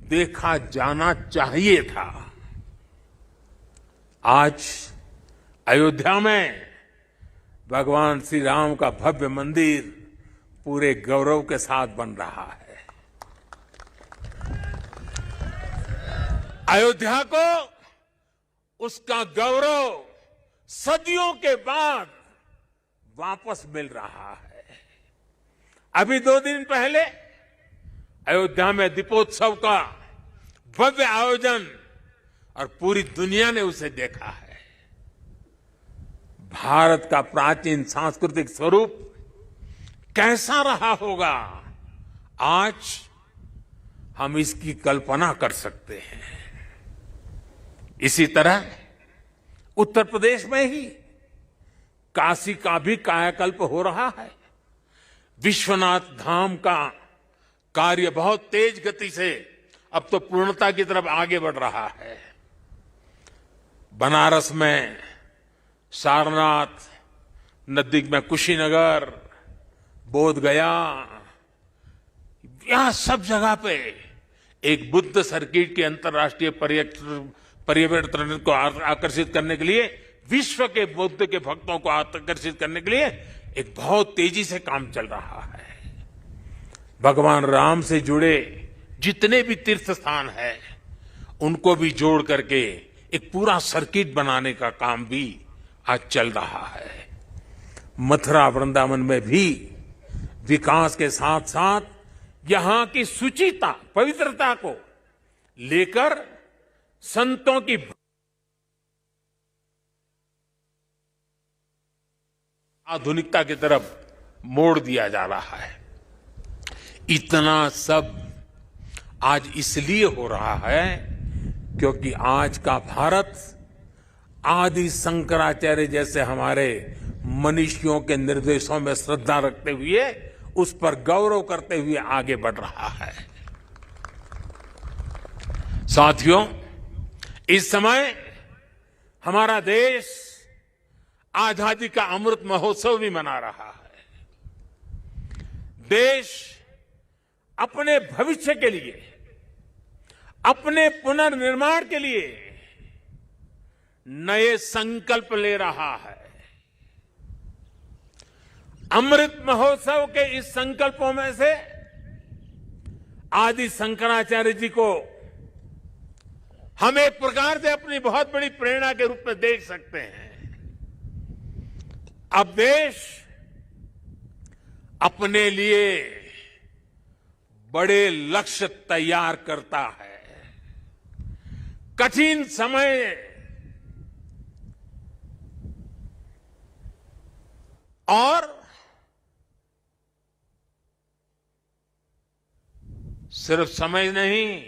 देखा जाना चाहिए था। आज अयोध्या में भगवान श्री राम का भव्य मंदिर पूरे गौरव के साथ बन रहा है। अयोध्या को उसका गौरव सदियों के बाद वापस मिल रहा है। अभी 2 दिन पहले अयोध्या में दीपोत्सव का भव्य आयोजन, और पूरी दुनिया ने उसे देखा है। भारत का प्राचीन सांस्कृतिक स्वरूप कैसा रहा होगा, आज हम इसकी कल्पना कर सकते हैं। इसी तरह उत्तर प्रदेश में ही काशी का भी कायाकल्प हो रहा है। विश्वनाथ धाम का कार्य बहुत तेज गति से अब तो पूर्णता की तरफ आगे बढ़ रहा है। बनारस में सारनाथ, नजदीक में कुशीनगर, बोध गया, यहां सब जगह पे एक बुद्ध सर्किट के अंतर्राष्ट्रीय पर्यटन को आकर्षित करने के लिए, विश्व के बुद्ध के भक्तों को आकर्षित करने के लिए एक बहुत तेजी से काम चल रहा है। भगवान राम से जुड़े जितने भी तीर्थ स्थान हैं, उनको भी जोड़ करके एक पूरा सर्किट बनाने का काम भी आज चल रहा है। मथुरा वृंदावन में भी विकास के साथ साथ यहां की शुचिता, पवित्रता को लेकर संतों की आधुनिकता की तरफ मोड़ दिया जा रहा है। इतना सब आज इसलिए हो रहा है क्योंकि आज का भारत आदि शंकराचार्य जैसे हमारे मनीषियों के निर्देशों में श्रद्धा रखते हुए उस पर गौरव करते हुए आगे बढ़ रहा है। साथियों, इस समय हमारा देश आजादी का अमृत महोत्सव भी मना रहा है। देश अपने भविष्य के लिए, अपने पुनर्निर्माण के लिए नए संकल्प ले रहा है। अमृत महोत्सव के इस संकल्पों में से आदि शंकराचार्य जी को हम एक प्रकार से अपनी बहुत बड़ी प्रेरणा के रूप में देख सकते हैं। अब देश अपने लिए बड़े लक्ष्य तैयार करता है। कठिन समय और सिर्फ समय नहीं,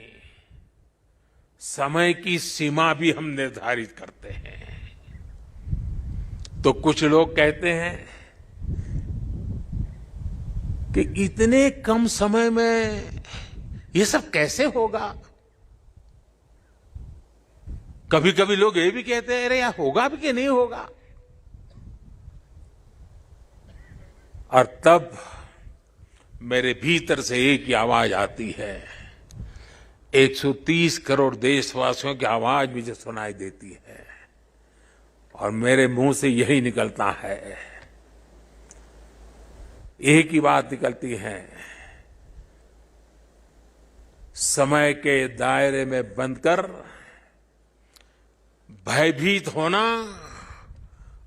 समय की सीमा भी हम निर्धारित करते हैं। तो कुछ लोग कहते हैं कि इतने कम समय में ये सब कैसे होगा। कभी कभी लोग ये भी कहते हैं, अरे यार होगा भी कि नहीं होगा। और तब मेरे भीतर से एक ही आवाज आती है, 130 करोड़ देशवासियों की आवाज मुझे सुनाई देती है और मेरे मुंह से यही निकलता है, एक ही बात निकलती है, समय के दायरे में बंधकर भयभीत होना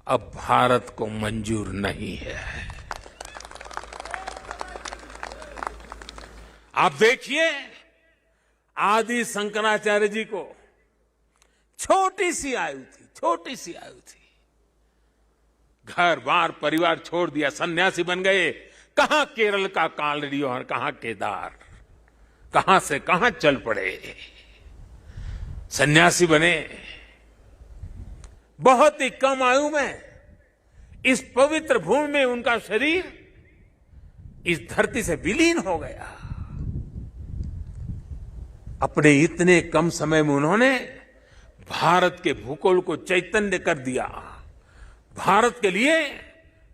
अब भारत को मंजूर नहीं है। आप देखिए, आदि शंकराचार्य जी को छोटी सी आयु थी, घर बार परिवार छोड़ दिया, सन्यासी बन गए। कहां केरल का कालड़ी और कहां केदार, कहां से कहां चल पड़े, सन्यासी बने। बहुत ही कम आयु में इस पवित्र भूमि में उनका शरीर इस धरती से विलीन हो गया। अपने इतने कम समय में उन्होंने भारत के भूगोल को चैतन्य कर दिया, भारत के लिए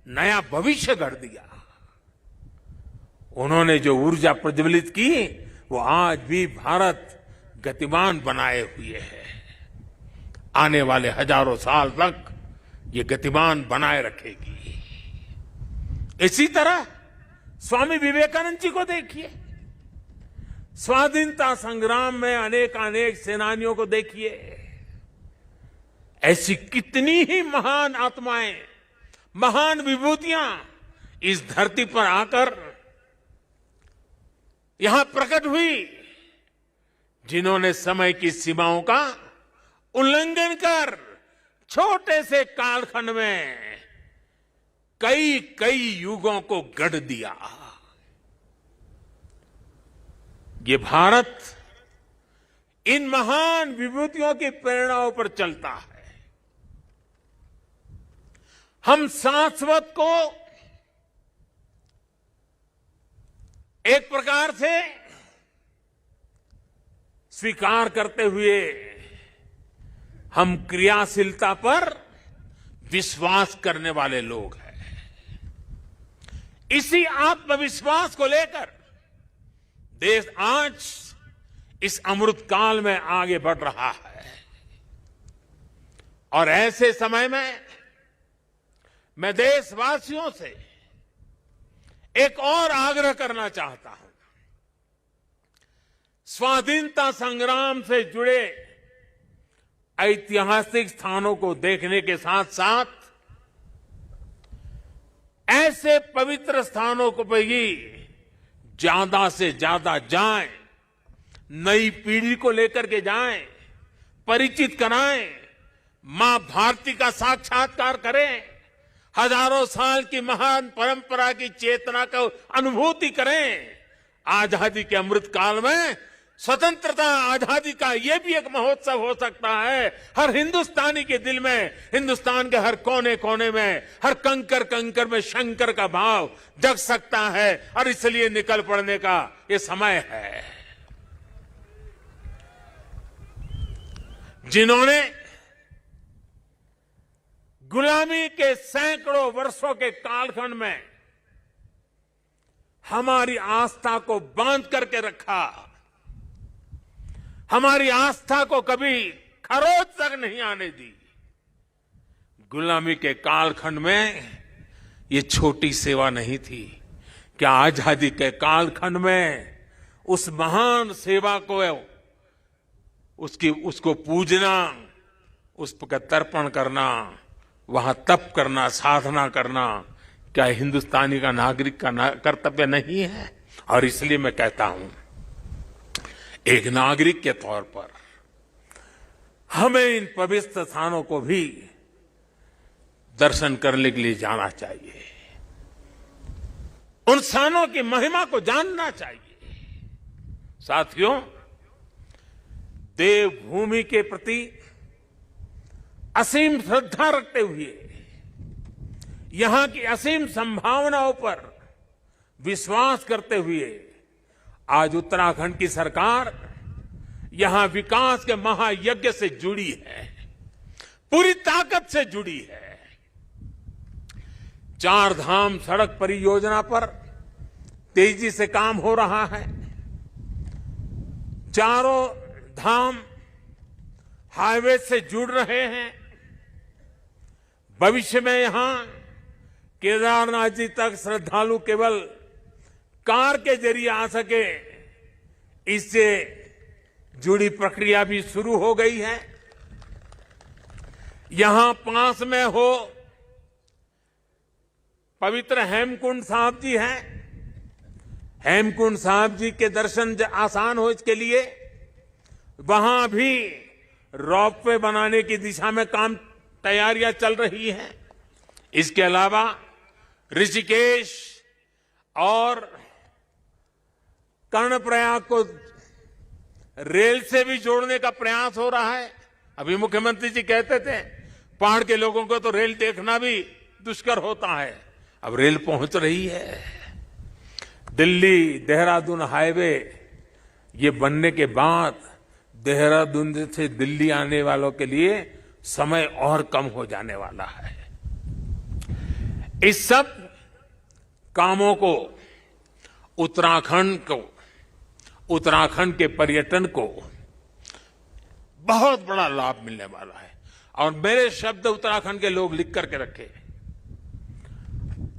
नया भविष्य गढ़ दिया। उन्होंने जो ऊर्जा प्रज्वलित की वो आज भी भारत गतिमान बनाए हुए है। आने वाले हजारों साल तक ये गतिमान बनाए रखेगी। इसी तरह स्वामी विवेकानंद जी को देखिए, स्वाधीनता संग्राम में अनेक सेनानियों को देखिए। ऐसी कितनी ही महान आत्माएं, महान विभूतियां इस धरती पर आकर यहां प्रकट हुई, जिन्होंने समय की सीमाओं का उल्लंघन कर छोटे से कालखंड में कई युगों को गढ़ दिया। ये भारत इन महान विभूतियों की प्रेरणाओं पर चलता है। हम शाश्वत को एक प्रकार से स्वीकार करते हुए हम क्रियाशीलता पर विश्वास करने वाले लोग हैं। इसी आत्मविश्वास को लेकर देश आज इस अमृत काल में आगे बढ़ रहा है। और ऐसे समय में मैं देशवासियों से एक और आग्रह करना चाहता हूं। स्वाधीनता संग्राम से जुड़े ऐतिहासिक स्थानों को देखने के साथ साथ ऐसे पवित्र स्थानों को भी ज्यादा से ज्यादा जाएं, नई पीढ़ी को लेकर के जाएं, परिचित कराएं, मां भारती का साक्षात्कार करें, हजारों साल की महान परंपरा की चेतना को अनुभूति करें। आजादी के अमृत काल में स्वतंत्रता आजादी का ये भी एक महोत्सव हो सकता है। हर हिंदुस्तानी के दिल में, हिंदुस्तान के हर कोने कोने में, हर कंकर कंकर में शंकर का भाव जग सकता है और इसलिए निकल पड़ने का ये समय है। जिन्होंने गुलामी के सैकड़ों वर्षों के कालखंड में हमारी आस्था को बांध करके रखा, हमारी आस्था को कभी खरोच तक नहीं आने दी। गुलामी के कालखंड में ये छोटी सेवा नहीं थी। क्या आजादी के कालखंड में उस महान सेवा को उसको पूजना, उस पर तर्पण करना, वहां तप करना, साधना करना, क्या हिंदुस्तानी का नागरिक का कर्तव्य नहीं है? और इसलिए मैं कहता हूं, एक नागरिक के तौर पर हमें इन पवित्र स्थानों को भी दर्शन करने के लिए जाना चाहिए, उन स्थानों की महिमा को जानना चाहिए। साथियों, देवभूमि के प्रति असीम श्रद्धा रखते हुए, यहां की असीम संभावनाओं पर विश्वास करते हुए आज उत्तराखंड की सरकार यहां विकास के महायज्ञ से जुड़ी है, पूरी ताकत से जुड़ी है। 4 धाम सड़क परियोजना पर तेजी से काम हो रहा है। चारों धाम हाईवे से जुड़ रहे हैं। भविष्य में यहां केदारनाथ जी तक श्रद्धालु केवल कार के जरिए आ सके, इससे जुड़ी प्रक्रिया भी शुरू हो गई है। यहां पास में हो पवित्र हेमकुंड साहब जी हैं। हेमकुंड साहब जी के दर्शन आसान हो, इसके लिए वहां भी रोपवे बनाने की दिशा में तैयारियां चल रही हैं। इसके अलावा ऋषिकेश और कर्णप्रयाग को रेल से भी जोड़ने का प्रयास हो रहा है। अभी मुख्यमंत्री जी कहते थे पहाड़ के लोगों को तो रेल देखना भी दुष्कर होता है, अब रेल पहुंच रही है। दिल्ली देहरादून हाईवे ये बनने के बाद देहरादून से दिल्ली आने वालों के लिए समय और कम हो जाने वाला है। इस सब कामों को उत्तराखंड के पर्यटन को बहुत बड़ा लाभ मिलने वाला है। और मेरे शब्द उत्तराखंड के लोग लिख करके रखे,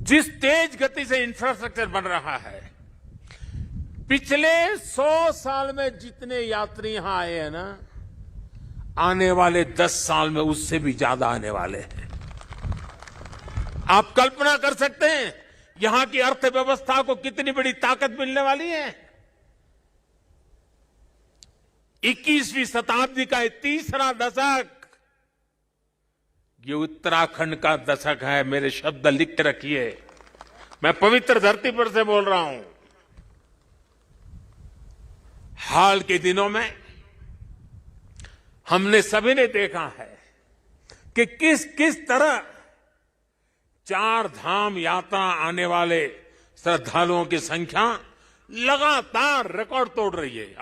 जिस तेज गति से इंफ्रास्ट्रक्चर बन रहा है, पिछले 100 साल में जितने यात्री यहां आए हैं ना, आने वाले 10 साल में उससे भी ज्यादा आने वाले हैं। आप कल्पना कर सकते हैं यहां की अर्थव्यवस्था को कितनी बड़ी ताकत मिलने वाली है। 21वीं शताब्दी का तीसरा दशक ये उत्तराखंड का दशक है। मेरे शब्द लिख के रखिए, मैं पवित्र धरती पर से बोल रहा हूं। हाल के दिनों में हमने सभी ने देखा है कि किस तरह 4 धाम यात्रा आने वाले श्रद्धालुओं की संख्या लगातार रिकॉर्ड तोड़ रही है।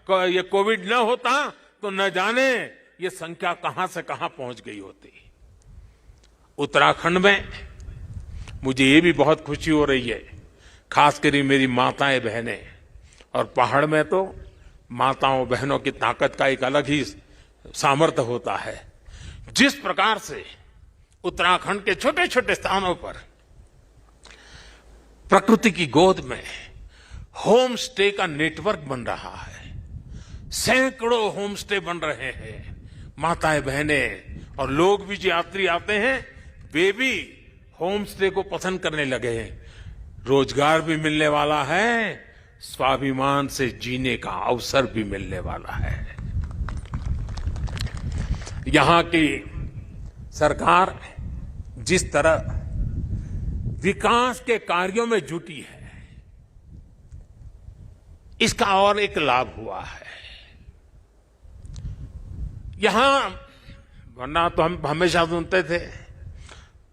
और ये कोविड न होता तो न जाने ये संख्या कहां से कहां पहुंच गई होती। उत्तराखंड में मुझे ये भी बहुत खुशी हो रही है, खासकर मेरी माताएं बहनें, और पहाड़ में तो माताओं बहनों की ताकत का एक अलग ही सामर्थ्य होता है। जिस प्रकार से उत्तराखंड के छोटे छोटे स्थानों पर प्रकृति की गोद में होम स्टे का नेटवर्क बन रहा है, सैकड़ों होम स्टे बन रहे हैं। माताएं बहनें और लोग भी जो यात्री आते हैं वे भी होम स्टे को पसंद करने लगे हैं। रोजगार भी मिलने वाला है, स्वाभिमान से जीने का अवसर भी मिलने वाला है। यहां की सरकार जिस तरह विकास के कार्यों में जुटी है, इसका और एक लाभ हुआ है। यहां वरना तो हम हमेशा सुनते थे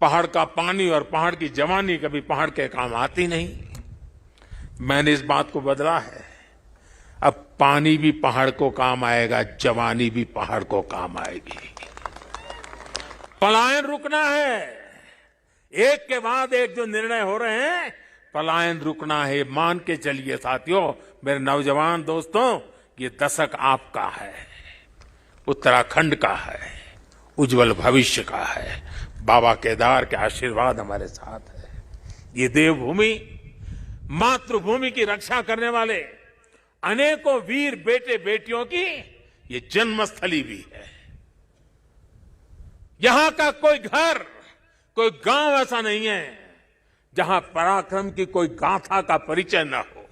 पहाड़ का पानी और पहाड़ की जवानी कभी पहाड़ के काम आती नहीं। मैंने इस बात को बदला है। अब पानी भी पहाड़ को काम आएगा, जवानी भी पहाड़ को काम आएगी। पलायन रुकना है। एक के बाद एक जो निर्णय हो रहे हैं, पलायन रुकना है। मान के चलिए साथियों, मेरे नौजवान दोस्तों, ये दशक आपका है, उत्तराखंड का है, उज्जवल भविष्य का है। बाबा केदार के आशीर्वाद हमारे साथ है। ये देवभूमि, मातृभूमि की रक्षा करने वाले अनेकों वीर बेटे बेटियों की ये जन्मस्थली भी है। यहां का कोई घर, कोई गांव ऐसा नहीं है जहां पराक्रम की कोई गाथा का परिचय न हो।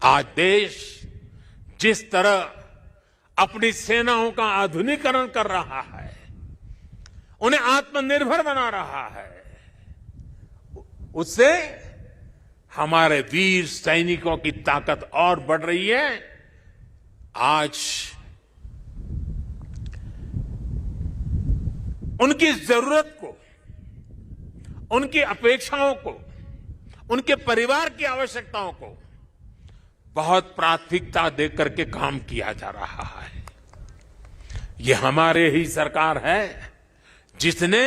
आज देश जिस तरह अपनी सेनाओं का आधुनिकीकरण कर रहा है, उन्हें आत्मनिर्भर बना रहा है, उससे हमारे वीर सैनिकों की ताकत और बढ़ रही है। आज उनकी जरूरत को, उनकी अपेक्षाओं को, उनके परिवार की आवश्यकताओं को बहुत प्राथमिकता देकर के काम किया जा रहा है। ये हमारे ही सरकार है जिसने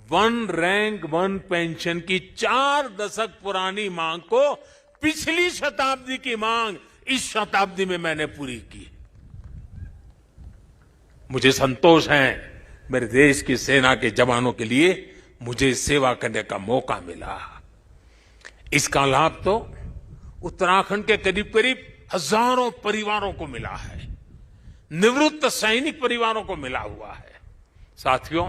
वन रैंक वन पेंशन की 4 दशक पुरानी मांग को पिछली शताब्दी की मांग इस शताब्दी में मैंने पूरी की। मुझे संतोष है, मेरे देश की सेना के जवानों के लिए मुझे सेवा करने का मौका मिला। इसका लाभ तो उत्तराखंड के करीब करीब हजारों परिवारों को मिला है, निवृत्त सैनिक परिवारों को मिला हुआ है। साथियों,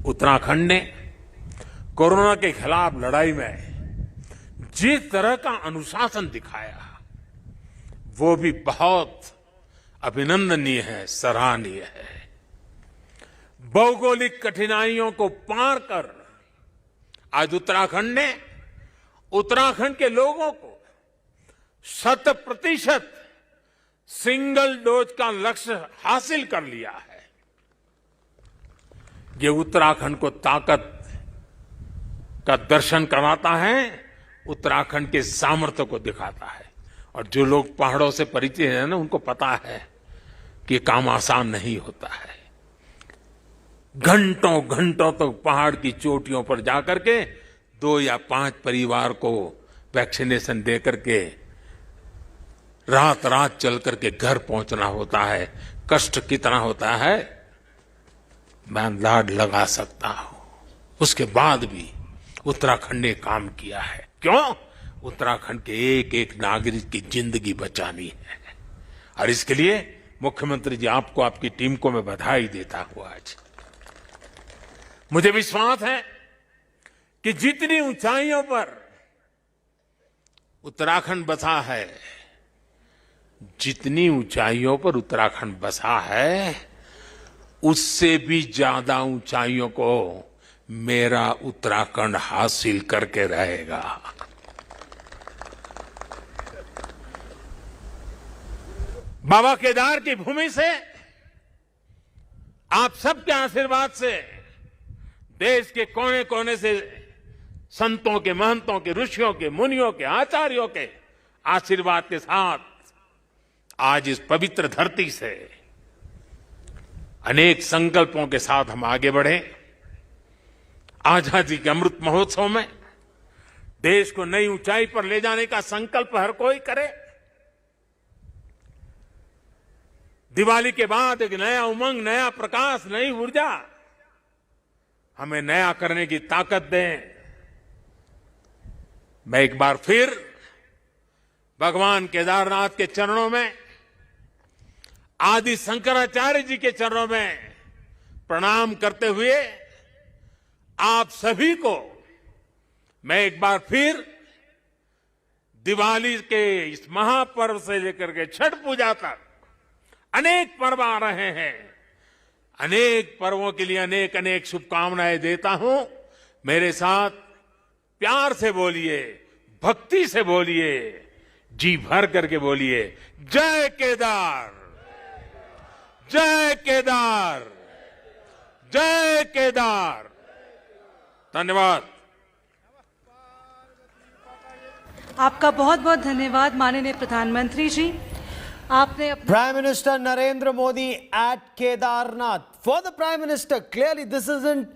उत्तराखंड ने कोरोना के खिलाफ लड़ाई में जिस तरह का अनुशासन दिखाया, वो भी बहुत अभिनंदनीय है, सराहनीय है। भौगोलिक कठिनाइयों को पार कर आज उत्तराखंड ने उत्तराखंड के लोगों को 100% सिंगल डोज का लक्ष्य हासिल कर लिया है। ये उत्तराखंड को ताकत का दर्शन कराता है, उत्तराखंड के सामर्थ्य को दिखाता है। और जो लोग पहाड़ों से परिचित हैं ना, उनको पता है कि काम आसान नहीं होता है। घंटों घंटों तक पहाड़ की चोटियों पर जाकर के 2 या 5 परिवार को वैक्सीनेशन दे करके रात रात चल करके घर पहुंचना होता है। कष्ट कितना होता है मैं अंदाज लगा सकता हूं। उसके बाद भी उत्तराखंड ने काम किया है। क्यों? उत्तराखंड के एक एक नागरिक की जिंदगी बचानी है। और इसके लिए मुख्यमंत्री जी, आपको, आपकी टीम को मैं बधाई देता हूं। आज मुझे विश्वास है कि जितनी ऊंचाइयों पर उत्तराखंड बसा है, जितनी ऊंचाइयों पर उत्तराखंड बसा है, उससे भी ज्यादा ऊंचाइयों को मेरा उत्तराखंड हासिल करके रहेगा। बाबा केदार की भूमि से, आप सबके आशीर्वाद से, देश के कोने कोने से संतों के, महंतों के, ऋषियों के, मुनियों के, आचार्यों के आशीर्वाद के साथ आज इस पवित्र धरती से अनेक संकल्पों के साथ हम आगे बढ़े। आजादी के अमृत महोत्सव में देश को नई ऊंचाई पर ले जाने का संकल्प हर कोई करे। दिवाली के बाद एक नया उमंग, नया प्रकाश, नई ऊर्जा हमें नया करने की ताकत दें। मैं एक बार फिर भगवान केदारनाथ के चरणों में, आदि शंकराचार्य जी के चरणों में प्रणाम करते हुए आप सभी को मैं एक बार फिर दिवाली के इस महापर्व से लेकर के छठ पूजा तक अनेक पर्व आ रहे हैं, अनेक पर्वों के लिए अनेक अनेक शुभकामनाएं देता हूं। मेरे साथ प्यार से बोलिए, भक्ति से बोलिए, जी भर करके बोलिए, जय केदार, जय केदार, जय केदार। धन्यवाद। आपका बहुत बहुत धन्यवाद माननीय प्रधानमंत्री जी। आपने Prime Minister Narendra Modi at Kedarnath. For the Prime Minister, clearly this isn't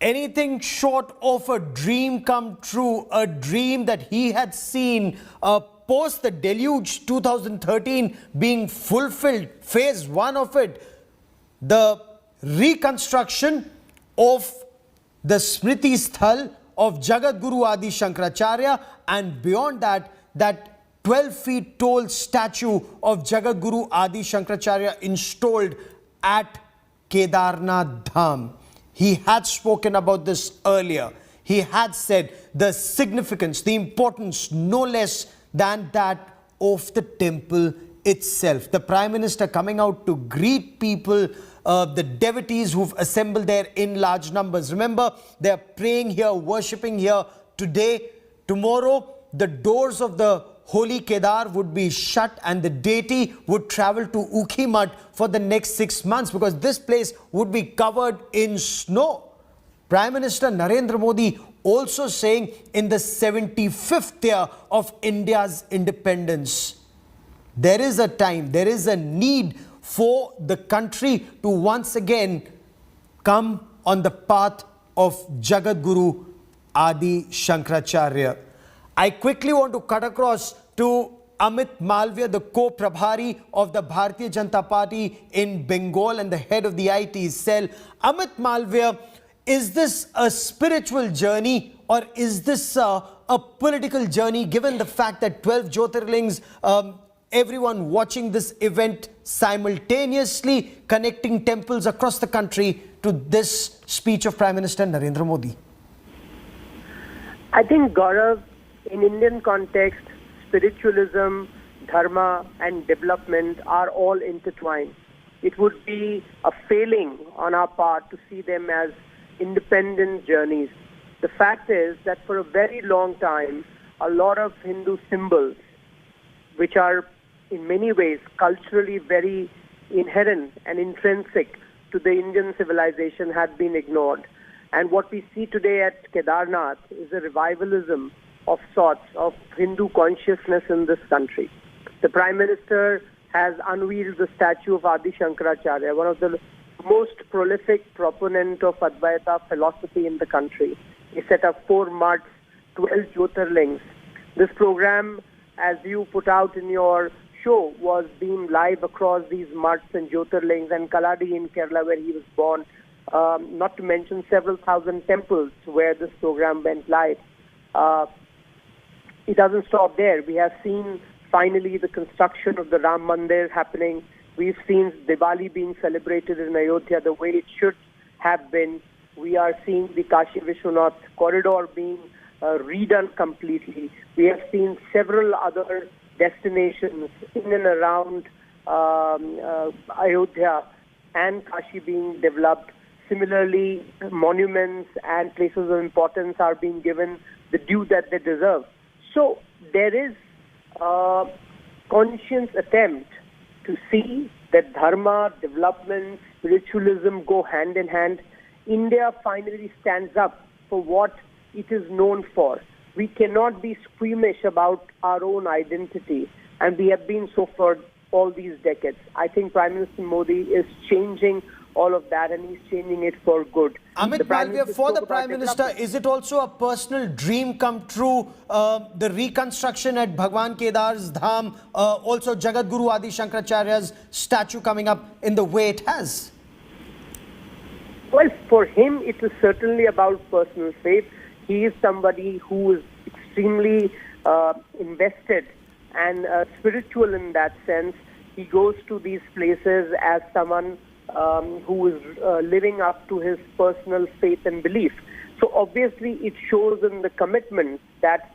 anything short of a dream come true, a dream that he had seen post the deluge 2013 being fulfilled, phase one of it, the reconstruction of the Smriti Sthal of Jagadguru Adi Shankaracharya, and beyond that, that 12 feet tall statue of Jagadguru Adi Shankaracharya installed at Kedarnath Dham. He had spoken about this earlier. He had said the significance, the importance, no less than that of the temple itself. The Prime Minister coming out to greet people, the devotees who've assembled there in large numbers. Remember, they're praying here, worshipping here today. Tomorrow, the doors of the Holy Kedar would be shut and the deity would travel to Ukhimat for the next 6 months because this place would be covered in snow. Prime Minister Narendra Modi also saying in the 75th year of India's independence, there is a time, there is a need for the country to once again come on the path of Jagadguru Adi Shankaracharya. I quickly want to cut across to Amit Malviya, the co-prabhari of the Bharatiya Janata Party in Bengal and the head of the IT cell. Amit Malviya, is this a spiritual journey or is this a political journey, given the fact that 12 Jyotirlings, everyone watching this event simultaneously connecting temples across the country to this speech of Prime Minister Narendra Modi? I think, Gaurav, in Indian context, spiritualism, dharma and development are all intertwined. It would be a failing on our part to see them as independent journeys. The fact is that for a very long time, a lot of Hindu symbols, which are in many ways culturally very inherent and intrinsic to the Indian civilization, had been ignored. And what we see today at Kedarnath is a revivalism of sorts of Hindu consciousness in this country. The Prime Minister has unveiled the statue of Adi Shankaracharya, one of the most prolific proponent of Advaita philosophy in the country. He set up 4 mats, 12 Jyotirlings. This program, as you put out in your show, was being live across these mats and Jyotirlings, and Kaladi in Kerala, where he was born, not to mention several thousand temples where this program went live. It doesn't stop there. We have seen finally the construction of the Ram Mandir happening. We've seen Diwali being celebrated in Ayodhya the way it should have been. We are seeing the Kashi Vishwanath corridor being redone completely. We have seen several other destinations in and around Ayodhya and Kashi being developed. Similarly, monuments and places of importance are being given the due that they deserve. So there is a conscious attempt to see that dharma, development, spiritualism go hand in hand. India finally stands up for what it is known for. We cannot be squeamish about our own identity, and we have been so for all these decades. I think Prime Minister Modi is changing all of that, and he's changing it for good. Amit Malviya, for the Prime Minister, is it also a personal dream come true, the reconstruction at Bhagwan Kedar's Dham, also Jagadguru Adi Shankaracharya's statue coming up in the way it has? Well, for him, it is certainly about personal faith. He is somebody who is extremely invested and spiritual in that sense. He goes to these places as someone who is living up to his personal faith and belief. So obviously it shows in the commitment that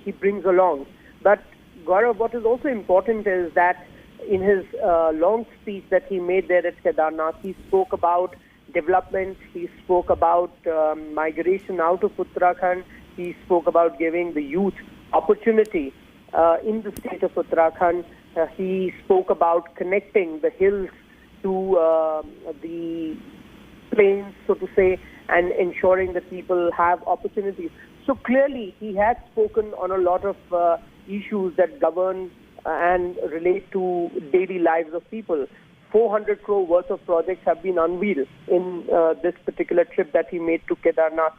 he brings along. But Gaurav, what is also important is that in his long speech that he made there at Kedarnath, he spoke about development, he spoke about migration out of Uttarakhand, he spoke about giving the youth opportunity. in the state of Uttarakhand. He spoke about connecting the hills to the plains, so to say, and ensuring that people have opportunities. So clearly, he has spoken on a lot of issues that govern and relate to daily lives of people. 400 crore worth of projects have been unveiled in this particular trip that he made to Kedarnath.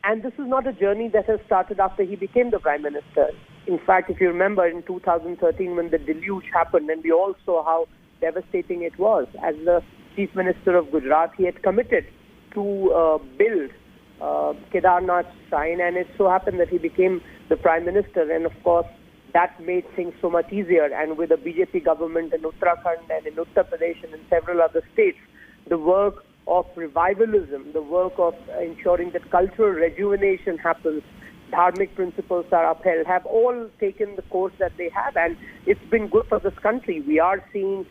And this is not a journey that has started after he became the Prime Minister. In fact, if you remember in 2013 when the deluge happened, and we all saw how devastating it was, as the Chief Minister of Gujarat, he had committed to build Kedarnath shrine, and it so happened that he became the Prime Minister, and of course that made things so much easier. And with the BJP government in Uttarakhand and in Uttar Pradesh and in several other states, the work of revivalism, the work of ensuring that cultural rejuvenation happens, dharmic principles are upheld, have all taken the course that they have, and it's been good for this country. We are seeing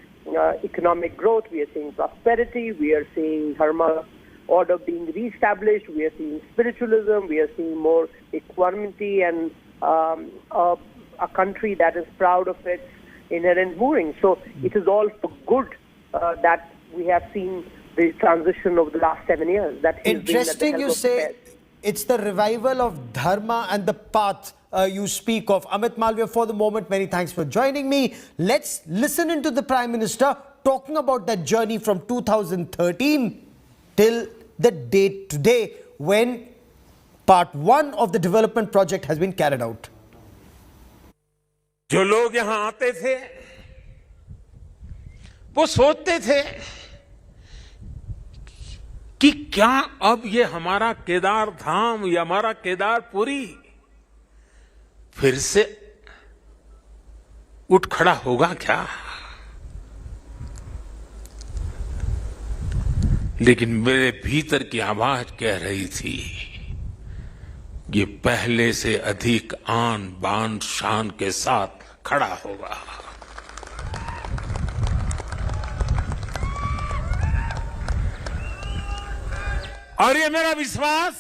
economic growth, we are seeing prosperity, we are seeing dharma order being re-established, we are seeing spiritualism, we are seeing more equanimity, and a country that is proud of its inherent moorings. So it is all for good that we have seen the transition over the last 7 years. That interesting you say it's the revival of dharma and the path you speak of. Amit Malviya, for the moment, many thanks for joining me. Let's listen into the Prime Minister talking about that journey from 2013 till the date today when part 1 of the development project has been carried out. जो लोग यहां आते थे वो सोचते थे कि क्या अब ये हमारा केदार धाम या हमारा केदारपुरी फिर से उठ खड़ा होगा क्या? लेकिन मेरे भीतर की आवाज कह रही थी ये पहले से अधिक आन बान शान के साथ खड़ा होगा। और ये मेरा विश्वास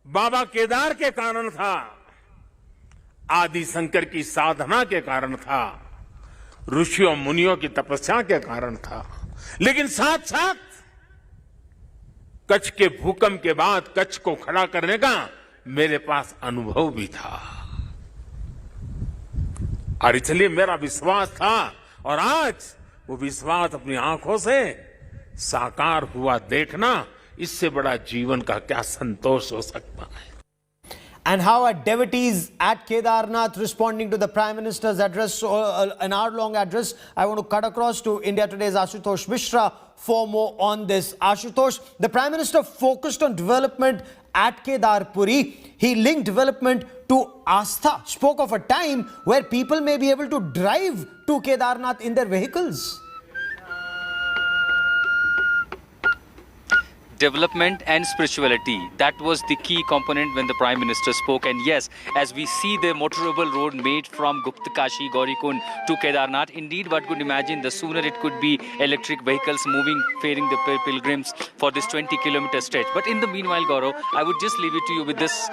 बाबा केदार के कारण था, आदि शंकर की साधना के कारण था, ऋषियों मुनियों की तपस्या के कारण था, लेकिन साथ साथ कच्छ के भूकंप के बाद कच्छ को खड़ा करने का मेरे पास अनुभव भी था। और इसलिए मेरा विश्वास था, और आज वो विश्वास अपनी आंखों से साकार हुआ देखना, इससे बड़ा जीवन का क्या संतोष हो सकता है। And how are devotees at Kedarnath responding to the Prime Minister's address, an hour-long address? I want to cut across to India Today's Ashutosh Mishra for more on this. Ashutosh, the Prime Minister focused on development at Kedarpuri. He linked development to Astha, spoke of a time where people may be able to drive to Kedarnath in their vehicles. Development and spirituality, that was the key component when the Prime Minister spoke. And yes, as we see the motorable road made from Gupta Kashi, Gaurikund to Kedarnath, indeed one could imagine the sooner it could be electric vehicles moving, ferrying the pilgrims for this 20-kilometer stretch. But in the meanwhile, Gaurav, I would just leave it to you with this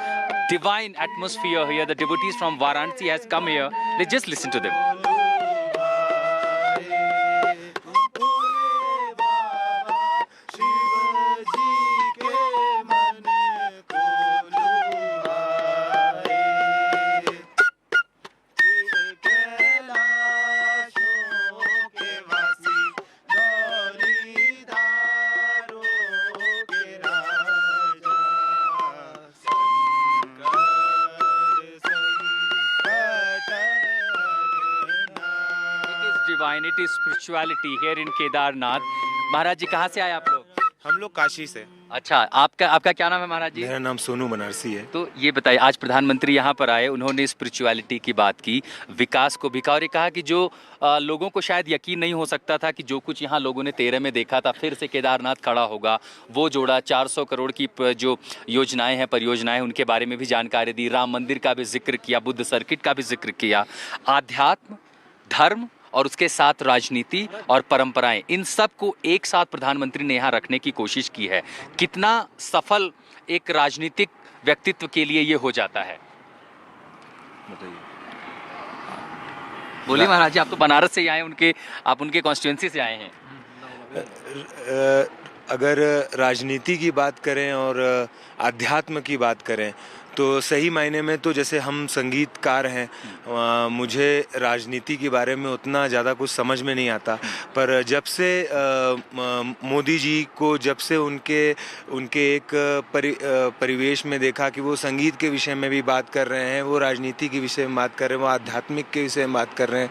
divine atmosphere here. The devotees from Varanasi has come here. Let's just listen to them. It is spirituality here in Kedarnath. महाराज जी कहाँ से आए आप लोग? हम लोग काशी से। अच्छा, आपका क्या नाम है महाराज जी? मेरा नाम सोनू बनारसी है। तो ये बताइए, आज प्रधानमंत्री यहाँ पर आए, उन्होंने स्पिरिचुअलिटी की बात की, विकास को भी कहा, और कहा कि जो लोगों को शायद यकीन नहीं हो सकता था कि जो कुछ यहाँ लोगों ने 13 में देखा था फिर से केदारनाथ खड़ा होगा, वो जोड़ा 400 करोड़ की जो योजनाएं हैं, परियोजनाएं, उनके बारे में भी जानकारी दी, राम मंदिर का भी जिक्र किया, बुद्ध सर्किट का भी जिक्र किया, आध्यात्म, धर्म और उसके साथ राजनीति और परंपराएं, इन सब को एक साथ प्रधानमंत्री ने यहाँ रखने की कोशिश की है। कितना सफल एक राजनीतिक व्यक्तित्व के लिए ये हो जाता है? बताइए। बोलिए महाराज जी, आप तो बनारस से ही आए, आप उनके कॉन्स्टिट्यूंसी से आए हैं। अगर राजनीति की बात करें और अध्यात्म की बात करें तो सही मायने में तो जैसे हम संगीतकार हैं, मुझे राजनीति के बारे में उतना ज़्यादा कुछ समझ में नहीं आता, पर जब से मोदी जी को जब से उनके एक परिवेश में देखा कि वो संगीत के विषय में भी बात कर रहे हैं, वो राजनीति के विषय में बात कर रहे हैं, वो आध्यात्मिक के विषय में बात कर रहे हैं,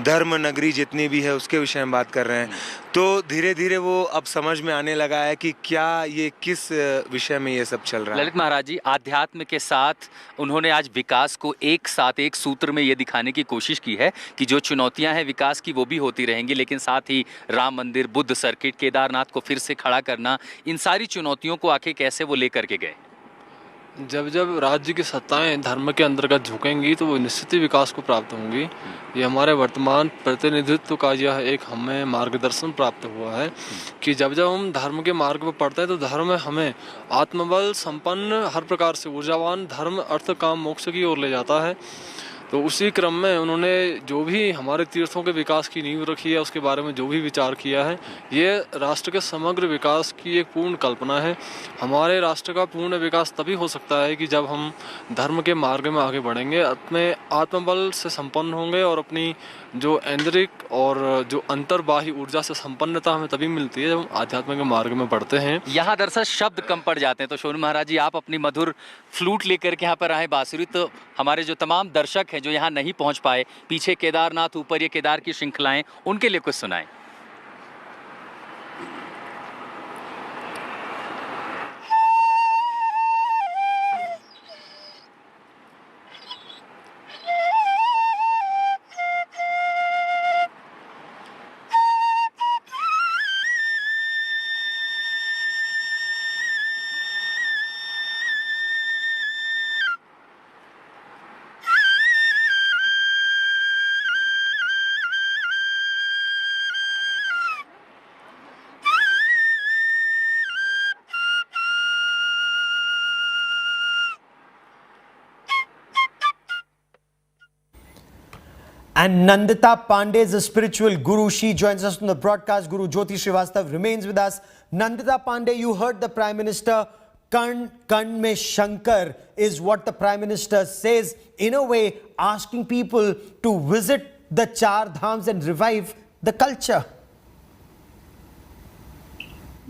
धर्म नगरी जितनी भी है उसके विषय में बात कर रहे हैं, तो धीरे धीरे वो अब समझ में आने लगा है कि क्या ये किस विषय में ये सब चल रहा है। ललित महाराज जी, आध्यात्म के साथ उन्होंने आज विकास को एक साथ एक सूत्र में ये दिखाने की कोशिश की है कि जो चुनौतियां हैं विकास की वो भी होती रहेंगी, लेकिन साथ ही राम मंदिर, बुद्ध सर्किट, केदारनाथ को फिर से खड़ा करना, इन सारी चुनौतियों को आखिर कैसे वो लेकर के गए। जब जब राज्य की सत्ताएं धर्म के अंतर्गत झुकेंगी तो वो निश्चित ही विकास को प्राप्त होंगी। ये हमारे वर्तमान प्रतिनिधित्व का यह एक हमें मार्गदर्शन प्राप्त हुआ है कि जब जब हम धर्म के मार्ग पर पढ़ते हैं तो धर्म हमें आत्मबल संपन्न, हर प्रकार से ऊर्जावान, धर्म अर्थ काम मोक्ष की ओर ले जाता है। तो उसी क्रम में उन्होंने जो भी हमारे तीर्थों के विकास की नींव रखी है, उसके बारे में जो भी विचार किया है, ये राष्ट्र के समग्र विकास की एक पूर्ण कल्पना है। हमारे राष्ट्र का पूर्ण विकास तभी हो सकता है कि जब हम धर्म के मार्ग में आगे बढ़ेंगे, अपने आत्मबल से संपन्न होंगे और अपनी जो ऐन्द्रिक और जो अंतर्बाह्य ऊर्जा से संपन्नता हमें तभी मिलती है जब हम आध्यात्म के मार्ग में बढ़ते हैं। यहाँ दरअसल शब्द कम पड़ जाते हैं, तो शोनू महाराज जी, आप अपनी मधुर फ्लूट लेकर के यहाँ पर आए, बांसुरी, तो हमारे जो तमाम दर्शक हैं जो यहाँ नहीं पहुँच पाए, पीछे केदारनाथ, ऊपर ये केदार की श्रृंखलाएं, उनके लिए कुछ सुनाएं। And Nandita Pandey is a spiritual guru. She joins us from the broadcast. Guru Jyoti Srivastav remains with us. Nandita Pandey, you heard the Prime Minister. Kan mein Shankar is what the Prime Minister says, in a way asking people to visit the Char Dhams and revive the culture.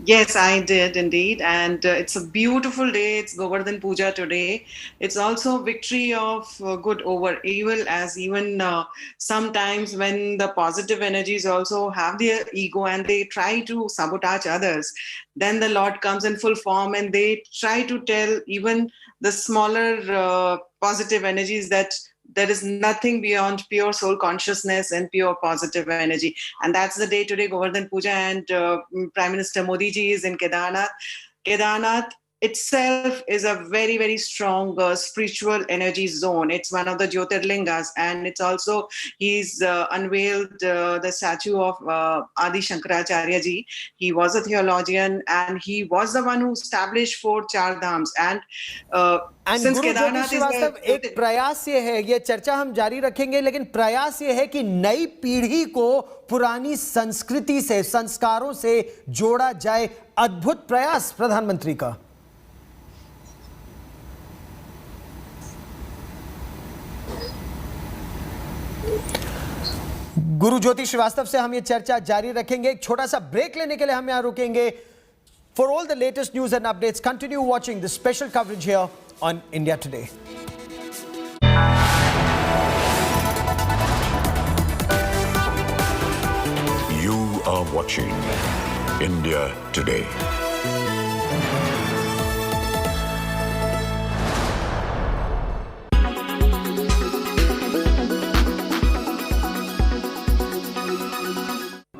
Yes, I did indeed. And it's a beautiful day. It's Govardhan Puja today. It's also victory of good over evil, as even sometimes when the positive energies also have their ego and they try to sabotage others, then the Lord comes in full form and they try to tell even the smaller positive energies that there is nothing beyond pure soul consciousness and pure positive energy. And that's the day today, Govardhan Puja, and Prime Minister Modi ji is in Kedarnath. Kedarnath itself is a very, very strong spiritual energy zone. It's one of the Jyotirlingas, and it's also, he's unveiled the statue of Adi Shankaracharya ji. He was a theologian and he was the one who established 4 Char Dhams. And since गुरु ज्योति श्रीवास्तव, एक प्रयास ये है, ये चर्चा हम जारी रखेंगे, लेकिन प्रयास ये है कि नई पीढ़ी को पुरानी संस्कृति से, संस्कारों से जोड़ा जाए। अद्भुत प्रयास प्रधानमंत्री का। गुरु ज्योति श्रीवास्तव से हम ये चर्चा जारी रखेंगे। एक छोटा सा ब्रेक लेने के लिए हम यहां रुकेंगे। For all the latest news and updates, continue watching this special coverage here on India Today. You are watching India Today.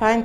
5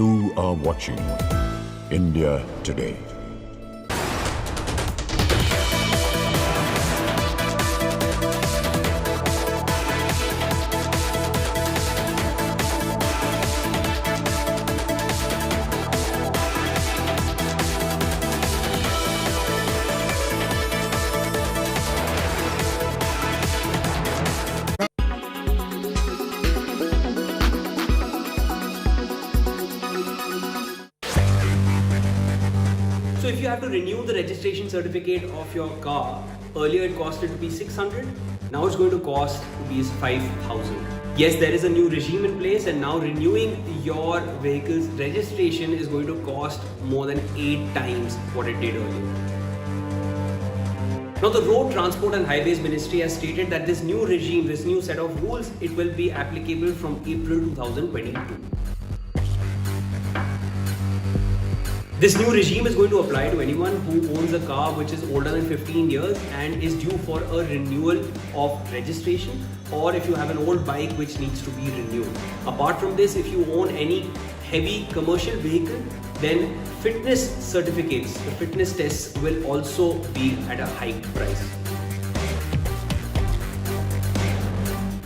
You are watching India Today. So if you have to renew the registration certificate of your car, earlier it costed rupees 600, now it's going to cost rupees 5,000. Yes, there is a new regime in place and now renewing your vehicle's registration is going to cost more than 8 times what it did earlier. Now the Road Transport and Highways Ministry has stated that this new regime, this new set of rules, it will be applicable from April 2022. This new regime is going to apply to anyone who owns a car which is older than 15 years and is due for a renewal of registration, or if you have an old bike which needs to be renewed. Apart from this, if you own any heavy commercial vehicle, then fitness certificates, the fitness tests will also be at a hiked price.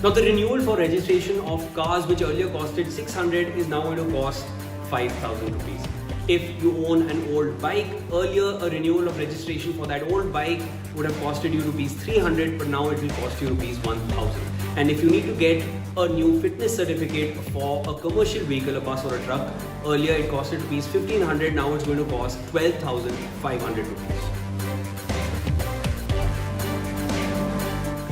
Now the renewal for registration of cars which earlier costed 600 is now going to cost 5,000 rupees. If you own an old bike, earlier a renewal of registration for that old bike would have costed you rupees 300, but now it will cost you rupees 1,000. And if you need to get a new fitness certificate for a commercial vehicle, a bus or a truck, earlier it costed rupees 1500, now it's going to cost 12,500 rupees.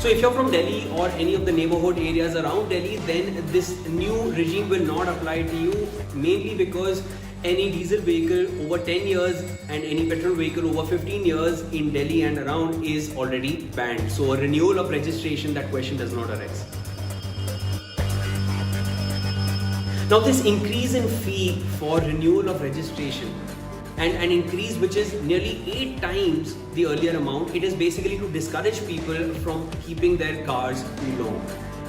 So if you're from Delhi or any of the neighborhood areas around Delhi, then this new regime will not apply to you, mainly because any diesel vehicle over 10 years and any petrol vehicle over 15 years in Delhi and around is already banned. So a renewal of registration, that question does not arise. Now this increase in fee for renewal of registration and an increase which is nearly 8 times the earlier amount, it is basically to discourage people from keeping their cars too long.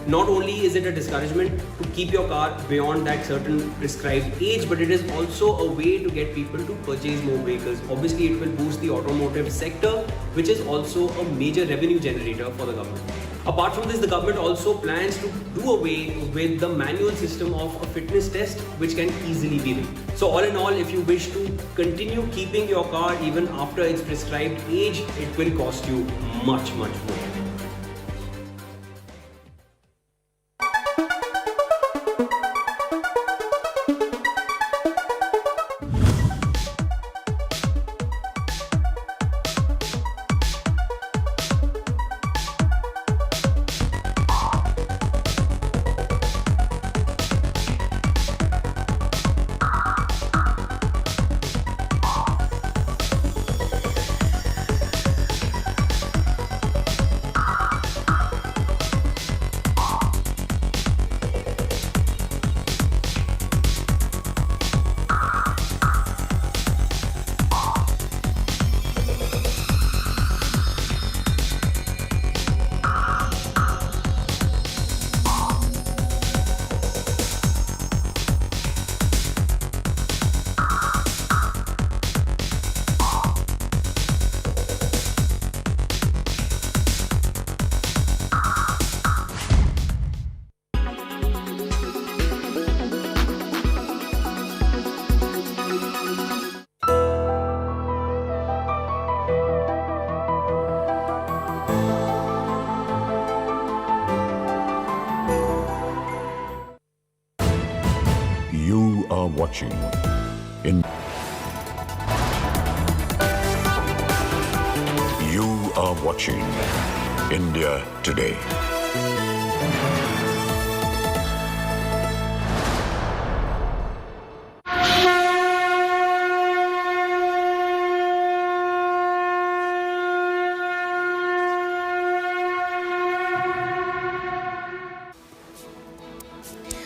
Not only is it a discouragement to keep your car beyond that certain prescribed age, but it is also a way to get people to purchase more vehicles. Obviously, it will boost the automotive sector, which is also a major revenue generator for the government. Apart from this, the government also plans to do away with the manual system of a fitness test, which can easily be made. So all in all, if you wish to continue keeping your car even after its prescribed age, it will cost you much, much more. You are watching in. You are watching India Today.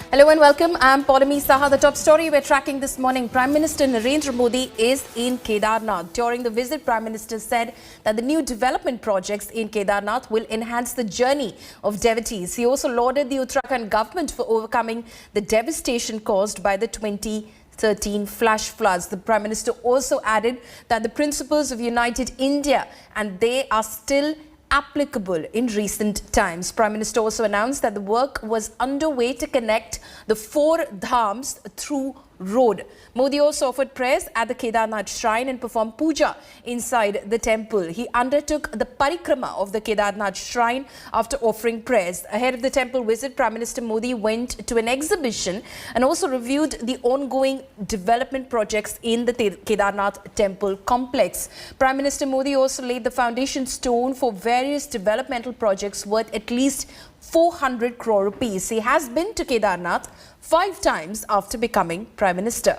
Hello and welcome. I'm Paulami Saha. The top story we're tracking this morning. Prime Minister Narendra Modi is in Kedarnath. During the visit, Prime Minister said that the new development projects in Kedarnath will enhance the journey of devotees. He also lauded the Uttarakhand government for overcoming the devastation caused by the 2013 flash floods. The Prime Minister also added that the principles of United India and they are still applicable in recent times. Prime Minister also announced that the work was underway to connect the 4 dhams through road. Modi also offered prayers at the Kedarnath shrine and performed puja inside the temple. He undertook the parikrama of the Kedarnath shrine after offering prayers. Ahead of the temple visit, Prime Minister Modi went to an exhibition and also reviewed the ongoing development projects in the Kedarnath Temple complex. Prime Minister Modi also laid the foundation stone for various developmental projects worth at least 400 crore rupees. He has been to Kedarnath 5 times after becoming Prime Minister.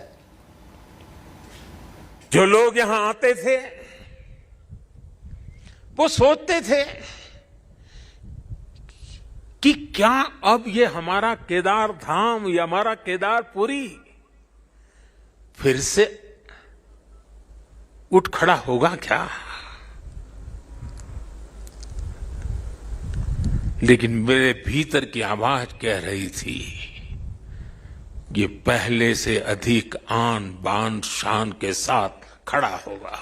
जो लोग यहां आते थे वो सोचते थे कि क्या अब ये हमारा केदार धाम या हमारा केदारपुरी फिर से उठ खड़ा होगा क्या? लेकिन मेरे भीतर की आवाज कह रही थी ये पहले से अधिक आन बान शान के साथ खड़ा होगा।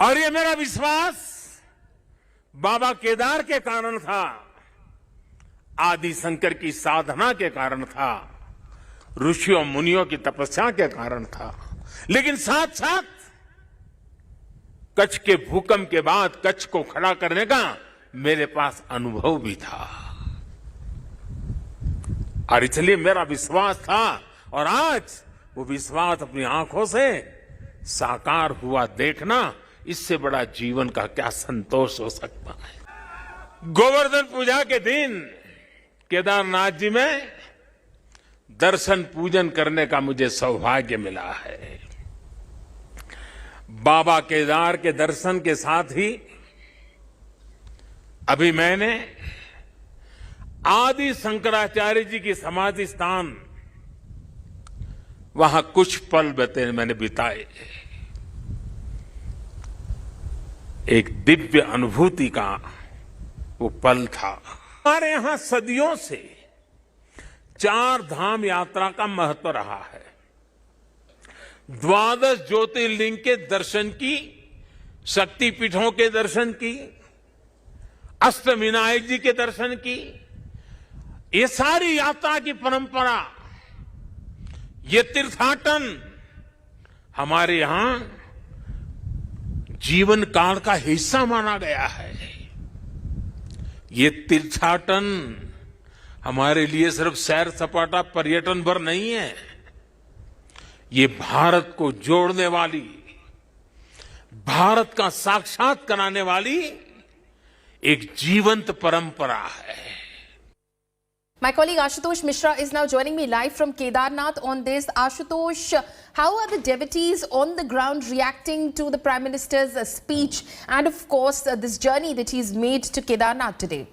और ये मेरा विश्वास बाबा केदार के कारण था, आदि शंकर की साधना के कारण था, ऋषियों मुनियों की तपस्या के कारण था, लेकिन साथ साथ कच्छ के भूकंप के बाद कच्छ को खड़ा करने का मेरे पास अनुभव भी था और इसलिए मेरा विश्वास था और आज वो विश्वास अपनी आंखों से साकार हुआ देखना, इससे बड़ा जीवन का क्या संतोष हो सकता है। गोवर्धन पूजा के दिन केदारनाथ जी में दर्शन पूजन करने का मुझे सौभाग्य मिला है। बाबा केदार के दर्शन के साथ ही अभी मैंने आदि शंकराचार्य जी की समाधि स्थान वहां कुछ पल मैंने बिताए। एक दिव्य अनुभूति का वो पल था। हमारे यहां सदियों से 4 धाम यात्रा का महत्व रहा है। 12 ज्योतिर्लिंग के दर्शन की, शक्तिपीठों के दर्शन की, अष्टविनायक जी के दर्शन की, ये सारी यात्रा की परंपरा, ये तीर्थाटन हमारे यहां जीवन काल का हिस्सा माना गया है। ये तीर्थाटन हमारे लिए सिर्फ सैर सपाटा पर्यटन भर नहीं है, ये भारत को जोड़ने वाली, भारत का साक्षात कराने वाली एक जीवंत परंपरा है। My colleague Ashutosh Mishra is now joining me live from Kedarnath on this. Ashutosh, how are the devotees on the ground reacting to the Prime Minister's speech and of course this journey that he's made to Kedarnath today?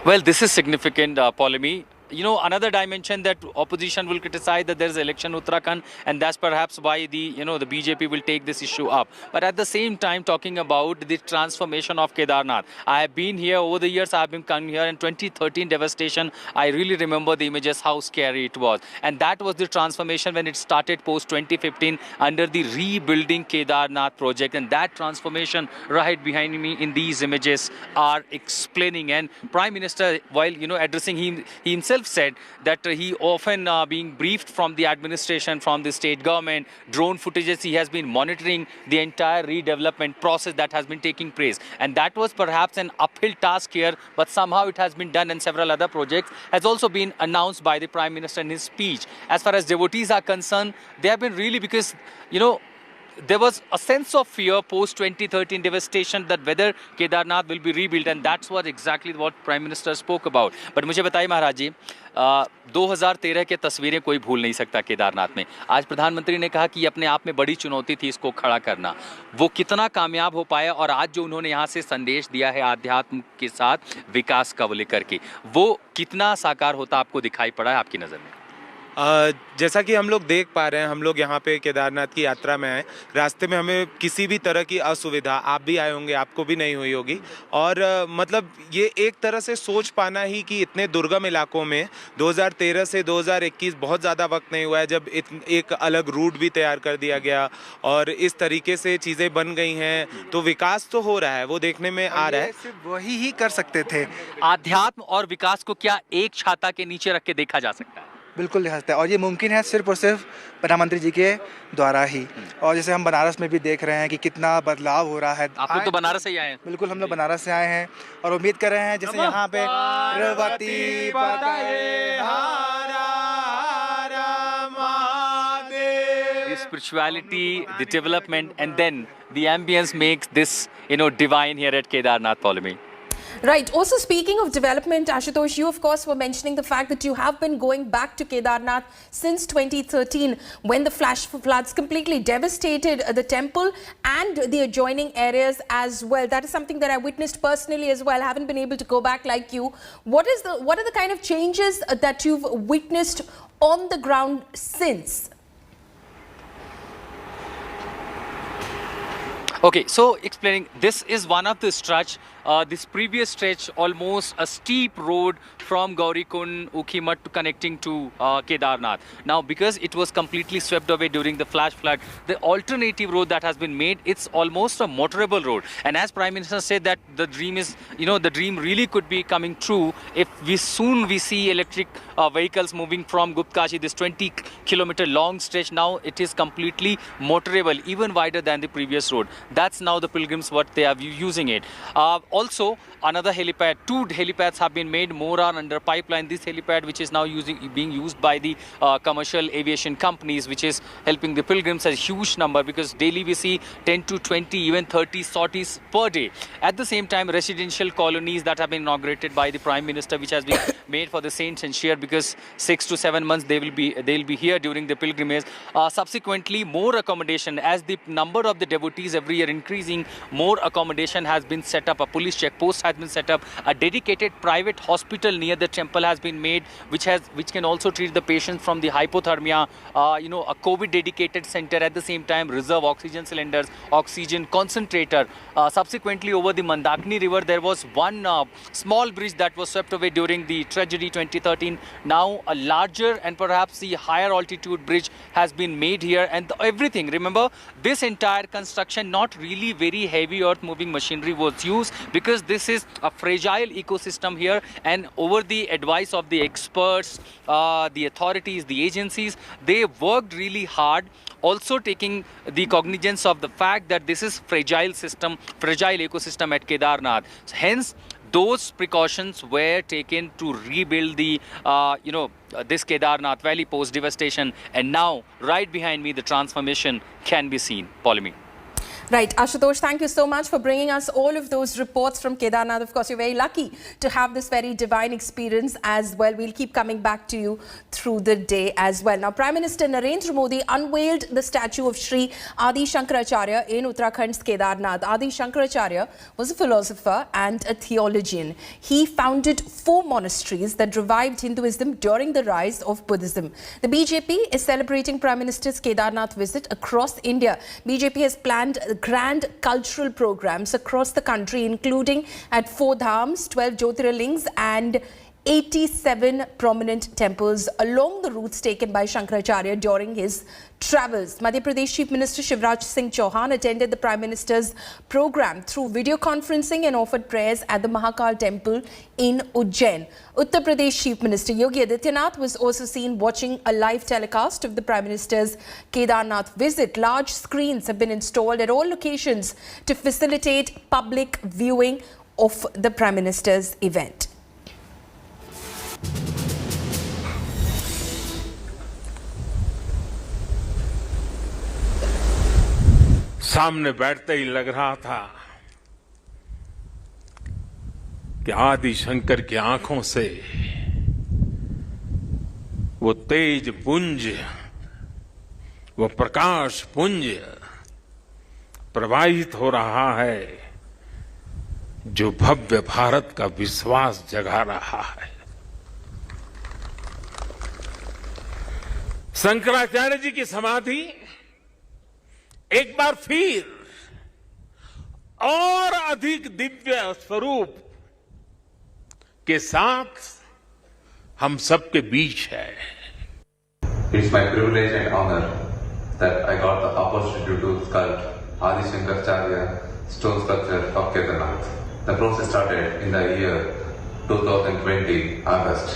Well, this is significant, Paulami. You know, another dimension that opposition will criticize that there is election in Uttarakhand, and that's perhaps why the BJP will take this issue up. But at the same time, talking about the transformation of Kedarnath, I have been here over the years. I have been coming here in 2013 devastation. I really remember the images, how scary it was, and that was the transformation when it started post 2015 under the rebuilding Kedarnath project, and that transformation right behind me in these images are explaining. And Prime Minister, while addressing he himself said that he often being briefed from the administration, from the state government, drone footages, he has been monitoring the entire redevelopment process that has been taking place. And that was perhaps an uphill task here, but somehow it has been done, and several other projects has also been announced by the Prime Minister in his speech. As far as devotees are concerned, they have been really, because, there was a sense of fear post 2013 devastation that whether Kedarnath will be rebuilt, and that's exactly what Prime Minister spoke about. But मुझे बताइए महाराज जी, 2013 के तस्वीरें कोई भूल नहीं सकता केदारनाथ में। आज प्रधानमंत्री ने कहा कि ये अपने आप में बड़ी चुनौती थी इसको खड़ा करना, वो कितना कामयाब हो पाया, और आज जो उन्होंने यहाँ से संदेश दिया है आध्यात्म के साथ विकास का लेकर के, वो कितना साकार होता आपको दिखाई पड़ा है आपकी नज़र में? जैसा कि हम लोग देख पा रहे हैं, हम लोग यहाँ पे केदारनाथ की यात्रा में आए, रास्ते में हमें किसी भी तरह की असुविधा, आप भी आए होंगे, आपको भी नहीं हुई होगी। और मतलब ये एक तरह से सोच पाना ही कि इतने दुर्गम इलाकों में 2013 से 2021 बहुत ज़्यादा वक्त नहीं हुआ है जब एक अलग रूट भी तैयार कर दिया गया और इस तरीके से चीज़ें बन गई हैं, तो विकास तो हो रहा है, वो देखने में आ रहा है। सिर्फ वही ही कर सकते थे। आध्यात्म और विकास को क्या एक छाता के नीचे रख के देखा जा सकता है? बिल्कुल लिखा सकता है, और ये मुमकिन है सिर्फ और सिर्फ प्रधानमंत्री जी के द्वारा ही। और जैसे हम बनारस में भी देख रहे हैं कि कितना बदलाव हो रहा है। आप लोग तो बनारस से ही आए हैं? बिल्कुल, हम लोग बनारस से आए हैं और उम्मीद कर रहे हैं जैसे यहाँ पे the spirituality, the development, and then the ambience makes this divine here at Kedarnath, Paulami. Right. Also, speaking of development, Ashutosh, you of course were mentioning the fact that you have been going back to Kedarnath since 2013 when the flash floods completely devastated the temple and the adjoining areas as well. That is something that I witnessed personally as well. I haven't been able to go back like you. What are the kind of changes that you've witnessed on the ground since? Okay, so explaining, this is one of the stretch this previous stretch, almost a steep road from Gaurikund, Ukhimat to connecting to Kedarnath. Now, because it was completely swept away during the flash flood, the alternative road that has been made, it's almost a motorable road. And as Prime Minister said that the dream is, the dream really could be coming true if we see electric vehicles moving from Guptkashi, this 20-kilometer long stretch. Now it is completely motorable, even wider than the previous road. That's now the pilgrims what they are using it. Also, another helipad, 2 helipads have been made, more are under pipeline. This helipad, which is now being used by the commercial aviation companies, which is helping the pilgrims, a huge number, because daily we see 10 to 20, even 30 sorties per day. At the same time, residential colonies that have been inaugurated by the Prime Minister, which has been made for the saints and share, because 6 to 7 months they will be here during the pilgrimage. Subsequently, more accommodation, as the number of the devotees every year increasing, more accommodation has been set up. A police check post has been set up. A dedicated private hospital near the temple has been made, which can also treat the patients from the hypothermia. A COVID dedicated center, at the same time reserve oxygen cylinders, oxygen concentrator. Subsequently, over the Mandakini river, there was one small bridge that was swept away during the tragedy 2013. Now a larger and perhaps the higher altitude bridge has been made here, and everything, remember, this entire construction, not really very heavy earth moving machinery was used, because this is a fragile ecosystem here, and over the advice of the experts, the authorities, the agencies, they worked really hard, also taking the cognizance of the fact that this is fragile ecosystem at Kedarnath. Hence, those precautions were taken to rebuild the, this Kedarnath Valley post devastation. And now, right behind me, the transformation can be seen. Polemy. Right, Ashutosh, thank you so much for bringing us all of those reports from Kedarnath. Of course, you're very lucky to have this very divine experience as well. We'll keep coming back to you through the day as well. Now, Prime Minister Narendra Modi unveiled the statue of Sri Adi Shankaracharya in Uttarakhand's Kedarnath. Adi Shankaracharya was a philosopher and a theologian. He founded 4 monasteries that revived Hinduism during the rise of Buddhism. The BJP is celebrating Prime Minister's Kedarnath visit across India. BJP has planned grand cultural programs across the country, including at 4 dhams, 12 Jyotirlings and 87 prominent temples along the routes taken by Shankaracharya during his travels. Madhya Pradesh Chief Minister Shivraj Singh Chauhan attended the Prime Minister's program through video conferencing and offered prayers at the Mahakal Temple in Ujjain. Uttar Pradesh Chief Minister Yogi Adityanath was also seen watching a live telecast of the Prime Minister's Kedarnath visit. Large screens have been installed at all locations to facilitate public viewing of the Prime Minister's event. सामने बैठते ही लग रहा था कि आदि शंकर की आंखों से वो तेज पुंज, वो प्रकाश पुंज प्रवाहित हो रहा है, जो भव्य भारत का विश्वास जगा रहा है। शंकराचार्य जी की समाधि एक बार फिर और अधिक दिव्य स्वरूप के साथ हम सबके बीच है। It's my privilege and honor that I got the opportunity to sculpt Adi Shankaracharya stone sculpture of Kedarnath. The process started in the year 2020 August,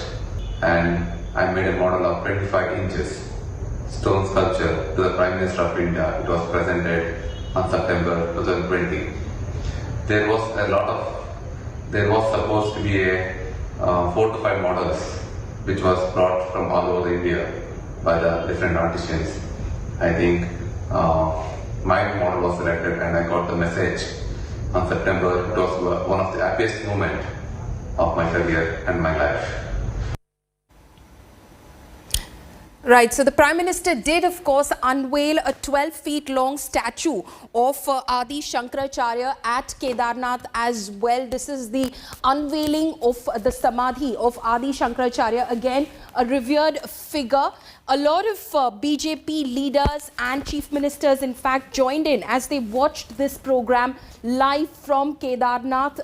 and I made a model of 25 inches stone sculpture to the Prime Minister of India. It was presented on September 2020. There was supposed to be a 4 to 5 models which was brought from all over India by the different artisans. I think my model was selected and I got the message on September. It was one of the happiest moments of my career and my life. Right, so the Prime Minister did, of course, unveil a 12-feet-long statue of Adi Shankaracharya at Kedarnath as well. This is the unveiling of the Samadhi of Adi Shankaracharya, again, a revered figure. A lot of BJP leaders and chief ministers, in fact, joined in as they watched this program live from Kedarnath.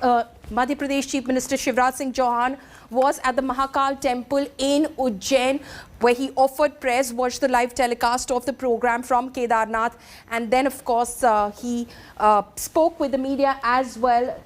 Madhya Pradesh Chief Minister Shivraj Singh Chauhan was at the Mahakal Temple in Ujjain, where he offered prayers, watched the live telecast of the program from Kedarnath, and then, of course, he spoke with the media as well.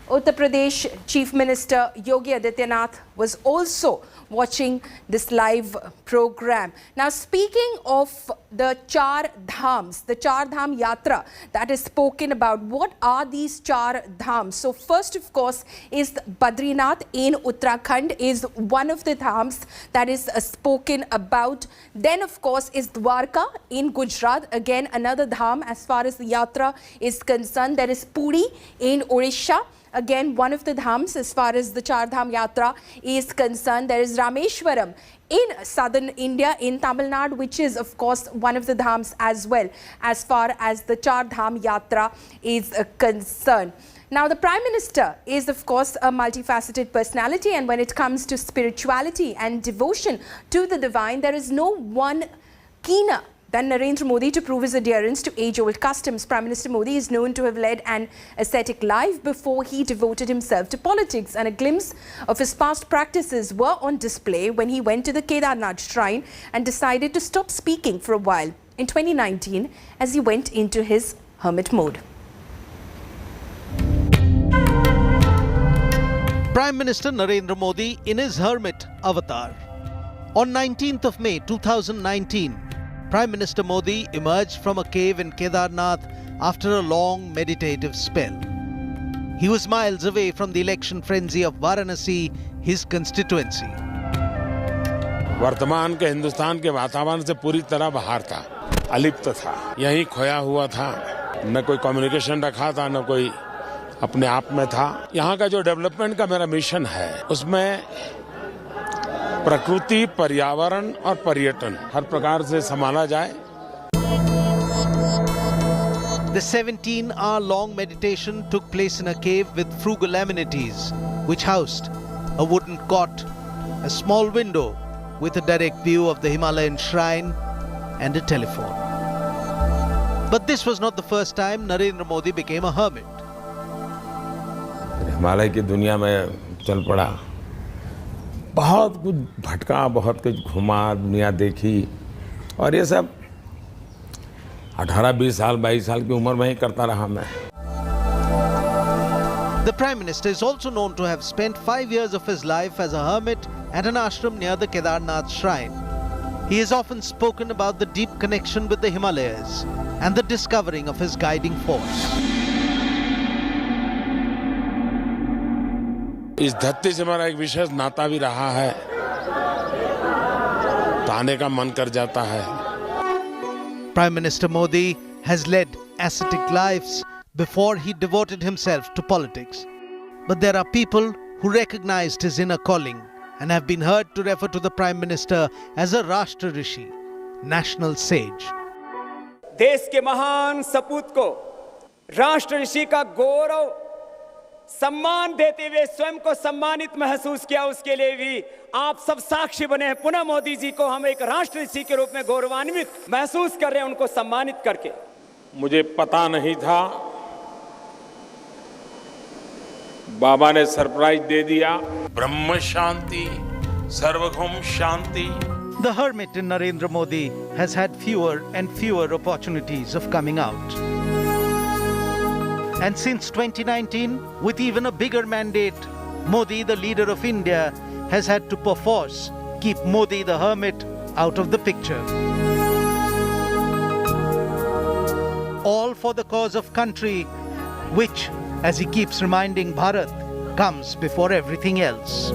Uttar Pradesh Chief Minister Yogi Adityanath was also watching this live program. Now, speaking of the Char Dhams, the Char Dham Yatra that is spoken about, what are these Char Dhams? So first, of course, is Badrinath in Uttarakhand is one of the dhams that is spoken about. Then, of course, is Dwarka in Gujarat, again another dham as far as the yatra is concerned. There is Puri in Odisha, again one of the dhams as far as the Char Dham Yatra is concerned. There is Rameshwaram in southern India, in Tamil Nadu, which is, of course, one of the dhams as well as far as the Char Dham Yatra is concerned. Now, the Prime Minister is, of course, a multifaceted personality, and when it comes to spirituality and devotion to the divine, there is no one keener than Narendra Modi to prove his adherence to age-old customs. Prime Minister Modi is known to have led an ascetic life before he devoted himself to politics, and a glimpse of his past practices were on display when he went to the Kedarnath shrine and decided to stop speaking for a while in 2019 as he went into his hermit mode. Prime Minister Narendra Modi in his hermit avatar. On 19th of May 2019, Prime Minister Modi emerged from a cave in Kedarnath after a long meditative spell. He was miles away from the election frenzy of Varanasi, his constituency. वर्तमान के हिंदुस्तान के वातावरण से पूरी तरह बाहर था, अलिप्त था, यहीं खोया हुआ था, न कोई कम्युनिकेशन रखा था, न कोई अपने आप में था। यहाँ का जो डेवलपमेंट का मेरा मिशन है, उसमें प्रकृति, पर्यावरण और पर्यटन हर प्रकार से संभाला जाए। The 17-hour-long meditation took place in a cave with frugal amenities, which housed a wooden cot, a small window with a direct view of the Himalayan shrine and a telephone. But this was not the first time Narendra Modi became a hermit. Himalaya की दुनिया में चल पड़ा, बहुत कुछ भटका, बहुत कुछ घुमा, दुनिया देखी, और ये सब 18-20 साल 22 साल की उम्र में ही करता रहा मैं। The Prime Minister is also known to have spent 5 years of his life as a hermit at an ashram near the Kedarnath shrine. He has often spoken about the deep connection with the Himalayas and the discovering of his guiding force. इस धरती से हमारा एक विशेष नाता भी रहा है, तो आने का मन कर जाता है। Prime Minister Modi has led ascetic lives before he devoted himself to politics. But there are people who recognized his inner calling and have been heard to refer to the Prime Minister as a Rashtra Rishi, national sage. देश के महान सपूत को राष्ट्र ऋषि का गौरव सम्मान देते हुए स्वयं को सम्मानित महसूस किया, उसके लिए भी आप सब साक्षी बने हैं। पुनः मोदी जी को हम एक राष्ट्र ऋषि के रूप में गौरवान्वित महसूस कर रहे हैं, उनको सम्मानित करके। मुझे पता नहीं था, बाबा ने सरप्राइज दे दिया। ब्रह्म शांति, सर्वभौम शांति। The hermit in Narendra Modi has had fewer and fewer opportunities of coming out. And since 2019, with even a bigger mandate, Modi, the leader of India, has had to perforce keep Modi, the hermit, out of the picture. All for the cause of country, which, as he keeps reminding Bharat, comes before everything else.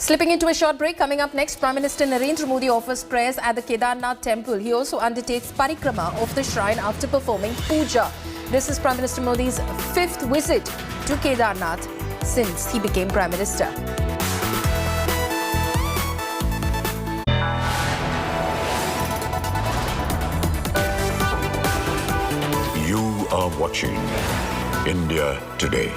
Slipping into a short break, coming up next, Prime Minister Narendra Modi offers prayers at the Kedarnath Temple. He also undertakes parikrama of the shrine after performing puja. This is Prime Minister Modi's 5th visit to Kedarnath since he became Prime Minister. You are watching India Today.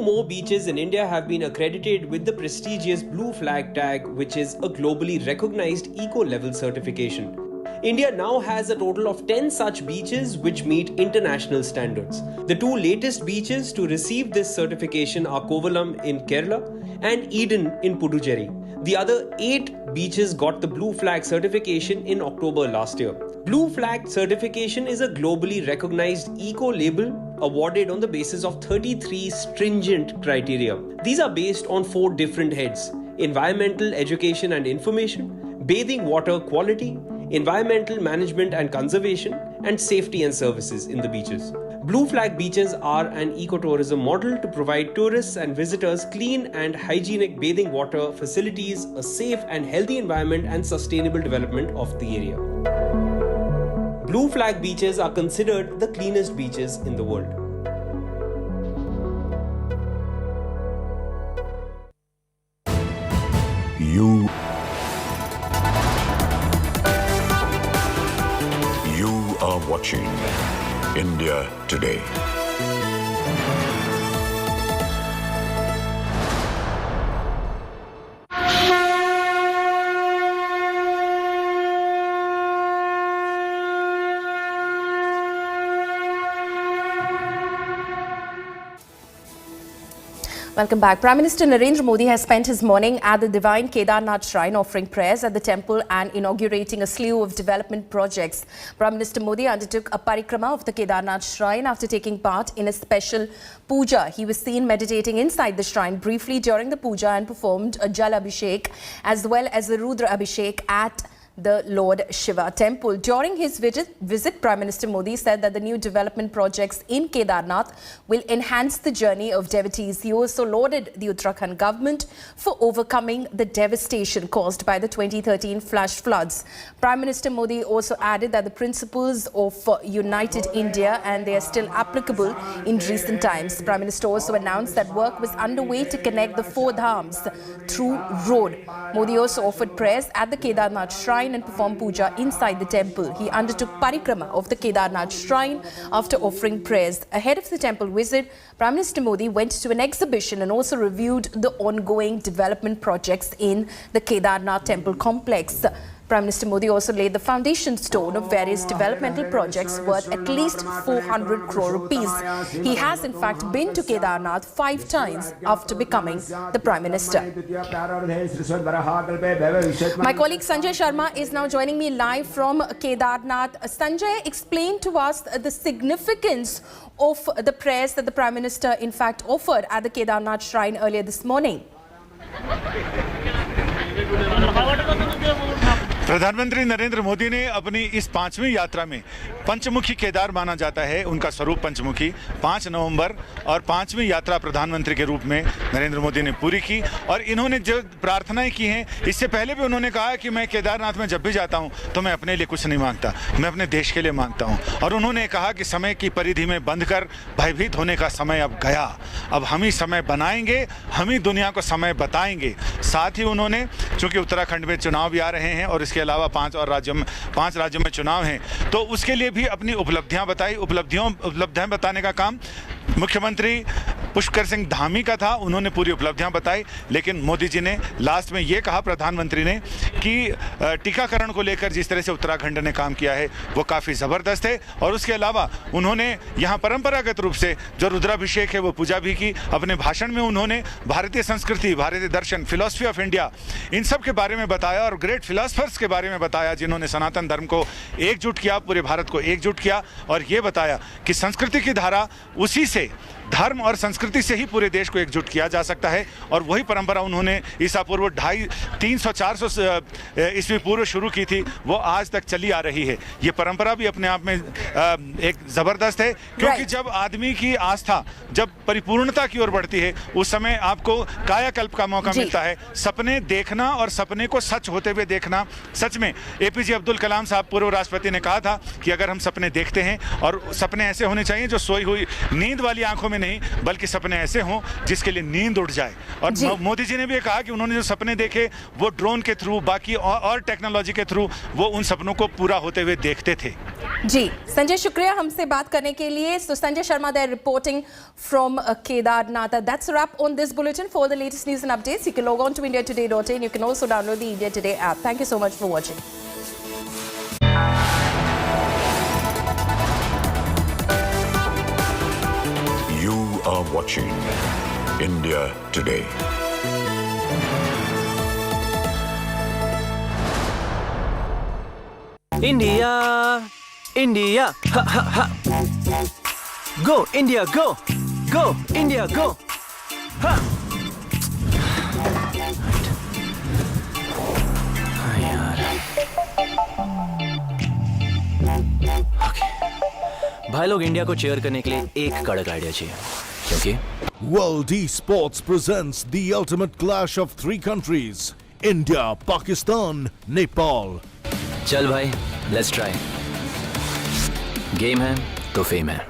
More beaches in India have been accredited with the prestigious Blue Flag tag, which is a globally recognized eco-level certification. India now has a total of 10 such beaches which meet international standards. The two latest beaches to receive this certification are Kovalam in Kerala and Eden in Puducherry. The other 8 beaches got the Blue Flag certification in October last year. Blue Flag certification is a globally recognized eco-label awarded on the basis of 33 stringent criteria. These are based on 4 different heads: environmental education and information, bathing water quality, environmental management and conservation, and safety and services in the beaches. Blue Flag beaches are an ecotourism model to provide tourists and visitors clean and hygienic bathing water facilities, a safe and healthy environment, and sustainable development of the area. Blue Flag beaches are considered the cleanest beaches in the world. You are watching India Today. Welcome back. Prime Minister Narendra Modi has spent his morning at the divine Kedarnath shrine offering prayers at the temple and inaugurating a slew of development projects. Prime Minister Modi undertook a parikrama of the Kedarnath shrine after taking part in a special puja. He was seen meditating inside the shrine briefly during the puja and performed a Jal Abhishek as well as the Rudra Abhishek at the Lord Shiva temple. During his visit, Prime Minister Modi said that the new development projects in Kedarnath will enhance the journey of devotees. He also lauded the Uttarakhand government for overcoming the devastation caused by the 2013 flash floods. Prime Minister Modi also added that the principles of United India and they are still applicable in recent times. Prime Minister also announced that work was underway to connect the four dhams through road. Modi also offered prayers at the Kedarnath shrine and performed puja inside the temple. He undertook parikrama of the Kedarnath shrine after offering prayers. Ahead of the temple visit, Prime Minister Modi went to an exhibition and also reviewed the ongoing development projects in the Kedarnath Temple complex. Prime Minister Modi also laid the foundation stone of various developmental projects worth at least 400 crore rupees. He has in fact been to Kedarnath 5 times after becoming the Prime Minister. My colleague Sanjay Sharma is now joining me live from Kedarnath. Sanjay, explain to us the significance of the prayers that the Prime Minister in fact offered at the Kedarnath shrine earlier this morning. प्रधानमंत्री नरेंद्र मोदी ने अपनी इस 5वीं यात्रा में पंचमुखी केदार माना जाता है उनका स्वरूप पंचमुखी 5 नवंबर और 5वीं यात्रा प्रधानमंत्री के रूप में नरेंद्र मोदी ने पूरी की और इन्होंने जो प्रार्थनाएं की हैं इससे पहले भी उन्होंने कहा कि मैं केदारनाथ में जब भी जाता हूं तो मैं अपने लिए कुछ नहीं मांगता, मैं अपने देश के लिए मांगता हूं। और उन्होंने कहा कि समय की परिधि में बंद कर भयभीत होने का समय अब गया, अब हम ही समय बनाएंगे, हम ही दुनिया को समय बताएंगे। साथ ही उन्होंने चूंकि उत्तराखंड में चुनाव भी आ रहे हैं और इसके अलावा 5 राज्यों में चुनाव हैं तो उसके लिए भी अपनी उपलब्धियां बताई। उपलब्धियां बताने का काम मुख्यमंत्री पुष्कर सिंह धामी का था, उन्होंने पूरी उपलब्धियां बताई। लेकिन मोदी जी ने लास्ट में ये कहा प्रधानमंत्री ने कि टीकाकरण को लेकर जिस तरह से उत्तराखंड ने काम किया है वो काफ़ी ज़बरदस्त है। और उसके अलावा उन्होंने यहाँ परंपरागत रूप से जो रुद्राभिषेक है वो पूजा भी की। अपने भाषण में उन्होंने भारतीय संस्कृति, भारतीय दर्शन, फिलॉसफी ऑफ इंडिया इन सब के बारे में बताया और ग्रेट फिलोसफर्स के बारे में बताया जिन्होंने सनातन धर्म को एकजुट किया, पूरे भारत को एकजुट किया। और ये बताया कि संस्कृति की धारा उसी से, धर्म और संस्कृति से ही पूरे देश को एकजुट किया जा सकता है। और वही परंपरा उन्होंने ईसा पूर्व 350-400 ईस्वी पूर्व शुरू की थी, वो आज तक चली आ रही है। ये परंपरा भी अपने आप में एक ज़बरदस्त है क्योंकि जब आदमी की आस्था जब परिपूर्णता की ओर बढ़ती है उस समय आपको कायाकल्प का मौका मिलता है, सपने देखना और सपने को सच होते हुए देखना। सच में APJ अब्दुल कलाम साहब पूर्व राष्ट्रपति ने कहा था कि अगर हम सपने देखते हैं और सपने ऐसे होने चाहिए जो सोई हुई नींद वाली आंखों में नहीं बल्कि सपने ऐसे हों जिसके लिए नींद उड़ जाए। और मोदी जी ने भी कहा कि उन्होंने जो सपने देखे वो ड्रोन के थ्रू, बाकी और टेक्नोलॉजी के थ्रू वो उन सपनों को पूरा होते हुए देखते थे। जी संजय, शुक्रिया हमसे बात करने के लिए। So Sanjay Sharma there reporting from Kedarnath. That's a wrap on this bulletin. For the latest news and updates, you can log on to indiatoday.in. You can also download the India Today app. Thank you so much for watching. You are watching India Today. India, India, ha ha ha. Go India, go, go India, go. Ha. यार, okay, भाई लोग India को chair करने के लिए एक कड़क idea चाहिए, क्योंकि World Esports presents the ultimate clash of 3 countries: India, Pakistan, Nepal. चल भाई, लेट्स ट्राई। गेम है तो फेम है।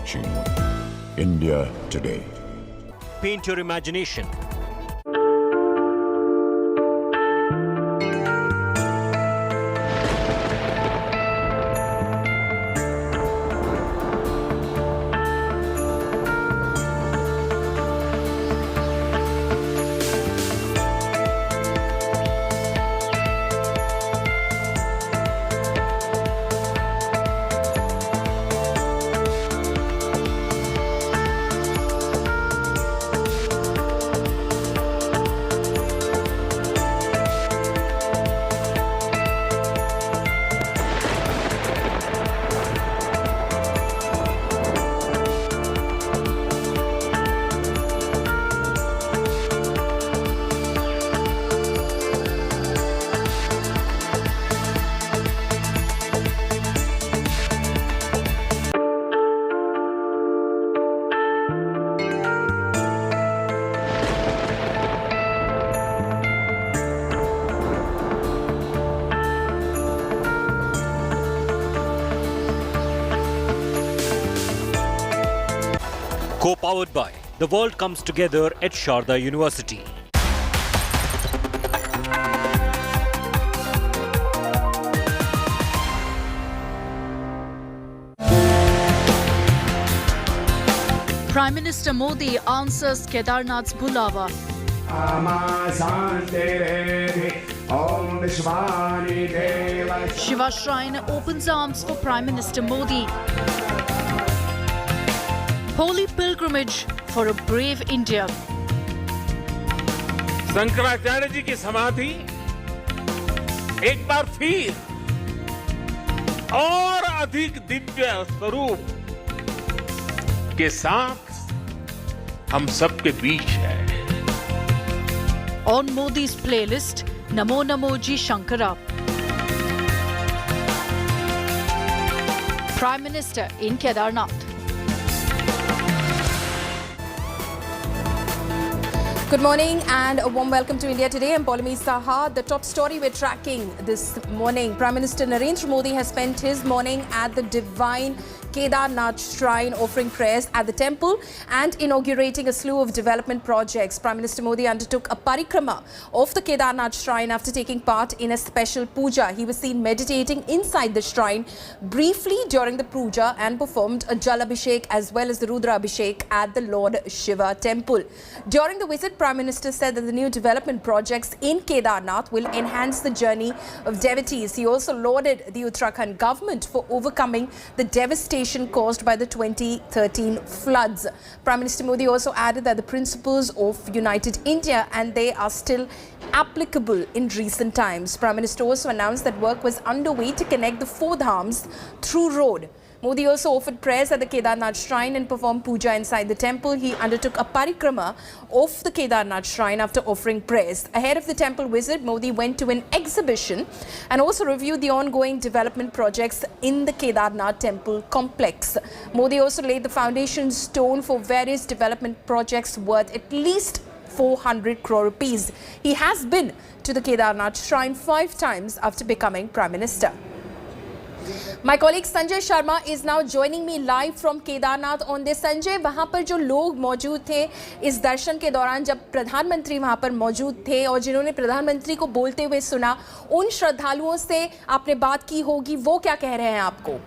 watching India Today. Paint your imagination. Co-powered by The World Comes Together at Sharda University. Prime Minister Modi answers Kedarnath's bulawa. Shiva Shrine opens arms for Prime Minister Modi. Holy pilgrimage for a brave India. Shankaracharya ji की समाधि एक बार फिर और अधिक दिव्य स्वरूप के साथ हम सबके बीच है. On Modi's playlist, Namo Namo Ji Shankara. Prime Minister in Kedarnath. Good morning and a warm welcome to India Today. I'm Paulami Saha. The top story we're tracking this morning. Prime Minister Narendra Modi has spent his morning at the divine Kedarnath Shrine, offering prayers at the temple and inaugurating a slew of development projects. Prime Minister Modi undertook a parikrama of the Kedarnath Shrine after taking part in a special puja. He was seen meditating inside the shrine briefly during the puja and performed a Jal Abhishek as well as the Rudra Abhishek at the Lord Shiva Temple. During the visit, Prime Minister said that the new development projects in Kedarnath will enhance the journey of devotees. He also lauded the Uttarakhand government for overcoming the devastation caused by the 2013 floods. Prime Minister Modi also added that the principles of United India and they are still applicable in recent times. Prime Minister also announced that work was underway to connect the four dhams through road. Modi also offered prayers at the Kedarnath Shrine and performed puja inside the temple. He undertook a parikrama of the Kedarnath Shrine after offering prayers. Ahead of the temple visit, Modi went to an exhibition and also reviewed the ongoing development projects in the Kedarnath Temple complex. Modi also laid the foundation stone for various development projects worth at least 400 crore rupees. He has been to the Kedarnath Shrine 5 times after becoming Prime Minister. My colleague Sanjay Sharma is now joining me live from Kedarnath on this. Sanjay, वहाँ पर जो लोग मौजूद थे इस दर्शन के दौरान जब प्रधानमंत्री वहाँ पर मौजूद थे और जिन्होंने प्रधानमंत्री को बोलते हुए सुना, उन श्रद्धालुओं से आपने बात की होगी, वो क्या कह रहे हैं आपको?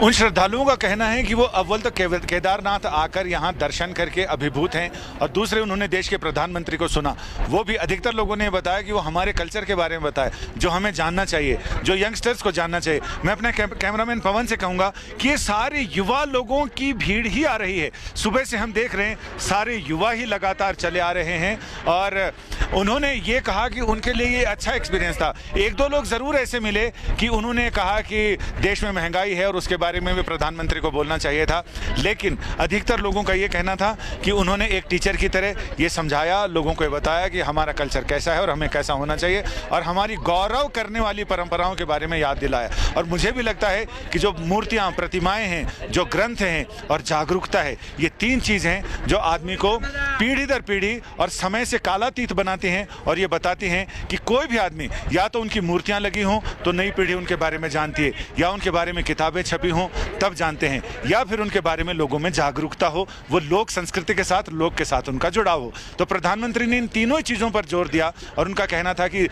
उन श्रद्धालुओं का कहना है कि वो अव्वल तो केदारनाथ आकर यहाँ दर्शन करके अभिभूत हैं और दूसरे उन्होंने देश के प्रधानमंत्री को सुना. वो भी अधिकतर लोगों ने बताया कि वो हमारे कल्चर के बारे में बताया जो हमें जानना चाहिए, जो यंगस्टर्स को जानना चाहिए. मैं अपने कैमरामैन पवन से कहूँगा कि ये सारे युवा लोगों की भीड़ ही आ रही है. सुबह से हम देख रहे हैं सारे युवा ही लगातार चले आ रहे हैं और उन्होंने ये कहा कि उनके लिए ये अच्छा एक्सपीरियंस था. 1-2 लोग ज़रूर ऐसे मिले कि उन्होंने कहा कि देश में महंगाई है और उसके बारे में भी प्रधानमंत्री को बोलना चाहिए था, लेकिन अधिकतर लोगों का ये कहना था कि उन्होंने एक टीचर की तरह ये समझाया, लोगों को बताया कि हमारा कल्चर कैसा है और हमें कैसा होना चाहिए और हमारी गौरव करने वाली परंपराओं के बारे में याद दिलाया. और मुझे भी लगता है कि जो मूर्तियाँ, प्रतिमाएं हैं, जो ग्रंथ हैं और जागरूकता है, ये 3 चीज़ हैं जो आदमी को पीढ़ी दर पीढ़ी और समय से कालातीत बनाते हैं और ये बताते हैं कि कोई भी आदमी या तो उनकी मूर्तियां लगी हों तो नई पीढ़ी उनके बारे में जानती है, या उनके बारे में किताबें छपी हों तब जानते हैं, या फिर उनके बारे में लोगों में जागरूकता हो, वो लोक संस्कृति के साथ, लोक के साथ उनका जुड़ाव हो। तो प्रधानमंत्री ने इन तीनों चीज़ों पर जोर दिया और उनका कहना था कि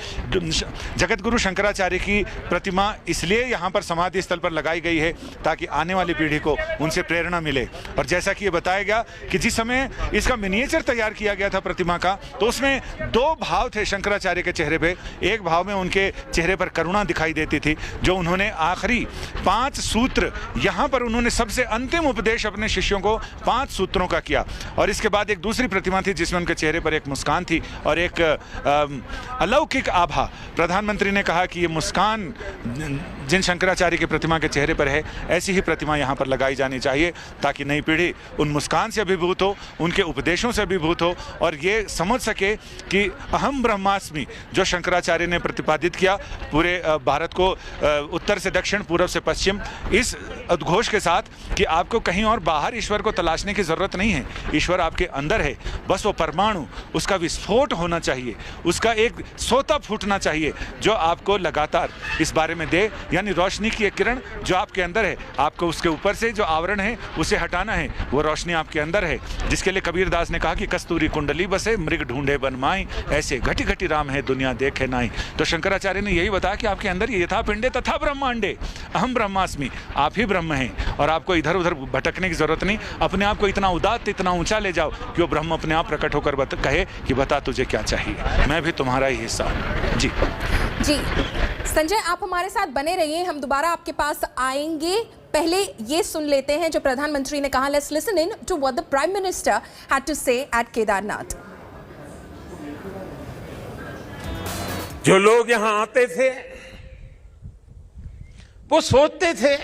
जगतगुरु शंकराचार्य की प्रतिमा इसलिए यहाँ पर समाधि स्थल पर लगाई गई है ताकि आने वाली पीढ़ी को उनसे प्रेरणा मिले। और जैसा कि ये बताया गया कि जिस समय इसका मिनिएचर तैयार किया गया था प्रतिमा का, तो उसमें दो भाव थे शंकराचार्य के चेहरे पे। एक भाव में उनके चेहरे पर करुणा दिखाई देती थी, जो उन्होंने आखिरी 5 सूत्र, यहाँ पर उन्होंने सबसे अंतिम उपदेश अपने शिष्यों को 5 सूत्रों का किया। और इसके बाद एक दूसरी प्रतिमा थी जिसमें उनके चेहरे पर एक मुस्कान थी और एक अलौकिक आभा। प्रधानमंत्री ने कहा कि ये मुस्कान जिन शंकराचार्य की प्रतिमा के चेहरे पर है, ऐसी ही प्रतिमा यहाँ पर लगाई जानी चाहिए ताकि नई पीढ़ी उन मुस्कान से अभिभूत हो, उनके उपदेशों से अभिभूत हो और ये समझ सके कि अहम ब्रह्मास्मि जो शंकराचार्य ने प्रतिपादित किया पूरे भारत को, उत्तर से दक्षिण, पूर्व से पश्चिम, इस उद्घोष के साथ कि आपको कहीं और बाहर ईश्वर को तलाशने की ज़रूरत नहीं है, ईश्वर आपके अंदर है। बस वो परमाणु, उसका विस्फोट होना चाहिए, उसका एक सोता फूटना चाहिए जो आपको लगातार इस बारे में दे, यानी रोशनी की एक किरण जो आपके अंदर है, आपको उसके ऊपर से जो आवरण है उसे हटाना है। वो रोशनी आपके अंदर है जिसके लिए कबीर दास ने कहा कि कस्तूरी कुंडली बसे मृग ढूंढे बन माई, ऐसे घटी घटी राम है दुनिया देखे नाई। तो शंकराचार्य ने यही बताया कि आपके अंदर यथा पिंडे तथा ब्रह्मांडे अहम ब्रह्मास्मि, आप ही ब्रह्म हैं और आपको इधर उधर भटकने की जरूरत नहीं। अपने आप को इतना उदात्त, इतना ऊंचा ले जाओ कि वो ब्रह्म अपने आप प्रकट होकर कहे कि बता तुझे क्या चाहिए, मैं भी तुम्हारा ही हिस्सा हूं। जी संजय, आप हमारे साथ बने रहिए, हम दोबारा आपके पास आएंगे। पहले ये सुन लेते हैं जो प्रधानमंत्री ने कहा। Let's listen in to what the prime minister had to say at Kedarnath. जो लोग यहां आते थे वो सोचते थे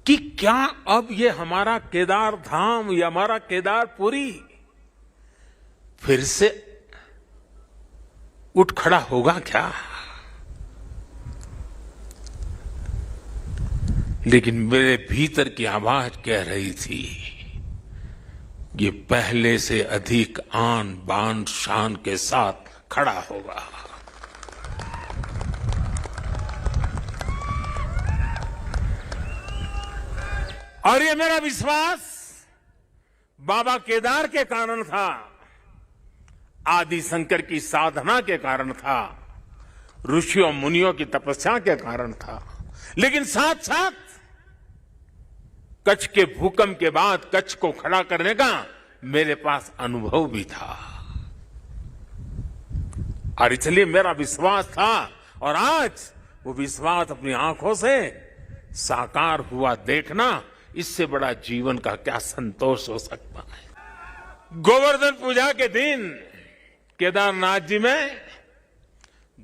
कि क्या अब ये हमारा केदार धाम या हमारा केदारपुरी फिर से उठ खड़ा होगा क्या? लेकिन मेरे भीतर की आवाज कह रही थी ये पहले से अधिक आन बान शान के साथ खड़ा होगा। और ये मेरा विश्वास बाबा केदार के कारण था, आदि शंकर की साधना के कारण था, ऋषियों मुनियों की तपस्या के कारण था, लेकिन साथ साथ कच्छ के भूकंप के बाद कच्छ को खड़ा करने का मेरे पास अनुभव भी था। और इसलिए मेरा विश्वास था और आज वो विश्वास अपनी आंखों से साकार हुआ देखना, इससे बड़ा जीवन का क्या संतोष हो सकता है। गोवर्धन पूजा के दिन केदारनाथ जी में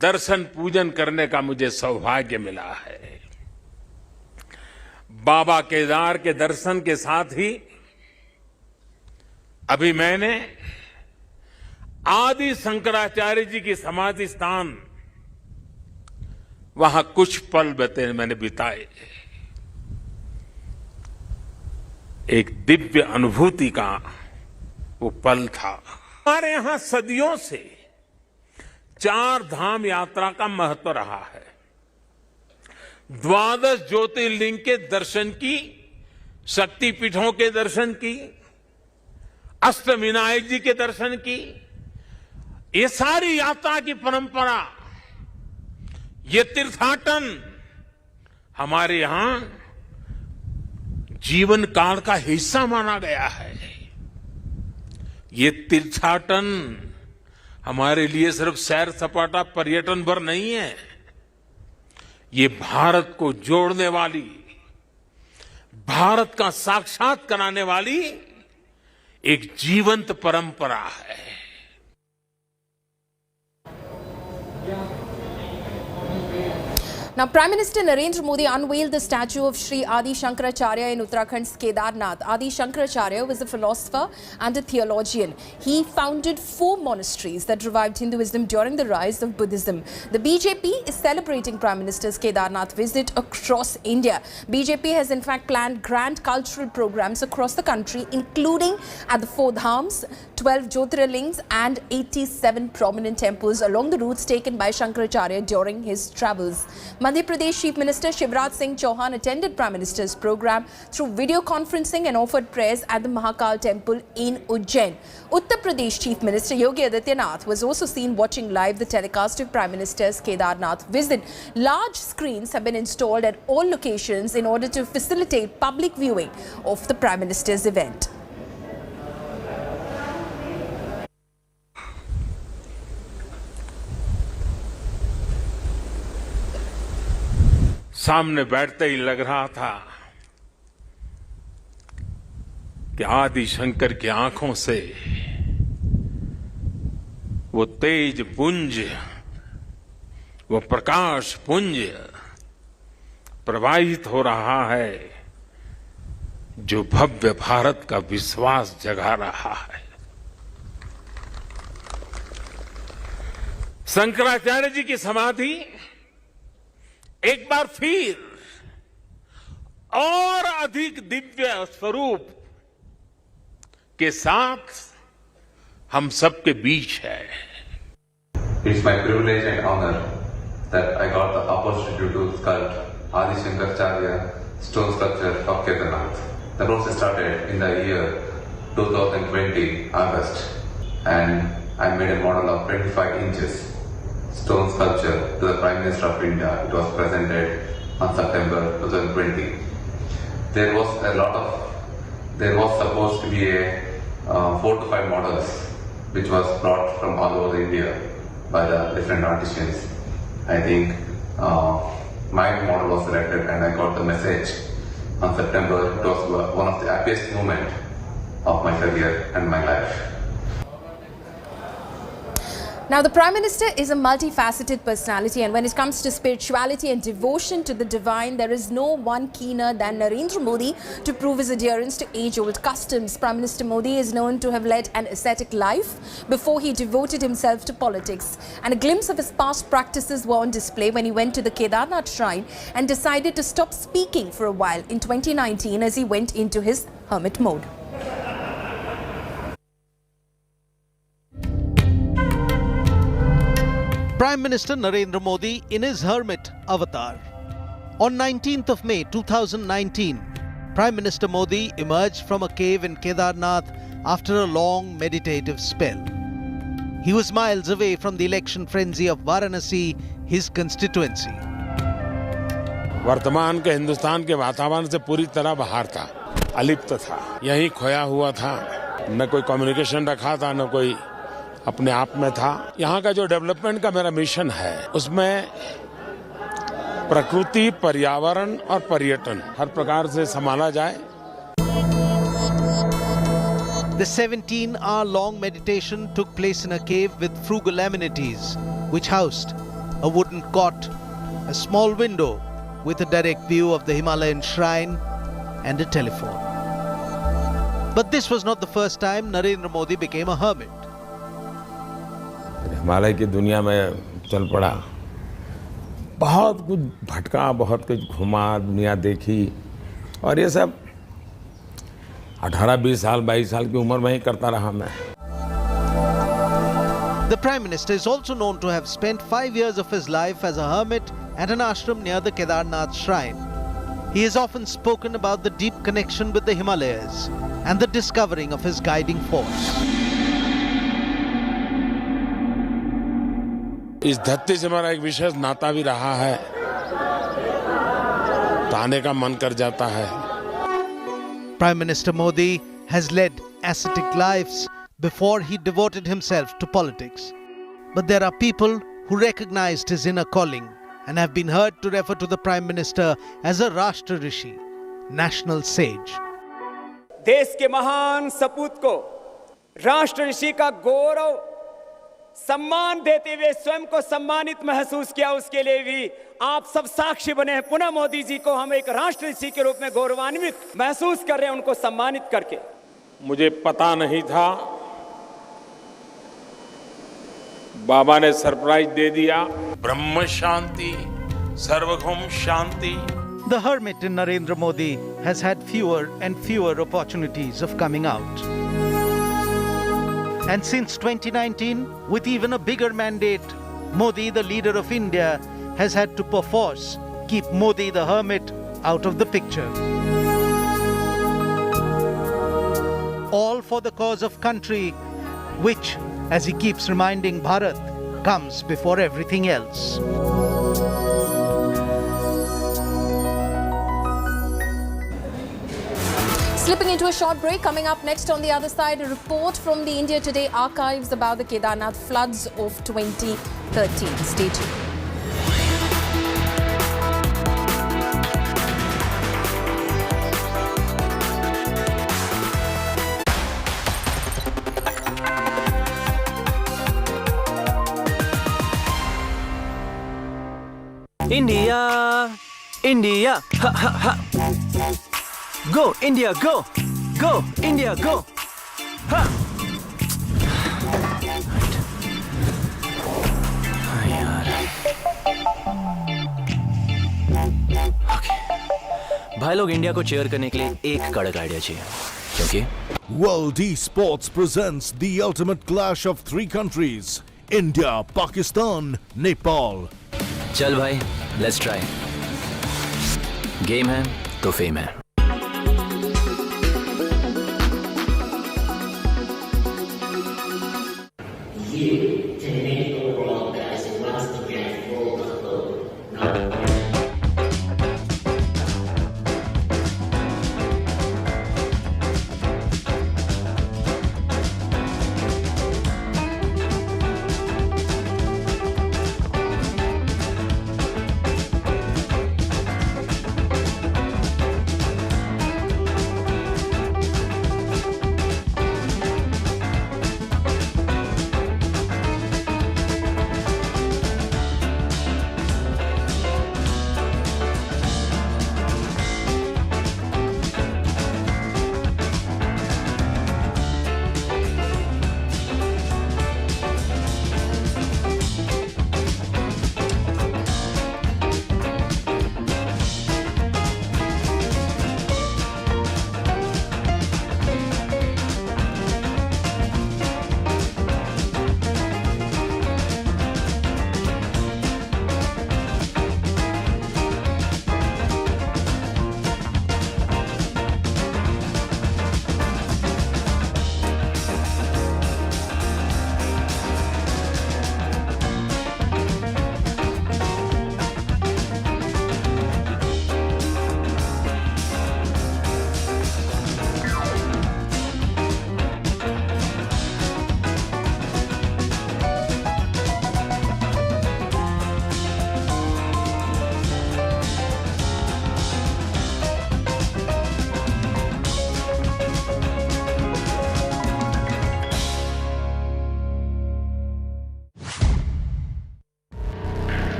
दर्शन पूजन करने का मुझे सौभाग्य मिला है। बाबा केदार के दर्शन के साथ ही अभी मैंने आदि शंकराचार्य जी की समाधि स्थान, वहां कुछ पल मैंने बिताए। एक दिव्य अनुभूति का वो पल था। हमारे यहां सदियों से 4 धाम यात्रा का महत्व रहा है। 12 ज्योतिर्लिंग के दर्शन की, शक्तिपीठों के दर्शन की, अष्टविनायक जी के दर्शन की, ये सारी यात्रा की परंपरा, ये तीर्थाटन हमारे यहां जीवन काल का हिस्सा माना गया है। ये तीर्थाटन हमारे लिए सिर्फ सैर सपाटा पर्यटन भर नहीं है, ये भारत को जोड़ने वाली, भारत का साक्षात कराने वाली एक जीवंत परंपरा है। Now, Prime Minister Narendra Modi unveiled the statue of Sri Adi Shankaracharya in Uttarakhand's Kedarnath. Adi Shankaracharya was a philosopher and a theologian. He founded 4 monasteries that revived Hinduism during the rise of Buddhism. The BJP is celebrating Prime Minister's Kedarnath visit across India. BJP has in fact planned grand cultural programs across the country, including at the 4 Dhams, 12 Jyotirlings and 87 prominent temples along the routes taken by Shankaracharya during his travels. Madhya Pradesh Chief Minister Shivraj Singh Chauhan attended Prime Minister's program through video conferencing and offered prayers at the Mahakal Temple in Ujjain. Uttar Pradesh Chief Minister Yogi Adityanath was also seen watching live the telecast of Prime Minister's Kedarnath visit. Large screens have been installed at all locations in order to facilitate public viewing of the Prime Minister's event. सामने बैठते ही लग रहा था कि आदि शंकर की आंखों से वो तेज पुंज, वो प्रकाश पुंज प्रवाहित हो रहा है जो भव्य भारत का विश्वास जगा रहा है। शंकराचार्य जी की समाधि एक बार फिर और अधिक दिव्य स्वरूप के साथ हम सबके बीच है। It's my privilege and honor that I got the opportunity to sculpt Adi Shankaracharya stone sculpture of Kedarnath. The process started in the year 2020 August, and I made a model of 25 inches stone sculpture to the Prime Minister of India. It was presented on September 2020. There was supposed to be a 4 to 5 models which was brought from all over India by the different artisans. I think my model was selected and I got the message on September. It was one of the happiest moments of my career and my life. Now, the Prime Minister is a multifaceted personality, and when it comes to spirituality and devotion to the divine, there is no one keener than Narendra Modi to prove his adherence to age-old customs. Prime Minister Modi is known to have led an ascetic life before he devoted himself to politics. And a glimpse of his past practices were on display when he went to the Kedarnath shrine and decided to stop speaking for a while in 2019 as he went into his hermit mode. Prime Minister Narendra Modi in his hermit avatar. On 19th of May 2019, Prime Minister Modi emerged from a cave in Kedarnath after a long meditative spell. He was miles away from the election frenzy of Varanasi, his constituency. वर्तमान के हिंदुस्तान के वातावरण से पूरी तरह बाहर था, अलिप्त था, यहीं खोया हुआ था। न कोई कम्युनिकेशन रखा था, न कोई अपने आप में था। यहाँ का जो डेवलपमेंट का मेरा मिशन है, उसमें प्रकृति, पर्यावरण और पर्यटन हर प्रकार से संभाला जाए। The 17-hour-long meditation took place in a cave with frugal amenities, which housed a wooden cot, a small window with a direct view of the Himalayan shrine, and a telephone. But this was not the first time Narendra Modi became a hermit. Himalaya की दुनिया में चल पड़ा, बहुत कुछ भटका, बहुत कुछ घुमा, दुनिया देखी, और ये सब 18, 20 साल, 22 साल की उम्र में ही करता रहा मैं। The Prime Minister is also known to have spent 5 years of his life as a hermit at an ashram near the Kedarnath shrine. He has often spoken about the deep connection with the Himalayas and the discovering of his guiding force. इस धरती से हमारा एक विशेष नाता भी रहा है, तो आने का मन कर जाता है। Prime Minister Modi has led ascetic lives before he devoted himself to politics. But there are people who recognized his inner calling and have been heard to refer to the Prime Minister as a Rashtra Rishi, national sage. देश के महान सपूत को राष्ट्र ऋषि का गौरव सम्मान देते हुए स्वयं को सम्मानित महसूस किया, उसके लिए भी आप सब साक्षी बने हैं। पुनः मोदी जी को हम एक राष्ट्र ऋषि के रूप में गौरवान्वित महसूस कर रहे हैं, उनको सम्मानित करके। मुझे पता नहीं था, बाबा ने सरप्राइज दे दिया। ब्रह्म शांति, सर्वभौम शांति। The hermit in Narendra Modi has had fewer and fewer opportunities of coming out. And since 2019, with even a bigger mandate, Modi, the leader of India, has had to perforce keep Modi the hermit out of the picture. All for the cause of country, which, as he keeps reminding Bharat, comes before everything else. Slipping into a short break, coming up next on the other side, a report from the India Today archives about the Kedarnath floods of 2013. Stay tuned. India, India, ha ha ha. Go India, go, go India, go. Ha. यार, भाई लोग India को chair करने के लिए एक कड़क idea चाहिए, क्योंकि World Esports presents the ultimate clash of three countries: India, Pakistan, Nepal. चल भाई, लेट्स ट्राई। गेम है तो फेम है।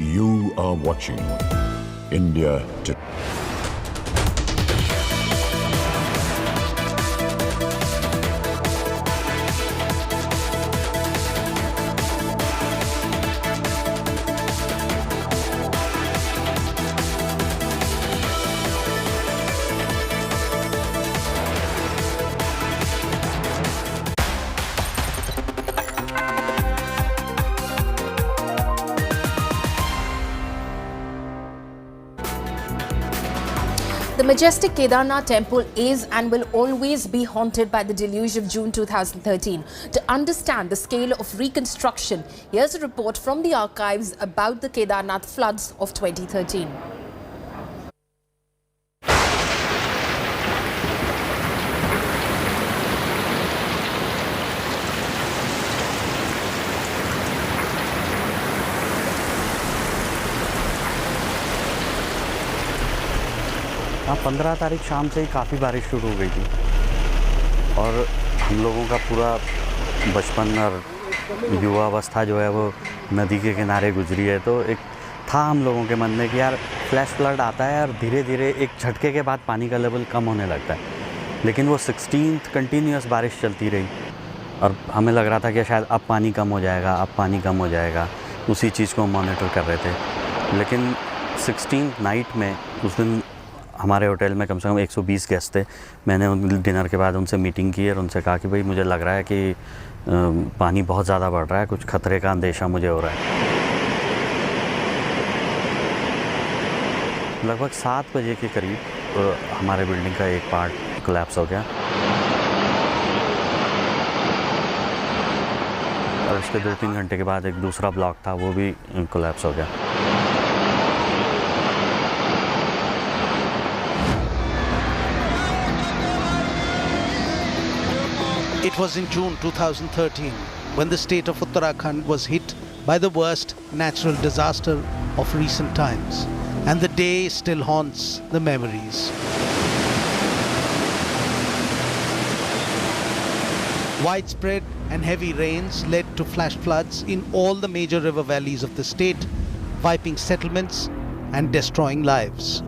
You are watching India Today. majestic Kedarnath Temple is and will always be haunted by the deluge of June 2013. To understand the scale of reconstruction, here's a report from the archives about the Kedarnath floods of 2013. हाँ 15 तारीख शाम से ही काफ़ी बारिश शुरू हो गई थी और हम लोगों का पूरा बचपन और युवावस्था जो है वो नदी के किनारे गुजरी है। तो एक था हम लोगों के मन में कि यार फ्लैश फ्लड आता है और धीरे धीरे एक झटके के बाद पानी का लेवल कम होने लगता है, लेकिन वो 16th कंटिन्यूस बारिश चलती रही और हमें लग रहा था कि शायद अब पानी कम हो जाएगा, अब पानी कम हो जाएगा। उसी चीज़ को मॉनिटर कर रहे थे, लेकिन 16th नाइट में उस दिन हमारे होटल में कम से कम 120 गेस्ट थे। मैंने डिनर के बाद उनसे मीटिंग की और उनसे कहा कि भाई मुझे लग रहा है कि पानी बहुत ज़्यादा बढ़ रहा है, कुछ खतरे का अंदेशा मुझे हो रहा है। लगभग 7 बजे के करीब हमारे बिल्डिंग का एक पार्ट कोलैप्स हो गया और उसके 2-3 घंटे के बाद एक दूसरा ब्लॉक था, वो भी कोलैप्स हो गया। It was in June 2013 when the state of Uttarakhand was hit by the worst natural disaster of recent times, and the day still haunts the memories. Widespread and heavy rains led to flash floods in all the major river valleys of the state, wiping settlements and destroying lives.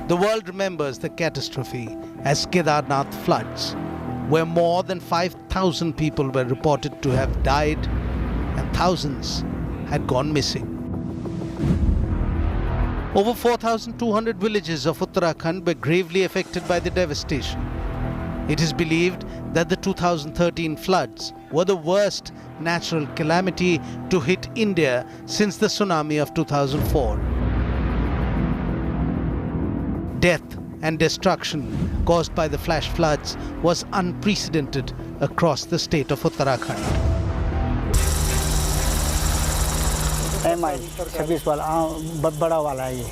The world remembers the catastrophe as Kedarnath floods, where more than 5,000 people were reported to have died and thousands had gone missing. Over 4,200 villages of Uttarakhand were gravely affected by the devastation. It is believed that the 2013 floods were the worst natural calamity to hit India since the tsunami of 2004. Death and destruction caused by the flash floods was unprecedented across the state of Uttarakhand. MI 26 वाला बड़ा वाला है ये,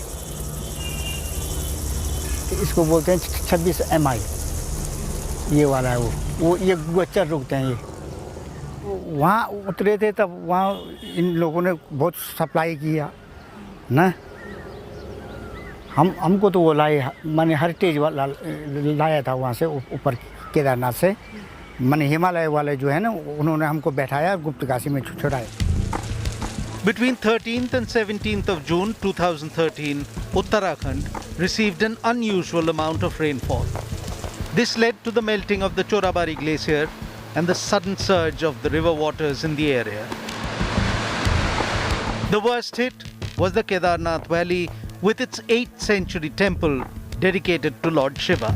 इसको बोलते हैं 26 MI, ये वाला है वो ये गोचर रुकते हैं। ये वहाँ उतरे थे तब वहाँ इन लोगों ने बहुत सप्लाई किया ना, हमको तो वो लाए, मैंने हेरिटेज वाला लाया था वहाँ से ऊपर केदारनाथ से, मैंने हिमालय वाले जो है ना उन्होंने हमको बैठाया गुप्तकाशी में छुड़ाया। Between 13th and 17th of June 2013, Uttarakhand received an unusual amount of rainfall. This led to the melting of the Chorabari glacier and the sudden surge of the river waters in the area. The worst hit was the Kedarnath Valley with its 8th century temple dedicated to Lord Shiva.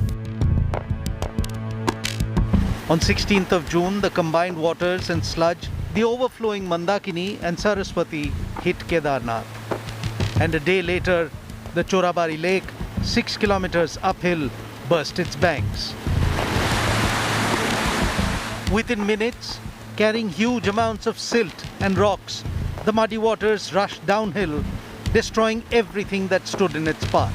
On 16th of June, the combined waters and sludge, the overflowing Mandakini and Saraswati hit Kedarnath. And a day later, the Chorabari lake, 6 kilometers uphill, burst its banks. Within minutes, carrying huge amounts of silt and rocks, the muddy waters rushed downhill, destroying everything that stood in its path.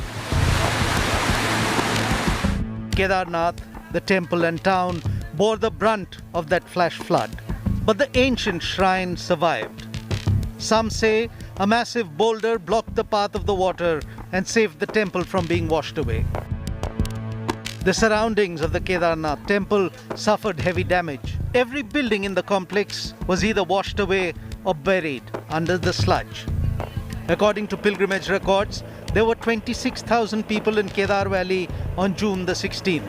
Kedarnath, the temple and town, bore the brunt of that flash flood, but the ancient shrine survived. Some say a massive boulder blocked the path of the water and saved the temple from being washed away. The surroundings of the Kedarnath temple suffered heavy damage. Every building in the complex was either washed away or buried under the sludge. According to pilgrimage records, there were 26,000 people in Kedar Valley on June the 16th,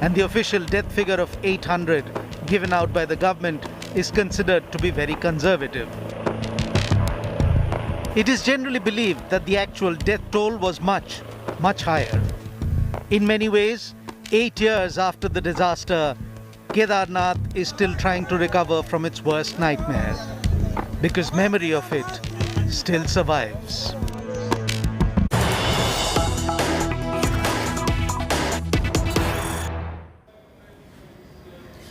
and the official death figure of 800 given out by the government is considered to be very conservative. It is generally believed that the actual death toll was much, much higher. In many ways, 8 years after the disaster, Kedarnath is still trying to recover from its worst nightmare, because memory of it still survives.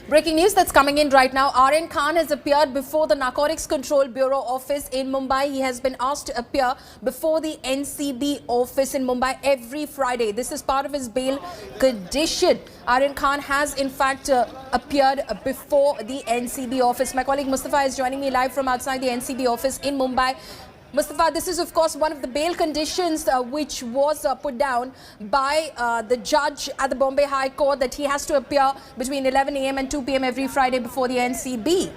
Breaking news that's coming in right now. Aryan Khan has appeared before the Narcotics Control Bureau office in Mumbai. He has been asked to appear before the NCB office in Mumbai every Friday. This is part of his bail condition. Aryan Khan has in fact appeared before the NCB office. My colleague Mustafa is joining me live from outside the NCB office in Mumbai. Mustafa, this is of course one of the bail conditions which was put down by the judge at the Bombay High Court, that he has to appear between 11 a.m. and 2 p.m. every Friday before the NCB.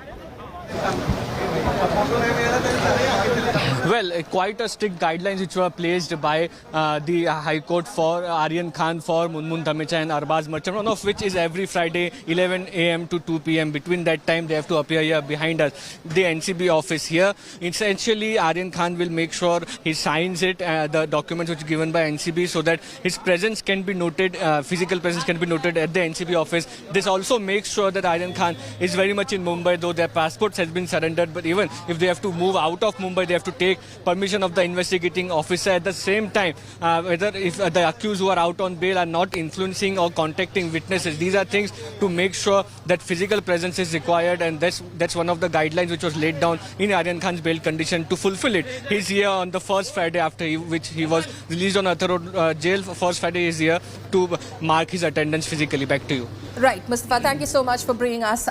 Well, quite a strict guidelines which were placed by the High Court for Aryan Khan, for Munmun Dhamecha and Arbaz Merchant, one of which is every Friday 11 a.m. to 2 p.m. Between that time they have to appear here behind us, the NCB office here. Essentially, Aryan Khan will make sure he signs it, the documents which are given by NCB, so that his presence can be noted, physical presence can be noted at the NCB office. This also makes sure that Aryan Khan is very much in Mumbai, though their passports has been surrendered. But even if they have to move out of Mumbai, they have to take permission of the investigating officer. At the same time, whether if the accused who are out on bail are not influencing or contacting witnesses, these are things to make sure that physical presence is required, and that's one of the guidelines which was laid down in Aryan Khan's bail condition. To fulfill it, he's here on the first Friday after which he was released on Athar Road jail. First Friday is here to mark his attendance physically. Back to you. Right, Mustafa, thank you so much for bringing us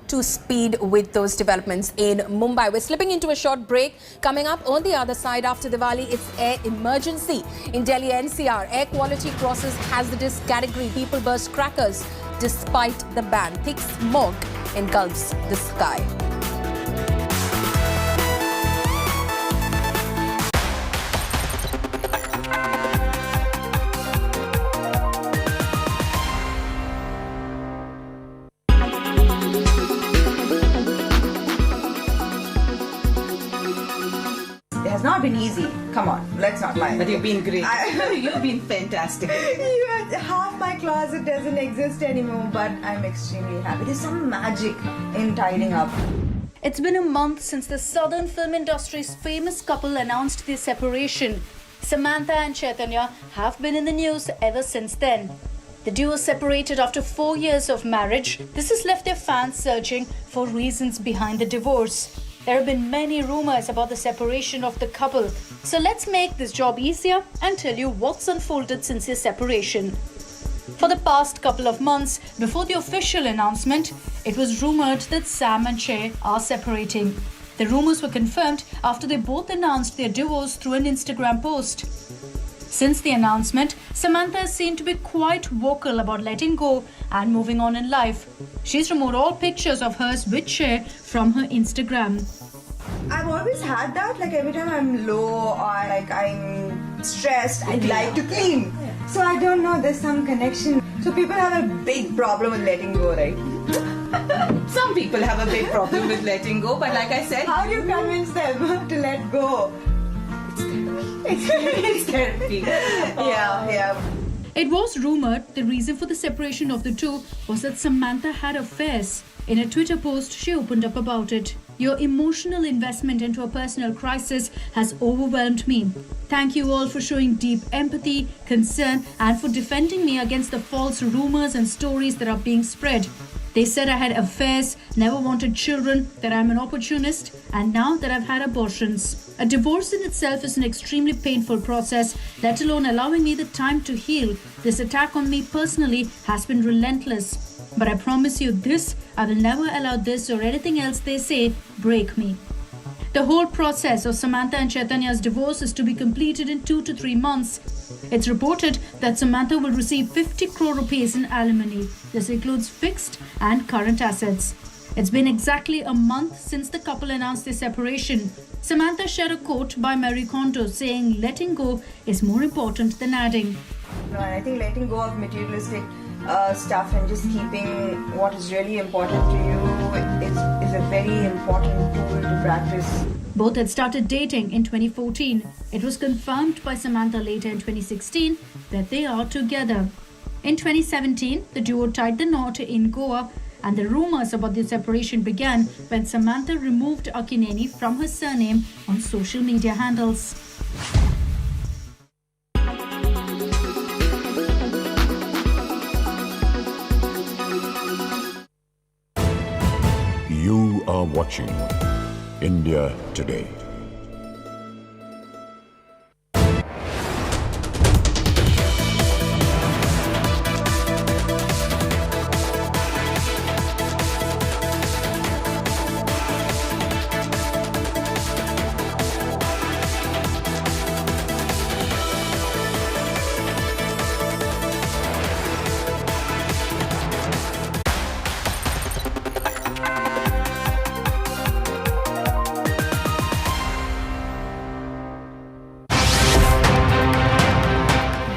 to speed with those developments in Mumbai. We're slipping into a short break. Coming up on the other side after Diwali, it's air emergency in Delhi NCR. Air quality crosses hazardous category. People burst crackers despite the ban. Thick smog engulfs the sky. It has not been easy. Come on, let's not lie. But you've been great. You've been fantastic. Half my closet doesn't exist anymore, but I'm extremely happy. There's some magic in tidying up. It's been a month since the southern film industry's famous couple announced their separation. Samantha and Chaitanya have been in the news ever since then. The duo separated after 4 years of marriage. This has left their fans searching for reasons behind the divorce. There have been many rumors about the separation of the couple. So let's make this job easier and tell you what's unfolded since their separation. For the past couple of months, before the official announcement, it was rumored that Sam and Che are separating. The rumors were confirmed after they both announced their divorce through an Instagram post. Since the announcement, Samantha is seen to be quite vocal about letting go and moving on in life. She's removed all pictures of hers with Che from her Instagram. I've always had that, like every time I'm low or like I'm stressed, I'd like to clean. So I don't know, there's some connection. So people have a big problem with letting go, right? Some people have a big problem with letting go, but like I said... How do you convince them to let go? It's therapy. Yeah. It was rumored the reason for the separation of the two was that Samantha had affairs. In a Twitter post, she opened up about it. Your emotional investment into a personal crisis has overwhelmed me. Thank you all for showing deep empathy, concern, and for defending me against the false rumors and stories that are being spread. They said I had affairs, never wanted children, that I'm an opportunist, and now that I've had abortions. A divorce in itself is an extremely painful process, let alone allowing me the time to heal. This attack on me personally has been relentless. But I promise you this, I will never allow this or anything else they say break me. The whole process of Samantha and Chaitanya's divorce is to be completed in 2 to 3 months. It's reported that Samantha will receive 50 crore rupees in alimony. This includes fixed and current assets. It's been exactly a month since the couple announced their separation. Samantha shared a quote by Marie Kondo saying letting go is more important than adding. No, and I think letting go of materialistic stuff and just keeping what is really important to you is a very important tool to practice. Both had started dating in 2014. It was confirmed by Samantha later in 2016 that they are together. In 2017, the duo tied the knot in Goa, and the rumors about their separation began when Samantha removed Akineni from her surname on social media handles. watching India Today.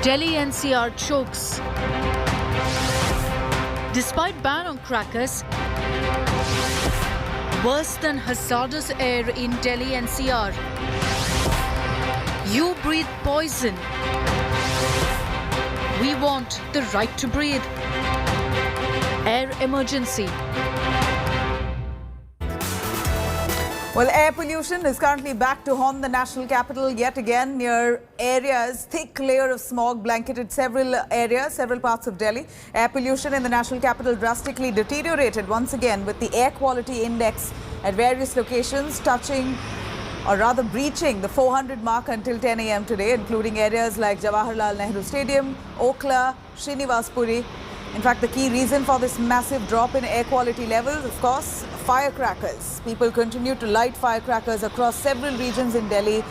Delhi NCR chokes. Despite ban on crackers, worse than hazardous air in Delhi NCR. You breathe poison. We want the right to breathe. Air emergency. Well, air pollution is currently back to haunt the national capital yet again near areas. Thick layer of smog blanketed several areas, several parts of Delhi. Air pollution in the national capital drastically deteriorated once again, with the air quality index at various locations touching, or rather breaching, the 400 mark until 10 a.m. today, including areas like Jawaharlal Nehru Stadium, Okla, Srinivaspuri. In fact, the key reason for this massive drop in air quality levels, of course, firecrackers. People continue to light firecrackers across several regions in Delhi,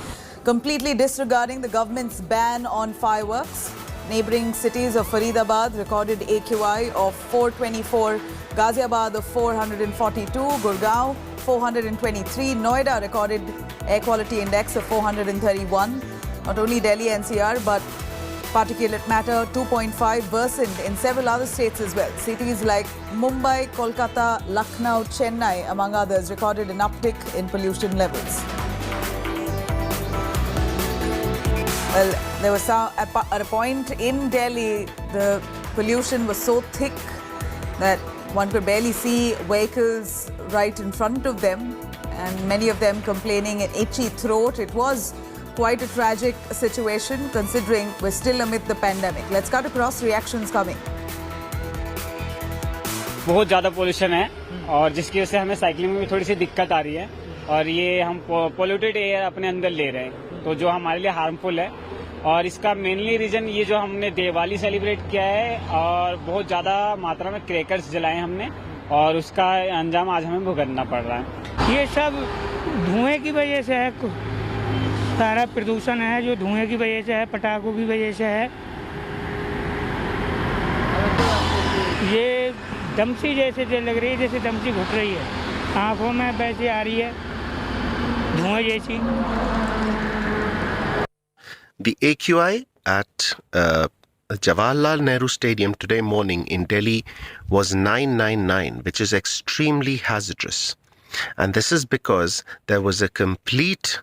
completely disregarding the government's ban on fireworks. Neighbouring cities of Faridabad recorded AQI of 424, Ghaziabad of 442, Gurgaon 423, Noida recorded air quality index of 431. Not only Delhi NCR, but particulate matter 2.5 worsened in several other states as well. Cities like Mumbai, Kolkata, Lucknow, Chennai, among others, recorded an uptick in pollution levels. Well, there was at a point in Delhi, the pollution was so thick that one could barely see vehicles right in front of them, and many of them complaining an itchy throat. It was quite a tragic situation considering we're still amid the pandemic. Let's cut across reactions coming. बहुत ज़्यादा pollution है और जिसकी वजह से हमें cycling में भी थोड़ी सी दिक्कत आ रही है और ये हम पोल्यूटेड एयर अपने अंदर ले रहे हैं तो जो हमारे लिए हार्मफुल है और इसका मेनली रीज़न ये जो हमने दिवाली सेलिब्रेट किया है और बहुत ज़्यादा मात्रा में क्रैकर्स जलाए हमने और उसका अंजाम आज हमें भुगतना पड़ रहा है। ये सब धुएं की वजह से है, सारा प्रदूषण है जो धुएं की वजह से है, पटाखों की वजह से है। ये दमसी जैसे लग रही है, जैसे दमसी घुट रही है, आंखों में वैसे आ रही है धुएं जैसी। The AQI at Jawaharlal Nehru Stadium today morning in Delhi was 999, which is extremely hazardous. And this is because there was a complete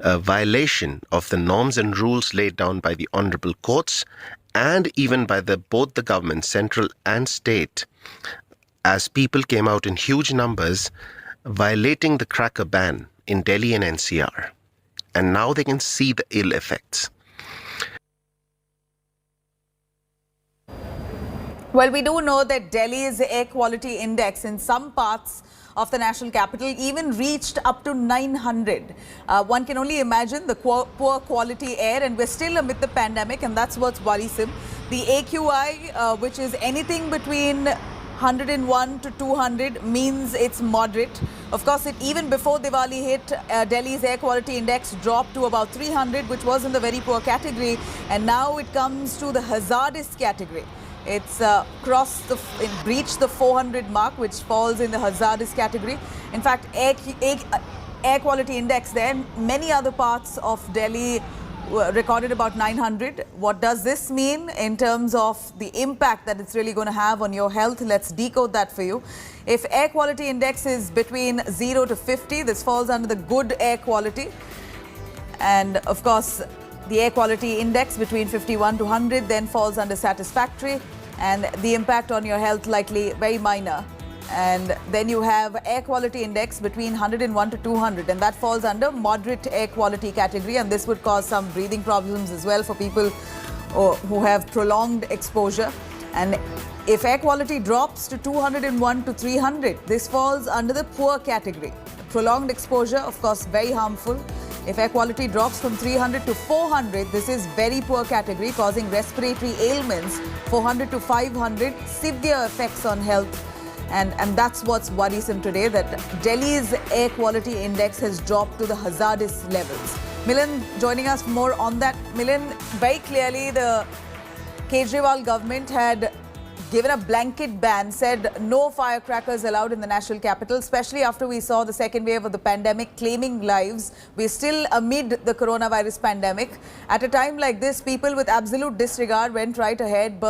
violation of the norms and rules laid down by the honorable courts and even by both the government, central and state, as people came out in huge numbers violating the cracker ban in Delhi and NCR. And now they can see the ill effects. Well, we do know that Delhi's air quality index in some parts of the national capital even reached up to 900. One can only imagine the poor quality air, and we're still amid the pandemic, and that's what's worrisome. The AQI, which is anything between 101 to 200, means it's moderate. Of course, even before Diwali hit, Delhi's air quality index dropped to about 300, which was in the very poor category, and now it comes to the hazardous category. It's breached the 400 mark, which falls in the hazardous category. In fact, air quality index there, many other parts of Delhi recorded about 900. What does this mean in terms of the impact that it's really going to have on your health? Let's decode that for you. If air quality index is between 0 to 50, this falls under the good air quality. And of course, the air quality index between 51 to 100 then falls under satisfactory, and the impact on your health likely very minor. And then you have air quality index between 101 to 200, and that falls under moderate air quality category, and this would cause some breathing problems as well for people who have prolonged exposure. And if air quality drops to 201 to 300, this falls under the poor category. Prolonged exposure, of course, very harmful. If air quality drops from 300 to 400, this is very poor category, causing respiratory ailments. 400 to 500, severe effects on health. And that's what's worrisome today, that Delhi's air quality index has dropped to the hazardous levels. Milind joining us for more on that. Milind, very clearly the Kejriwal government had given a blanket ban, said no firecrackers allowed in the national capital, especially after we saw the second wave of the pandemic claiming lives. We're still amid the coronavirus pandemic. At a time like this, people with absolute disregard went right ahead.